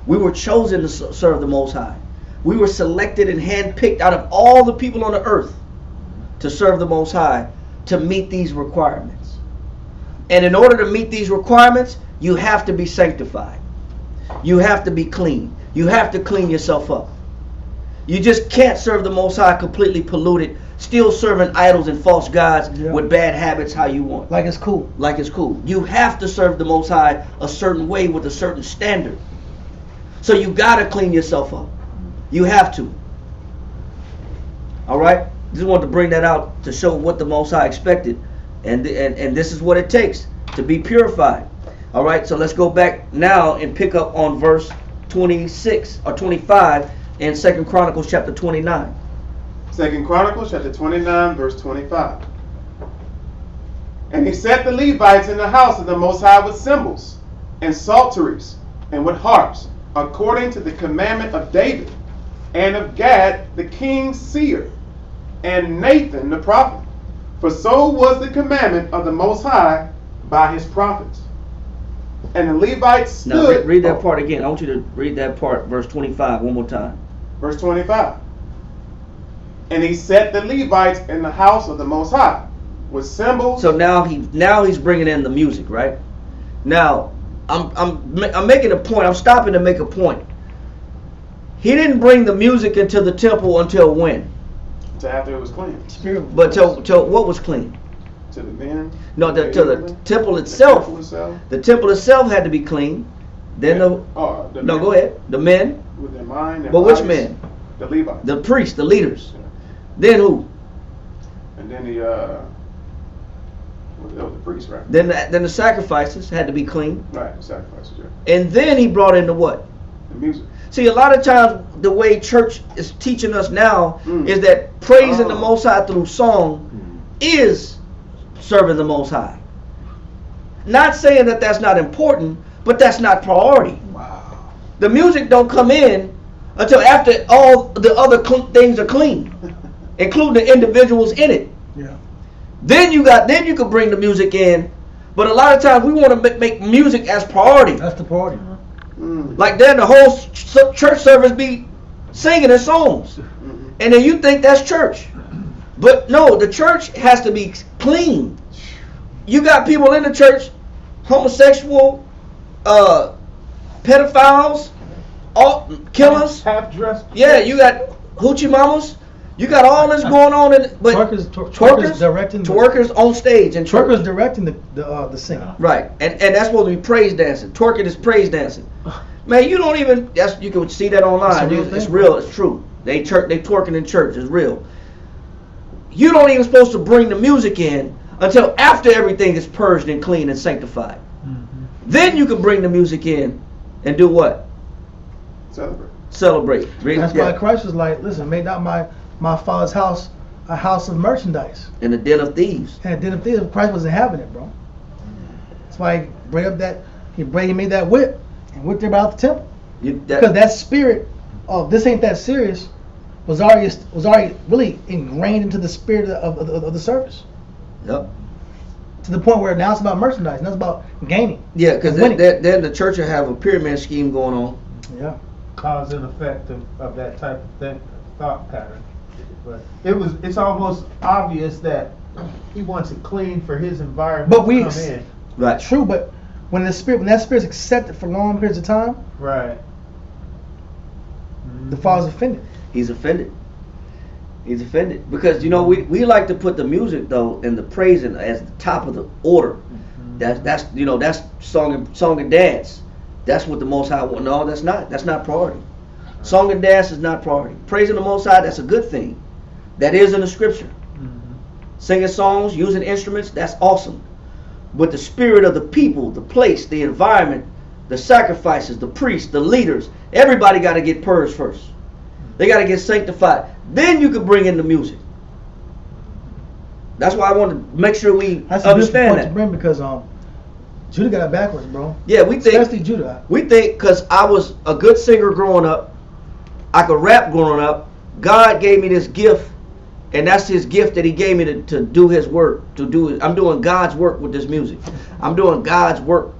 Speaker 1: We were chosen to serve the Most High. We were selected and handpicked out of all the people on the earth to serve the Most High, to meet these requirements. And in order to meet these requirements, you have to be sanctified. You have to be clean. You have to clean yourself up. You just can't serve the Most High completely polluted, still serving idols and false gods with bad habits how you want.
Speaker 2: Like it's cool.
Speaker 1: Like it's cool. You have to serve the Most High a certain way with a certain standard. So you got to clean yourself up. You have to. All right? Just wanted to bring that out to show what the Most High expected. And this is what it takes to be purified. All right? So let's go back now and pick up on verse 26 or 25 in 2 Chronicles chapter 29.
Speaker 5: 2 Chronicles chapter 29 verse 25. And he set the Levites in the house of the Most High with cymbals and psalteries and with harps, according to the commandment of David and of Gad the king's seer and Nathan the prophet. For so was the commandment of the Most High by his prophets. And the Levites stood.
Speaker 1: Now read that part again. I want you to read that part, verse 25, one more time.
Speaker 5: Verse 25. And he set the Levites in the house of the Most High with cymbals.
Speaker 1: So now he's bringing in the music, right? Now I'm making a point. I'm stopping to make a point. He didn't bring the music into the temple until when?
Speaker 5: Until after it was cleansed.
Speaker 2: Spirit.
Speaker 1: But till what was clean?
Speaker 5: To the men.
Speaker 1: No, to the temple itself. The temple itself had to be clean. Then
Speaker 5: the
Speaker 1: no,
Speaker 5: men,
Speaker 1: go ahead. The men.
Speaker 5: with their mind. Their
Speaker 1: But which
Speaker 5: bodies,
Speaker 1: men?
Speaker 5: The Levites.
Speaker 1: The priests, the leaders. Then who?
Speaker 5: And then the priests, right?
Speaker 1: Then the sacrifices had to be clean.
Speaker 5: Right, the sacrifices. Yeah.
Speaker 1: And then he brought in the what?
Speaker 5: The music.
Speaker 1: See, a lot of times the way church is teaching us now is that praising the Most High through song is serving the Most High. Not saying that that's not important, but that's not priority.
Speaker 2: Wow.
Speaker 1: The music don't come in until after all the other things are clean, including the individuals in it.
Speaker 2: Yeah.
Speaker 1: Then you can bring the music in, but a lot of times we want to make music as priority.
Speaker 2: That's the party.
Speaker 1: Like then the whole church service be singing their songs, and then you think that's church, but no, the church has to be clean. You got people in the church, homosexual, pedophiles, all killers,
Speaker 8: half-dressed.
Speaker 1: Yeah, you got hoochie mamas. You got all this going on, but
Speaker 2: twerkers directing
Speaker 1: twerkers on stage and
Speaker 2: twerkers directing the singing.
Speaker 1: Right, and that's supposed to be praise dancing. Twerking is praise dancing. Man, you don't even. You can see that online. It's real. It's true. They twerking in church. It's real. You don't even supposed to bring the music in until after everything is purged and clean and sanctified. Then you can bring the music in and do what? Celebrate.
Speaker 2: That's why Christ was like, listen, make not my Father's house a house of merchandise.
Speaker 1: And a den of thieves.
Speaker 2: And a den of thieves. Christ wasn't having it, bro. That's why he made that whip and whipped it about the temple. Because that spirit of this ain't that serious was already really ingrained into the spirit of the service.
Speaker 1: Yep.
Speaker 2: To the point where now it's about merchandise, now it's about gaining.
Speaker 1: Yeah, because then the church will have a pyramid scheme going on.
Speaker 2: Yeah.
Speaker 8: Cause and effect of that type of thought pattern. But it's almost obvious that he wants it clean for his environment to come in.
Speaker 1: Right.
Speaker 2: True, but when that spirit's accepted for long periods of time,
Speaker 8: right,
Speaker 2: the Father's offended.
Speaker 1: He's offended. He's offended because we like to put the music though and the praising as the top of the order. That's song and dance. That's what the Most High wants. No, that's not. That's not priority. Song and dance is not priority. Praising the Most High, that's a good thing. That is in the scripture. Singing songs, using instruments, that's awesome. But the spirit of the people, the place, the environment, the sacrifices, the priests, the leaders, everybody got to get purged first. They got to get sanctified. Then you can bring in the music. That's why I want to make sure we understand that.
Speaker 2: To bring because Judah got it backwards, bro.
Speaker 1: Yeah, we think.
Speaker 2: Especially Judah.
Speaker 1: We think because I was a good singer growing up, I could rap growing up. God gave me this gift, and that's His gift that He gave me to do His work. I'm doing God's work with this music. I'm doing God's work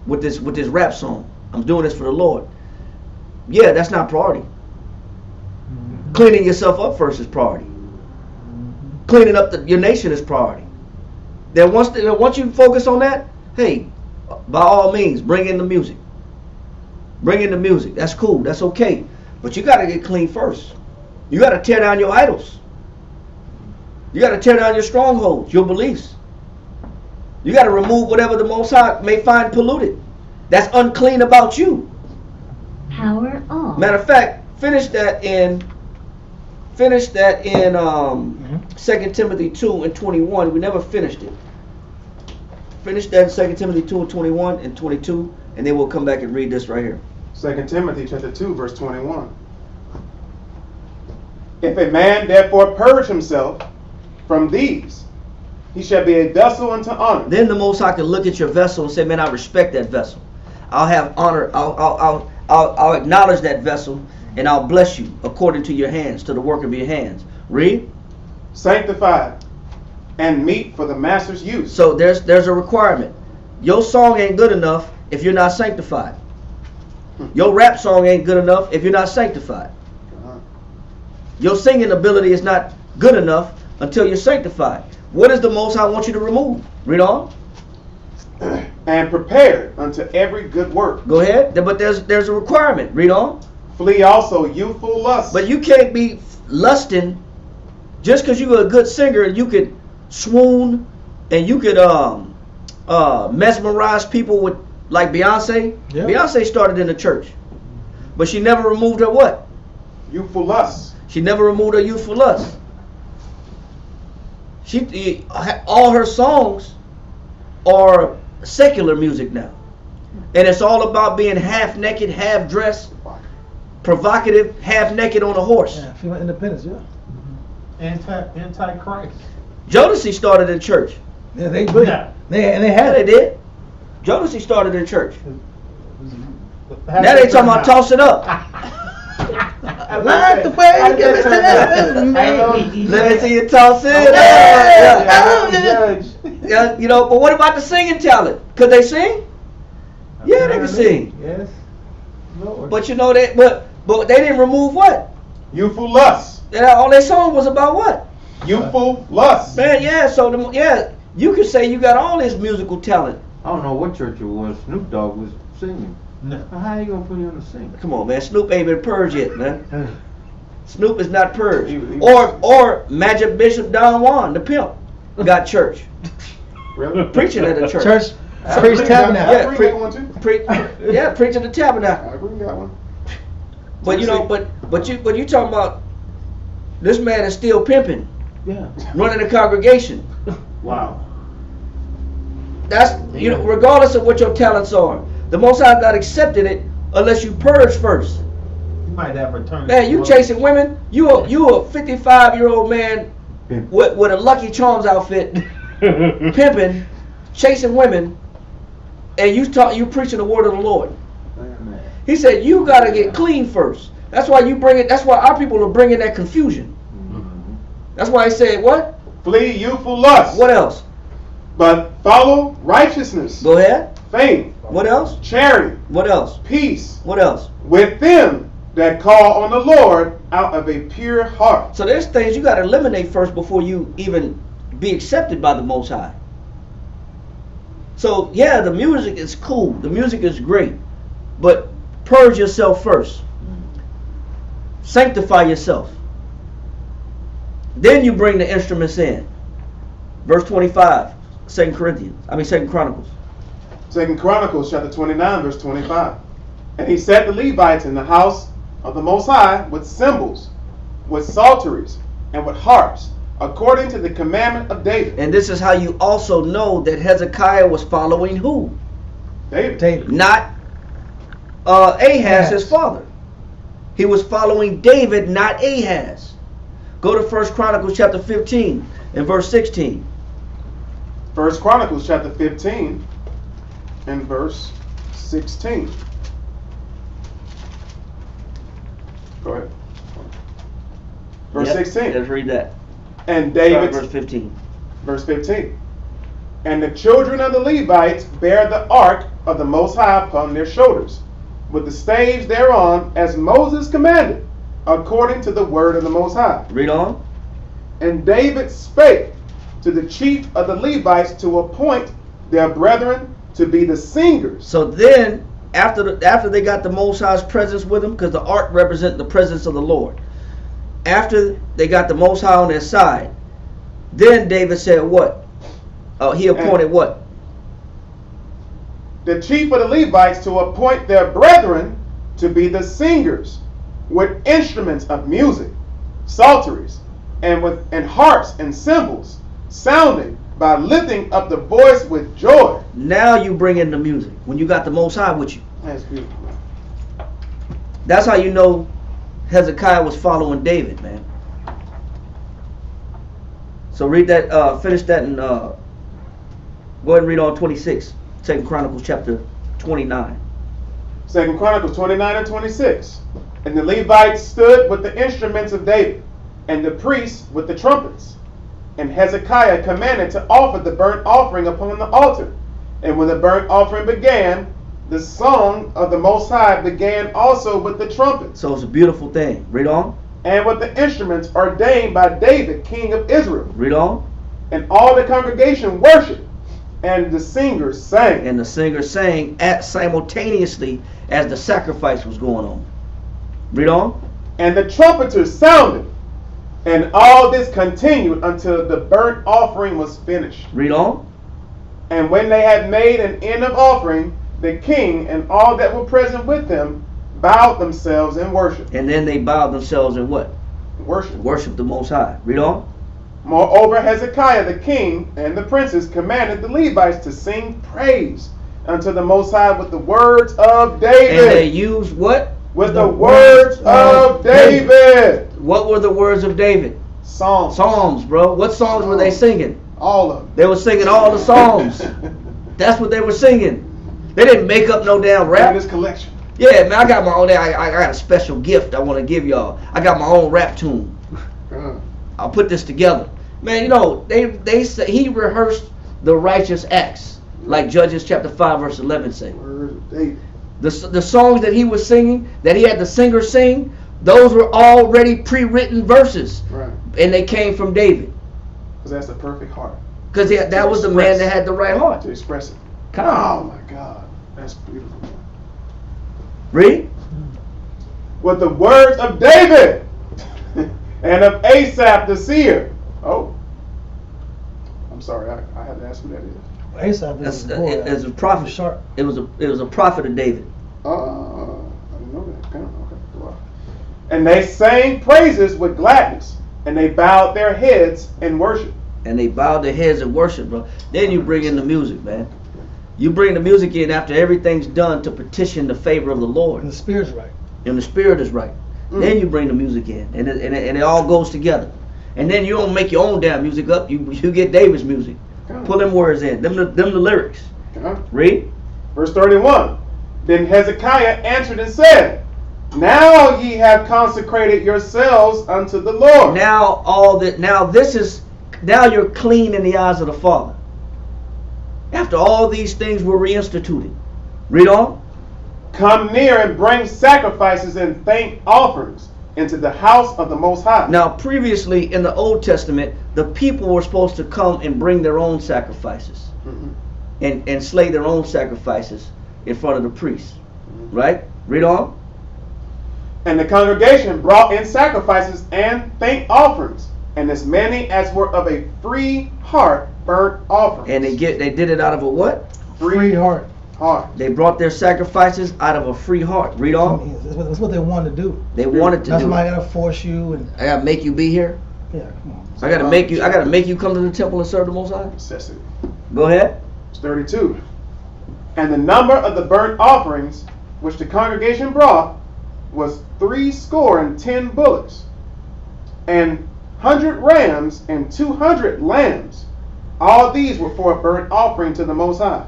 Speaker 1: with this rap song. I'm doing this for the Lord. Yeah, that's not priority. Cleaning yourself up first is priority. Cleaning up your nation is priority. Then once you focus on that, hey, by all means, bring in the music. Bring in the music. That's cool. That's okay. But you got to get clean first. You got to tear down your idols. You got to tear down your strongholds, your beliefs. You got to remove whatever the Most High may find polluted. That's unclean about you.
Speaker 9: Power off.
Speaker 1: Matter of fact, finish that in 2 Timothy 2:21. We never finished it. Finish that in 2 Timothy 2:21 and 22, and then we'll come back and read this right here.
Speaker 5: 2 Timothy chapter 2, verse 21. If a man therefore purge himself from these, he shall be a vessel unto honor.
Speaker 1: Then the Most High can look at your vessel and say, man, I respect that vessel. I'll have honor. I'll acknowledge that vessel, and I'll bless you according to your hands, to the work of your hands. Read.
Speaker 5: Sanctified and meet for the master's use.
Speaker 1: So there's a requirement. Your song ain't good enough if you're not sanctified. Your rap song ain't good enough if you're not sanctified. Your singing ability is not good enough until you're sanctified. What does the Most High want you to remove? Read on.
Speaker 5: and prepared unto every good work.
Speaker 1: Go ahead. But there's a requirement. Read on.
Speaker 5: Flee also youthful lusts.
Speaker 1: But you can't be lusting just because you're a good singer. You could swoon and you could mesmerize people with, like Beyonce.
Speaker 2: Yeah.
Speaker 1: Beyonce started in the church, but she never removed her what?
Speaker 5: Youthful lusts.
Speaker 1: She never removed her youthful lust. All her songs are secular music now, and it's all about being half naked, half dressed, provocative, half naked on a horse.
Speaker 2: Yeah, female independence, yeah.
Speaker 8: Anti-Christ.
Speaker 1: Jodeci started in church.
Speaker 2: Yeah, they had
Speaker 1: Yeah,
Speaker 2: it.
Speaker 1: they did. Jodeci started in church.
Speaker 8: Now
Speaker 1: Now they talking about toss it up.
Speaker 2: Like the way you give it to them.
Speaker 1: Let me see you toss it up. Yeah, you know, but what about the singing talent? Could they sing? Yeah, they can sing.
Speaker 8: Yes. Lord.
Speaker 1: But you know that, but they didn't remove what?
Speaker 5: Youthful lusts.
Speaker 1: Yeah, all their song was about what?
Speaker 5: Youthful lusts.
Speaker 1: Man, yeah. So you could say you got all this musical talent.
Speaker 6: I don't know what church it was. Snoop Dogg was singing.
Speaker 8: No.
Speaker 6: How you gonna put him to sing?
Speaker 1: Come on, man. Snoop ain't been purged yet, man. Snoop is not purged.
Speaker 5: He
Speaker 1: Or Magic Bishop Don Juan, the pimp, got church.
Speaker 5: Really?
Speaker 1: Preaching at a church.
Speaker 2: Church,
Speaker 5: I
Speaker 2: preach
Speaker 5: agree,
Speaker 2: tabernacle.
Speaker 5: I agree with that one too.
Speaker 1: Yeah, preaching the tabernacle.
Speaker 5: I agree with that one.
Speaker 1: But you know, but you talking about this man is still pimping,
Speaker 2: Yeah.
Speaker 1: running a congregation.
Speaker 5: Wow.
Speaker 1: That's, you know, regardless of what your talents are, the Most High not accepting it unless you purge first.
Speaker 8: You might have returned.
Speaker 1: Man, you chasing women. You a 55-year-old man with a Lucky Charms outfit, pimping, chasing women, and you preaching the word of the Lord. He said you gotta get clean first. That's why you bring it. That's why our people are bringing that confusion. That's why he said what?
Speaker 5: Flee youthful lusts.
Speaker 1: What else?
Speaker 5: But follow righteousness,
Speaker 1: Go ahead.
Speaker 5: faith,
Speaker 1: What else?
Speaker 5: charity,
Speaker 1: What else?
Speaker 5: peace
Speaker 1: What else?
Speaker 5: with them that call on the Lord out of a pure heart.
Speaker 1: So there's things you got to eliminate first before you even be accepted by the Most High. So yeah, the music is cool. The music is great. But purge yourself first. Sanctify yourself. Then you bring the instruments in. Verse 25, 2 Chronicles.
Speaker 5: 2 Chronicles chapter 29 verse 25. And he set the Levites in the house of the Most High with cymbals, with psalteries, and with harps, according to the commandment of David.
Speaker 1: And this is how you also know that Hezekiah was following who?
Speaker 5: David.
Speaker 1: Not Ahaz, his father. He was following David, not Ahaz. Go to 1 Chronicles chapter 15 and verse 16.
Speaker 5: 1 Chronicles chapter 15 and verse 16. Go ahead. Verse 16.
Speaker 1: Let's read that.
Speaker 5: And David,
Speaker 1: Verse 15.
Speaker 5: verse 15. And the children of the Levites bear the ark of the Most High upon their shoulders, with the staves thereon, as Moses commanded, according to the word of the Most High.
Speaker 1: Read on.
Speaker 5: And David spake to the chief of the Levites to appoint their brethren to be the singers.
Speaker 1: So then, after they got the Most High's presence with them, because the ark represents the presence of the Lord. After they got the Most High on their side, then David said what? He appointed what?
Speaker 5: The chief of the Levites to appoint their brethren to be the singers, with instruments of music, psalteries, and harps and cymbals, sounding by lifting up the voice with joy.
Speaker 1: Now you bring in the music when you got the Most High with you.
Speaker 5: That's beautiful.
Speaker 1: That's how you know Hezekiah was following David, man. So read that, finish that, and go ahead and read on 26. 2 Chronicles chapter 29.
Speaker 5: 2 Chronicles 29 and 26. And the Levites stood with the instruments of David, and the priests with the trumpets. And Hezekiah commanded to offer the burnt offering upon the altar. And when the burnt offering began, the song of the Most High began also with the trumpets.
Speaker 1: So it's a beautiful thing. Read on.
Speaker 5: And with the instruments ordained by David, king of Israel.
Speaker 1: Read on.
Speaker 5: And all the congregation worshiped, And the singers sang.
Speaker 1: And the singers sang at simultaneously as the sacrifice was going on. Read on.
Speaker 5: And the trumpeters sounded. And all this continued until the burnt offering was finished.
Speaker 1: Read on.
Speaker 5: And when they had made an end of offering, the king and all that were present with him bowed themselves in worship.
Speaker 1: And then they bowed themselves in what?
Speaker 5: Worship.
Speaker 1: Worship the Most High. Read on.
Speaker 5: Moreover, Hezekiah the king and the princes commanded the Levites to sing praise unto the Most High with the words of David.
Speaker 1: And they used what?
Speaker 5: With the words of David.
Speaker 1: What were the words of David?
Speaker 5: Psalms.
Speaker 1: Psalms, bro. What songs were they singing?
Speaker 5: All of them.
Speaker 1: They were singing all the songs. That's what they were singing. They didn't make up no damn rap.
Speaker 5: This collection.
Speaker 1: Yeah, man, I got my own. I got a special gift I want to give y'all. I got my own rap tune. I'll put this together. Man, you know, they say he rehearsed the righteous acts, like Judges chapter 5 verse 11 say. The songs that he was singing, that he had the singer sing, those were already pre-written verses.
Speaker 5: Right.
Speaker 1: And they came from David.
Speaker 5: Because that's the perfect heart.
Speaker 1: Because that was the man that had the right heart.
Speaker 5: To express it.
Speaker 1: Come on.
Speaker 5: Oh my God. That's beautiful.
Speaker 1: Read.
Speaker 5: With the words of David and of Asaph the seer. Oh. I'm sorry, I had to ask who that is.
Speaker 2: Asaph
Speaker 1: is a prophet.
Speaker 2: Sharp.
Speaker 1: It was a prophet of David.
Speaker 5: I didn't know that. Okay. Wow. And they sang praises with gladness, and they bowed their heads in worship.
Speaker 1: And they bowed their heads in worship, bro. Then you bring in the music, man. You bring the music in after everything's done to petition the favor of the Lord.
Speaker 2: And the spirit's right.
Speaker 1: And the spirit is right. Then you bring the music in, and it all goes together. And then you don't make your own damn music up. You get David's music. Pull them words in. Them the lyrics. Read.
Speaker 5: Verse 31. Then Hezekiah answered and said, Now ye have consecrated yourselves unto the Lord.
Speaker 1: Now you're clean in the eyes of the Father. After all these things were reinstituted. Read on.
Speaker 5: Come near and bring sacrifices and thank offerings into the house of the Most High.
Speaker 1: Now previously in the Old Testament, the people were supposed to come and bring their own sacrifices. And slay their own sacrifices in front of the priests. Right? Read on.
Speaker 5: And the congregation brought in sacrifices and thank offerings, and as many as were of a free heart burnt offerings.
Speaker 1: And they did it out of a what?
Speaker 2: Free heart.
Speaker 1: They brought their sacrifices out of a free heart. Read on.
Speaker 2: That's what they wanted to do.
Speaker 1: They wanted to
Speaker 2: That's
Speaker 1: do.
Speaker 2: why I gotta force you and
Speaker 1: I gotta make you be here.
Speaker 2: Yeah, come on.
Speaker 1: I gotta make you come to the temple and serve the Most High.
Speaker 5: Necessity.
Speaker 1: Go ahead.
Speaker 5: Verse 32. And the number of the burnt offerings which the congregation brought was 70 bullocks, and 100 rams, and 200 lambs. All these were for a burnt offering to the Most High.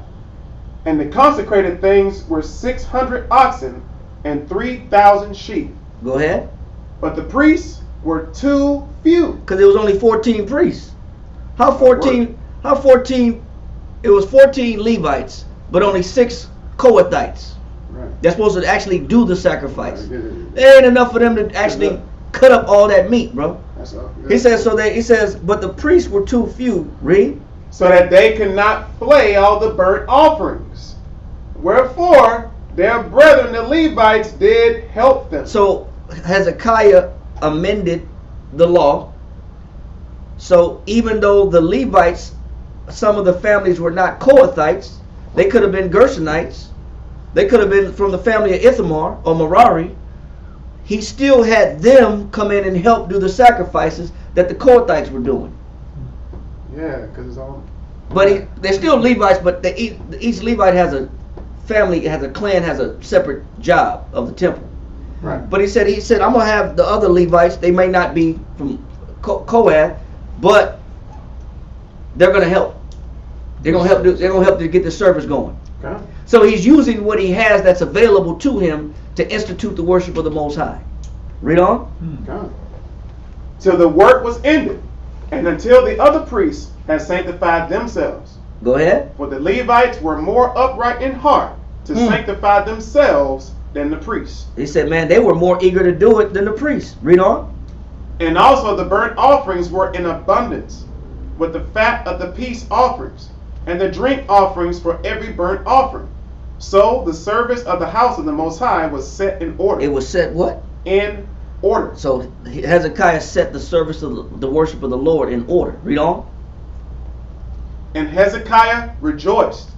Speaker 5: And the consecrated things were 600 oxen and 3,000 sheep.
Speaker 1: Go ahead.
Speaker 5: But the priests were too few.
Speaker 1: Because there was only 14 priests. How 14? It was 14 Levites, but only 6 Kohathites.
Speaker 5: Right.
Speaker 1: They're supposed to actually do the sacrifice. There ain't enough for them to actually cut up all that meat, bro. He says, but the priests were too few. Read.
Speaker 5: So that they could not flay all the burnt offerings. Wherefore their brethren the Levites did help them.
Speaker 1: So Hezekiah amended the law. So even though the Levites, some of the families were not Kohathites, they could have been Gershonites, they could have been from the family of Ithamar or Merari, he still had them come in and help do the sacrifices that the Kohathites were doing.
Speaker 5: Yeah, because it's all.
Speaker 1: But they're still Levites, but each Levite has a family, has a clan, has a separate job of the temple.
Speaker 5: Right.
Speaker 1: But he said, I'm gonna have the other Levites. They may not be from Kohath, but they're gonna help. They're gonna help. They're gonna help to get the service going.
Speaker 5: Okay.
Speaker 1: So he's using what he has that's available to him to institute the worship of the Most High. Read on.
Speaker 5: Okay. Till the work was ended, and until the other priests had sanctified themselves.
Speaker 1: Go ahead.
Speaker 5: For the Levites were more upright in heart to sanctify themselves than the priests.
Speaker 1: He said, man, they were more eager to do it than the priests. Read on.
Speaker 5: And also the burnt offerings were in abundance, with the fat of the peace offerings, and the drink offerings for every burnt offering. So the service of the house of the Most High was set in order.
Speaker 1: It was set what?
Speaker 5: In order.
Speaker 1: So Hezekiah set the service of the worship of the Lord in order. Read on.
Speaker 5: And Hezekiah rejoiced,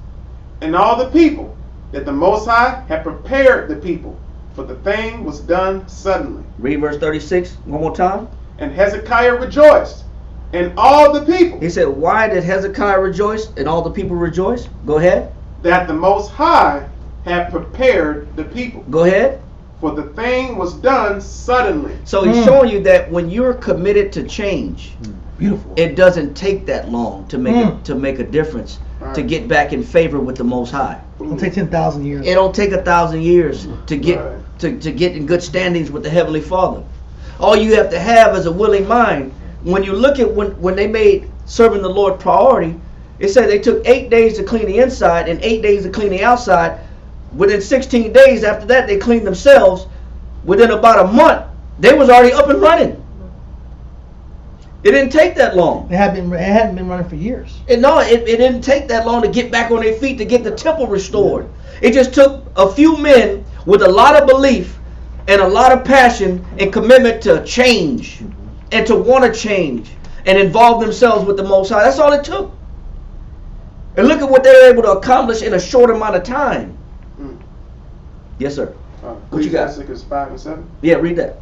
Speaker 5: and all the people, that the Most High had prepared the people, for the thing was done suddenly.
Speaker 1: Read verse 36 one more time.
Speaker 5: And Hezekiah rejoiced, and all the people.
Speaker 1: He said, why did Hezekiah rejoice and all the people rejoice? Go ahead.
Speaker 5: That the Most High had prepared the people.
Speaker 1: Go ahead.
Speaker 5: For the thing was done suddenly.
Speaker 1: So he's showing you that when you're committed to change,
Speaker 2: Beautiful.
Speaker 1: it doesn't take that long to make a difference, to get back in favor with the Most High.
Speaker 2: It'll take 10,000 years.
Speaker 1: It don't take 1,000 years to get to get in good standings with the Heavenly Father. All you have to have is a willing mind. When you look at when they made serving the Lord priority, it said they took 8 days to clean the inside and 8 days to clean the outside. Within 16 days after that, they cleaned themselves. Within about a month, they was already up and running. It didn't take that long.
Speaker 2: It hadn't been running for years.
Speaker 1: It didn't take that long to get back on their feet, to get the temple restored. It just took a few men with a lot of belief and a lot of passion and commitment to change and to want to change and involve themselves with the Most High. That's all it took. And look at what they were able to accomplish in a short amount of time. Yes, sir. What you got?
Speaker 5: Ecclesiastes 5 and 7.
Speaker 1: Yeah, read that.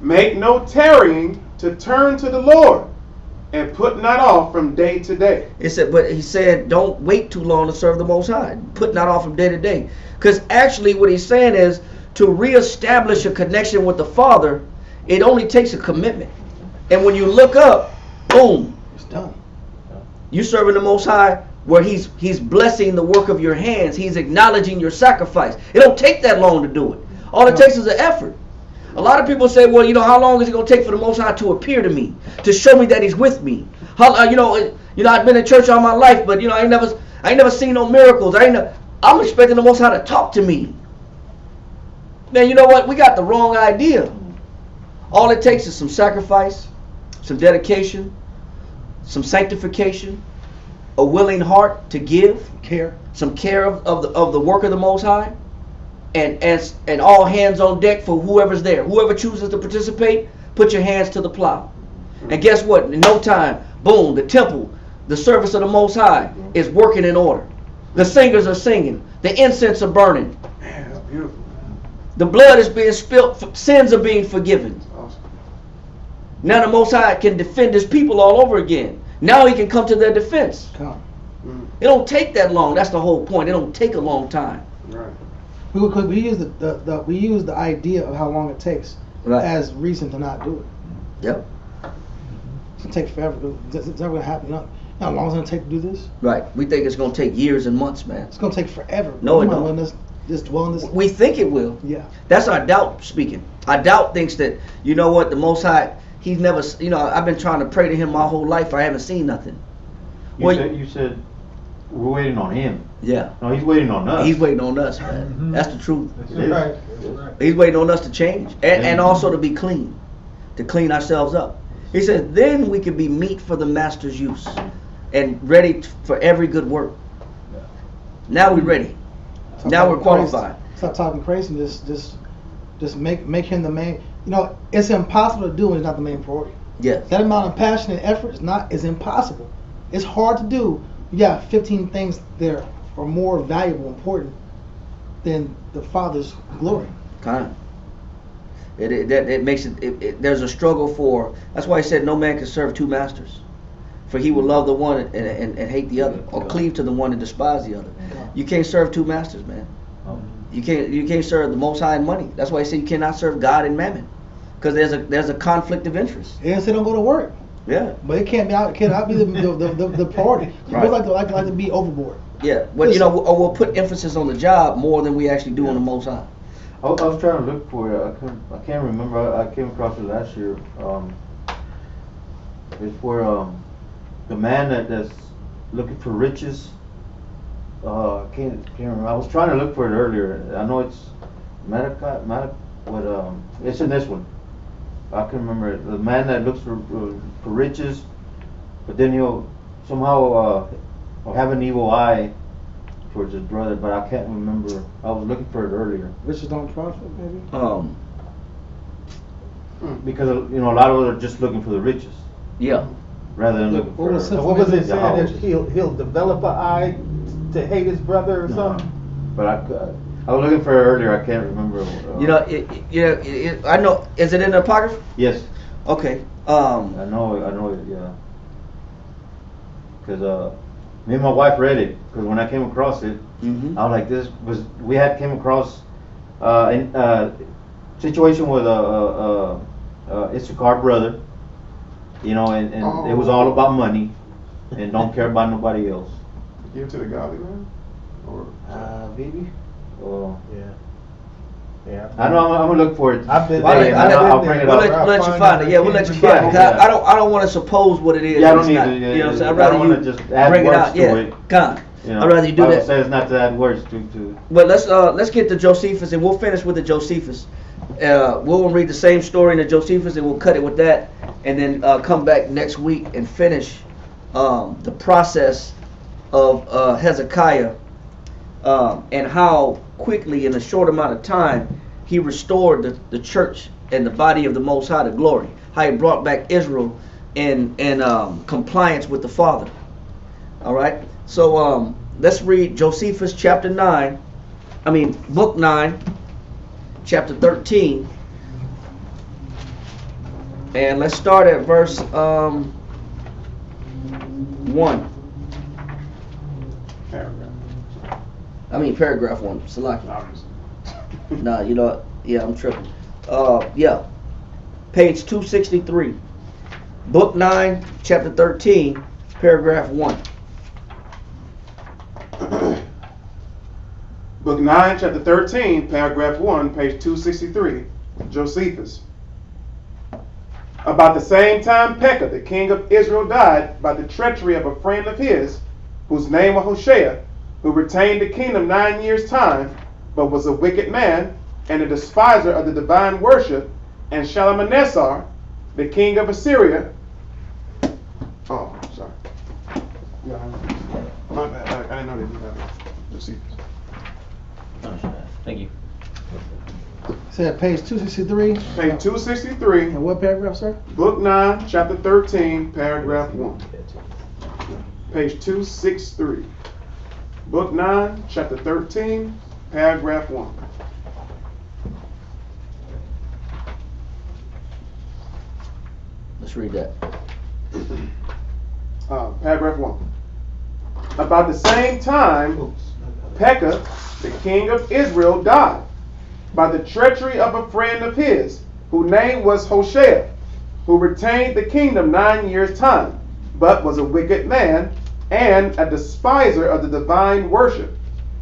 Speaker 5: Make no tarrying to turn to the Lord, and put not off from day to day.
Speaker 1: It said, but he said, don't wait too long to serve the Most High. Put not off from day to day. Because actually what he's saying is, to reestablish a connection with the Father, it only takes a commitment. And when you look up, boom,
Speaker 2: It's done.
Speaker 1: you're serving the Most High, where he's blessing the work of your hands. He's acknowledging your sacrifice. It don't take that long to do it. All it takes is an effort. A lot of people say, well, how long is it going to take for the Most High to appear to me, to show me that He's with me? I've been in church all my life, but I ain't never seen no miracles. I'm expecting the Most High to talk to me. Man, you know what? We got the wrong idea. All it takes is some sacrifice, some dedication, some sanctification, a willing heart to give, some care of the work of the Most High, and all hands on deck for whoever's there. Whoever chooses to participate, put your hands to the plow. And guess what? In no time, boom, the temple, the service of the Most High is working in order. The singers are singing. The incense are burning.
Speaker 5: Man, that's beautiful.
Speaker 1: The blood is being spilled. Sins are being forgiven.
Speaker 5: Awesome.
Speaker 1: Now the Most High can defend His people all over again. Now He can come to their defense. It don't take that long. That's the whole point. It don't take a long time.
Speaker 5: Right.
Speaker 2: We use the idea of how long it takes as reason to not do it.
Speaker 1: Yep.
Speaker 2: It's gonna take forever. It's never gonna happen. You know how long it's gonna take to do this?
Speaker 1: Right. We think it's gonna take years and months, man.
Speaker 2: It's gonna take forever.
Speaker 1: No, it don't.
Speaker 2: Just dwell in this.
Speaker 1: We think it will.
Speaker 2: Yeah.
Speaker 1: That's our doubt speaking. Our doubt thinks that, you know what, the Most High, He's never, I've been trying to pray to Him my whole life. I haven't seen nothing.
Speaker 6: You said we're waiting on Him.
Speaker 1: Yeah.
Speaker 6: No, He's waiting on us.
Speaker 1: He's waiting on us, man. That's the truth.
Speaker 8: That's right. That's right.
Speaker 1: He's waiting on us to change and also to be clean, to clean ourselves up. He says, then we can be meat for the Master's use and ready for every good work. Now we're ready. Now we're qualified.
Speaker 2: Stop talking crazy and just make Him the main. It's impossible to do when He's not the main priority.
Speaker 1: Yes.
Speaker 2: That amount of passion and effort is impossible. It's hard to do. You got 15 things that are more valuable, important than the Father's glory.
Speaker 1: Kind. It makes it. There's a struggle for. That's why He said no man can serve two masters, for he will love the one and hate the other, or cleave to the one and despise the other. You can't serve two masters, man. You can't serve the Most High and money. That's why He said you cannot serve God and mammon, because there's a conflict of interest.
Speaker 2: They say don't go to work.
Speaker 1: Yeah.
Speaker 2: But it can't be the priority.
Speaker 1: Right.
Speaker 2: We like to be overboard.
Speaker 1: Yeah, but we'll put emphasis on the job more than we actually do on the Most High.
Speaker 6: I was trying to look for it. I can't remember. I came across it last year. It's where the man that's looking for riches. Can't remember. I was trying to look for it earlier. I know it's it's in this one. I can remember it. The man that looks for riches, but then he'll somehow have an evil eye towards his brother, but I can't remember. I was looking for it earlier.
Speaker 3: Riches don't profit, maybe.
Speaker 6: Because a lot of us are just looking for the riches
Speaker 1: Yeah.
Speaker 6: rather than looking
Speaker 2: What
Speaker 6: for.
Speaker 2: was
Speaker 8: So what was it
Speaker 6: Yahweh.
Speaker 8: saying? That he'll develop an eye to hate his brother or something?
Speaker 6: But I was looking for it earlier. I can't remember.
Speaker 1: I know. Is it in the Apocrypha?
Speaker 6: Yes,
Speaker 1: Okay.
Speaker 6: I know it. Yeah. Because me and my wife read it. Because when I came across it,
Speaker 1: Mhm.
Speaker 6: I was like, we had came across a situation with a Issachar brother, and it was all about money, and don't care about nobody else.
Speaker 5: Give to the godly man? Or
Speaker 2: Maybe.
Speaker 6: Oh.
Speaker 8: Yeah.
Speaker 6: I know. I'm gonna look for it.
Speaker 8: I've been
Speaker 1: Well,
Speaker 8: there.
Speaker 6: I'll bring it
Speaker 1: We'll
Speaker 6: up.
Speaker 1: let you find it. Yeah, we'll let you find it. 'Cause I don't want to suppose what it is.
Speaker 6: Yeah, I
Speaker 1: and
Speaker 6: don't
Speaker 1: it's
Speaker 6: need
Speaker 1: not.
Speaker 6: to.
Speaker 1: You know what I'm saying? I'd
Speaker 6: I
Speaker 1: rather
Speaker 6: don't want to
Speaker 1: you
Speaker 6: just add
Speaker 1: bring it
Speaker 6: words
Speaker 1: out.
Speaker 6: to
Speaker 1: Yeah,
Speaker 6: it.
Speaker 1: God. I'd rather you do
Speaker 6: Bible
Speaker 1: that.
Speaker 6: says not to add words to.
Speaker 1: But let's get to Josephus, and we'll finish with the Josephus. We'll read the same story in the Josephus, and we'll cut it with that, and then come back next week and finish the process of Hezekiah and how quickly, in a short amount of time, he restored the church and the body of the Most High to glory. How he brought back Israel in compliance with the Father. All right. So let's read Josephus chapter 9. Book 9, chapter 13. And let's start at verse 1. Paragraph 1. Salaki.
Speaker 5: obviously.
Speaker 1: Nah, I'm tripping. Page 263. Book 9, chapter 13, paragraph 1.
Speaker 5: Book 9, chapter 13, paragraph 1, page 263. Josephus. About the same time Pekah, the king of Israel, died by the treachery of a friend of his, whose name was Hoshea, who retained the kingdom 9 years' time, but was a wicked man and a despiser of the divine worship, and Shalmaneser, the king of Assyria. Oh, sorry. Yeah, my bad. I didn't know they didn't have Josephus.
Speaker 7: Thank you.
Speaker 2: Said page 263.
Speaker 5: Page 263,
Speaker 2: And what paragraph, sir?
Speaker 5: book 9, chapter 13, paragraph 1. Page 263. Book 9, chapter 13, paragraph 1.
Speaker 1: Let's read that.
Speaker 5: Paragraph 1. About the same time, Pekah, the king of Israel, died by the treachery of a friend of his, whose name was Hoshea, who retained the kingdom 9 years' time, but was a wicked man and a despiser of the divine worship.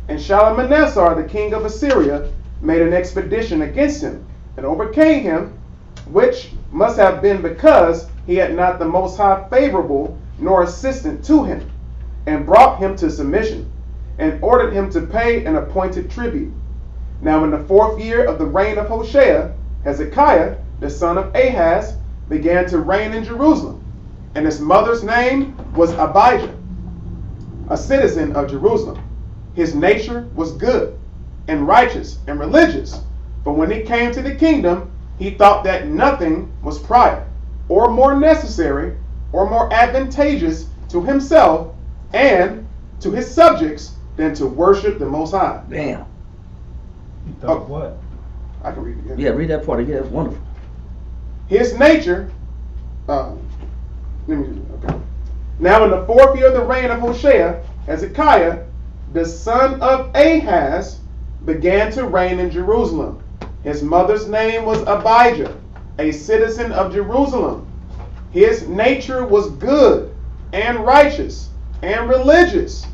Speaker 5: And Shalmaneser, the king of Assyria, made an expedition against him and overcame him, which must have been because he had not the Most High favorable nor assistant to him, and brought him to submission, and ordered him to pay an appointed tribute. Now in the 4th year of the reign of Hoshea, Hezekiah, the son of Ahaz, began to reign in Jerusalem, and his mother's name was Abijah, a citizen of Jerusalem. His nature was good, and righteous, and religious, but when he came to the kingdom, he thought that nothing was prior, or more necessary, or more advantageous to himself and to his subjects than to worship the Most High.
Speaker 1: Damn.
Speaker 8: You thought what?
Speaker 5: I can read it again.
Speaker 1: Yeah, read that part again. It's wonderful.
Speaker 5: His nature, let me, okay. Now in the 4th year of the reign of Hoshea, Hezekiah, the son of Ahaz, began to reign in Jerusalem. His mother's name was Abijah, a citizen of Jerusalem. His nature was good and righteous and religious.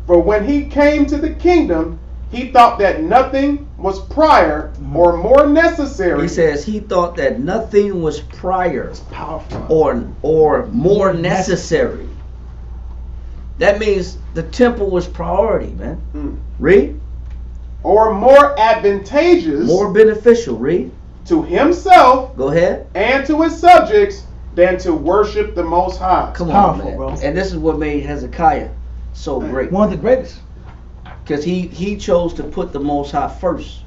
Speaker 5: For when he came to the kingdom, he thought that nothing was prior or more necessary.
Speaker 1: He says he thought that nothing was prior
Speaker 2: Powerful.
Speaker 1: or more necessary. That means the temple was priority, man. Read.
Speaker 5: Or more advantageous.
Speaker 1: More beneficial. Read.
Speaker 5: To himself.
Speaker 1: Go ahead.
Speaker 5: And to his subjects than to worship the Most High.
Speaker 1: Come on,
Speaker 2: Powerful,
Speaker 1: man.
Speaker 2: bro.
Speaker 1: And this is what made Hezekiah so great.
Speaker 2: One of the greatest.
Speaker 1: Because he chose to put the Most High first.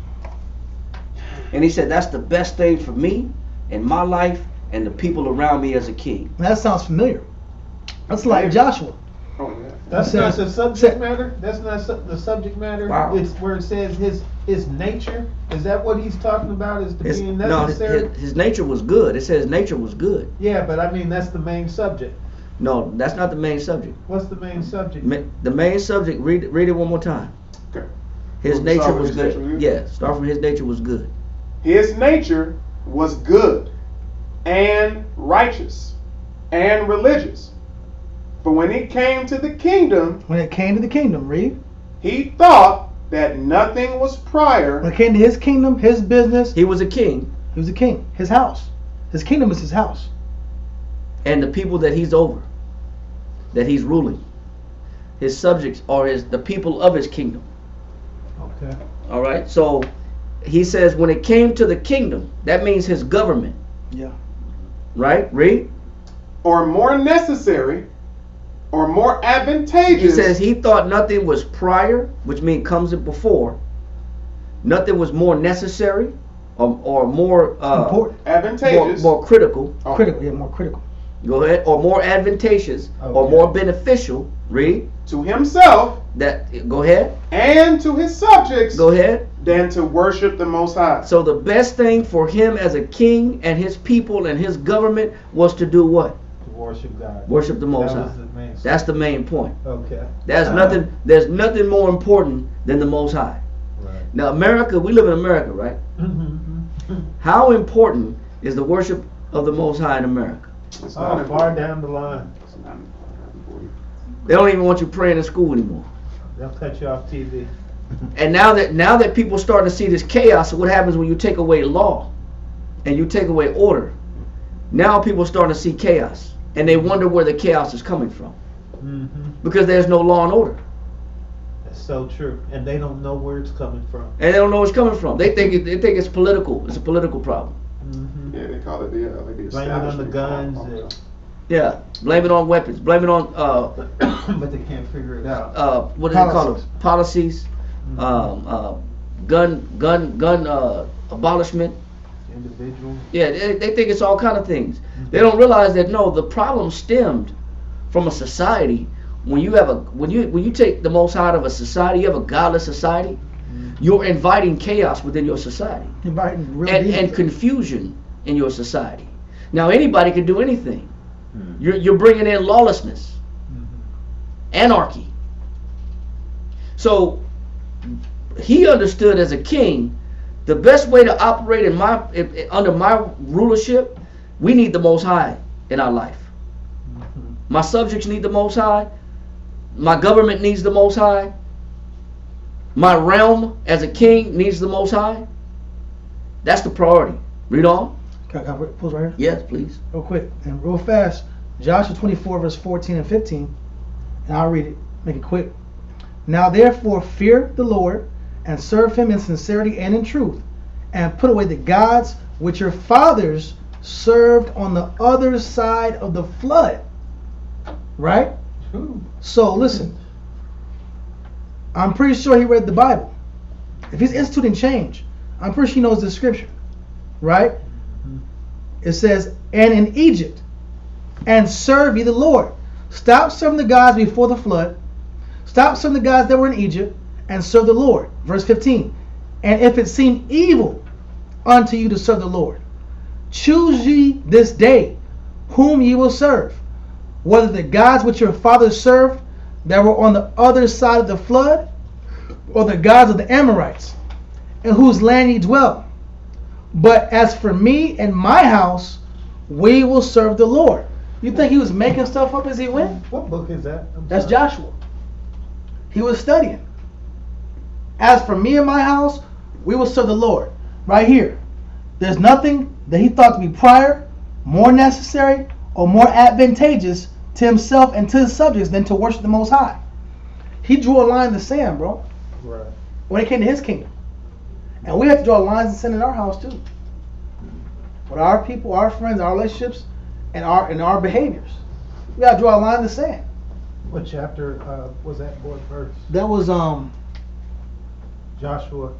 Speaker 1: And he said, that's the best thing for me and my life and the people around me as a king.
Speaker 2: That sounds familiar. That's like Joshua.
Speaker 5: Oh, yeah.
Speaker 8: That's not the subject matter. That's not the subject matter.
Speaker 1: Wow.
Speaker 8: It's where it says his nature. Is that what he's talking about? Is the being necessary?
Speaker 1: No, his nature was good. It says nature was good.
Speaker 8: Yeah, but I mean that's the main subject.
Speaker 1: No, that's not the main subject.
Speaker 8: What's the main subject?
Speaker 1: The main subject, read it one more time.
Speaker 5: Okay.
Speaker 1: His
Speaker 5: Start
Speaker 1: nature
Speaker 5: with
Speaker 1: was
Speaker 5: his nature
Speaker 1: good.
Speaker 5: was good?
Speaker 1: Yeah, start from his nature was good.
Speaker 5: His nature was good and righteous and religious. But when it came to the kingdom,
Speaker 2: read.
Speaker 5: he thought that nothing was prior.
Speaker 2: When it came to his kingdom, his business,
Speaker 1: He was a king.
Speaker 2: he was a king. His house. His kingdom is his house.
Speaker 1: And the people that he's over, that he's ruling, his subjects are the people of his kingdom.
Speaker 8: Okay.
Speaker 1: All right. So he says when it came to the kingdom, that means his government.
Speaker 2: Yeah.
Speaker 1: Right. Read.
Speaker 5: Or more necessary, or more advantageous.
Speaker 1: He says he thought nothing was prior, which means comes in before. Nothing was more necessary, or more
Speaker 2: Important.
Speaker 5: advantageous.
Speaker 1: more critical.
Speaker 5: Oh.
Speaker 2: Critical. Yeah, more critical.
Speaker 1: Go ahead. Or more advantageous, or
Speaker 8: Okay.
Speaker 1: more beneficial. Read.
Speaker 5: To himself
Speaker 1: That. Go ahead.
Speaker 5: and to his subjects
Speaker 1: Go ahead.
Speaker 5: than to worship the Most High.
Speaker 1: So the best thing for him as a king and his people and his government was to do what?
Speaker 8: To worship God.
Speaker 1: Worship the Most
Speaker 8: That
Speaker 1: High.
Speaker 8: was the main
Speaker 1: That's the main point.
Speaker 8: Okay.
Speaker 1: There's nothing more important than the Most High.
Speaker 8: Right.
Speaker 1: Now America, we live in America, right? How important is the worship of the Most High in America?
Speaker 5: It's not
Speaker 8: Oh, far
Speaker 5: important.
Speaker 8: down the line.
Speaker 5: It's not important.
Speaker 1: They don't even want you praying in school anymore.
Speaker 8: They'll cut you off TV.
Speaker 1: And now that people are starting to see this chaos, what happens when you take away law and you take away order? Now people are starting to see chaos, and they wonder where the chaos is coming from, because there's no law and order,
Speaker 8: That's so true. And they don't know where it's coming from.
Speaker 1: and they don't know where it's coming from. They think it's political. It's a political problem.
Speaker 5: Yeah, they call it the like the
Speaker 8: Blame it on the
Speaker 5: establishment.
Speaker 8: guns.
Speaker 1: Yeah, blame it on weapons. Blame it on
Speaker 8: But they can't figure it out.
Speaker 1: what do they call them? Policies, gun abolishment.
Speaker 8: Individual.
Speaker 1: Yeah, they think it's all kind of things. They don't realize that no, the problem stemmed from a society. When you take the Most High out of a society, you have a godless society. You're inviting chaos within your society
Speaker 2: Inviting real
Speaker 1: and
Speaker 2: demons.
Speaker 1: confusion in your society. Now anybody can do anything. You're bringing in lawlessness, anarchy. So he understood as a king, the best way to operate under my rulership, we need the Most High in our life. My subjects need the Most High. My government needs the Most High. My realm as a king needs the Most High. That's the priority. Read on.
Speaker 2: Can I pause right here?
Speaker 1: Yes, please.
Speaker 2: Real quick and real fast. Joshua 24 verse 14 and 15. And I'll read it. Make it quick. Now therefore fear the Lord and serve him in sincerity and in truth, and put away the gods which your fathers served on the other side of the flood. Right? So listen. I'm pretty sure he read the Bible. If he's instituting change, I'm pretty sure he knows this scripture. Right? It says, and in Egypt, and serve ye the Lord. Stop serving the gods before the flood. Stop serving the gods that were in Egypt, and serve the Lord. Verse 15. And if it seem evil unto you to serve the Lord, choose ye this day whom ye will serve, whether the gods which your fathers served that were on the other side of the flood, or the gods of the Amorites, in whose land ye dwell. But as for me and my house, we will serve the Lord. You think he was making stuff up as he went?
Speaker 8: What book is that?
Speaker 2: That's Joshua. He was studying. As for me and my house, we will serve the Lord. Right here. There's nothing that he thought to be prior, more necessary, or more advantageous to himself and to his subjects than to worship the Most High. He drew a line in the sand, bro.
Speaker 8: Right.
Speaker 2: When it came to his kingdom. And we have to draw lines in the sand in our house too. With our people, our friends, our relationships, and our behaviors. We gotta draw a line in the sand.
Speaker 8: What chapter was that? What verse?
Speaker 2: That was
Speaker 8: Joshua.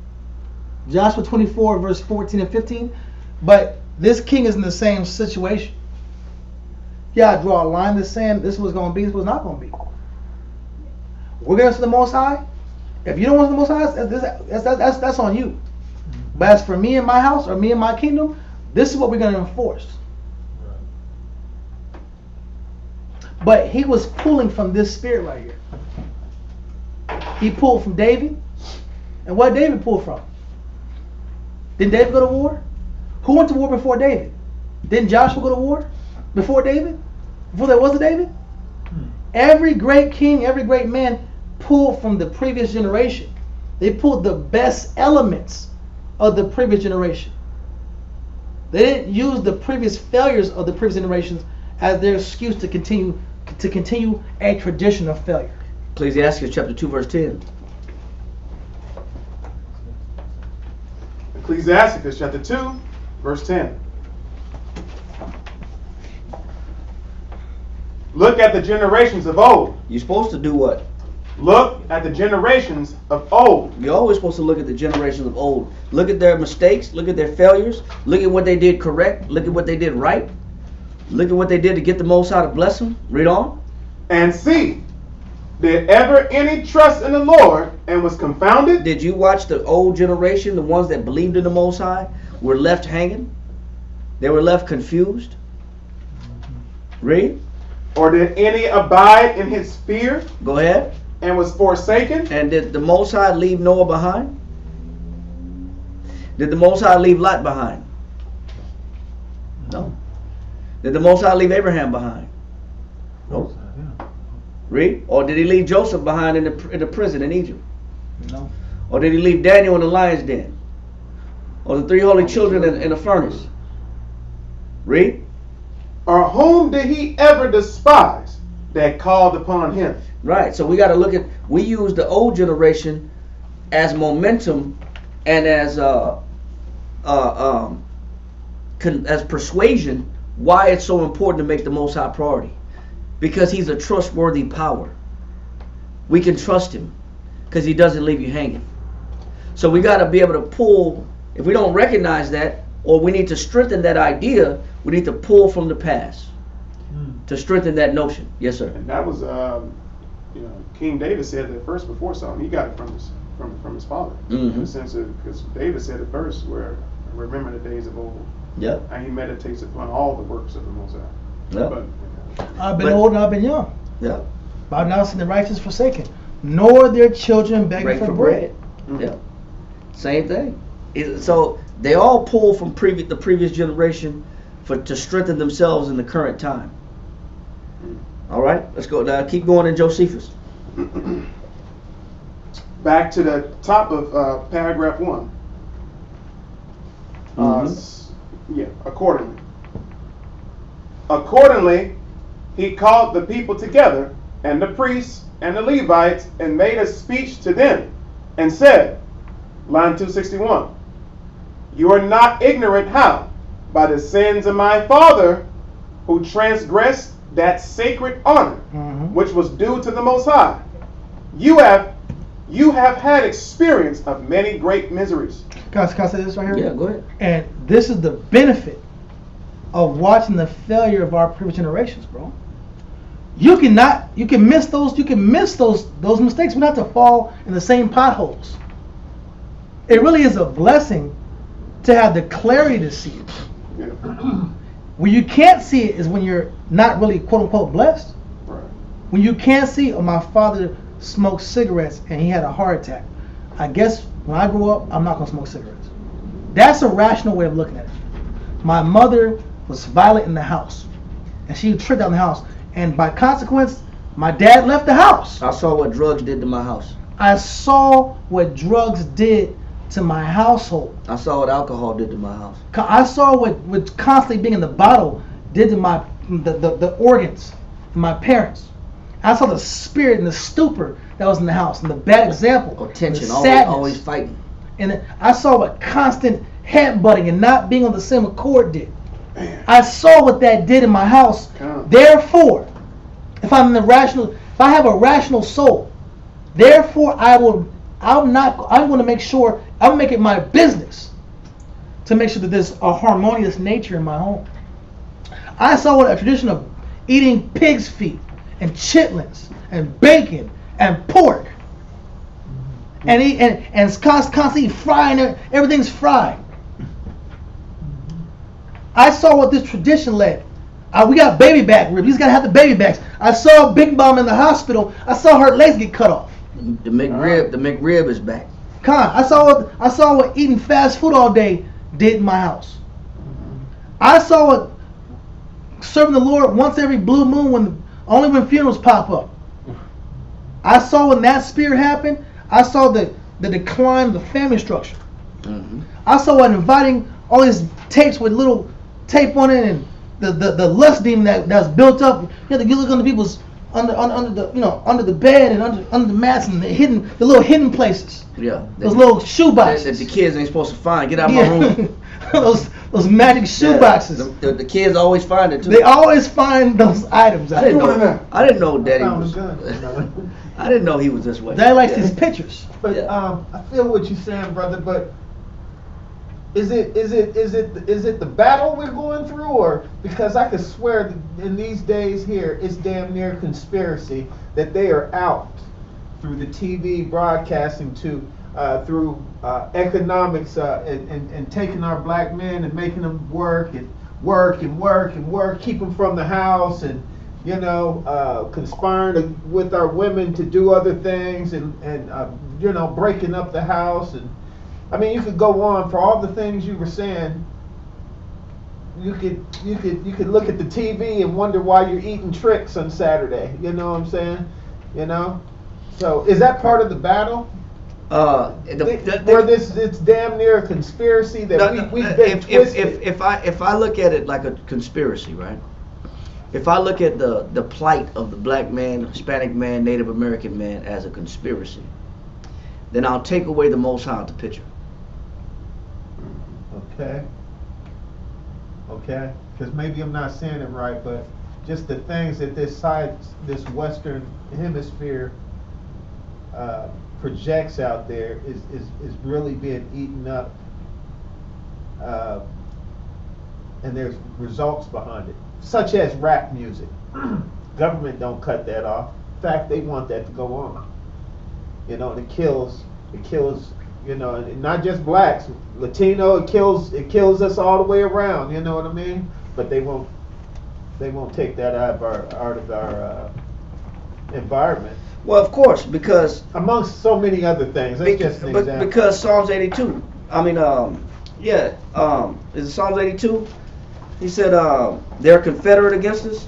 Speaker 2: Joshua 24 verse 14 and 15. But this king is in the same situation. Yeah, I draw a line in the sand. This was going to be. This was not going to be. We're going to see the Most High. If you don't want the Most High, that's on you. But as for me and my house, or me and my kingdom, this is what we're going to enforce. But he was pulling from this spirit right here. He pulled from David. And what did David pull from? Didn't David go to war? Who went to war before David? Didn't Joshua go to war before David? Before there was a David? Every great king, every great man pulled from the previous generation. They pulled the best elements of the previous generation. They didn't use the previous failures of the previous generations as their excuse to continue a tradition of failure.
Speaker 1: Ecclesiastes chapter 2 verse 10.
Speaker 5: Ecclesiastes chapter 2 verse 10. Look at the generations of old.
Speaker 1: You're supposed to do what?
Speaker 5: Look at the generations of old.
Speaker 1: You're always supposed to look at the generations of old. Look at their mistakes. Look at their failures. Look at what they did correct. Look at what they did right. Look at what they did to get the Most High to bless them. Read on.
Speaker 5: And see, did ever any trust in the Lord and was confounded?
Speaker 1: Did you watch the old generation, the ones that believed in the Most High, were left hanging? They were left confused. Read.
Speaker 5: Or did any abide in his fear?
Speaker 1: Go ahead.
Speaker 5: And was forsaken?
Speaker 1: And did the Most High leave Noah behind? Did the Most High leave Lot behind? No. Did the Most High leave Abraham behind? No. Read. Or did he leave Joseph behind in the prison in Egypt?
Speaker 2: No.
Speaker 1: Or did he leave Daniel in the lion's den? Or the three holy children in the furnace? Read.
Speaker 5: Or whom did he ever despise that called upon him?
Speaker 1: Right. So we got to look at. We use the old generation as momentum and as persuasion. Why it's so important to make the Most High priority? Because he's a trustworthy power. We can trust him because he doesn't leave you hanging. So we got to be able to pull. If we don't recognize that, or we need to strengthen that idea, we need to pull from the past to strengthen that notion. Yes, sir.
Speaker 5: And that was, King David said that first before something. He got it from his father. In the sense of, because David said it first, where remember the days of old.
Speaker 1: Yep.
Speaker 5: And he meditates upon all the works of the Most High.
Speaker 1: Yep.
Speaker 2: I've been old and I've been young.
Speaker 1: Yep.
Speaker 2: But I've not seen the righteous forsaken, nor their children begging for bread.
Speaker 1: Yep. Same thing. So they all pull from the previous generation to strengthen themselves in the current time. All right, let's go. Now keep going in Josephus.
Speaker 5: Back to the top of paragraph 1. Accordingly, he called the people together, and the priests and the Levites, and made a speech to them, and said, line 261, you are not ignorant how, by the sins of my father, who transgressed that sacred honor, which was due to the Most High, you have had experience of many great miseries.
Speaker 2: Can I say this right here?
Speaker 1: Yeah, go ahead.
Speaker 2: And this is the benefit of watching the failure of our previous generations, bro. You can miss those mistakes. We don't have to fall in the same potholes. It really is a blessing to have the clarity to see it.
Speaker 5: Yeah.
Speaker 2: When you can't see it is when you're not really quote unquote blessed.
Speaker 5: Right.
Speaker 2: When you can't see, my father smoked cigarettes and he had a heart attack. I guess when I grow up, I'm not gonna smoke cigarettes. That's a rational way of looking at it. My mother was violent in the house, and she tripped down the house, and by consequence, my dad left the house.
Speaker 1: I saw what drugs did to my house.
Speaker 2: I saw what drugs did to my household.
Speaker 1: I saw what alcohol did to my house.
Speaker 2: I saw what constantly being in the bottle did to the organs of my parents. I saw the spirit and the stupor that was in the house, and the bad example,
Speaker 1: or tension,
Speaker 2: the
Speaker 1: always fighting.
Speaker 2: And I saw what constant headbutting and not being on the same accord did. I saw what that did in my house. Therefore, if I'm in the rational, If I have a rational soul, therefore I'm going to make sure, I'll make it my business to make sure that there's a harmonious nature in my home. I saw a tradition of eating pig's feet and chitlins and bacon and pork, and constantly frying it. Everything's fried. I saw what this tradition led. We got baby back ribs. He's got to have the baby backs. I saw Big Mom in the hospital. I saw her legs get cut off.
Speaker 1: The McRib is back.
Speaker 2: I saw what eating fast food all day did in my house. I saw what serving the Lord once every blue moon, only when funerals pop up. I saw when that spirit happened. I saw the decline of the family structure. Mm-hmm. I saw what inviting all these tapes with little tape on it, and the lust demon that's built up. You look under people's under the bed and under the mats and the little hidden places.
Speaker 1: Yeah,
Speaker 2: those little shoe boxes
Speaker 1: that the kids ain't supposed to find. Get out of my room.
Speaker 2: those magic shoe boxes.
Speaker 1: The kids always find it too.
Speaker 2: They always find those items.
Speaker 1: I didn't know Daddy was. I didn't know he was this way.
Speaker 2: Daddy likes these pictures.
Speaker 8: But I feel what you're saying, brother. But is it the battle we're going through, or because I could swear that in these days here it's damn near conspiracy that they are out through the TV broadcasting through economics and taking our black men and making them work, keep them from the house, and conspiring with our women to do other things, and breaking up the house. And I mean, you could go on for all the things you were saying. You could look at the TV and wonder why you're eating tricks on Saturday. You know what I'm saying? So is that part of the battle? Where it's damn near a conspiracy that we've been twisted.
Speaker 1: If I look at it like a conspiracy, right? If I look at the plight of the black man, Hispanic man, Native American man as a conspiracy, then I'll take away the Most High out the picture.
Speaker 8: Okay. Because maybe I'm not saying it right, but just the things that this Western Hemisphere projects out there is really being eaten up, and there's results behind it, such as rap music. Government don't cut that off. In fact, they want that to go on. And it kills. And not just blacks, Latino. It kills us all the way around. You know what I mean? But they won't take that out of our environment.
Speaker 1: Well, of course, because
Speaker 8: amongst so many other things. That's just an example.
Speaker 1: Because Psalms 82. I mean, is it Psalms 82? He said they're confederate against us.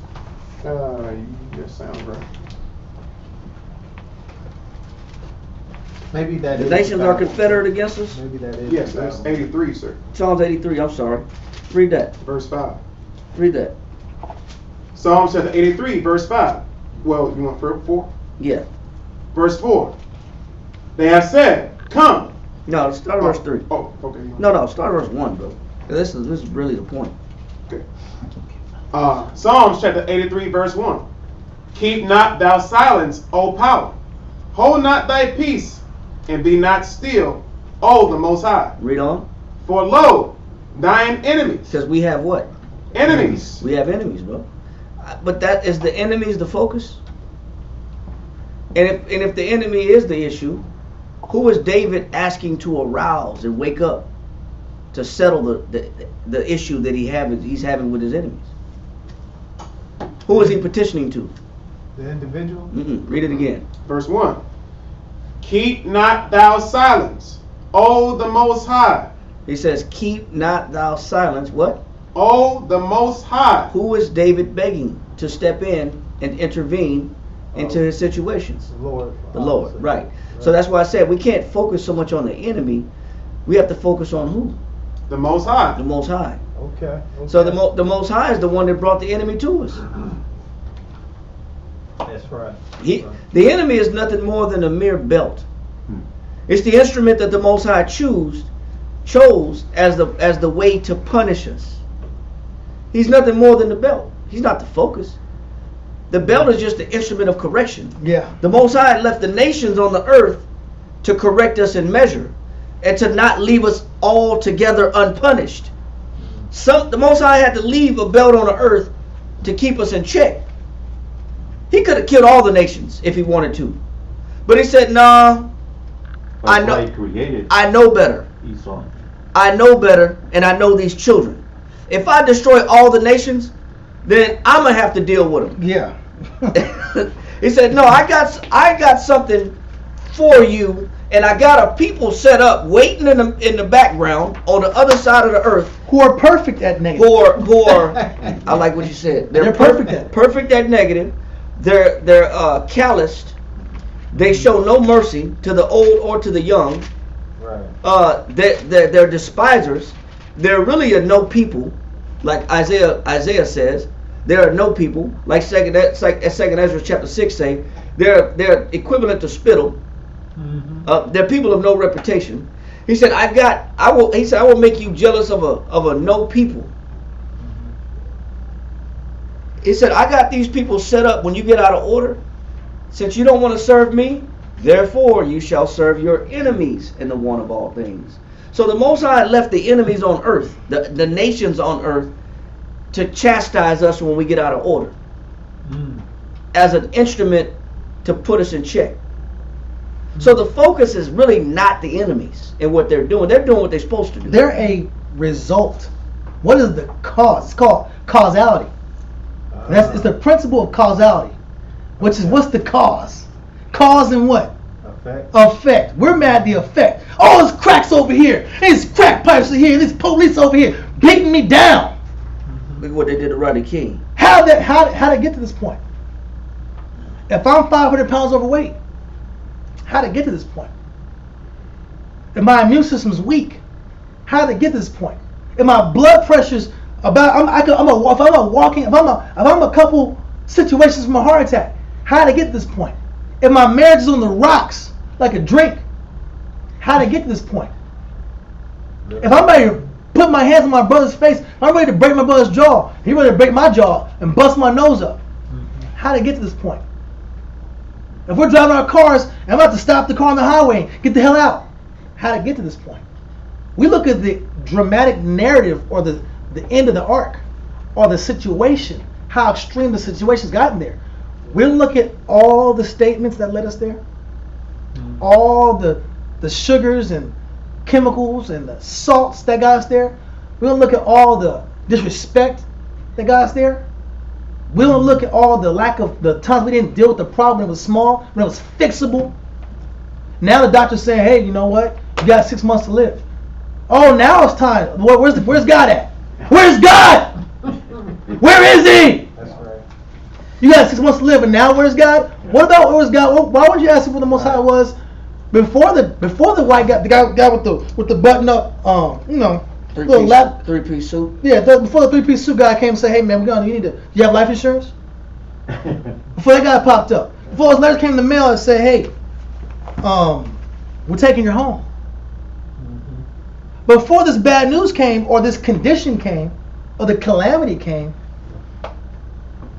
Speaker 5: That sounds right.
Speaker 8: Maybe that
Speaker 1: the nations are confederate against us.
Speaker 8: Maybe that is.
Speaker 5: Yes, that's 83, sir.
Speaker 1: Psalms 83. I'm sorry. Read that.
Speaker 5: Verse 5.
Speaker 1: Read that.
Speaker 5: Psalms chapter 83, verse 5. Well, you want 4?
Speaker 1: Yeah.
Speaker 5: Verse 4. They have said, "Come."
Speaker 1: No, start at verse 3.
Speaker 5: Oh, okay.
Speaker 1: No, start at verse 1, bro. This is really the point.
Speaker 5: Okay. Psalms chapter 83, verse 1. Keep not thou silence, O power. Hold not thy peace, and be not still, O the Most High.
Speaker 1: Read on.
Speaker 5: For lo, thine enemies.
Speaker 1: Because we have what?
Speaker 5: Enemies.
Speaker 1: We have enemies, bro. But that is the enemies the focus. And if the enemy is the issue, who is David asking to arouse and wake up to settle the issue that he's having with his enemies? Who is he petitioning to?
Speaker 8: The individual?
Speaker 1: Read it again.
Speaker 5: Verse 1. Keep not thou silence, O the Most High.
Speaker 1: He says, keep not thou silence. What?
Speaker 5: O the Most High.
Speaker 1: Who is David begging to step in and intervene into his situations?
Speaker 8: The
Speaker 1: Lord, right. So that's why I said we can't focus so much on the enemy. We have to focus on who?
Speaker 5: The Most High.
Speaker 1: The Most High.
Speaker 8: Okay.
Speaker 1: So the Most High is the one that brought the enemy to us.
Speaker 8: That's right.
Speaker 1: The enemy is nothing more than a mere belt. It's the instrument that the Most High chose as the way to punish us. He's nothing more than the belt. He's not the focus. The belt is just the instrument of correction.
Speaker 2: Yeah.
Speaker 1: The Most High left the nations on the earth to correct us in measure and to not leave us altogether unpunished. The Most High had to leave a belt on the earth to keep us in check. He could have killed all the nations if he wanted to. But he said, nah, I know better.
Speaker 6: Esau.
Speaker 1: I know better, and I know these children. If I destroy all the nations, then I'm going to have to deal with them.
Speaker 2: Yeah.
Speaker 1: He said, no, I got something for you, and I got a people set up waiting in the background on the other side of the earth
Speaker 2: Who are perfect at negative.
Speaker 1: who are I like what you said. They're
Speaker 2: perfect at it.
Speaker 1: Perfect at negative. They're calloused. They show no mercy to the old or to the young.
Speaker 8: Right.
Speaker 1: They're despisers. They're really a no people, like Isaiah says. There are no people, like Second Ezra chapter 6 say. They're equivalent to spittle.
Speaker 8: Mm-hmm.
Speaker 1: They're people of no reputation. He said, I will make you jealous of a no people. He said, I got these people set up when you get out of order. Since you don't want to serve me, therefore you shall serve your enemies in the one of all things. So the Most High left the enemies on earth, the nations on earth, to chastise us when we get out of order. As an instrument to put us in check. So the focus is really not the enemies and what they're doing. They're doing what they're supposed to do.
Speaker 2: They're a result. What is the cause? It's called causality. It's the principle of causality. Which is, what's the cause? Cause and what? Effect. We're mad at the effect. Oh, there's cracks over here. There's crack pipes over here. There's police over here beating me down.
Speaker 1: Look at what they did to Rodney King.
Speaker 2: How did it get to this point? If I'm 500 pounds overweight, how did it get to this point? If my immune system's weak, how did it get to this point? If my blood pressure's about, if I'm a couple situations from a heart attack, how did it get to this point? If my marriage is on the rocks like a drink, how did it get to this point? If I'm ready to put my hands on my brother's face, I'm ready to break my brother's jaw, he ready to break my jaw and bust my nose up. How did it get to this point? If we're driving our cars and I'm about to stop the car on the highway, get the hell out. How did it get to this point? We look at the dramatic narrative or the end of the arc or the situation, how extreme the situation's gotten there. We'll look at all the statements that led us there, all the sugars and chemicals and the salts that got us there. We'll look at all the disrespect that got us there. We'll look at all the lack of the times we didn't deal with the problem when it was small, when it was fixable. Now the doctor's saying, hey, you know what? You got 6 months to live. Oh, now it's time. Where's God at? Where's God? Where is he?
Speaker 8: That's right.
Speaker 2: You got 6 months to live, and now where's God? What about where's God? Why would you ask him where the Most High was before the white guy, the guy with the button up, little lap,
Speaker 1: three-piece suit.
Speaker 2: Yeah, before the 3-piece suit guy came and said, "Hey man, you have life insurance?" Before that guy popped up, before his letter came in the mail and said, "Hey, we're taking your home." Before this bad news came, or this condition came, or the calamity came,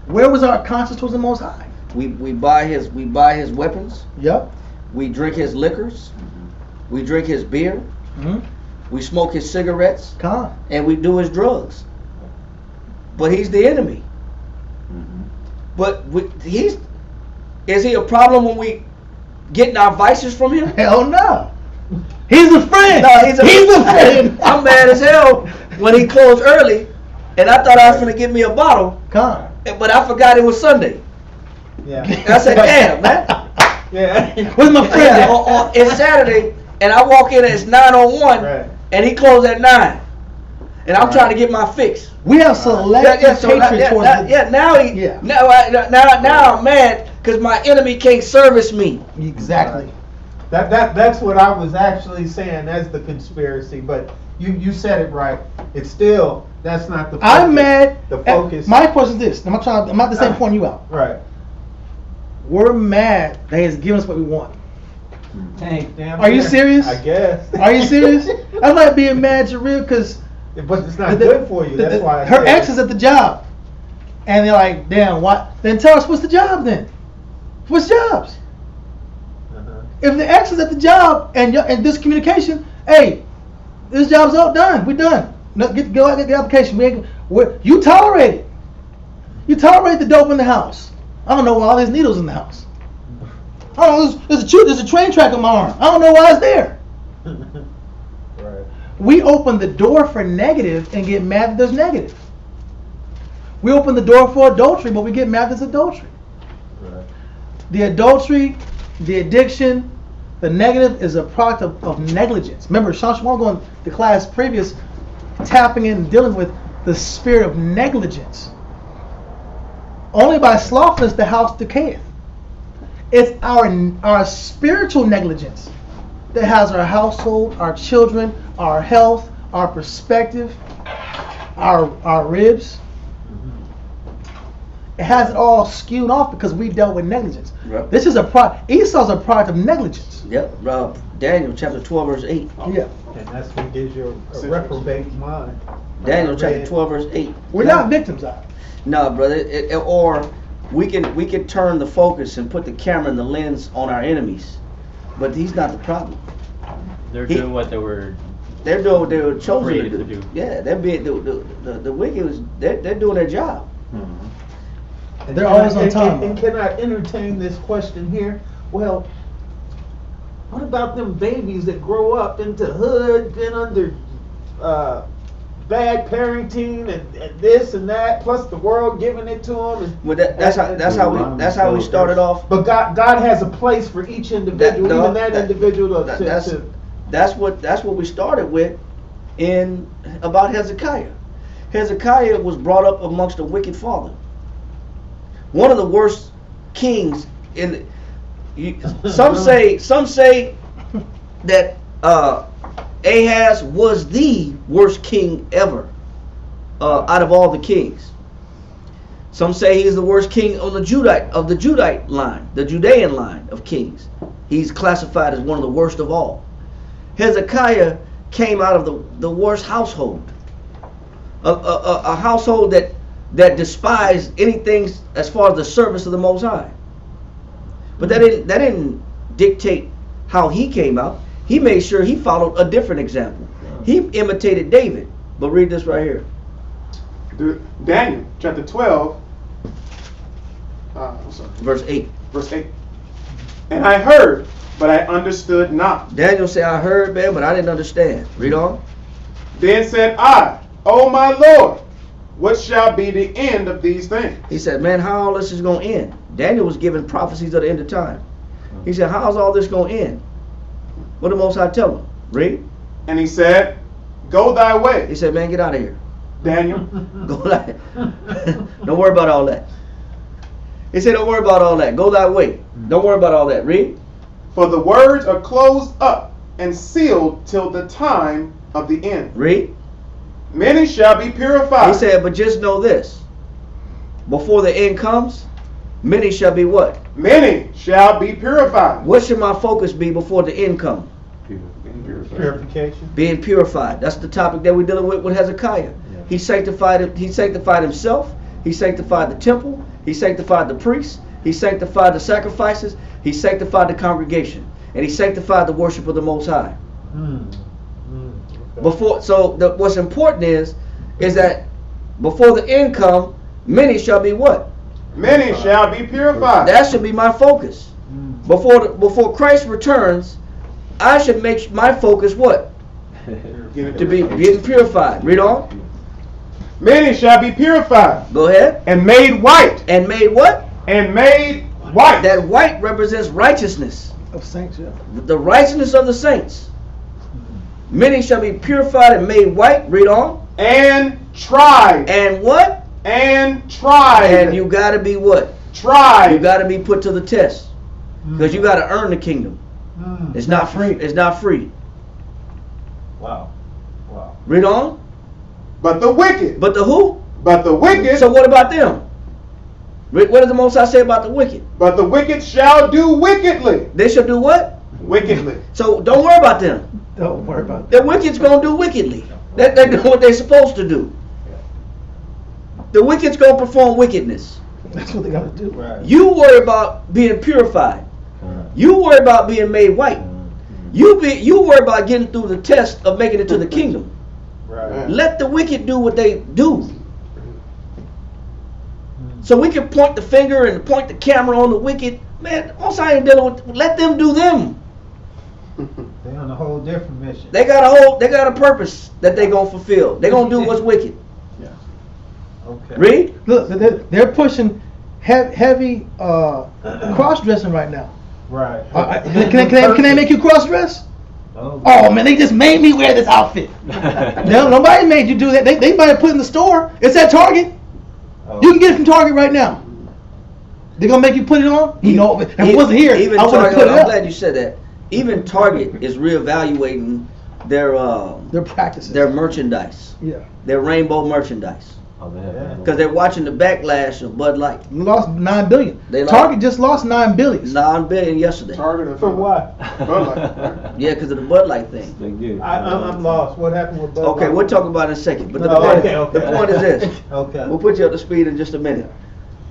Speaker 2: where was our conscience towards the Most High?
Speaker 1: We buy his weapons.
Speaker 2: Yep.
Speaker 1: We drink his liquors. We drink his beer.
Speaker 2: Mm-hmm.
Speaker 1: We smoke his cigarettes.
Speaker 2: Con.
Speaker 1: And we do his drugs. But he's the enemy. But is he a problem when we getting our vices from him?
Speaker 2: Hell no. He's a friend.
Speaker 1: No, he's a
Speaker 2: friend.
Speaker 1: I'm mad as hell when he closed early, and I thought I was gonna give me a bottle.
Speaker 2: Con.
Speaker 1: But I forgot it was Sunday.
Speaker 8: Yeah.
Speaker 1: I said, damn, man.
Speaker 8: Yeah.
Speaker 2: Where's my friend?
Speaker 1: It's Saturday, and I walk in and it's 9:01,
Speaker 8: Right.
Speaker 1: and he closed at 9. And I'm trying to get my fix.
Speaker 2: We have selective hatred towards him.
Speaker 1: Now I'm mad because my enemy can't service me.
Speaker 2: Exactly.
Speaker 8: That's what I was actually saying as the conspiracy, but you said it right. It's still, that's not the focus.
Speaker 2: I'm mad.
Speaker 8: The focus.
Speaker 2: My question is this. I'm not the same point you out.
Speaker 8: Right.
Speaker 2: We're mad that he's giving us what we want.
Speaker 8: Hey, damn.
Speaker 2: Are you serious?
Speaker 8: I guess.
Speaker 2: Are you serious? I'm not being mad to real because.
Speaker 8: But it's not good for you. That's why.
Speaker 2: Her ex is at the job. And they're like, damn, what? Then tell us what's the job then? What's jobs? If the X is at the job and this communication, hey, this job's all done. We're done. No, go out and get the application. You tolerate it. You tolerate the dope in the house. I don't know why all these needles in the house. I don't know. There's a train track on my arm. I don't know why it's there.
Speaker 8: Right.
Speaker 2: We open the door for negative and get mad that there's negative. We open the door for adultery, but we get mad that there's adultery.
Speaker 8: Right.
Speaker 2: The adultery, the addiction, the negative is a product of negligence. Remember, Sean Schwan going to class previous, tapping in and dealing with the spirit of negligence. Only by slothfulness the house decayeth. It's our spiritual negligence that has our household, our children, our health, our perspective, our ribs. It has it all skewed off because we dealt with negligence.
Speaker 1: Yep.
Speaker 2: This is Esau's a product of negligence.
Speaker 1: Yep. Daniel chapter 12 verse 8.
Speaker 2: Yeah.
Speaker 8: And that's what gives you a reprobate mind.
Speaker 1: Daniel chapter 12 verse 8.
Speaker 2: We're not victims of it.
Speaker 1: No, brother. Or we can turn the focus and put the camera and the lens on our enemies, but he's not the problem.
Speaker 7: They're doing what they were.
Speaker 1: They're doing what they were chosen
Speaker 7: created
Speaker 1: to
Speaker 7: to
Speaker 1: do.
Speaker 7: do.
Speaker 1: Yeah, they're being the wicked. They're doing their job.
Speaker 8: And
Speaker 2: They're
Speaker 8: can
Speaker 2: always
Speaker 8: I-
Speaker 2: on time,
Speaker 8: And can I entertain this question here? Well, what about them babies that grow up into hood, been under bad parenting and this and that, plus the world giving it to them?
Speaker 1: Well, that's how we started off.
Speaker 8: But God has a place for each individual, even that individual.
Speaker 1: That's what we started with about Hezekiah. Hezekiah was brought up amongst a wicked father. One of the worst kings some say that Ahaz was the worst king ever out of all the kings. Some say he's the worst king on the Judite line, the Judean line of kings. He's classified as one of the worst of all. Hezekiah came out of the worst household, a household that despised anything as far as the service of the Most High. But that didn't dictate how he came out. He made sure he followed a different example. He imitated David. But read this right here.
Speaker 5: Daniel chapter 12,
Speaker 1: verse 8.
Speaker 5: Verse 8. And I heard, but I understood not.
Speaker 1: Daniel said, I heard, man, but I didn't understand. Read on.
Speaker 5: Then said I, O my Lord, what shall be the end of these things?
Speaker 1: He said, man, how all this is going to end? Daniel was given prophecies of the end of time. He said, how's all this going to end? What did the Most High tell him? Read.
Speaker 5: And he said, go thy way.
Speaker 1: He said, man, get out of here.
Speaker 5: Daniel.
Speaker 1: Go like Don't worry about all that. He said, don't worry about all that. Go thy way. Don't worry about all that. Read.
Speaker 5: For the words are closed up and sealed till the time of the end.
Speaker 1: Read.
Speaker 5: Many shall be purified.
Speaker 1: He said, but just know this. Before the end comes, many shall be what?
Speaker 5: Many shall be purified.
Speaker 1: What should my focus be before the end comes?
Speaker 8: Purification.
Speaker 1: Being purified. That's the topic that we're dealing with Hezekiah. Yeah. He sanctified himself. He sanctified the temple. He sanctified the priests. He sanctified the sacrifices. He sanctified the congregation. And he sanctified the worship of the Most High. Okay. What's important is that before the end come, many shall be what?
Speaker 5: Many shall be purified.
Speaker 1: That should be my focus. Before Christ returns, I should make my focus what? To be getting purified. Read on.
Speaker 5: Many shall be purified.
Speaker 1: Go ahead.
Speaker 5: And made white.
Speaker 1: And made what?
Speaker 5: And made white.
Speaker 1: That white represents righteousness.
Speaker 2: Of saints, yeah.
Speaker 1: The righteousness of the saints. Many shall be purified and made white. Read on.
Speaker 5: And tried.
Speaker 1: And what?
Speaker 5: And tried.
Speaker 1: And you got to be what?
Speaker 5: Tried.
Speaker 1: You got to be put to the test. Because you got to earn the kingdom. It's not free. It's not free.
Speaker 8: Wow.
Speaker 1: Read on.
Speaker 5: But the wicked.
Speaker 1: But the who?
Speaker 5: But the wicked.
Speaker 1: So what about them? What does the Most High say about the wicked?
Speaker 5: But the wicked shall do wickedly.
Speaker 1: They shall do what?
Speaker 5: Wickedly.
Speaker 1: So don't worry about them.
Speaker 2: Don't worry about
Speaker 1: them. The wicked's going to do wickedly. They're doing what they're supposed to do. The wicked's gonna perform wickedness.
Speaker 2: That's what they gotta do.
Speaker 8: Right.
Speaker 1: You worry about being purified. You worry about being made white. You worry about getting through the test of making it to the kingdom.
Speaker 8: Right.
Speaker 1: Let the wicked do what they do. So we can point the finger and point the camera on the wicked. Man, most I ain't dealing with. Let them do them.
Speaker 8: They're on a whole different mission.
Speaker 1: They got a purpose that they gonna fulfill. They gonna do what's wicked.
Speaker 8: Okay.
Speaker 1: Read.
Speaker 2: Look, they're pushing heavy cross-dressing right now.
Speaker 8: Right.
Speaker 2: Can they make you cross-dress? Oh man, they just made me wear this outfit. No, nobody made you do that. They might have put it in the store. It's at Target. You can get it from Target right now. They're gonna make you put it on? You know, if it wasn't here,
Speaker 1: Even
Speaker 2: I would have
Speaker 1: Target,
Speaker 2: put it
Speaker 1: I'm
Speaker 2: up.
Speaker 1: glad you said that. Even Target is reevaluating their
Speaker 2: practices,
Speaker 1: their merchandise, their rainbow merchandise, because they're watching the backlash of Bud Light.
Speaker 2: Lost $9 billion. Target just lost $9 billion.
Speaker 1: $9 billion yesterday.
Speaker 5: Target
Speaker 8: For what?
Speaker 5: Bud Light, right?
Speaker 1: Yeah, because of the Bud Light thing.
Speaker 8: I'm lost. What happened with Bud
Speaker 1: Okay,
Speaker 8: Light?
Speaker 1: we'll talk about it in a second. But the
Speaker 8: Okay.
Speaker 1: point is this.
Speaker 8: Okay.
Speaker 1: We'll put you up to speed in just a minute.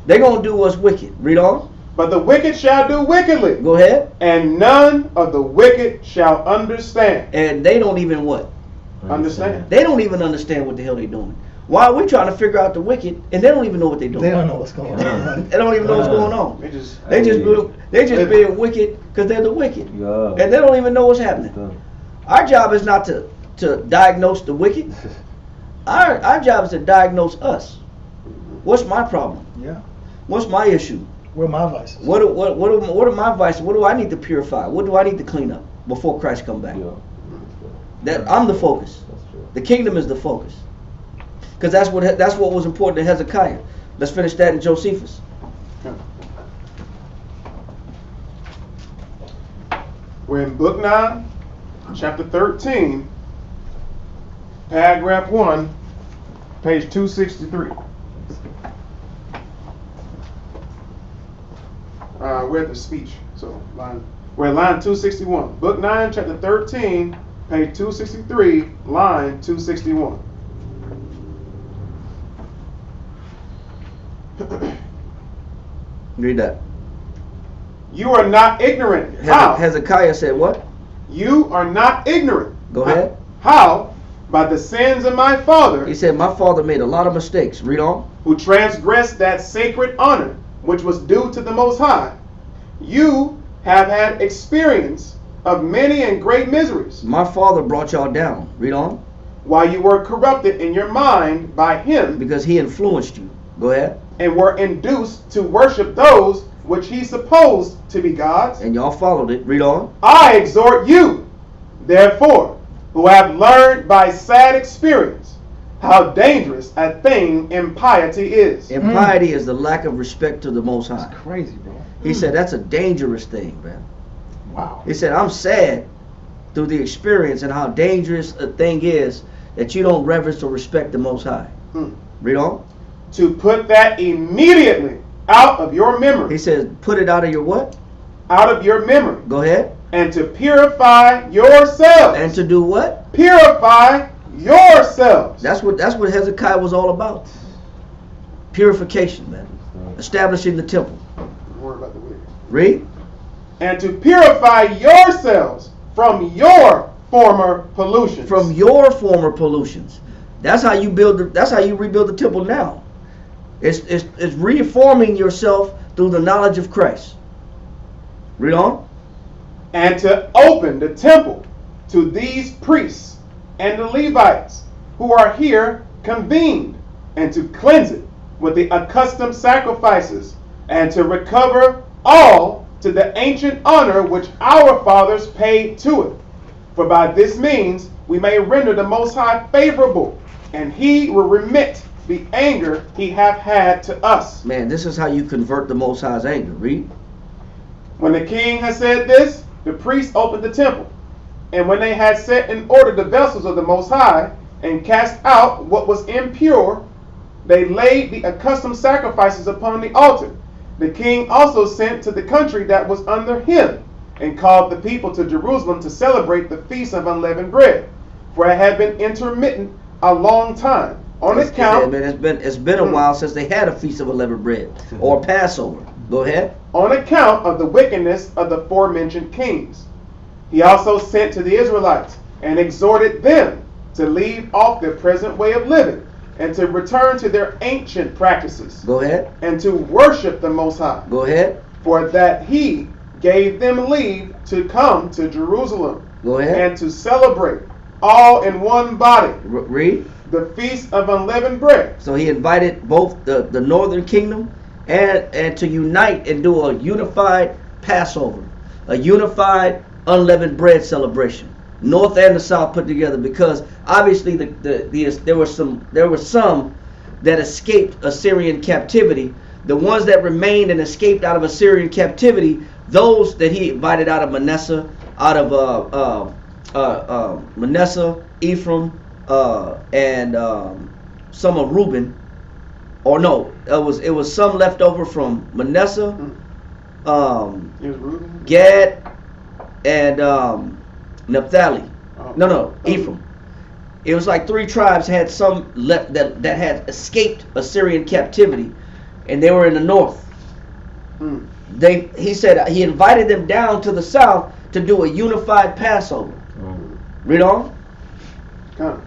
Speaker 1: They're gonna do what's wicked. Read on.
Speaker 5: But the wicked shall do wickedly.
Speaker 1: Go ahead.
Speaker 5: And none of the wicked shall understand.
Speaker 1: And they don't even what?
Speaker 5: Understand.
Speaker 1: They don't even understand what the hell they're doing. Why are we trying to figure out the wicked and they don't even know what they're doing?
Speaker 2: They don't know what's going on.
Speaker 1: They don't even know what's going on.
Speaker 5: They
Speaker 1: just being wicked because they're the wicked. And they don't even know what's happening. Our job is not to diagnose the wicked. Our job is to diagnose us. What's my problem?
Speaker 2: Yeah.
Speaker 1: What's my issue?
Speaker 2: Where are my vices?
Speaker 1: What are my vices? What do I need to purify? What do I need to clean up before Christ come back? That I'm the focus. The kingdom is the focus. Because that's what was important to Hezekiah. Let's finish that in Josephus.
Speaker 5: We're in book 9, chapter 13, paragraph 1, page 263. We're at the speech, so we're at line 261. Book 9, chapter 13, page 263, line 261.
Speaker 1: Read that.
Speaker 5: You are not ignorant. How?
Speaker 1: Hezekiah said what?
Speaker 5: You are not ignorant.
Speaker 1: Go ahead.
Speaker 5: How? By the sins of my father.
Speaker 1: He said, my father made a lot of mistakes. Read on.
Speaker 5: Who transgressed that sacred honor which was due to the Most High. You have had experience of many and great miseries.
Speaker 1: My father brought y'all down. Read on.
Speaker 5: While you were corrupted in your mind by him.
Speaker 1: Because he influenced you. Go ahead.
Speaker 5: And were induced to worship those which he supposed to be gods.
Speaker 1: And y'all followed it. Read on.
Speaker 5: I exhort you, therefore, who have learned by sad experience how dangerous a thing impiety is.
Speaker 1: Impiety is the lack of respect to the Most High.
Speaker 2: That's crazy, bro.
Speaker 1: He said that's a dangerous thing, man.
Speaker 2: Wow.
Speaker 1: He said, I'm sad through the experience and how dangerous a thing is that you don't reverence or respect the Most High. Read on.
Speaker 5: To put that immediately out of your memory.
Speaker 1: He says, put it out of your what?
Speaker 5: Out of your memory.
Speaker 1: Go ahead.
Speaker 5: And to purify yourselves.
Speaker 1: And to do what?
Speaker 5: Purify yourselves.
Speaker 1: That's what Hezekiah was all about. Purification, man. Establishing the temple.
Speaker 5: Worry about the wicked.
Speaker 1: Read.
Speaker 5: And to purify yourselves from your former pollutions.
Speaker 1: From your former pollutions. That's how you that's how you rebuild the temple now. It's reforming yourself through the knowledge of Christ. Read on.
Speaker 5: And to open the temple to these priests and the Levites who are here convened, and to cleanse it with the accustomed sacrifices, and to recover all to the ancient honor which our fathers paid to it. For by this means we may render the Most High favorable, and he will remit the anger he hath had to us.
Speaker 1: Man, this is how you convert the Most High's anger. Read.
Speaker 5: When the king had said this, the priests opened the temple. And when they had set in order the vessels of the Most High, and cast out what was impure, they laid the accustomed sacrifices upon the altar. The king also sent to the country that was under him, and called the people to Jerusalem to celebrate the feast of unleavened bread. For it had been intermittent a long time, On
Speaker 1: Yeah,
Speaker 5: account,
Speaker 1: man, it's been a while since they had a feast of unleavened bread or Passover. Go ahead.
Speaker 5: on account of the wickedness of the aforementioned kings, he also sent to the Israelites and exhorted them to leave off their present way of living and to return to their ancient practices
Speaker 1: Go ahead.
Speaker 5: and to worship the Most High,
Speaker 1: Go ahead.
Speaker 5: for that he gave them leave to come to Jerusalem
Speaker 1: Go ahead.
Speaker 5: and to celebrate all in one body
Speaker 1: Read.
Speaker 5: the feast of unleavened bread.
Speaker 1: So he invited both the northern kingdom and to unite and do a unified Passover, a unified unleavened bread celebration. North and the south put together, because obviously there were some that escaped Assyrian captivity. The ones that remained and escaped out of Assyrian captivity, those that he invited out of Manasseh, Manasseh, Ephraim, and some of Reuben, or no, it was some left over from Manasseh,
Speaker 5: It was Reuben.
Speaker 1: Gad, and Naphtali.
Speaker 5: Oh.
Speaker 1: No, Ephraim. It was like 3 tribes had some left that had escaped Assyrian captivity, and they were in the north.
Speaker 5: Mm.
Speaker 1: He said he invited them down to the south to do a unified Passover. Read on.
Speaker 5: Come.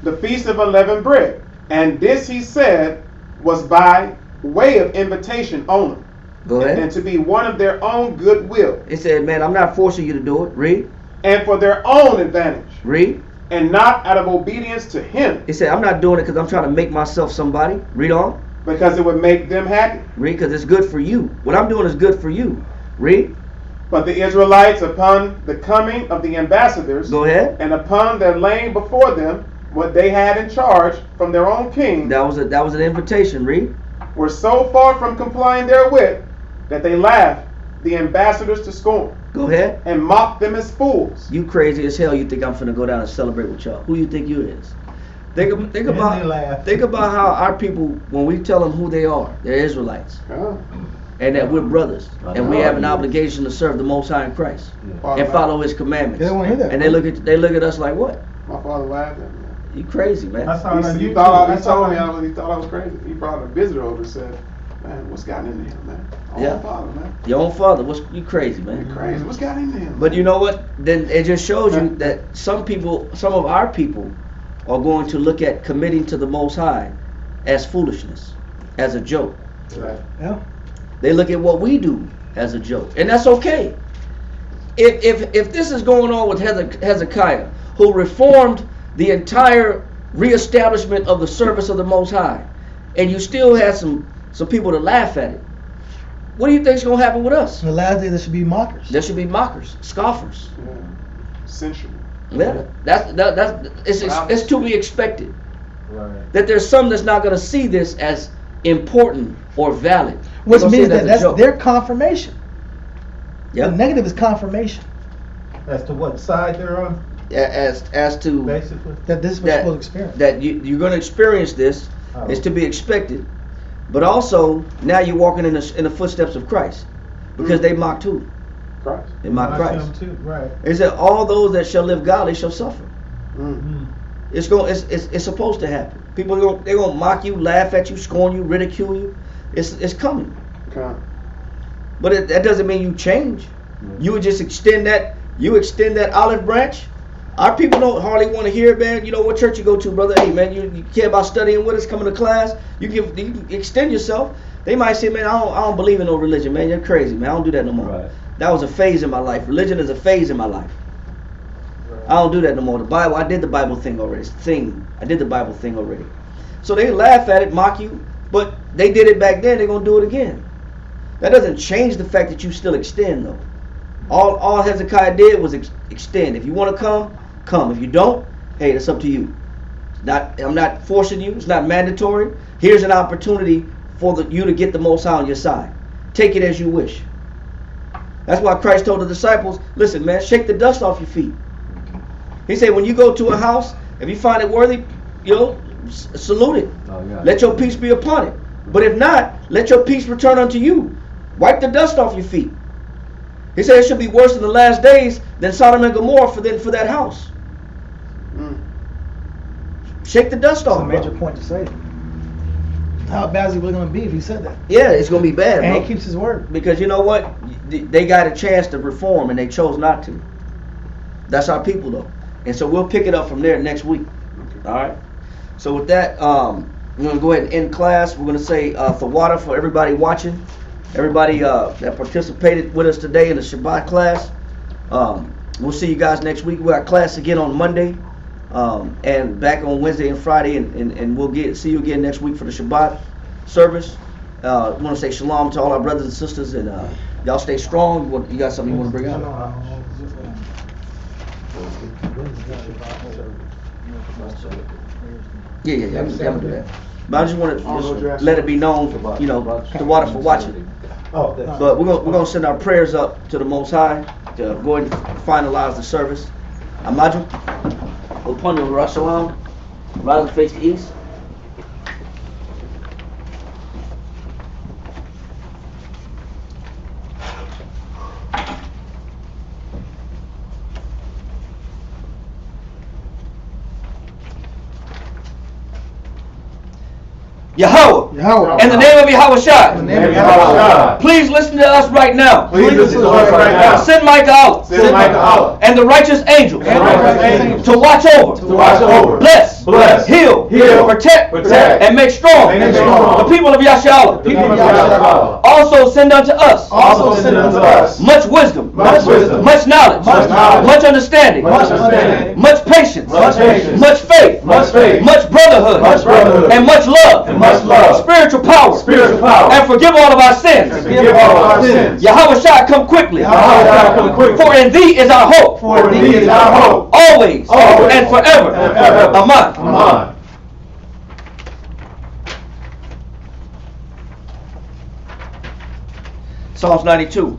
Speaker 5: The feast of unleavened bread, and this he said was by way of invitation only,
Speaker 1: Go ahead.
Speaker 5: and to be one of their own goodwill,
Speaker 1: He said, man, I'm not forcing you to do it. Read.
Speaker 5: and for their own advantage,
Speaker 1: Read.
Speaker 5: and not out of obedience to him,
Speaker 1: He said, I'm not doing it because I'm trying to make myself somebody. Read on.
Speaker 5: because it would make them happy.
Speaker 1: Read, because it's good for you. What I'm doing is good for you. Read.
Speaker 5: But the Israelites, upon the coming of the ambassadors,
Speaker 1: Go ahead.
Speaker 5: and upon their laying before them what they had in charge from their own king,
Speaker 1: That was an invitation. Read.
Speaker 5: were so far from complying therewith that they laughed the ambassadors to scorn,
Speaker 1: Go ahead.
Speaker 5: and mocked them as fools.
Speaker 1: You crazy as hell. You think I'm finna go down and celebrate with y'all? Who you think you is? Think
Speaker 8: they
Speaker 1: about
Speaker 8: laugh.
Speaker 1: think about how our people, when we tell them who they are, they're Israelites,
Speaker 5: Oh.
Speaker 1: and that we're brothers, and we have an obligation to serve the Most High in Christ and follow His commandments.
Speaker 2: They don't want to hear that.
Speaker 1: And they look at us like, what?
Speaker 5: My father laughed at me.
Speaker 1: You crazy, man?
Speaker 8: That's how
Speaker 5: He thought he told me he thought I was crazy. He brought a visitor over and said, "Man, what's gotten into him, man? Our
Speaker 1: Yeah.
Speaker 5: own father, man.
Speaker 1: Your own father, you crazy, man?
Speaker 5: You're crazy. What's gotten into him?"
Speaker 1: But you know what? Then it just shows you that some of our people are going to look at committing to the Most High as foolishness, as a joke.
Speaker 5: Right.
Speaker 2: Yeah.
Speaker 1: They look at what we do as a joke, and that's okay. If this is going on with Hezekiah, who reformed the entire reestablishment of the service of the Most High, and you still have some people to laugh at it, what do you think is going to happen with us?
Speaker 2: In the last day, there should be mockers.
Speaker 1: There should be mockers, scoffers.
Speaker 5: Yeah. Sensual.
Speaker 1: Yeah, it's to be expected.
Speaker 8: Right.
Speaker 1: That there's some that's not going to see this as important or valid.
Speaker 2: Which
Speaker 1: They'll see
Speaker 2: means
Speaker 1: it as
Speaker 2: that
Speaker 1: a
Speaker 2: that's
Speaker 1: joke.
Speaker 2: their confirmation.
Speaker 1: Yep.
Speaker 2: The negative is confirmation
Speaker 8: As to what side they're on,
Speaker 1: As to
Speaker 8: basically.
Speaker 2: that this is what
Speaker 1: that,
Speaker 2: you're supposed to experience.
Speaker 1: that you're going to experience this.
Speaker 8: Oh.
Speaker 1: Is to be expected, but also now you're walking in the footsteps of Christ, because they mocked who?
Speaker 5: Christ.
Speaker 1: They mocked
Speaker 8: Like
Speaker 1: Christ.
Speaker 8: them too, right.
Speaker 1: It said all those that shall live godly shall suffer.
Speaker 5: Mm.
Speaker 1: It's supposed to happen. People they're gonna mock you, laugh at you, scorn you, ridicule you. It's coming.
Speaker 5: Okay.
Speaker 1: But that doesn't mean you change. You would just extend that olive branch. Our people don't hardly want to hear it, man. You know what church you go to, brother? Hey, man, you care about studying with us, coming to class. You can extend yourself. They might say, man, I don't believe in no religion, man. You're crazy, man. I don't do that no more.
Speaker 7: Right.
Speaker 1: That was a phase in my life. Religion is a phase in my life. I don't do that no more. The Bible, I did the Bible thing already. I did the Bible thing already. So they laugh at it, mock you, but they did it back then. They're gonna do it again. That doesn't change the fact that you still extend, though. All Hezekiah did was extend. If you want to come. If you don't, hey, that's up to you. I'm not forcing you. It's not mandatory. Here's an opportunity for you to get the Most High on your side. Take it as you wish. That's why Christ told the disciples, listen, man, shake the dust off your feet. He said, when you go to a house, if you find it worthy, salute it.
Speaker 7: Oh, yeah.
Speaker 1: Let your peace be upon it. But if not, let your peace return unto you. Wipe the dust off your feet. He said it should be worse in the last days than Sodom and Gomorrah for that house. Shake the dust
Speaker 2: That's
Speaker 1: off.
Speaker 2: a major
Speaker 1: bro.
Speaker 2: point to say. How bad is he really going to be if he said that?
Speaker 1: Yeah, it's gonna be bad,
Speaker 2: And
Speaker 1: bro.
Speaker 2: he keeps his word.
Speaker 1: Because you know what? They got a chance to reform and they chose not to. That's our people though. And so we'll pick it up from there next week. All right. So with that, we're gonna go ahead and end class. We're gonna say for water for everybody watching, everybody that participated with us today in the Shabbat class. We'll see you guys next week. We got class again on Monday, and back on Wednesday and Friday, and we'll see you again next week for the Shabbat service. I want to say shalom to all our brothers and sisters, and y'all stay strong. You got something you want to bring out? Yeah, I'm gonna do that. But I just want to let it be known, you know, the water for watching. But we're gonna send our prayers up to the Most High to go ahead and finalize the service. Amaju, upon the Rosh Hashanah, rise and face the east. Yahweh, in the name of Yahweh, please listen to us right now. Send Micah out, and the righteous angels, to watch over, bless, heal, protect, and make strong the people of Yahshua. Also send unto us much wisdom, much knowledge, much understanding, much patience, much faith, much brotherhood, and much love. Spiritual power, and forgive all of our sins. Yahweh Shai, come quickly. For in thee is our hope. Always, and forever. Amen. Psalms 92.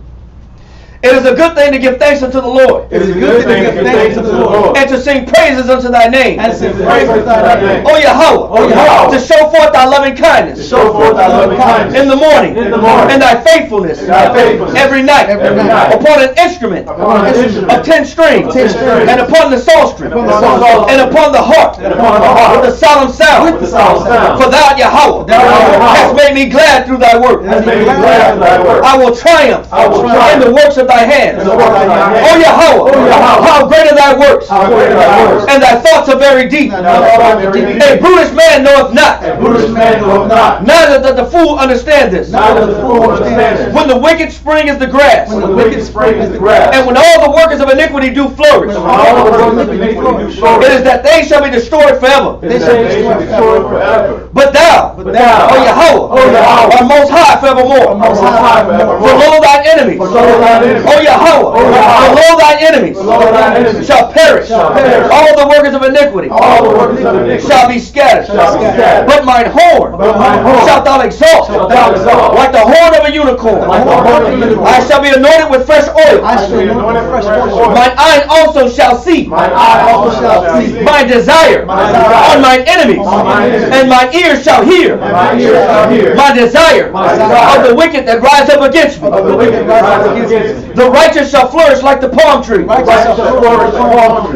Speaker 1: It is a good thing to give thanks unto the Lord.
Speaker 5: It is a good thing to give thanks unto the Lord.
Speaker 1: And to sing praises unto thy name.
Speaker 5: And to sing praises unto thy name.
Speaker 1: O Yahweh. To show forth thy loving kindness. In the morning. And thy faithfulness. Every night. Upon an instrument. Of 10 strings. And upon the psaltery. And upon the harp. With a solemn sound. For thou, Yahweh, hast made me glad through thy work. I will triumph in the works of thy hands. O Yahweh, how great are thy works, and thy thoughts are very deep. A brutish man knoweth not, neither doth the fool understand this. When the wicked spring is the grass, and when all the workers of iniquity do flourish, it is that they shall be destroyed forever. But thou, O Yahweh, art most high forevermore. For lo, thine enemies, O Yahweh, below thy enemies shall perish. All the workers of iniquity shall be scattered. But mine horn shalt thou exalt, like the horn of a unicorn. I shall be anointed with fresh oil. Mine eye also shall see. My desire on mine enemies, and mine ears shall hear. My desire of the wicked that rise up against me. The righteous shall flourish like the palm tree.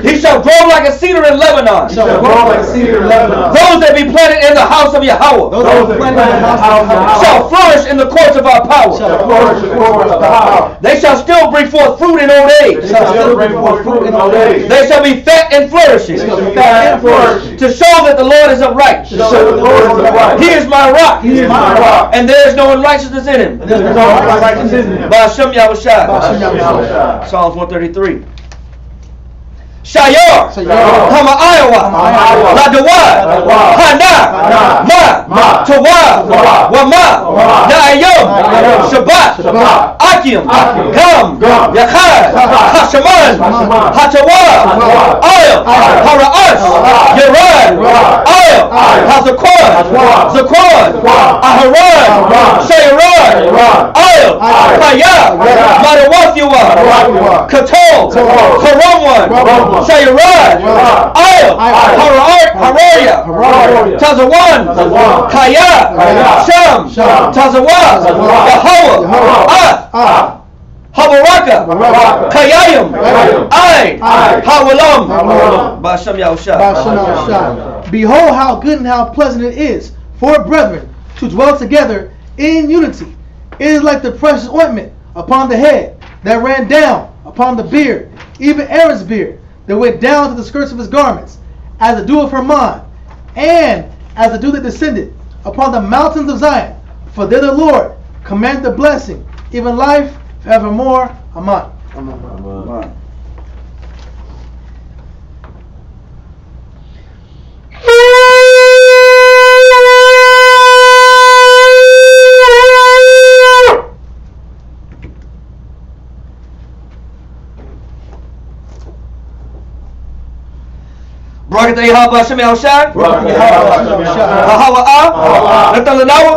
Speaker 1: He shall grow like a cedar in Lebanon. Those that be planted in the house of Yahweh shall flourish in the courts of our power. They shall still bring forth fruit in old age. They shall be fat and flourishing, to show that the Lord is upright. He is my rock, and there is no unrighteousness in him. By Hashem Yahushua. Psalms 133. Shayar, Hama Iowa, Ladawad, Hana, Ma, Tawad, Wama, Na'ayom, Shabbat, Akim, Gam, Yachad, Hashaman, Hatawad, Ayel, Hara'ash, Yerad, Ayel, Hazaquad, Zaquad, Aharan, Shayarad, Ayel, Hayah, Madawathua, Katol, Haramwan, Shayarad, Ayel, Haraya, Tazawan, Kaya, Sham, Tazawaz, Yahweh,
Speaker 4: Habaraka, Kayayim, Ain, Hawalam, Ba'ashem Yahushua.
Speaker 2: Behold how good and how pleasant it is for brethren to dwell together in unity. It is like the precious ointment upon the head that ran down upon the beard, even Aaron's beard, that went down to the skirts of his garments, as the dew of Hermon, and as the dew that descended upon the mountains of Zion. For there the Lord commanded the blessing, even life forevermore. Amen.
Speaker 1: Amen.
Speaker 4: Barakatah Yahweh Hashem Yahushua. Hahawa'ah. Natalanawa.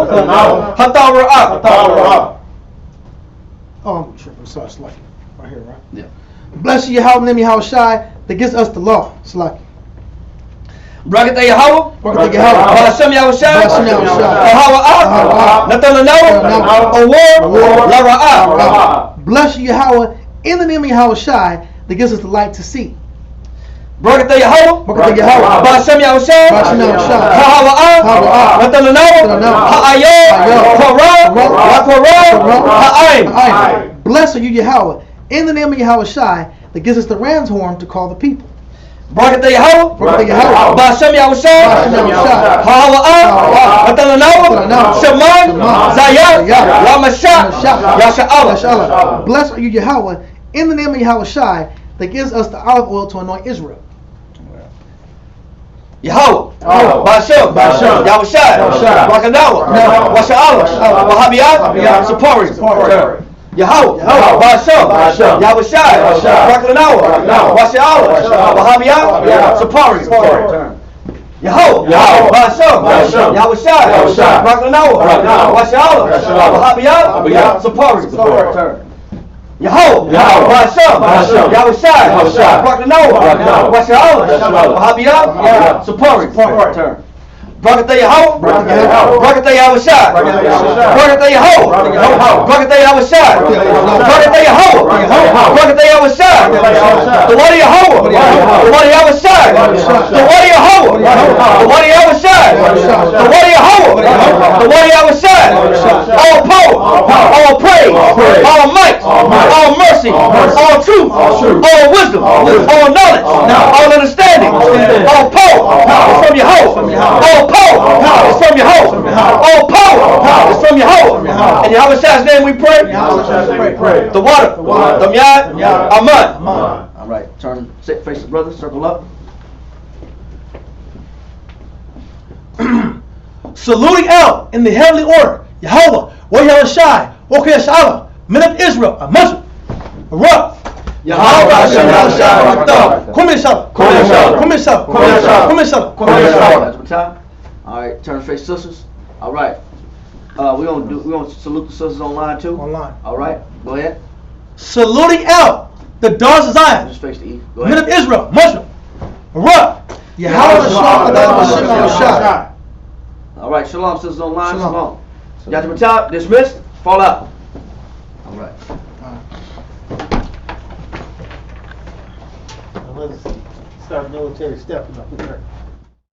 Speaker 4: Hatara'ah.
Speaker 2: Oh, I'm tripping. Sorry, Slaki. Right here, right?
Speaker 1: Yeah.
Speaker 2: Bless you, Yahweh, name Yahweh Shai, that gives us the law. Slaki.
Speaker 4: Barakatah Yahweh.
Speaker 2: Barakatah Yahweh.
Speaker 4: Hashem Yahushua.
Speaker 2: Hashem Yahushua.
Speaker 4: Hahawa'ah. Natalanawa. Awar. Lara'ah.
Speaker 2: Bless you, Yahweh, in the name of Yahweh Shai, that gives us the light to see.
Speaker 4: Barakatah Yahweh.
Speaker 2: Barakatah Yahweh.
Speaker 4: Ba'ashem Yahushua.
Speaker 2: Ba'ashem Yahushua.
Speaker 4: Hahawa'ah. Natalanawa. Ha'ayah. Ha'aim.
Speaker 2: Bless you, Yahweh, in the name of Yahweh Shai, that gives us the ram's horn to call the people.
Speaker 4: Barakatah Yahweh.
Speaker 2: Barakatah Yahweh.
Speaker 4: Ba'ashem Yahushua. Hahawa'ah. Natalanawa. Shemon. Zayah. Lamashah. Yasha'Allah.
Speaker 2: Bless you, Yahweh, in the name of Yahweh Shai, that gives us the olive oil to anoint Israel.
Speaker 4: Yahweh, Ba'ashem, Yahushua, Rakadawa, Washa'Allah, Wahabiyah, Sapori, Yahweh, Ba'ashem, Yahushua, Rakadawa, Washa'Allah, Wahabiyah, Sapori, Yahweh, Ba'ashem, Yahushua, Rakadawa, Washa'Allah, Wahabiyah, Sapori, Yahweh, Ba'ashem, Yahushua, Rakadawa, Washa'Allah, Wahabiyah, Sapori, Barakatah Yahweh, Barakatah Yahushua, Barakatah Yahweh, Barakatah Yahushua, Barakatah Yahweh, Barakatah Yahushua, the word of Yahweh, the word of Yahushua, the word of Yahweh, the word of Yahushua, the word of Yahweh, the word of Yahushua, all power, all praise, all might, all mercy, all truth, all wisdom, all knowledge, all understanding, all power is from Yahweh, all power is from Yahweh. All power is from Yahweh. In Yahweh Shai's name we pray. The water, the miyad, aman.
Speaker 1: All right, turn, face the brother, circle up.
Speaker 2: Saluting out in the heavenly order, Yahweh, Yahweh Shai, Yahweh, men of Israel, Amazon, Ra. Yahweh Hashem Yahushua. Come
Speaker 1: Time. All right, turn face sisters. All right, we're gonna salute the sisters online too.
Speaker 2: Online.
Speaker 1: All right, go ahead.
Speaker 2: Saluting out the daughters of Zion,
Speaker 1: Just face the E. Go
Speaker 2: men
Speaker 1: ahead.
Speaker 2: of Israel, Muslim, Ra. Yahweh Hashem Yahushua.
Speaker 1: All right, shalom sisters online.
Speaker 2: Shalom.
Speaker 1: Shalom. Yajim dismissed. Fall out. All right.
Speaker 8: Let's start military stepping up here.